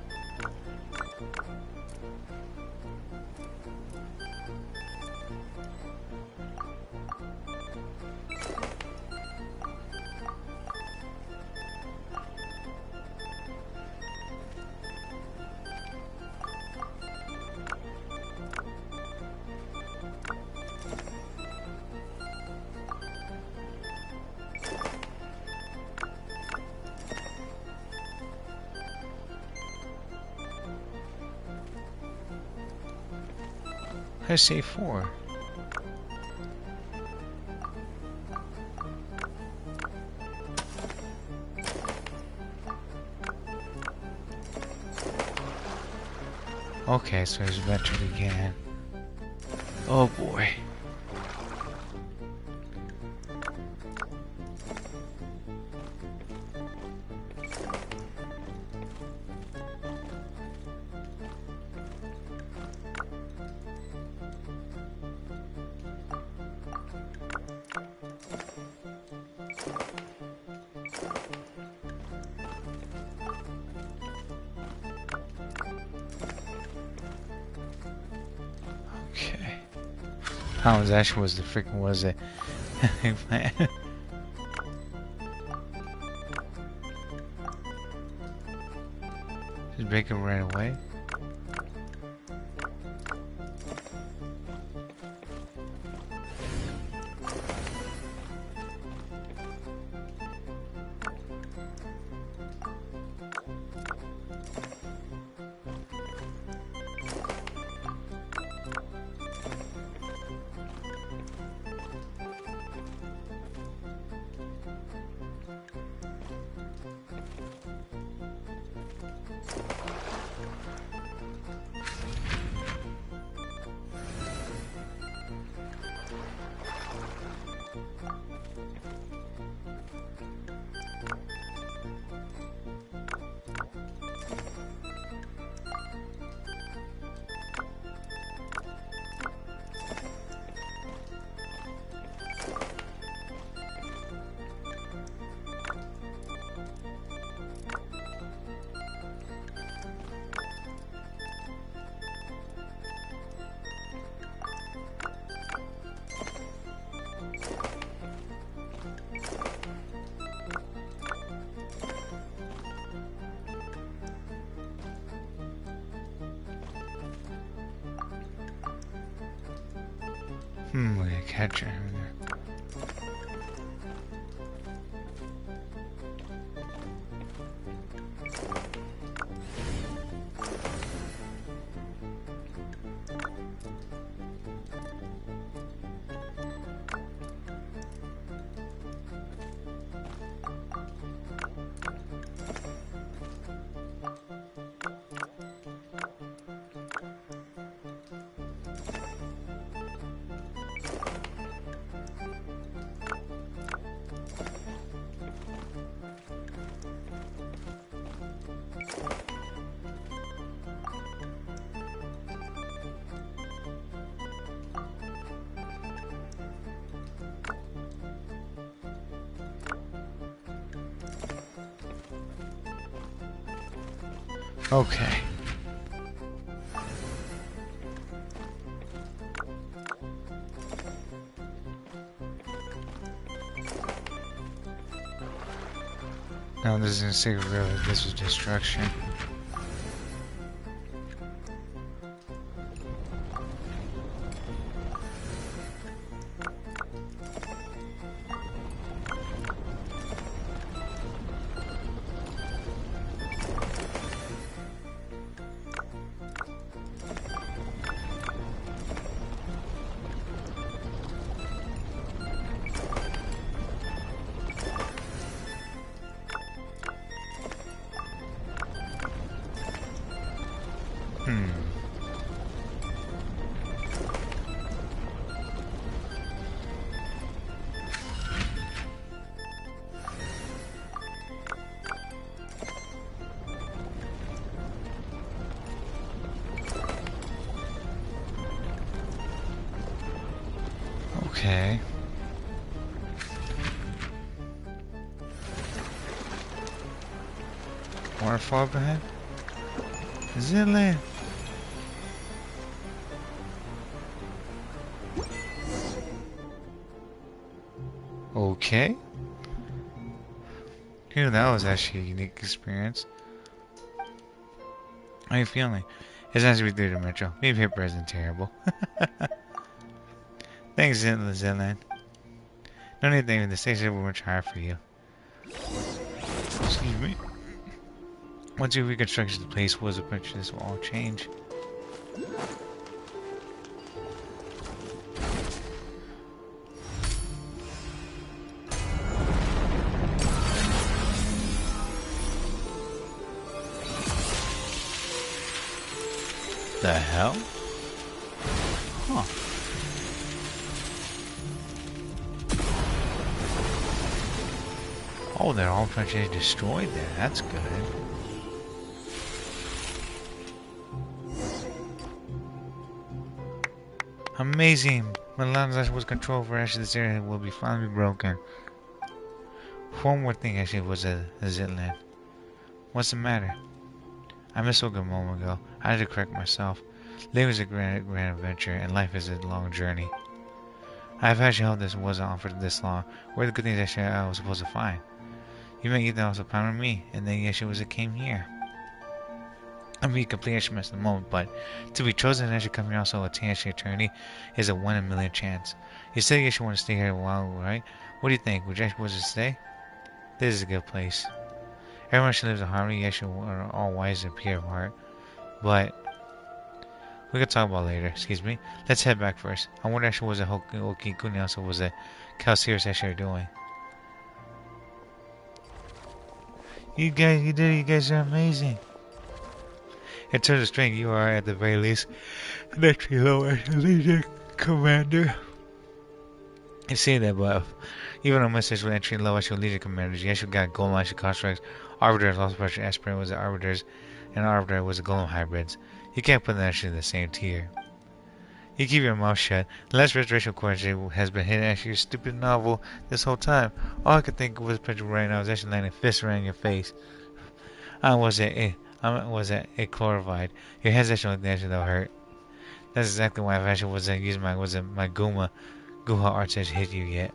I say 4. Okay, so he's about to begin. Oh boy. Okay. How was actually was the freaking was it? Just break it right away. We gotta catch her. Okay. Now this is gonna say really this is destruction. Okay. Waterfall up ahead? Zilly! Okay. Dude, that was actually a unique experience. How are you feeling? It's nice to be through the metro. Being hit isn't terrible. Thanks, Zillan. No need to think the station will much higher for you. Excuse me. Once you reconstruct the place was a bunch, this will all change. The hell? Huh. Oh, they're all actually destroyed there. That's good. Amazing. Milan's was control for actually this area will be finally broken. One more thing actually was a Zitland. What's the matter? I missed a good moment ago. I had to correct myself. Living is a grand adventure, and life is a long journey. I've actually hoped this wasn't on for this long. What are the good things actually I was supposed to find? You met Ethan also found me, and then actually was it came here. I'm being completely actually missed the moment, but to be chosen and actually come here also attain actually eternity is a 1 in a million chance. You said you actually want to stay here a while, right? What do you think? Would you actually want to stay? This is a good place. Everyone should live in harmony. You actually are all wise and pure of heart. But we could talk about it later. Excuse me. Let's head back first. I wonder actually was it Okikuni also was it Calceres actually doing? You guys are amazing. In terms of strength, you are at the very least next low Legion Commander. You see that, but even on message with entry low actual Legion Commanders, you actually got Golem actual constructs, Arbiters, also pressure Aspirant was the Arbiters, and Arbiter was the Golem hybrids. You can't put them actually in the same tier. You keep your mouth shut. The last restoration question has been hidden actually your stupid novel this whole time. All I could think of was picture right now was actually landing fists right in your face. Was it chlorified? Your head's actually like that that'll hurt. That's exactly why I've actually wasn't using my Guha arts to hit you yet.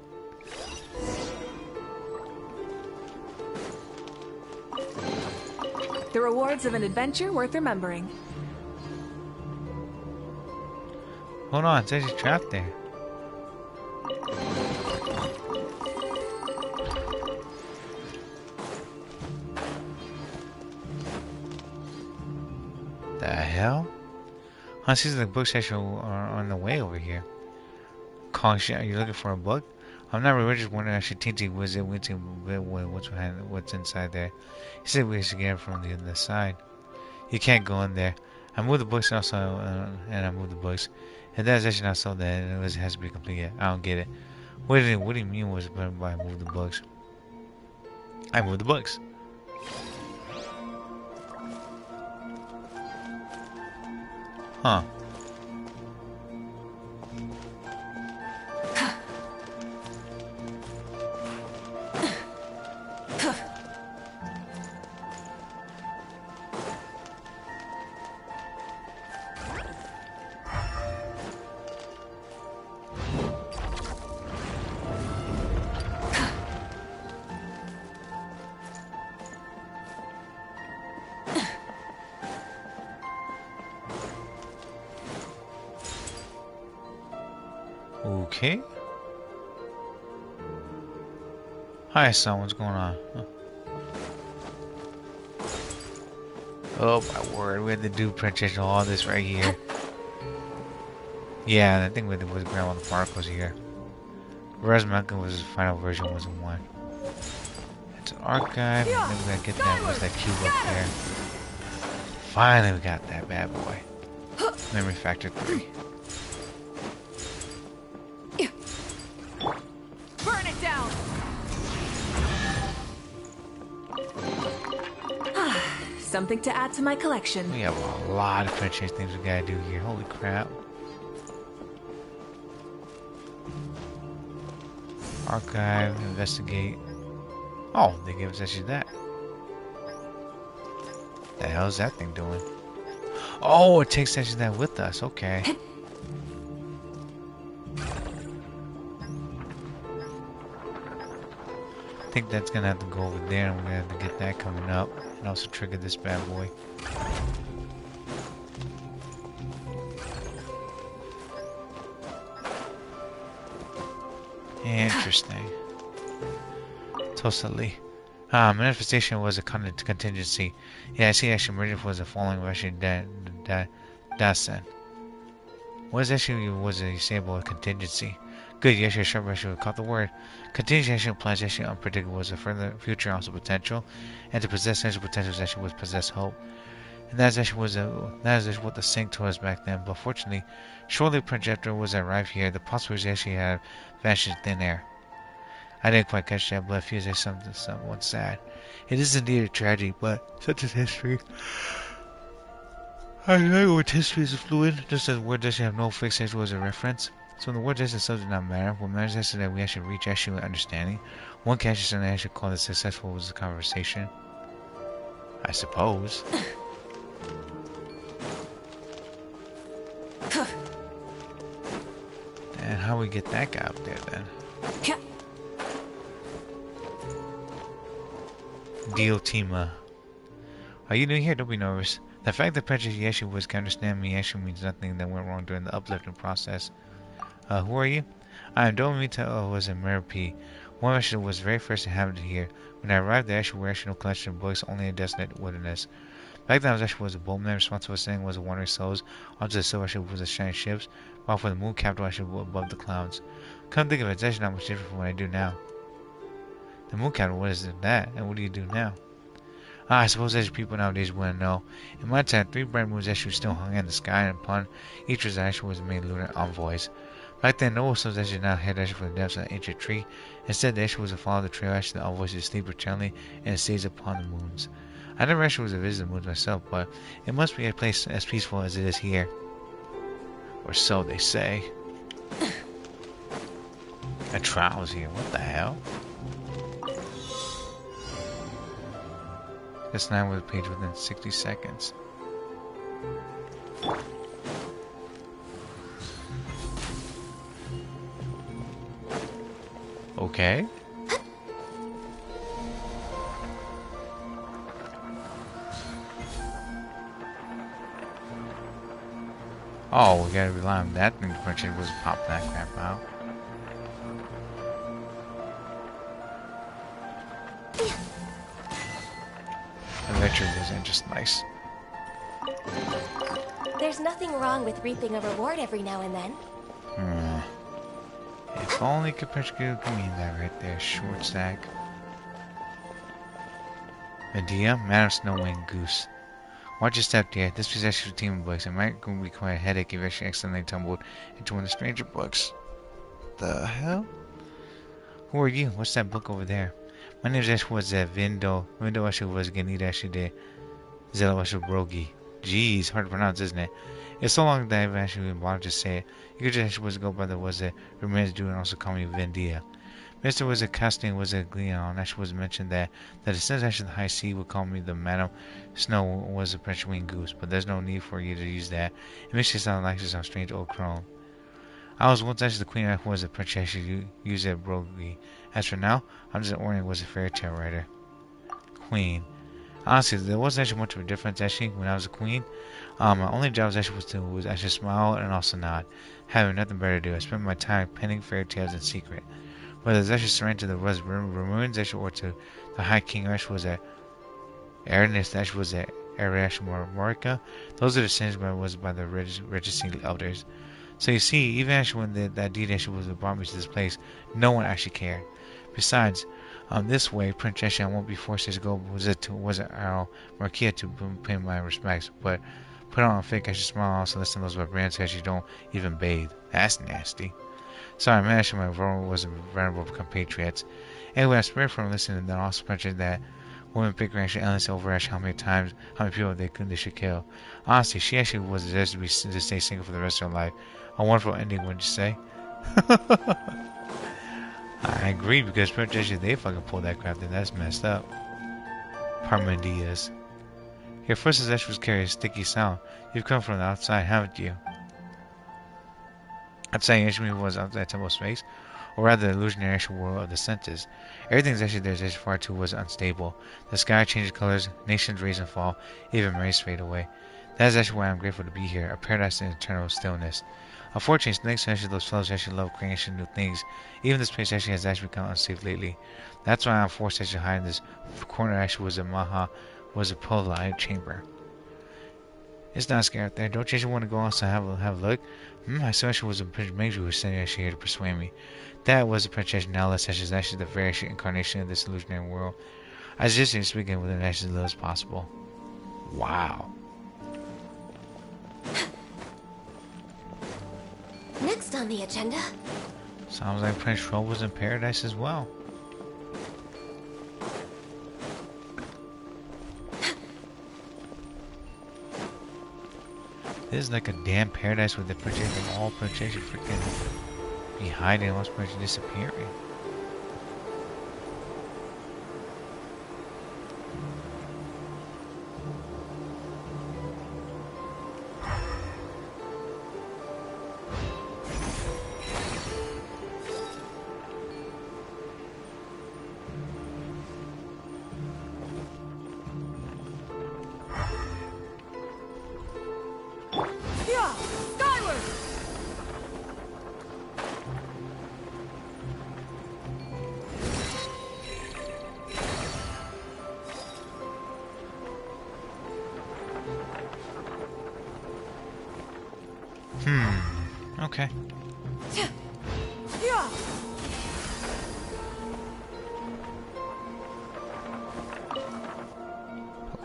The rewards of an adventure worth remembering. Hold on, it's actually trapped there. The hell? Huh, seems like books actually are on the way over here. Kong shit, are you looking for a book? I'm not really just wondering actually Tinty was it what's inside there. He said we should get it from the other side. You can't go in there. I moved the books also and I moved the books. And that's actually not so that it has to be completed. I don't get it. What do you mean was by move the books? I moved the books. Huh. Okay. Hi, son. What's going on? Huh. Oh my word! We had to do princess all this right here. Yeah, I think we was Grandma the Park was here. Whereas Malcolm was his final version wasn't one. It's an archive. And then we gotta get that. What's that cube up there? Finally, we got that bad boy. Memory Factor 3. Burn it down. Something to add to my collection. We have a lot of franchise things we gotta do here. Holy crap. Archive, investigate. Oh, they gave us actually that. The hell is that thing doing? Oh, it takes actually that with us. Okay. I think that's gonna have to go over there, and we're gonna have to get that coming up, and also trigger this bad boy. Interesting. Totally. Manifestation was a contingency. Yeah, I see actually emerging was a falling of actually Dasen. What actually was it you say about contingency? Good, you actually sharp actually caught the word. Contingency actually implies actually unpredictable was a further future also potential. And to possess actual potential is actually was possess hope. And that is actually what the Sync told us back then. But fortunately, shortly after was arrived here, the possibilities actually had vanished in thin air. I didn't quite catch that, but it feels like somewhat sad. It is indeed a tragedy, but such is history. I know what history is fluid, just as words actually have no fixed actual as a reference. So when the word just itself does not matter, what matters is that we actually reach actual understanding. One can actually call it successful was a conversation. I suppose. And how we get that guy up there then? Diotima. Are you new here? Don't be nervous. The fact that Patrick Yeshu was can understand me actually means nothing that went wrong during the uplifting process. Who are you? I am Domita was a Merapi. One actually was very first inhabited here. When I arrived, there actually were actually no collection of books, only a desolate wilderness. Back then, I was actually a boatman responsible for sending was wandering souls onto the silver ship was the shining ships, while for the moon capital actually above the clouds. Come think of it, it's actually not much different from what I do now. The moon capital, what is that? And what do you do now? I suppose as people nowadays wouldn't know. In my time, 3 bright moons actually still hung in the sky, and upon each was actually was the main lunar envoys. Back then, no souls actually not head actually for the depths of the ancient tree. Instead, the issue was to follow the trail actually the envoys to sleep eternally, and it stays upon the moons. I never actually was to visit the moons myself, but it must be a place as peaceful as it is here. Or so they say. A trial's here, what the hell? That's 9 with a page within 60 seconds. Okay. Oh, we gotta rely on that thing to punch it was pop that crap out. Adventure wasn't just nice. There's nothing wrong with reaping a reward every now and then. If only Capriccio could mean that right there, short sack. Medea, Madam Snowwing Goose. Watch your step, dear. This was actually a team of books. It might require a headache if you actually accidentally tumbled into one of the stranger books. The hell? Who are you? What's that book over there? My name actually was Vindo. Vindo actually was Ganita actually did. Zella actually Brogi. Jeez, hard to pronounce, isn't it? It's so long that I've actually been bothered to say it. You could just actually was go by the was it remains do and also call me Vendia. Mr. was a casting was a Gleon. Actually was mentioned that it says actually the high sea would call me the Madam Snow was a French winged goose, but there's no need for you to use that. It makes you sound like some strange old crone. I was once actually the queen who was a princess you use it brogy. As for now, I'm just an ordinary was a fairy tale writer. Queen. Honestly, there wasn't actually much of a difference actually when I was a queen. My only job was actually smile and also nod. Having nothing better to do, I spent my time penning fairy tales in secret. Whether it's actually surrendered to the Ramoons actually or to the High King actually was at Ernest actually was at Arash Morica, those are the sins by the Regency elders. So you see, even actually when that deed actually was brought me to this place, no one actually cared. Besides, this way, Princess I won't be forced to go was it our Marquia to pay my respects, but put on a fake I should smile also listen to those barbarians who actually don't even bathe. That's nasty. Sorry, man, actually my role was vulnerable compatriots. Anyway, I spared from listening and then also mentioned that women pick actually endless over actually how many people they should kill. Honestly, she actually was deserved to stay single for the rest of her life. A wonderful ending, wouldn't you say? I agree, because Princess they fucking pulled that crap, then that's messed up. Parmenides. Your first possession was carrying a sticky sound. You've come from the outside, haven't you? Outside actually was outside temple space, or rather the illusionary actual world of the senses. Everything's actually there as far too was unstable. The sky changes colors, nations rise and fall, even rays fade away. That is actually why I'm grateful to be here, a paradise in eternal stillness. Unfortunately, thanks to actually those fellows actually love creation new things. Even this place actually has actually become unsafe lately. That's why I'm forced to actually hide in this corner actually was a polite chamber. It's not scary out there. Don't you actually want to go outside and have a look? I saw actually was a Prince Major who was sitting actually here to persuade me. That was a Princess Nellis, which is actually the very incarnation of this illusionary world. I just speaking with it as little as possible. Wow. Next on the agenda. Sounds like Prince Troll was in paradise as well. This is like a damn paradise with the projection, all projection freaking be hiding and most projection disappearing. Okay.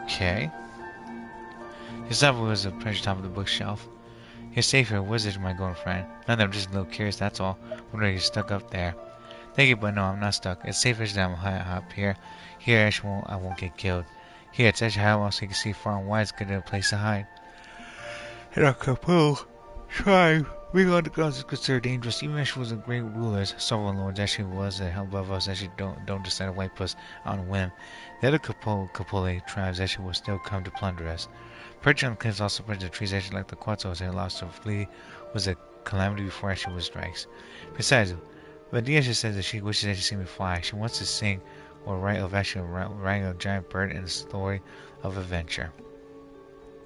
Okay. His level was the pressure top of the bookshelf. You're safe here, wizard, my girlfriend. None I'm just a little curious, that's all. Wondering you're stuck up there. Thank you, but no, I'm not stuck. It's safer than I'm high up here. Here, I won't get killed. Here, it's actually high so you can see far and wide. It's good a place to hide. And I couple try. Being on the ground is considered dangerous, even if she was a great ruler. Several lords actually was the help of us actually don't decide to wipe us on a whim. The other Capole tribes actually will still come to plunder us. Perching on the cliffs also perched the trees actually like the Quatzos and lost to flee was a calamity before actually was strikes. Besides, Linnea actually says that she wishes actually see me fly. She wants to sing or write of actually writing a giant bird in a story of adventure.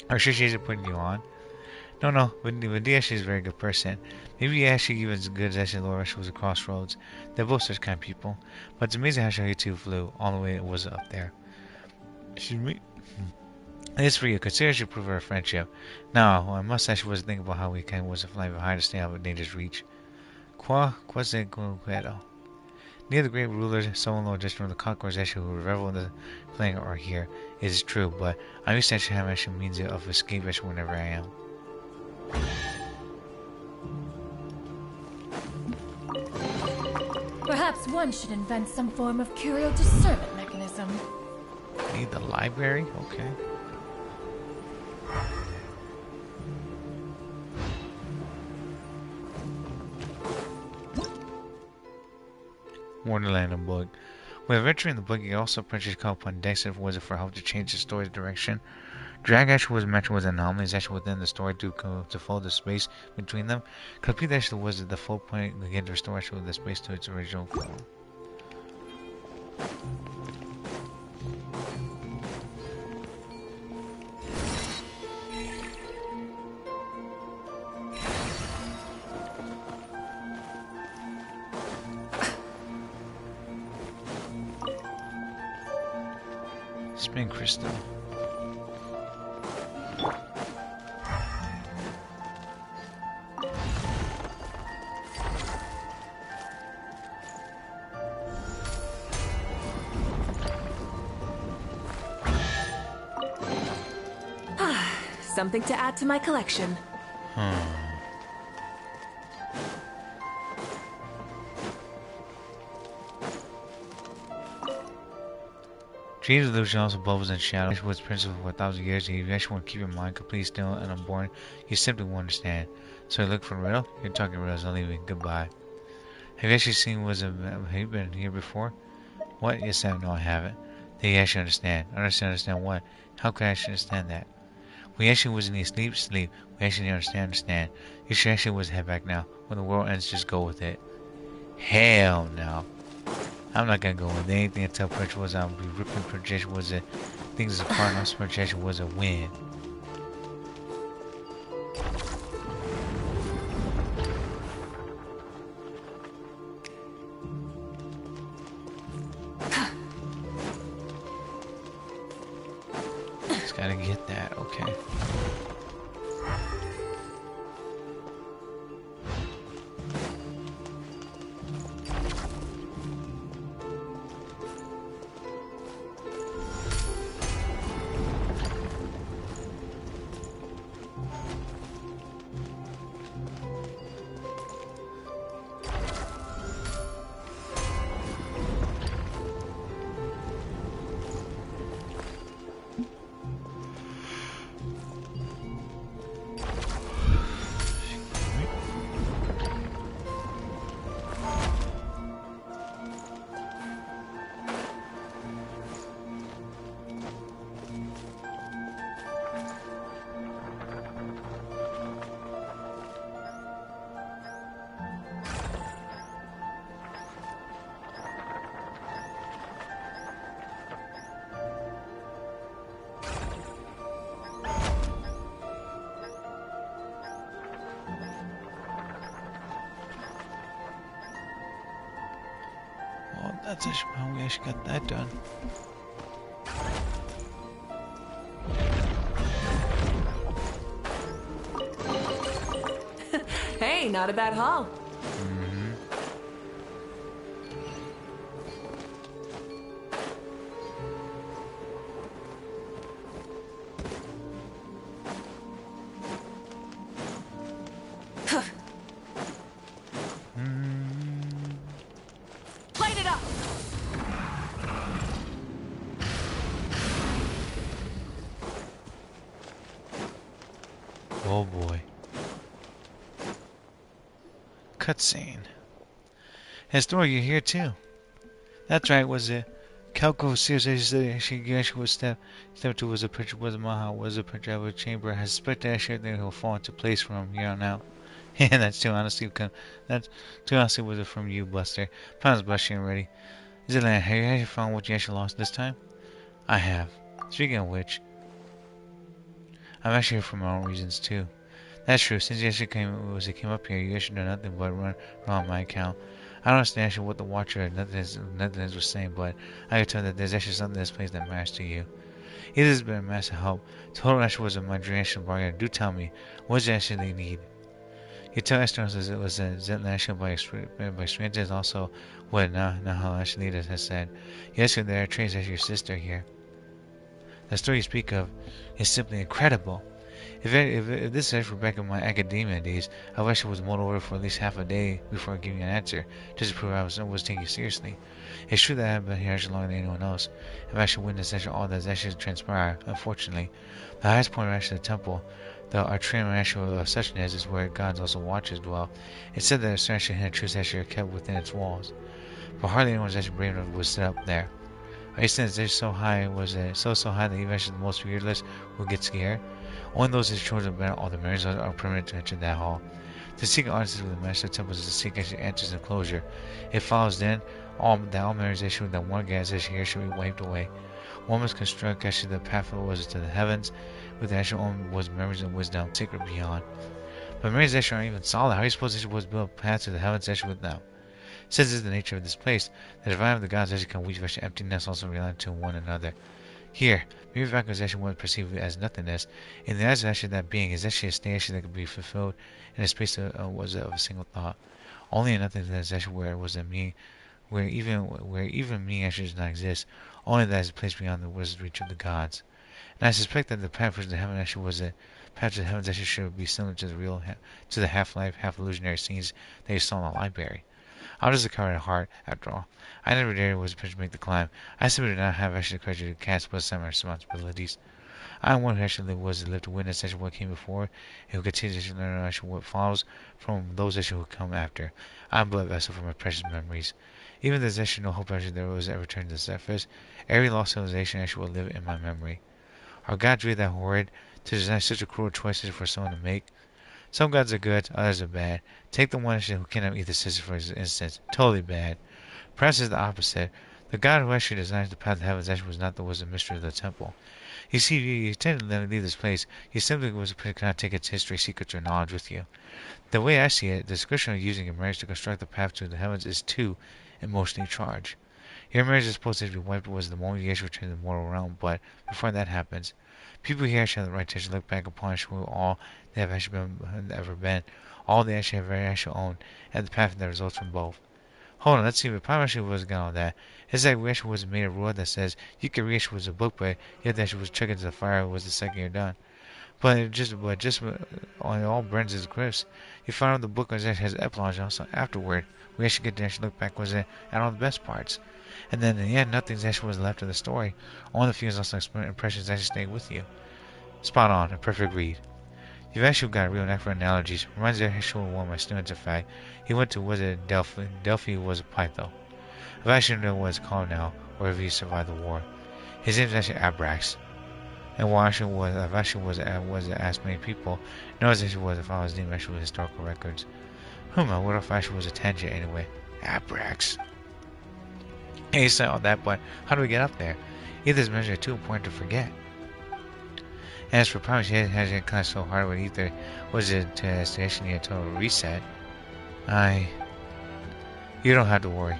Or should she actually putting you on? No, Linnea actually is a very good person. Maybe actually even as good as actually Laura she was at Crossroads. They're both such kind of people. But it's amazing how she two flew all the way it was up there. It's for you. Consider she prove our friendship. Now, I must say she was thinking about how we can was to fly behind to stay out of dangerous reach. Quase concreto. Near the great rulers, someone Lord just from the conquerors actually who revel in the playing are here. It is true, but I used to actually have actually means of escape actually whenever I am. Perhaps one should invent some form of curio discernment mechanism. Need the library? Okay. Wonderland and book. When adventuring the book, you also purchase call upon Dex if wizard for help to change the story's direction. Drag actually was mentioned was anomalies actually within the story to fold the space between them. Complete actually was the full point again to restore actually the space to its original form. Spin crystal. Something to add to my collection. Dreams of illusion also bubbles and shadows. Was principle for 1,000 years, and if you actually want to keep your mind completely still and unborn, you simply won't understand. So you look for a riddle? You're talking riddles, I'll leave you. Goodbye. Have you actually seen have you been here before? What? Yes, no, I haven't. Then you actually understand. Understand what? How could I actually understand that? We actually was in the sleep. We actually understand. You should actually was head back now. When the world ends, just go with it. Hell no. I'm not gonna go with anything until projection was be ripping projection was a things apart. My projection was a win. Just gotta get that, okay. That's actually how we actually got that done. Hey, not a bad haul. Light it up. Oh boy. Cutscene. And story, you're here too. That's right, was it? Calco seriously said she would step to was a picture was a Maha was a picture of a chamber has suspected that everything will fall into place from here on out. And that's too honestly was it from you, Buster. Pound's blushing already. Is it have you actually found what you actually lost this time? I have. Speaking of which, I'm actually here for my own reasons too. That's true. Since you actually came up here, you actually done nothing but run on my account. I don't understand actually what the Watcher nothing is was saying, but I can tell that there's actually something in this place that matters to you. It has been a massive help. Total actually was a my dream actually bargain. Do tell me, what does you actually need? You tell Estros it was a Zetnational by experience is also what Nahal actually has said. Yes, there are trains as your sister here. The story you speak of is simply incredible. If this is actually back in my academia days, I wish I was mulled over for at least half a day before giving an answer, just to prove I was taking you seriously. It's true that I have been here actually longer than anyone else. I've actually witnessed actually all that's actually transpired, unfortunately. The highest point of actually the temple, the Arctis actual of such as is where gods also watches dwell. It's said that a certain hidden truths actually are kept within its walls. But hardly anyone was actually brave enough to sit up there. Are you saying they're so high, was it so high that even actually the most fearless will get scared? Only those whose children bear all the mirrors are permitted to enter that hall. To seek answers with the master temples is to seek actually answers and closure. It follows then all mirrors issue that one guy's issue here should be wiped away. One must construct actually the path was to the heavens, with the actual one was memories and wisdom, sacred beyond. But mirrors actually aren't even solid. How are you supposed to was build a path to the heavens actually with them? Since this is the nature of this place, the divine of the gods actually can weave actually emptiness also relying to one another. Here, mere vaccination was perceived as nothingness. In the eyes of actually that being is actually a state actually that could be fulfilled in a space of a single thought. Only in nothingness is actually where it was a me, where even me actually does not exist. Only that is a place beyond the wizard's reach of the gods. And I suspect that the path to the heaven actually was a path to the heavens actually should be similar to the half-life, half-illusionary scenes that you saw in the library. I was just a coward at heart, after all. I never dared was to make the climb. I simply did not have actually the courage to cast both some responsibilities. I am one who actually was to live to witness actually what came before, and who continues to learn actually what follows from those actually who come after. I am a blood vessel for my precious memories. Even if there's actually no hope actually there was ever return to the surface, every lost civilization actually will live in my memory. Are gods really that horrid to design such a cruel choices for someone to make? Some gods are good, others are bad. Take the one who cannot eat the sister for instance. Totally bad. Perhaps it's the opposite. The god who actually designed the path to heaven actually was not the wisdom mystery of the temple. You see, you intended to leave this place. You simply cannot take its history, secrets, or knowledge with you. The way I see it, the description of using your marriage to construct the path to the heavens is too emotionally charged. Your marriage is supposed to be wiped was the moment you actually return to the mortal realm, but before that happens, people here actually have the right to look back upon all they have actually ever been, all they actually have actually owned, and the path that results from both. Hold on, let's see if Pop actually was got all that. It's like we actually was made a rule that says you can read was a book, but yet that was chucked into the fire was the second you're done. But it all burns its grips. You find out the book has epilogue also afterward. We actually get to actually look back at all the best parts. And then in the end, nothing actually was left of the story. Only the few also impressions actually stay with you. Spot on, a perfect read. You've actually got a real knack for analogies. Reminds me of actually one of my students, in fact. He went to, was it Delphi? Delphi was a Pytho. I've actually know what it's called now, or if he survived the war. His name is actually Abrax. And what actually was, I've actually was asked many people, knows actually was if I was named actually with historical records. What if actually was a tangent anyway? Abrax. Hey, you said all that, but how do we get up there? Either is measure too important to forget. As for promise, he hasn't kind of so hard with either. Was it to actually a total reset? You don't have to worry.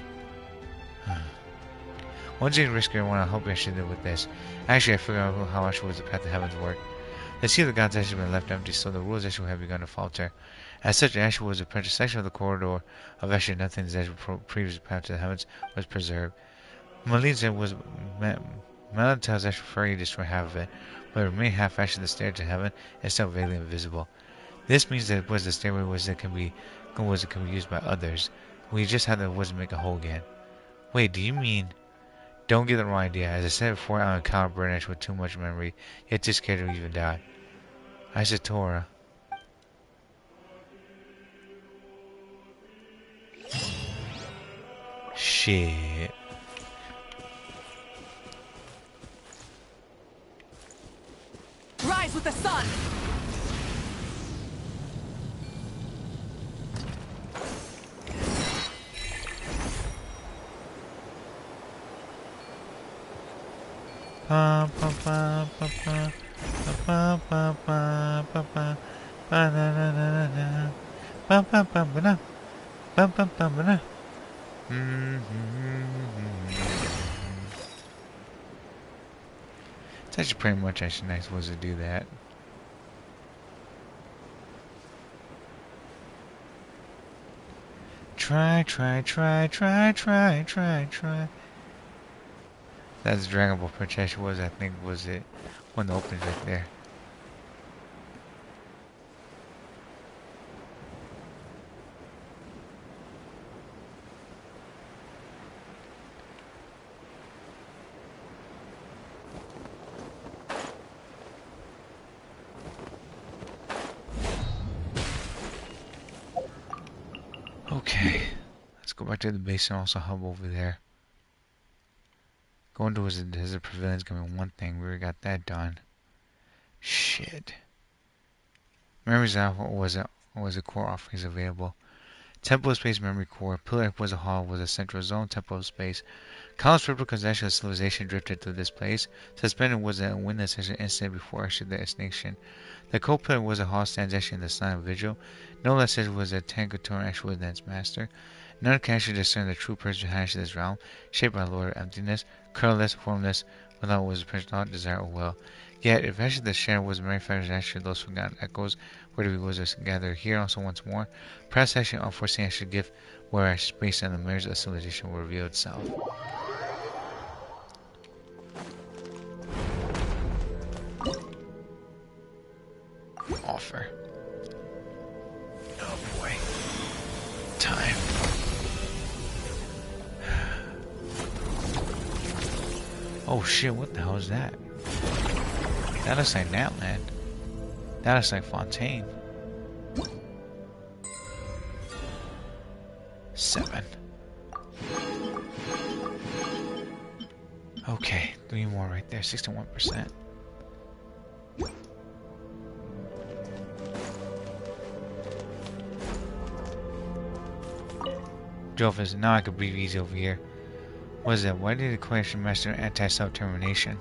One thing risky I want to help Ashley did with this. Actually, I figured out how Ashley was the path to heavens work. The sea of the gods actually been left empty, so the rules actually have begun to falter. As such, Ashley was a precious section of the corridor of Ashley nothing that previous path to the heavens was preserved. Melita was Melita's actually furry destroy half of it, but it remained half actually the stair to heaven is still vaguely invisible. This means that the stairway was it can be used by others. We just had to make a hole again. Wait, do you mean? Don't get the wrong idea. As I said before, I'm a coward burnish with too much memory, yet too scared to even die. Isatora. Shit. Rise with the sun! Pa pa pa pa pa pa pa pa pa pa pa na na na na pa pa pa pa na pa pa pa pa na. It's actually pretty much actually nice was to do that. Try. That's Dragon Ball Princess was, I think, was it one that opens right there. Okay, let's go back to the base and also hub over there. Going towards the desert pavilion is gonna be one thing. We already got that done. Shit. Memories out was a core offerings available. Temple of Space Memory Core. Pillar was a hall was a central zone. Temple of Space. Countless replicas of civilization drifted through this place. Suspended was a witness instant before actually the extinction. The cold pillar was a hall stands actually in the sign of vigil. No less was a Tankator actual dance master. None can actually discern the true person behind this realm, shaped by the Lord of Emptiness, colorless, formless, without was not desire or will. Yet, if actually the shadow was manufactured actually those forgotten echoes, where we was gathered here also once more, perhaps actually unforeseen actually gift where our space and the mirrors of civilization will reveal itself. Offer. Oh boy. Time. Oh shit, what the hell is that? That looks like Natland. That looks like Fontaine. 7. Okay, 3 more right there, 61%. Jofus, now I can breathe easy over here. What is that? Why did the question master anti-self-termination?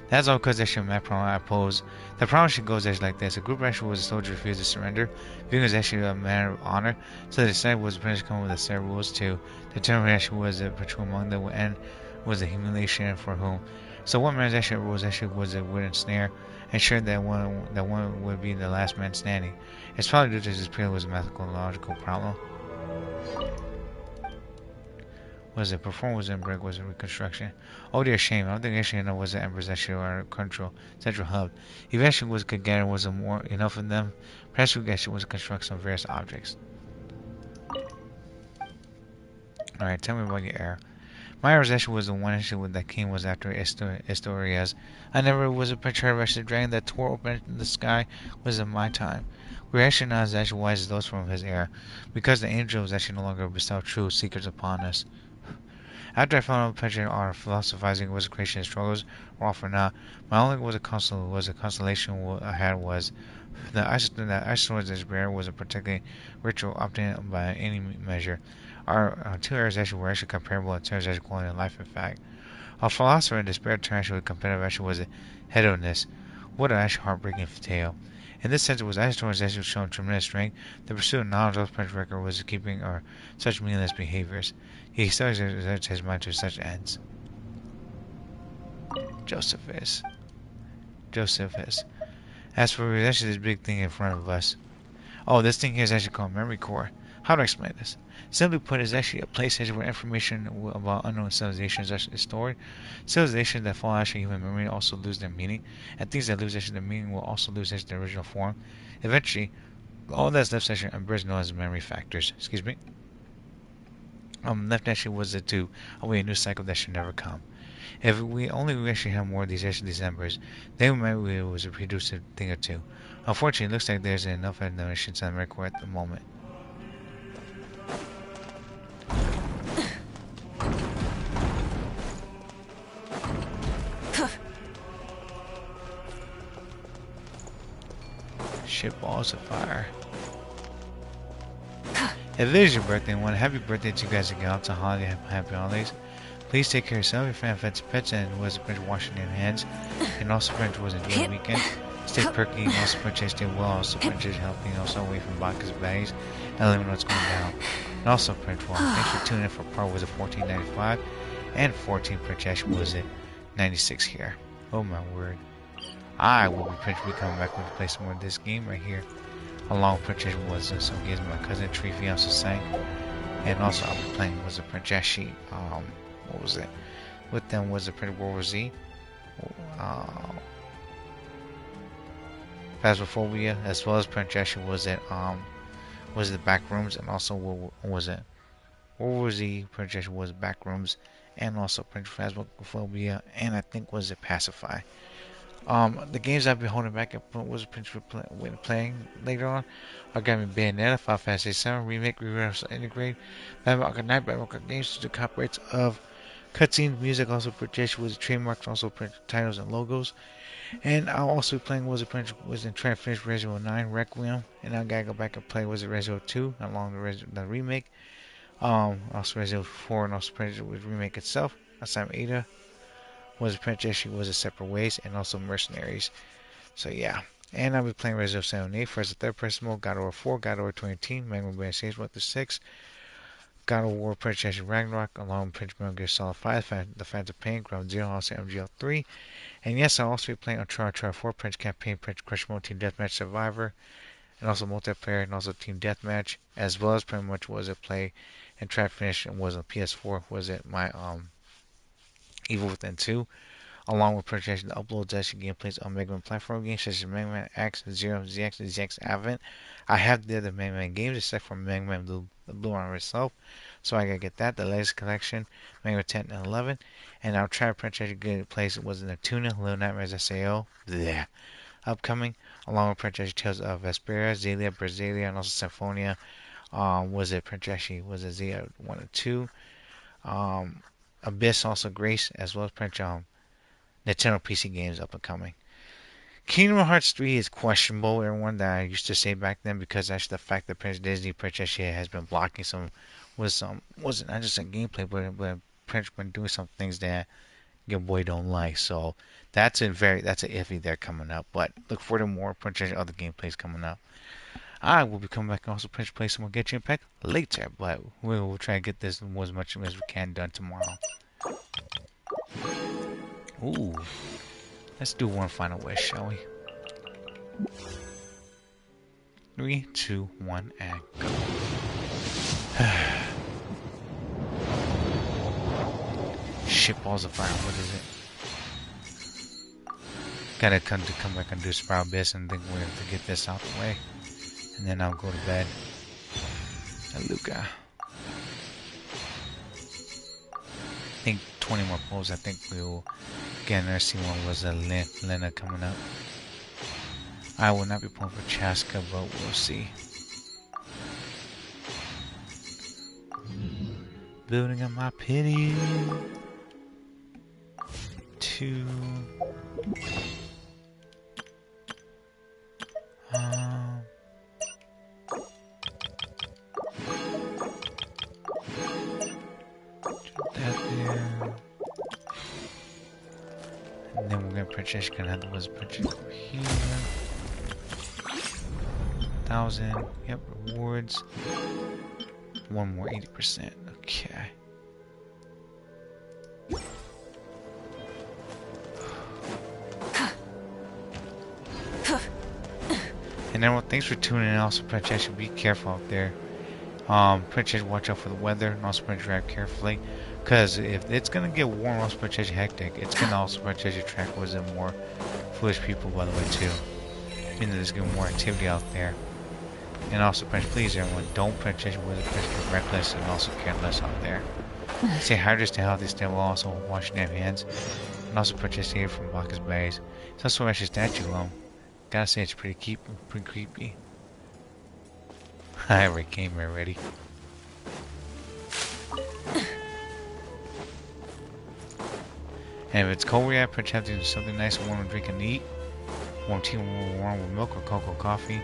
That's all because that's your map problem I pose. The problem actually goes actually like this. A group actually was a soldier refused to surrender. Viewing was actually a matter of honor. So they decided was British come with a set of rules to determine actually was a patrol among them and was a humiliation for whom. So one man's actually rules actually was a wooden snare, ensured that one would be the last man standing. It's probably due to this period was a mathematical problem. Was it perform was in break was a reconstruction. Oh dear shame, I don't think actually was the Emperor's actually our central hub. Eventually was could gather was more enough of them. Perhaps we actually was construct some various objects. Alright, tell me about your error. My error actually was the one actually that king was after Historias. I never was a picture of actually dragon that tore open in the sky was in my time. We're actually not as actually wise as those from his era, because the angels actually no longer bestow true secrets upon us. After I found out Petra our philosophizing was creation struggles were all for naught, my only consolation I had was the Isotore's bear was a particularly ritual obtained by any measure. Our 2 errors actually were actually comparable in terms of actually quality of life, in fact. Our philosopher in despair turned actually competitive actually was a hedonist. What an actually heartbreaking tale. In this sense, it was Isotore's actually shown tremendous strength. The pursuit of knowledge of French record was keeping such meaningless behaviors. He still exerts his mind to such ends. Joseph is. Joseph is. As for actually this big thing in front of us. Oh, this thing here is actually called memory core. How do I explain this? Simply put, it's actually a place where information about unknown civilizations actually is stored. Civilizations that fall actually human memory also lose their meaning, and things that lose actually their meaning will also lose actually their original form. Eventually, all that's left actually are known as memory factors. Excuse me. Left actually was it to await a new cycle that should never come. If we actually have more of these actually numbers, then we might be able to reproduce a thing or two. Unfortunately, it looks like there's enough animations on the record at the moment. Shit balls of fire. If it is your birthday and one happy birthday to you guys again out to holiday happy holidays. Please take care of yourself, your family, friends, pets, and was Prince washing your hands. And also Prince was enjoy the weekend. Stay perky, and also Prince stay well, also Prince is healthy, and also away from Bacchus baddies, and let me know what's going down. And also Prince well, thanks for tuning in for part was it 1495 and 14 Prince was it 96 here. Oh my word. I will be Prince be coming back to play some more of this game right here. Along with Prince was some games my cousin Treefy also sang. And also I'll be playing was a Prince what was it? With them was a Prince World War Z. Phasmophobia, as well as Prince was it the back rooms, and also what was it? World War Z, Prince was back rooms, and also Prince Phasmophobia, and I think was it Pacify. The games I've been holding back up was Prince playing later on are gonna be Bayonetta, Final Fantasy 7 Remake, Re-Release, Integrate, Battle Battle games to the copyrights of cutscenes, music, also Prince was trademarks, also print titles and logos. And I'll also be playing was in trying to finish Resident Evil 9 Requiem, and I gotta go back and play was it Resident Evil 2 along with the remake. Also Resident Evil 4 and also Prince was remake itself. Asylum Ada was a Prince issue was a separate ways, and also Mercenaries. So yeah. And I'll be playing Resident Evil 7 and 8 first and third person mode, God of War 4, God of War 2018, Manual Band Stage 1 through 6, God of War Prince Ragnarok, along with Prince Metal Gear Solid 5, The Phantom Pain, Ground Zero, also MGL 3. And yes, I'll also be playing Uncharted 4, Prince Campaign, Prince Crush Mode, Team Deathmatch Survivor, and also multiplayer, and also Team Deathmatch, as well as pretty much was it play and try to finish and was on PS4, was it my Evil Within 2, along with purchasing the uploads actually gameplays on Mega Man platform games such as Mega Man X, Zero, ZX, and ZX Advent. I have the other Mega Man games except for Mega Man Blue on itself, so I gotta get that, the latest collection, Mega Man 10 and 11, and I'll try to purchase a good place. It was in the Tuna, Little Nightmares SAO, bleh, upcoming, along with purchasing Tales of Vesperia, Zelia, Brasilia, and also Symphonia. Was it Prince was it Zia 1 and 2? Abyss, also Grace, as well as Prince Nintendo PC games up and coming. Kingdom Hearts 3 is questionable, everyone, that I used to say back then, because actually the fact that Prince Disney Princess has been blocking wasn't not just a gameplay, but Prince been doing some things that your boy don't like. So that's a iffy there coming up. But look forward to more Prince other gameplays coming up. I will be coming back and also Prince play some more Genshin Impact later, but we'll try to get this as much as we can done tomorrow. Ooh. Let's do one final wish, shall we? 3, 2, 1, and go. Shitballs of fire, what is it? Gotta come back and do Spiral Abyss, and think we have to get this out the way. And then I'll go to bed. Luca. I think 20 more pulls. I think we will get another C1 was a Linnea coming up. I will not be pulling for Chasca, but we'll see. Building up my pity. 2. And then we're gonna purchase gonna was purchase over here. 1,000. Yep, rewards. One more 80%. Okay. And everyone, thanks for tuning in. Also, Princess, be careful out there. Princess, watch out for the weather, and also Princess, drive carefully. Because if it's gonna get warm, also Princess, hectic. It's gonna also Princess attract more foolish people, by the way, too. Meaning there's gonna be more activity out there. And also, Princess, please, everyone, don't Princess with a Princess reckless and also careless out there. Stay hydrated, stay healthy, stay well, also wash your damn hands. And also Princess here from Bacchus Bays. It's also actually statue alone. Gotta say it's pretty creepy. I already came already. And if it's cold, we have Princess have to do something nice and warm to drink and eat. Warm tea, warm with milk or cocoa coffee.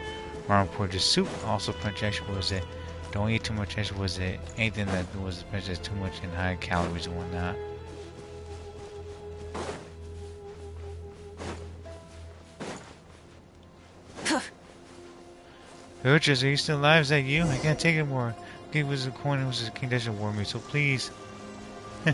Warm porridge soup. Also, Princess was it. Don't eat too much. Was it anything that was Princess too much in high calories and whatnot. Urchas, are you still alive? Is that you? I can't take it more. Gave us a coin. It was a king that warn me. So please. The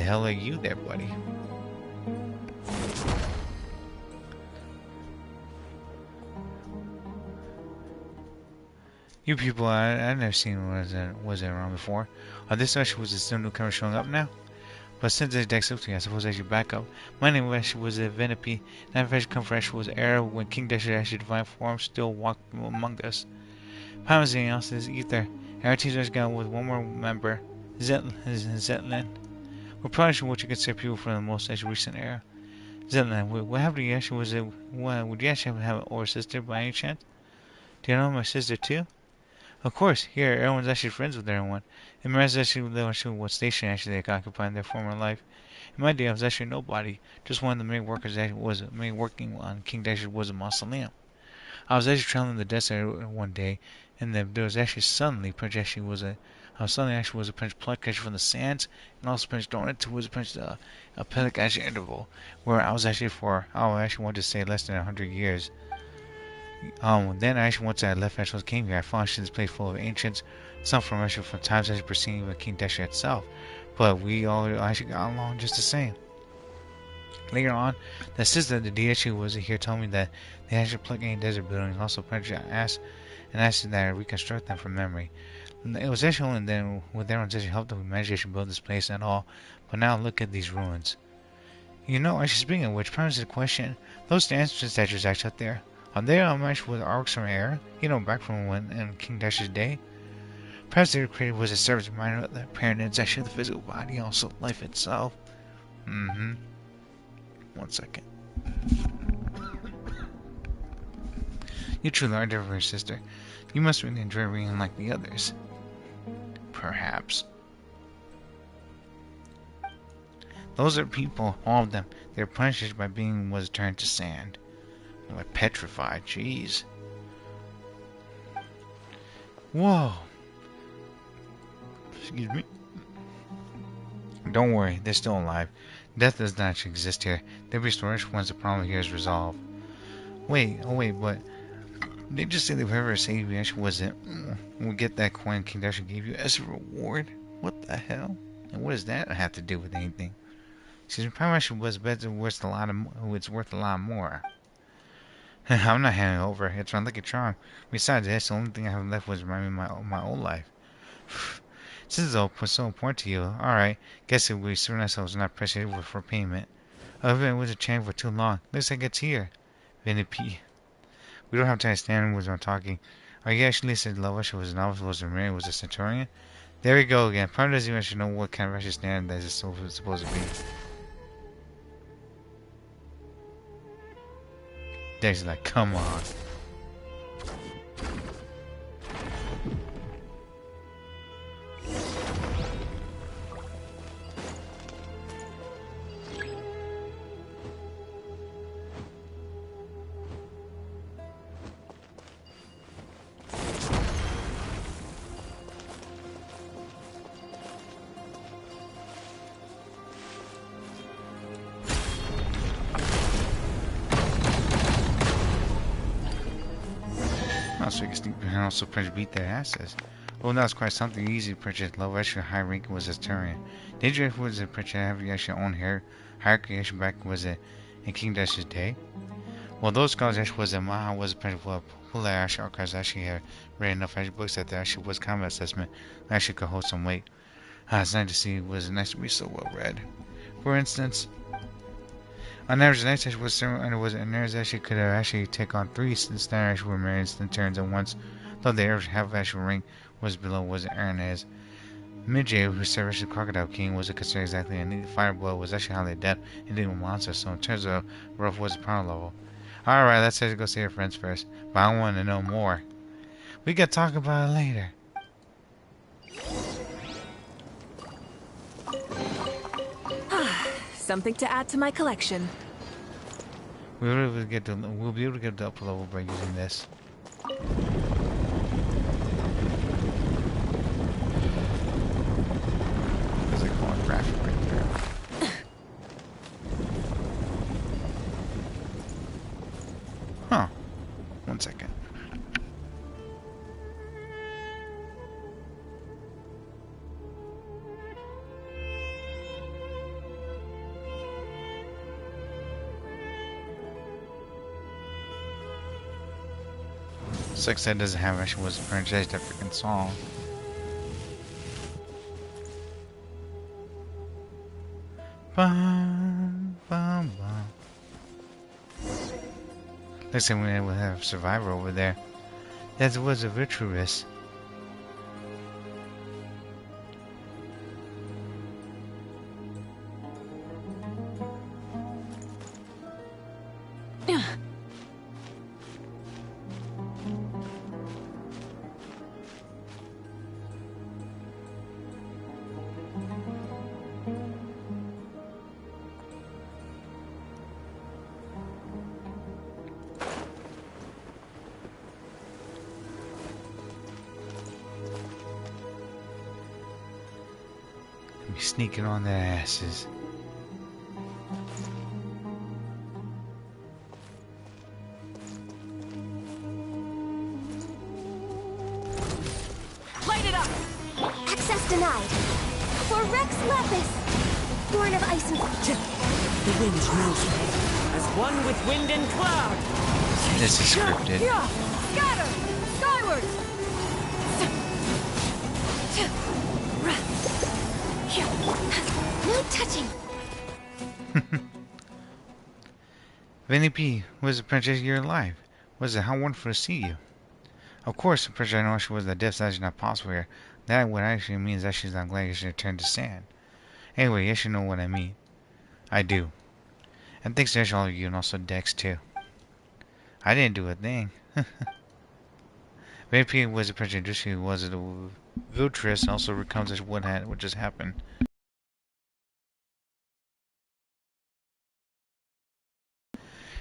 hell are you there, buddy? You people, I've never seen was it around before. This actually was a still newcomer showing up now. But since the deck's up to you, I suppose I should back up. My name actually was Venepi, and I've actually come from actually was era when King Dasher actually divine form still walked among us. Promising else is Ether. Our teacher's gone with one more member, Zetlin. We're probably sure what you consider people from the most actually recent era. Zetlin, what happened to you actually was it? Would you actually have an older sister by any chance? Do you know my sister too? Of course, here everyone's actually friends with everyone. And Miraz actually what station actually they occupied in their former life. In my day, I was actually nobody, just one of the main workers that was working on King Dasher was a mausoleum. I was actually traveling the desert one day, and there was actually suddenly Prince actually was a Prince plucked actually from the sands, and also Prince thrown it was Prince a pelic actually interval, where I was actually I actually wanted to say less than 100 years. Then actually once I left actually came here, I found this place full of ancients, some from times actually preceding with King Dasher itself, but we all actually got along just the same. Later on, the sister the DHU was here telling me that they actually plug any desert buildings. Also, Prince asked that I reconstruct them from memory. It was actually only then with everyone's actually helped that we managed to build this place and all. But now look at these ruins. You know, actually speaking of which, Prime is a question. Those dancing statues actually out there, are they matched with arcs from air? You know, back from when in King Dasher's day. Perhaps they were created was a service reminder of the apparent is actually the physical body, also life itself. 1 second. You truly are different from your sister. You must really enjoy reading like the others. Perhaps. Those are people, all of them. They're punished by being turned to sand. Like petrified, jeez. Whoa. Excuse me. Don't worry, they're still alive. Death does not actually exist here. They'll be restored once the problem here is resolved. Wait, but they just say that whoever saved you actually wasn't will get that coin King Dasher gave you as a reward? What the hell? And what does that have to do with anything? Excuse me, probably actually was better worth a lot more. I'm not handing it over. It's my lucky charm. Besides, that's the only thing I have left was remind me of my old life. Since it's all so important to you, alright, guess if we soon ourselves not appreciated for payment. I've been with the chain for too long. Looks like it's here. Vinny. We don't have time to stand when I'm talking. Are you actually said Lovish was a novice, was a married, was a centurion? There we go again. Probably doesn't even actually know what kind of actual standard that is supposed to be. Dex is like, come on. Also, you can sneak behind, also Prince beat their asses. Well, that was quite something easy to purchase. Low actually high ranking was as Turian. Danger was a purchase having actually own hierarchy actually back was it in King Dash's day. Well, those scholars actually was a Maha was a prince of Pula actually archives actually had read enough actually books that there actually was combat assessment actually could hold some weight. It's nice to see it was nice to be so well read. For instance, on average, the Knights actually was similar and was an actually could actually take on 3 standard actually were married in turns at once, though the average half actual rank was below was Aranez. Midjay, who served as the Crocodile King, was considered exactly a neat fireblow, was actually highly adept in dealing with monsters, so in terms of rough was the power level. Alright, let's go see our friends first, but I want to know more. We can talk about it later. Something to add to my collection. We'll be able to get the upper level by using this. There's a cool graphic right there. Huh. 1 second. Sucks that doesn't have actually was franchised that freaking song. Bum, bum, bum. Listen, we have Survivor over there. That was a virtuous. Sneaking on their asses. Light it up! Access denied. For Rex Lapis, born of ice and The wind knows me. As one with wind and cloud. This is scripted. Scatter! Skyward! no touching. Vinny P, was the princess you're alive? Was it how wonderful to see you? Of course, the princess I know she was the death actually not possible here. That what actually means that she's not glad she returned to sand. Anyway, yes you know what I mean. I do. And thanks to all of you and also Dex too. I didn't do a thing. Vinny P was the princess she was a Viltress and also recounts what just happened.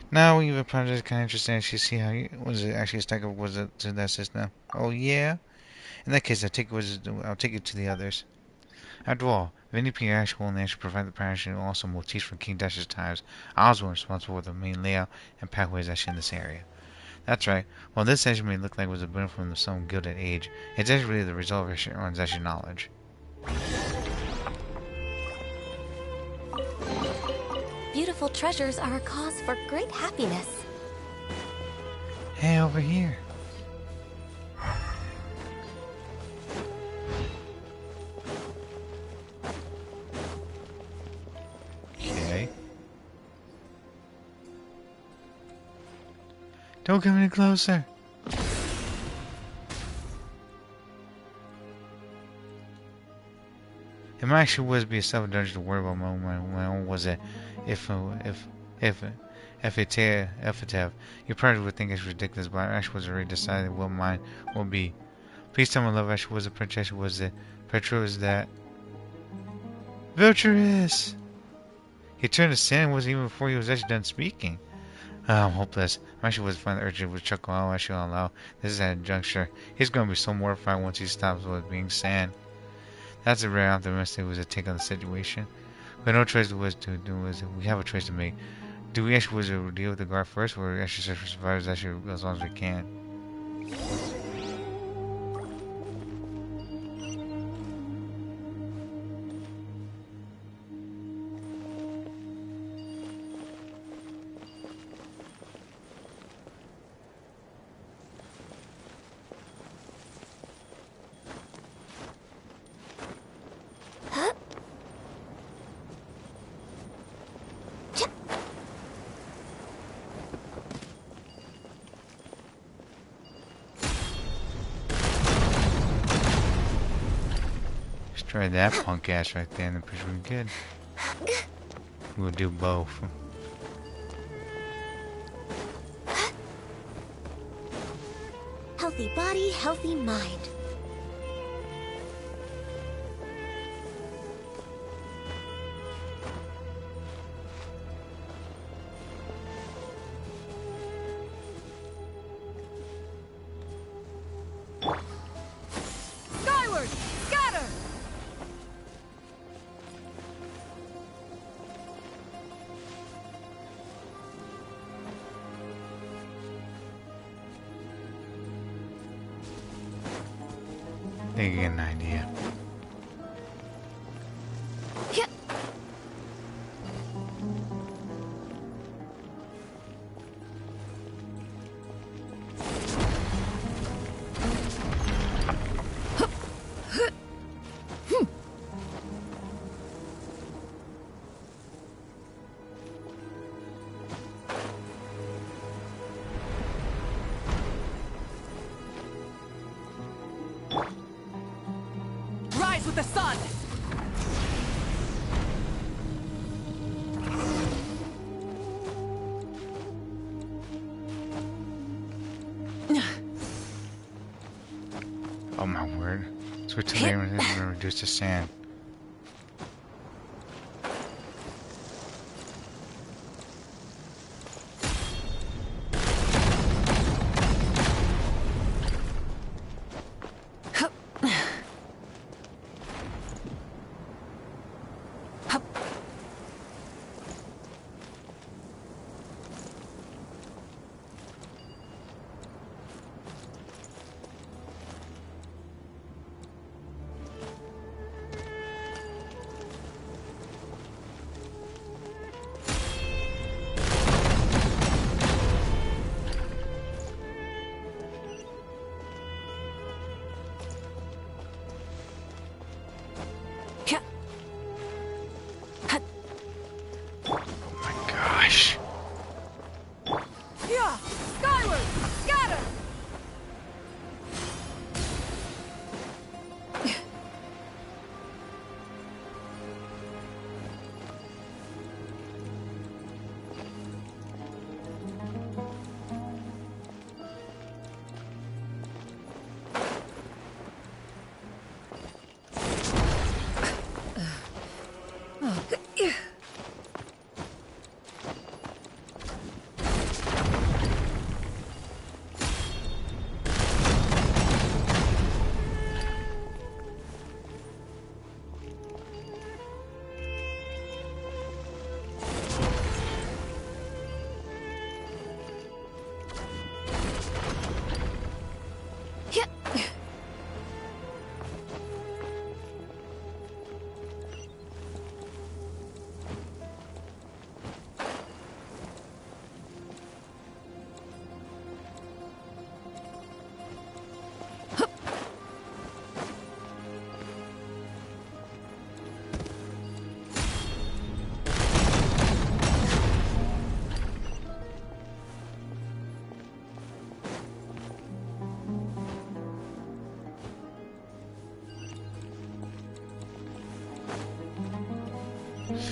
Now we have a project kind of interesting. She see how you, was it actually a stack of was it to that system? Oh yeah. In that case, I'll take it to the others. After all, Vinny P. Ash will actually provide the parachute and also motifs from King Dash's times. I was responsible for the main layout and pathways actually in this area. That's right. Well, this actually may look like it was a boon from some gilded age. It's actually really the result of everyone's actually knowledge. Beautiful treasures are a cause for great happiness. Hey, over here. Okay. Don't come any closer. It might actually was be a self-indulgence to worry about my own was it if you probably would think it's ridiculous, but I actually was already decided what mine will be. Please tell me love actually was a princess was it Petro is that Vilturus. He turned to sand was even before he was actually done speaking. I'm hopeless. I actually was finding the urgent with chuckle. I'll actually allow this is at a juncture. He's gonna be so mortified once he stops with being sand. That's a rare optimistic was a take on the situation. But no choice was to do was we have a choice to make. Do we actually was to deal with the guard first or actually search for survivors actually as long as we can? Destroy that punk ass right there, and pretty good. We'll do both. Healthy body, healthy mind. Skyward! Scatter! They get an idea. Rise with the sun! Oh my word. Switch to layer and reduce the sand. Gosh. Yeah! Skyward! Scatter!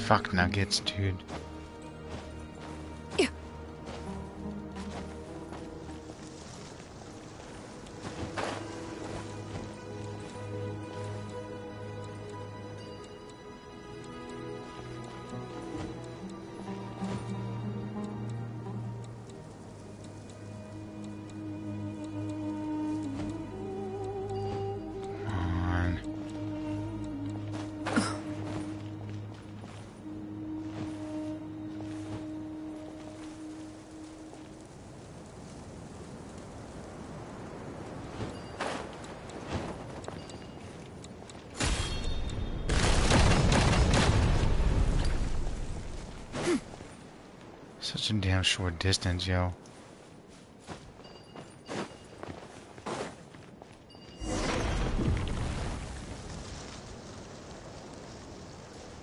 Fuck nuggets, dude. Such a damn short distance, yo.